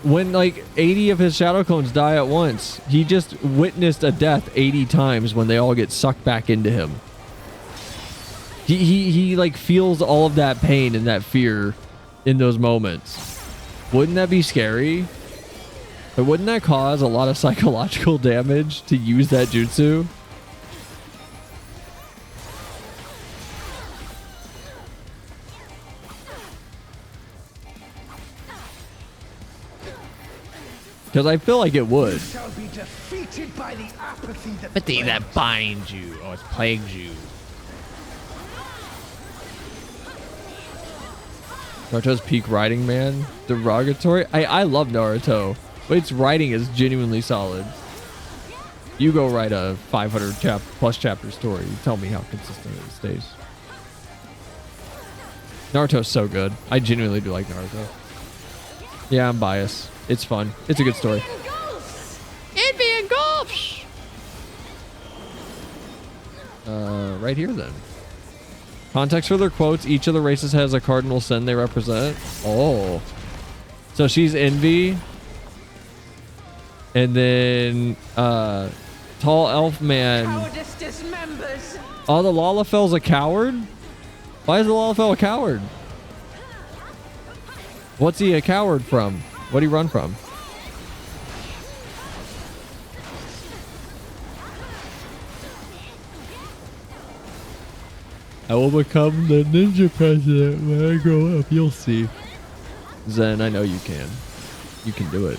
when like 80 of his Shadow Clones die at once? He just witnessed a death 80 times when they all get sucked back into him. He like feels all of that pain and that fear in those moments. Wouldn't that be scary? But wouldn't that cause a lot of psychological damage to use that jutsu? Because I feel like it would. Apathy that binds you. Oh, it plagues you. Naruto's peak writing, man. Derogatory. I love Naruto, but its writing is genuinely solid. You go write a 500 plus chapter story. You tell me how consistent it stays. Naruto's so good. I genuinely do like Naruto. Yeah, I'm biased. It's fun. It's a good story. Envy engulfs! Right here then. Context for their quotes. Each of the races has a cardinal sin they represent. Oh. So she's Envy. And then, Tall Elf Man. Oh, the Lalafel's a coward? Why is the Lalafell a coward? What's he a coward from? What'd he run from? I will become the ninja president when I grow up. You'll see. Zen, I know you can. You can do it.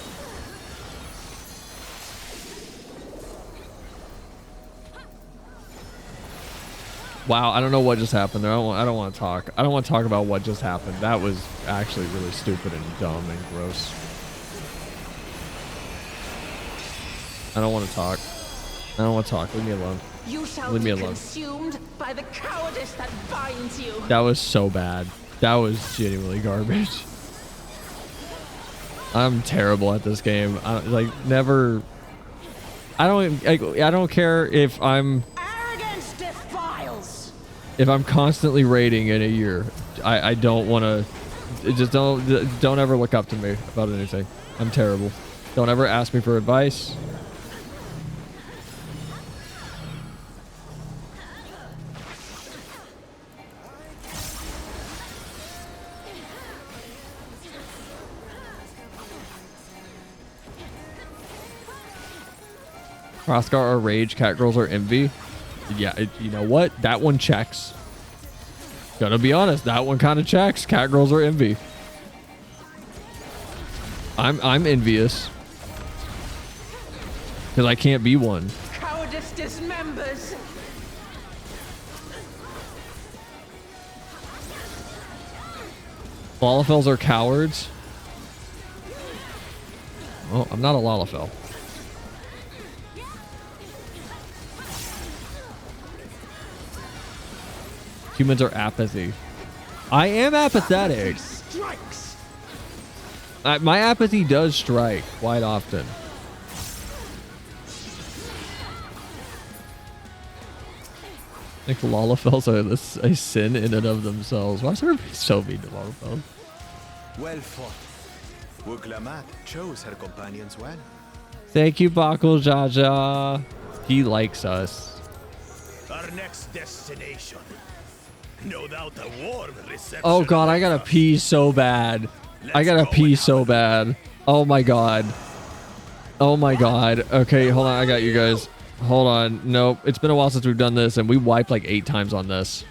Wow, I don't know what just happened there. I don't want to talk. I don't want to talk about what just happened. That was actually really stupid and dumb and gross. I don't want to talk. I don't want to talk. Leave me alone. You shall Leave me be alone. consumed by the cowardice that binds you. That was so bad. That was genuinely garbage. I'm terrible at this game. I don't care if I'm constantly raiding in a year. I don't want to. Just don't ever look up to me about anything. I'm terrible. Don't ever ask me for advice. Crossgar or Rage, Cat Girls or Envy. Yeah, you know what? That one checks. Gonna be honest, that one kind of checks. Cat Girls or Envy. I'm envious. Because I can't be one. Cowardice dismembers. Lalafels are cowards. Oh, I'm not a Lalafell. Humans are apathy. I am apathetic. My apathy does strike quite often. I think Lalafels are a sin in and of themselves. Why is everybody so mean to Lalafels? Well fought. Wuglamat chose her companions well. Thank you, Bakul Jaja. He likes us. Our next destination. No doubt a warm reception. Oh god, I gotta pee so bad. I gotta pee so bad. Oh my god. Oh my god. Okay, hold on. I got you guys. Hold on. Nope. It's been a while since we've done this, and we wiped like 8 times on this.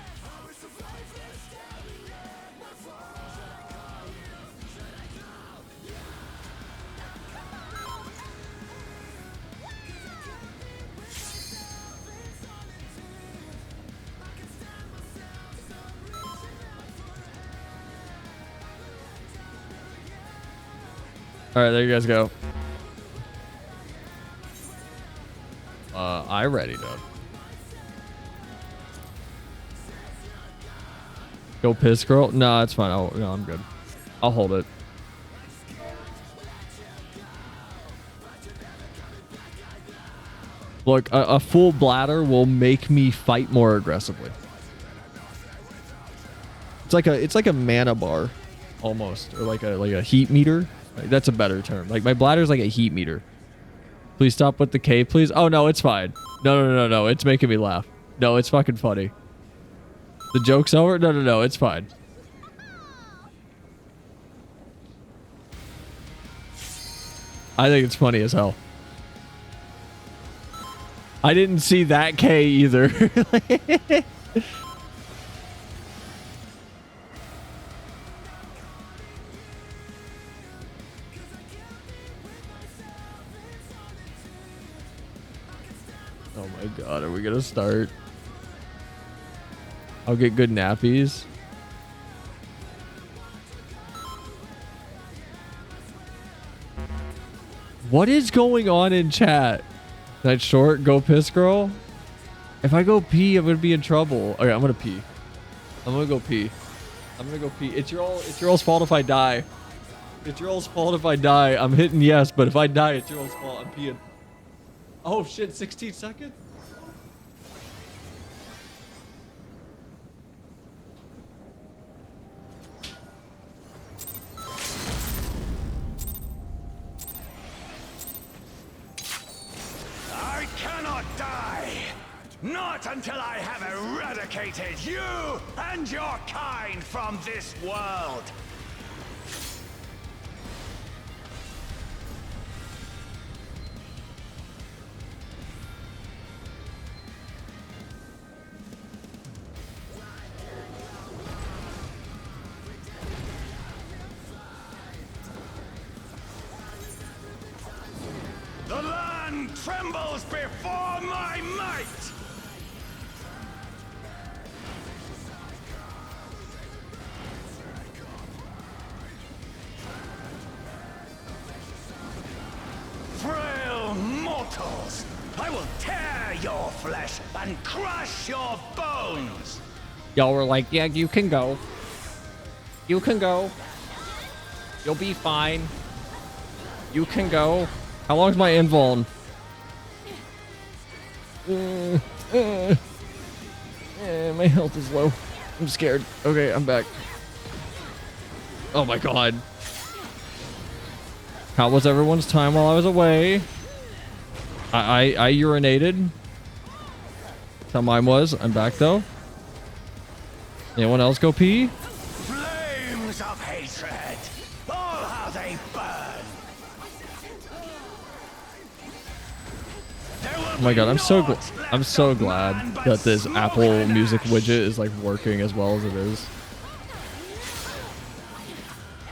All right, there you guys go. I readied up. Go piss, girl. No, it's fine. No, I'm good. I'll hold it. Look, a full bladder will make me fight more aggressively. It's like a mana bar, almost, or like a heat meter. That's a better term. Like my bladder's like a heat meter. Please stop with the K, please. Oh no, it's fine. No. It's making me laugh. No, it's fucking funny. The joke's over? No. It's fine. I think it's funny as hell. I didn't see that K either. Oh my god, are we gonna start? I'll get good nappies. What is going on in chat? Night short, go piss, girl. If I go pee, I'm gonna be in trouble. Okay, I'm gonna pee. I'm gonna go pee. It's your all's fault if I die. It's your all's fault if I die. I'm hitting yes, but if I die, it's your all's fault. I'm peeing. Oh shit, 16 seconds? I cannot die. Not until I have eradicated you and your kind from this world. The land trembles before my might! mortals. I will tear your flesh and crush your bones. Y'all were like, yeah, you can go. You can go. You'll be fine. You can go. How long's my invuln? My health is low. I'm scared. Okay, I'm back. Oh my god. How was everyone's time while I was away? I urinated. That's how mine was. I'm back though. Anyone else go pee? Flames of hatred. Oh, how they burn. Oh my god, I'm so glad that this Apple Music widget is like working as well as it is.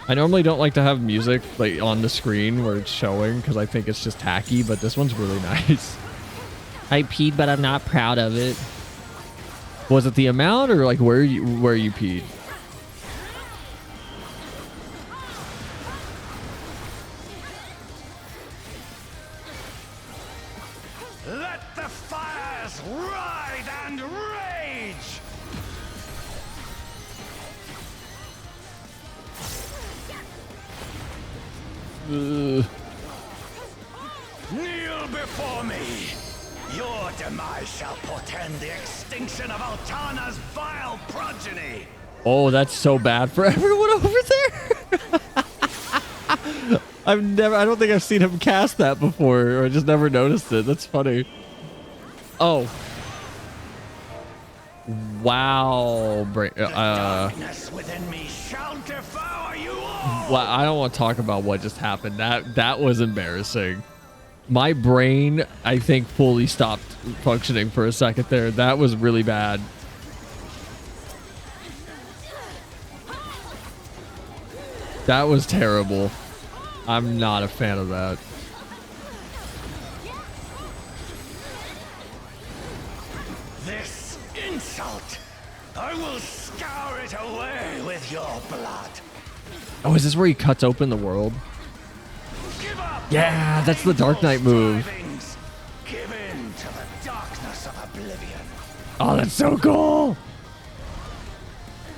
I normally don't like to have music like on the screen where it's showing because I think it's just tacky, but this one's really nice. I peed, but I'm not proud of it. Was it the amount or like where you peed? Let the fires ride and rage. Kneel before me. Your demise shall portend the extinction of Altana's vile progeny. Oh, that's so bad for everyone over there. I don't think I've seen him cast that before, or I just never noticed it. That's funny. Oh. Wow. Darkness within me shall devour you all. Well, I don't want to talk about what just happened. That was embarrassing. My brain, I think, fully stopped functioning for a second there. That was really bad. That was terrible. I'm not a fan of that. This insult, I will scour it away with your blood. Oh, is this where he cuts open the world? Yeah, that's the Dark Knight move. Give in to the darkness of oblivion. Oh, that's so cool.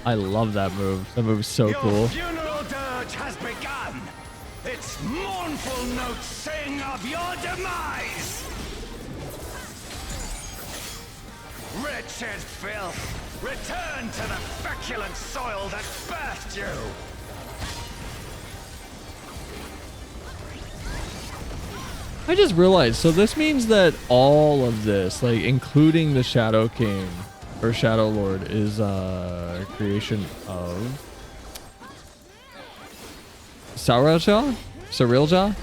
I love that move. That move is so cool. Your funeral dirge has begun. Its mournful notes sing of your demise. Wretched filth, return to the feculent soil that birthed you. I just realized, so this means that all of this, like including the Shadow King or Shadow Lord, is a creation of Sarilja? Sarilja?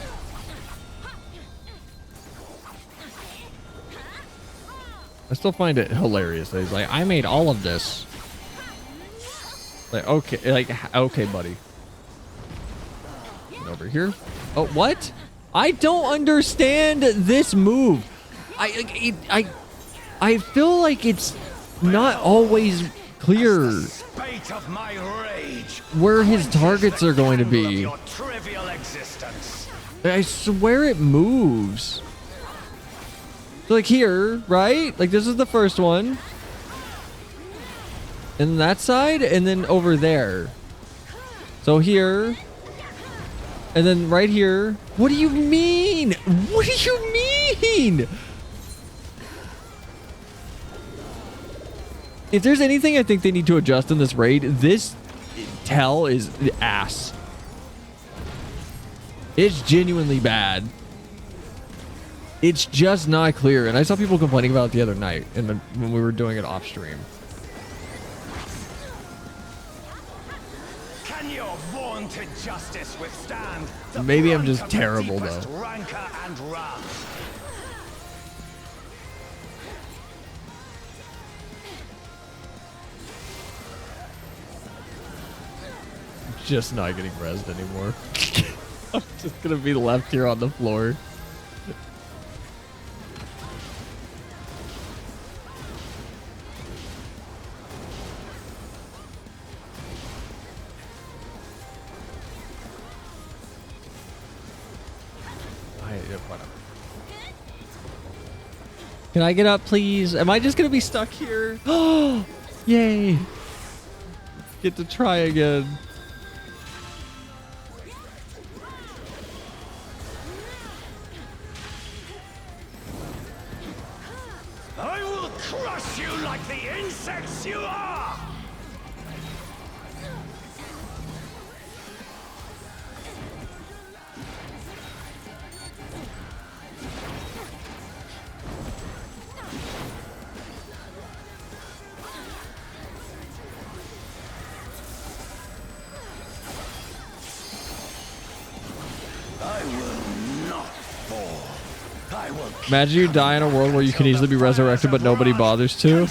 I still find it hilarious that he's like, I made all of this. Like, okay, buddy. Get over here. Oh, what? I don't understand this move. I feel like it's not always clear where his targets are going to be. I swear it moves. So like here, right? Like this is the first one. And that side, and then over there. So here. And then right here. What do you mean? What do you mean? If there's anything I think they need to adjust in this raid, this tell is ass. It's genuinely bad. It's just not clear. And I saw people complaining about it the other night when we were doing it off stream. Can your vaunted justice withstand? Maybe I'm just terrible though. Rancor and wrath. Just not getting rezzed anymore. I'm just gonna be left here on the floor. Whatever. Can I get up, please? Am I just gonna be stuck here? Oh, yay! Get to try again. I will crush you like the insects you are! I will not fall. I will Imagine you die in a world where you can easily be resurrected, but nobody bothers to.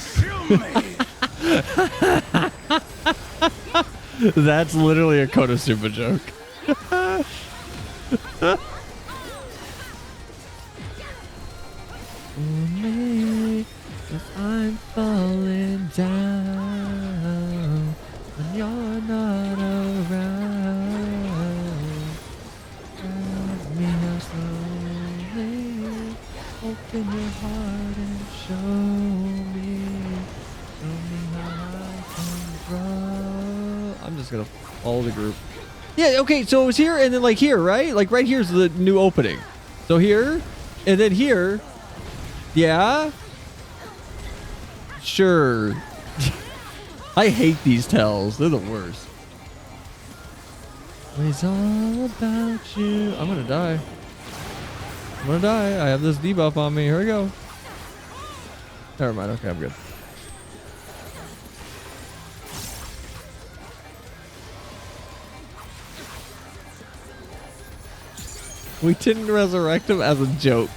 That's literally a Konosuba joke. I'm falling down when you're not around. Love me now slowly. Open your heart and show me how I can grow. I'm just gonna follow the group. Yeah, okay, so it was here and then like here, right? Like right here's the new opening. So here and then here. Yeah. Sure. I hate these tells. They're the worst. It's all about you. I'm gonna die. I'm gonna die. I have this debuff on me. Here we go. Never mind. Okay, I'm good. We didn't resurrect him as a joke.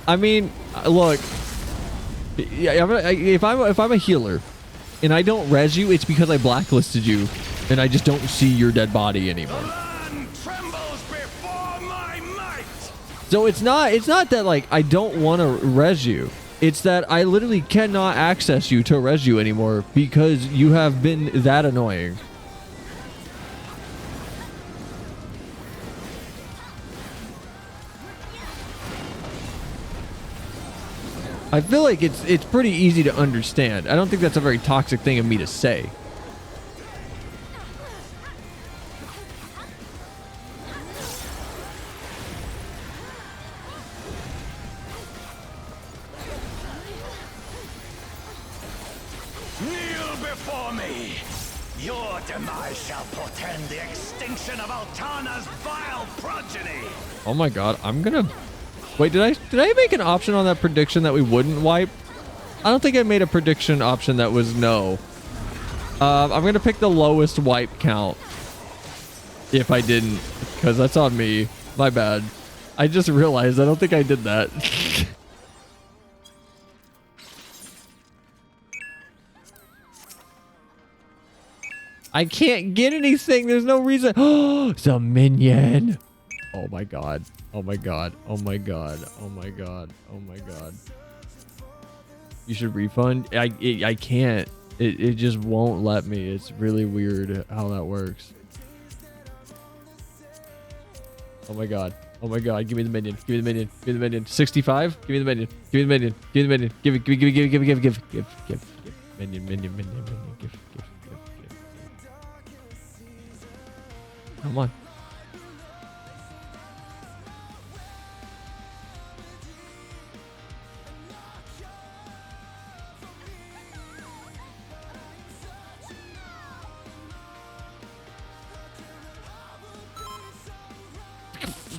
I mean, look. If I'm a healer, and I don't res you, it's because I blacklisted you, and I just don't see your dead body anymore. So it's not that like I don't want to res you. It's that I literally cannot access you to res you anymore because you have been that annoying. I feel like it's pretty easy to understand. I don't think that's a very toxic thing of me to say. kneel before me. Your demise shall portend the extinction of Altana's vile progeny. Oh my god, I'm gonna... Wait, did I make an option on that prediction that we wouldn't wipe? I don't think I made a prediction option that was no. I'm gonna pick the lowest wipe count. If I didn't, because that's on me. My bad. I just realized I don't think I did that. I can't get anything. There's no reason. Oh, it's a minion. Oh my god. Oh my god. Oh my god. Oh my god. Oh my god. You should refund. I can't. It just won't let me. It's really weird how that works. Oh my god. Oh my god. Give me the minion. Give me the minion. Give me the minion. 65? Give me the minion. Give me the minion. Give me the minion. Give it. Give. Minion. Give. Come on.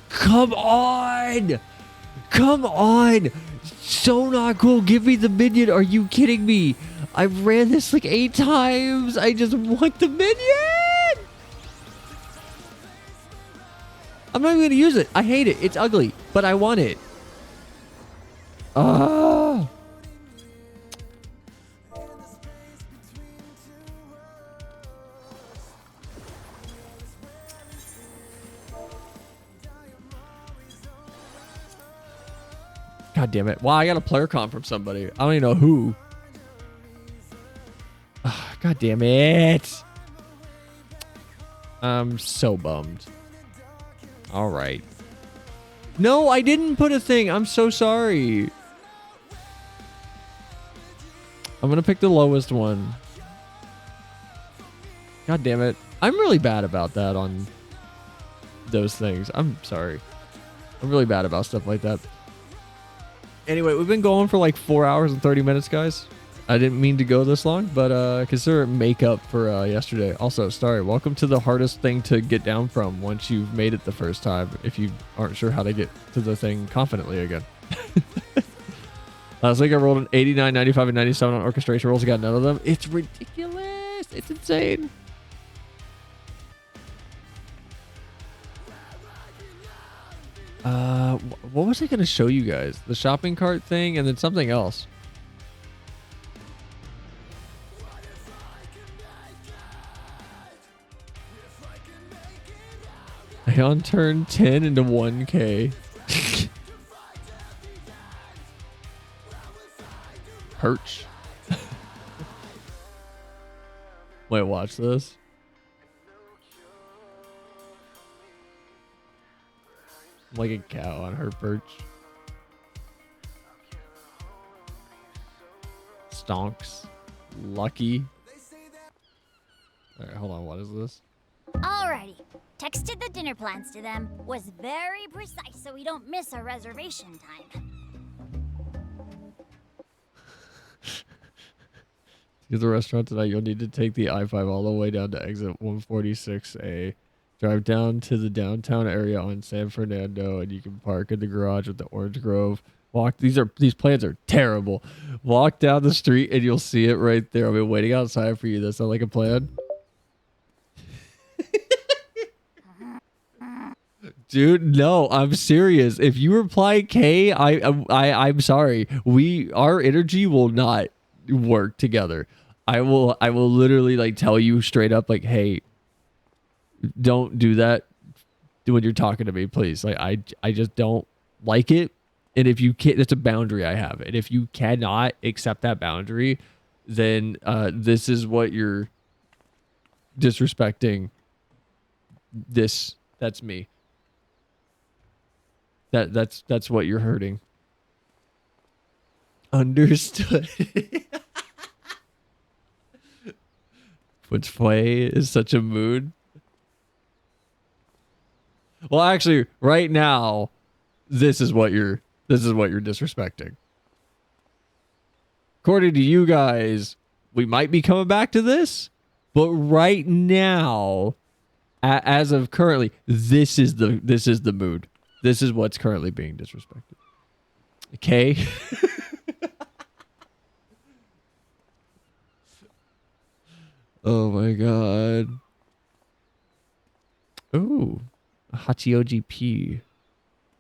Come on! Come on! So not cool. Give me the minion. Are you kidding me? I've ran this like 8 times. I just want the minion! I'm not even going to use it. I hate it. It's ugly, but I want it. Ah! God damn it. Wow, I got a player comp from somebody. I don't even know who. God damn it. I'm so bummed. All right. No, I didn't put a thing. I'm so sorry. I'm gonna pick the lowest one. God damn it. I'm really bad about that on those things. I'm sorry. I'm really bad about stuff like that. Anyway, we've been going for like 4 hours and 30 minutes, guys. I didn't mean to go this long, but consider it makeup for yesterday. Also, sorry, welcome to the hardest thing to get down from once you've made it the first time, if you aren't sure how to get to the thing confidently again. Last week I rolled an 89, 95, and 97 on orchestration rolls. I got none of them. It's ridiculous. It's insane. What was I going to show you guys? The shopping cart thing and then something else. Ion turned 10 into 1K. Perch. Wait, watch this. Like a cow on her perch. Stonks. Lucky. Alright, hold on. What is this? Alrighty. Texted the dinner plans to them. Was very precise so we don't miss our reservation time. To the restaurant tonight, you'll need to take the I-5 all the way down to exit 146A. Drive down to the downtown area on San Fernando, and you can park in the garage with the Orange Grove. Walk. These plans are terrible. Walk down the street, and you'll see it right there. I've been waiting outside for you. That sound like a plan? Dude, no, I'm serious. If you reply K, I'm sorry. Our energy will not work together. I will literally like tell you straight up, like, hey, don't do that when you're talking to me, please. Like, I just don't like it. And if you can't, that's a boundary I have. And if you cannot accept that boundary, then this is what you're disrespecting. That's me. That's what you're hurting. Understood. Which way is such a mood? Well, actually, right now, this is what you're disrespecting. According to you guys, we might be coming back to this, but right now, as of currently, this is the mood. This is what's currently being disrespected. Okay. Oh my god. Ooh. Hachioji P.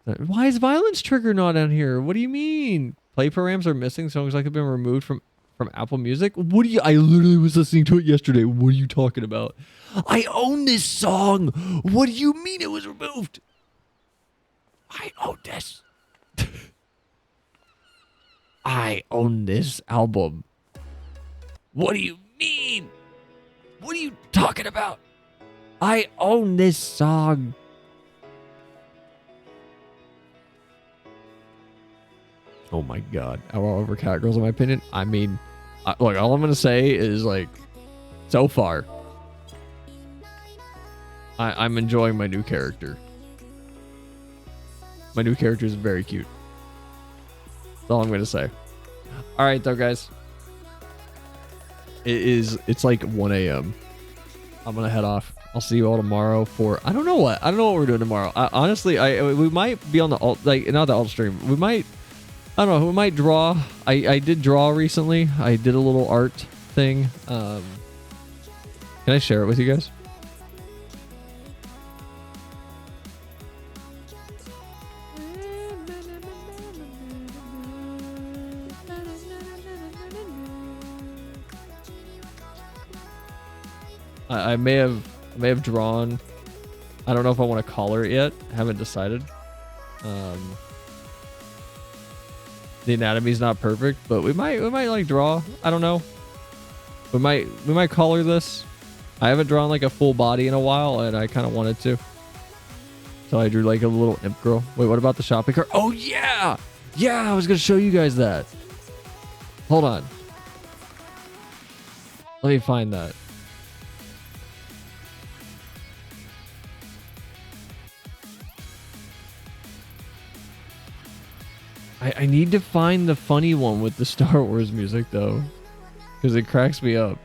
Why is violence trigger not on here? What do you mean? Play programs are missing. Songs like have been removed from Apple Music. What do you? I literally was listening to it yesterday. What are you talking about? I own this song. What do you mean it was removed? I own this. I own this album. What do you mean? What are you talking about? I own this song. Oh my god. All over Catgirls, in my opinion. I mean, look, all I'm going to say is, like, so far, I'm enjoying my new character. My new character is very cute. That's all I'm going to say. All right, though, guys. It's like 1 a.m. I'm going to head off. I'll see you all tomorrow for, I don't know what we're doing tomorrow. Honestly, we might be on the alt, like, not the alt stream. We might, I don't know, we might draw. I did draw recently. I did a little art thing. Can I share it with you guys? I may have drawn. I don't know if I want to color it yet. I haven't decided. The anatomy's not perfect, but we might like draw. I don't know. We might color this. I haven't drawn like a full body in a while, and I kind of wanted to. So I drew like a little imp girl. Wait, what about the shopping cart? Oh yeah! Yeah, I was gonna show you guys that. Hold on. Let me find that. I need to find the funny one with the Star Wars music though, because it cracks me up.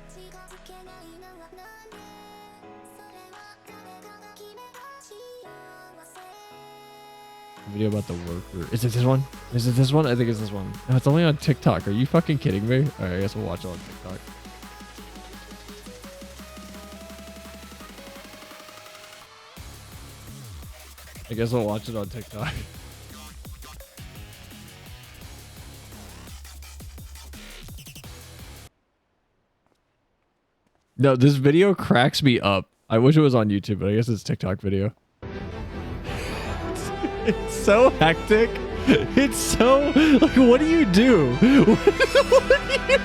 Video about the worker. Is it this one? Is it this one? I think it's this one. No, it's only on TikTok. Are you fucking kidding me? Alright, I guess we'll watch it on TikTok. I guess I'll watch it on TikTok. No, this video cracks me up. I wish it was on YouTube, but I guess it's TikTok video. It's so hectic. It's so like, what do you do? What do you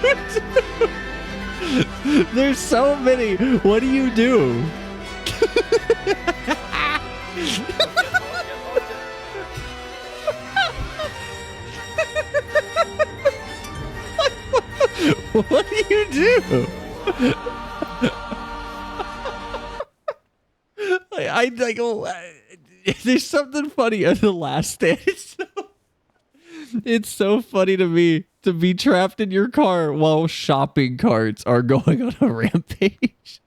do? There's so many. What do you do? What do you do? I like. Oh, there's something funny at the last stand. It's so funny to me to be trapped in your car while shopping carts are going on a rampage.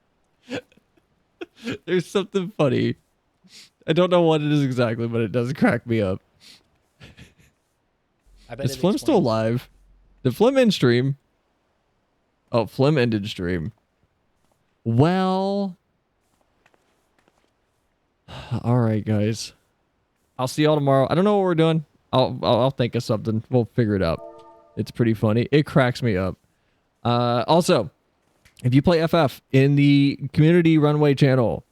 There's something funny. I don't know what it is exactly, but it does crack me up. Is Flim still live? Did Flim end stream? Oh, Flim ended stream. Well, all right, guys. I'll see y'all tomorrow. I don't know what we're doing. I'll think of something. We'll figure it out. It's pretty funny. It cracks me up. Also, if you play FF in the community runway channel,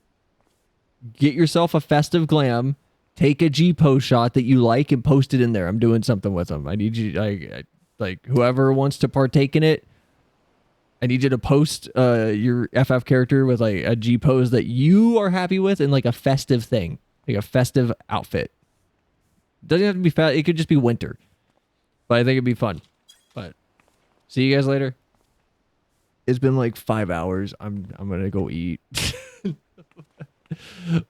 get yourself a festive glam. Take a G-pose shot that you like and post it in there. I'm doing something with them. I need you, like whoever wants to partake in it. I need you to post your FF character with like a G-pose that you are happy with and like a festive thing, like a festive outfit. Doesn't have to be fat. It could just be winter, but I think it'd be fun. But see you guys later. It's been like 5 hours. I'm gonna go eat.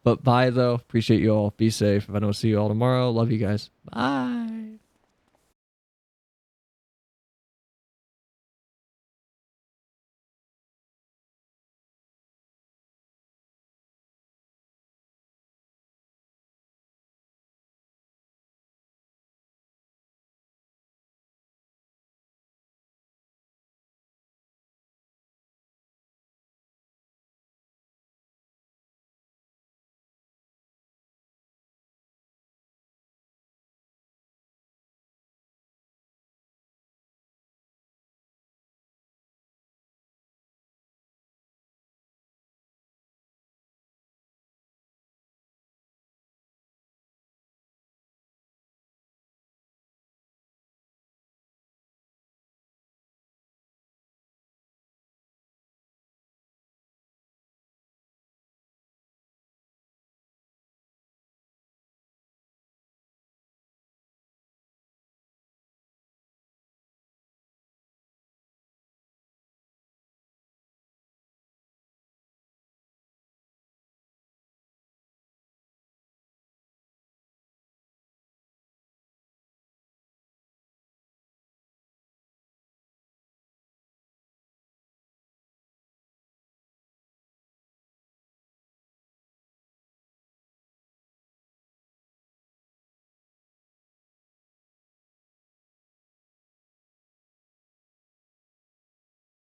But bye though. Appreciate you all. Be safe. If I don't see you all tomorrow, love you guys. Bye.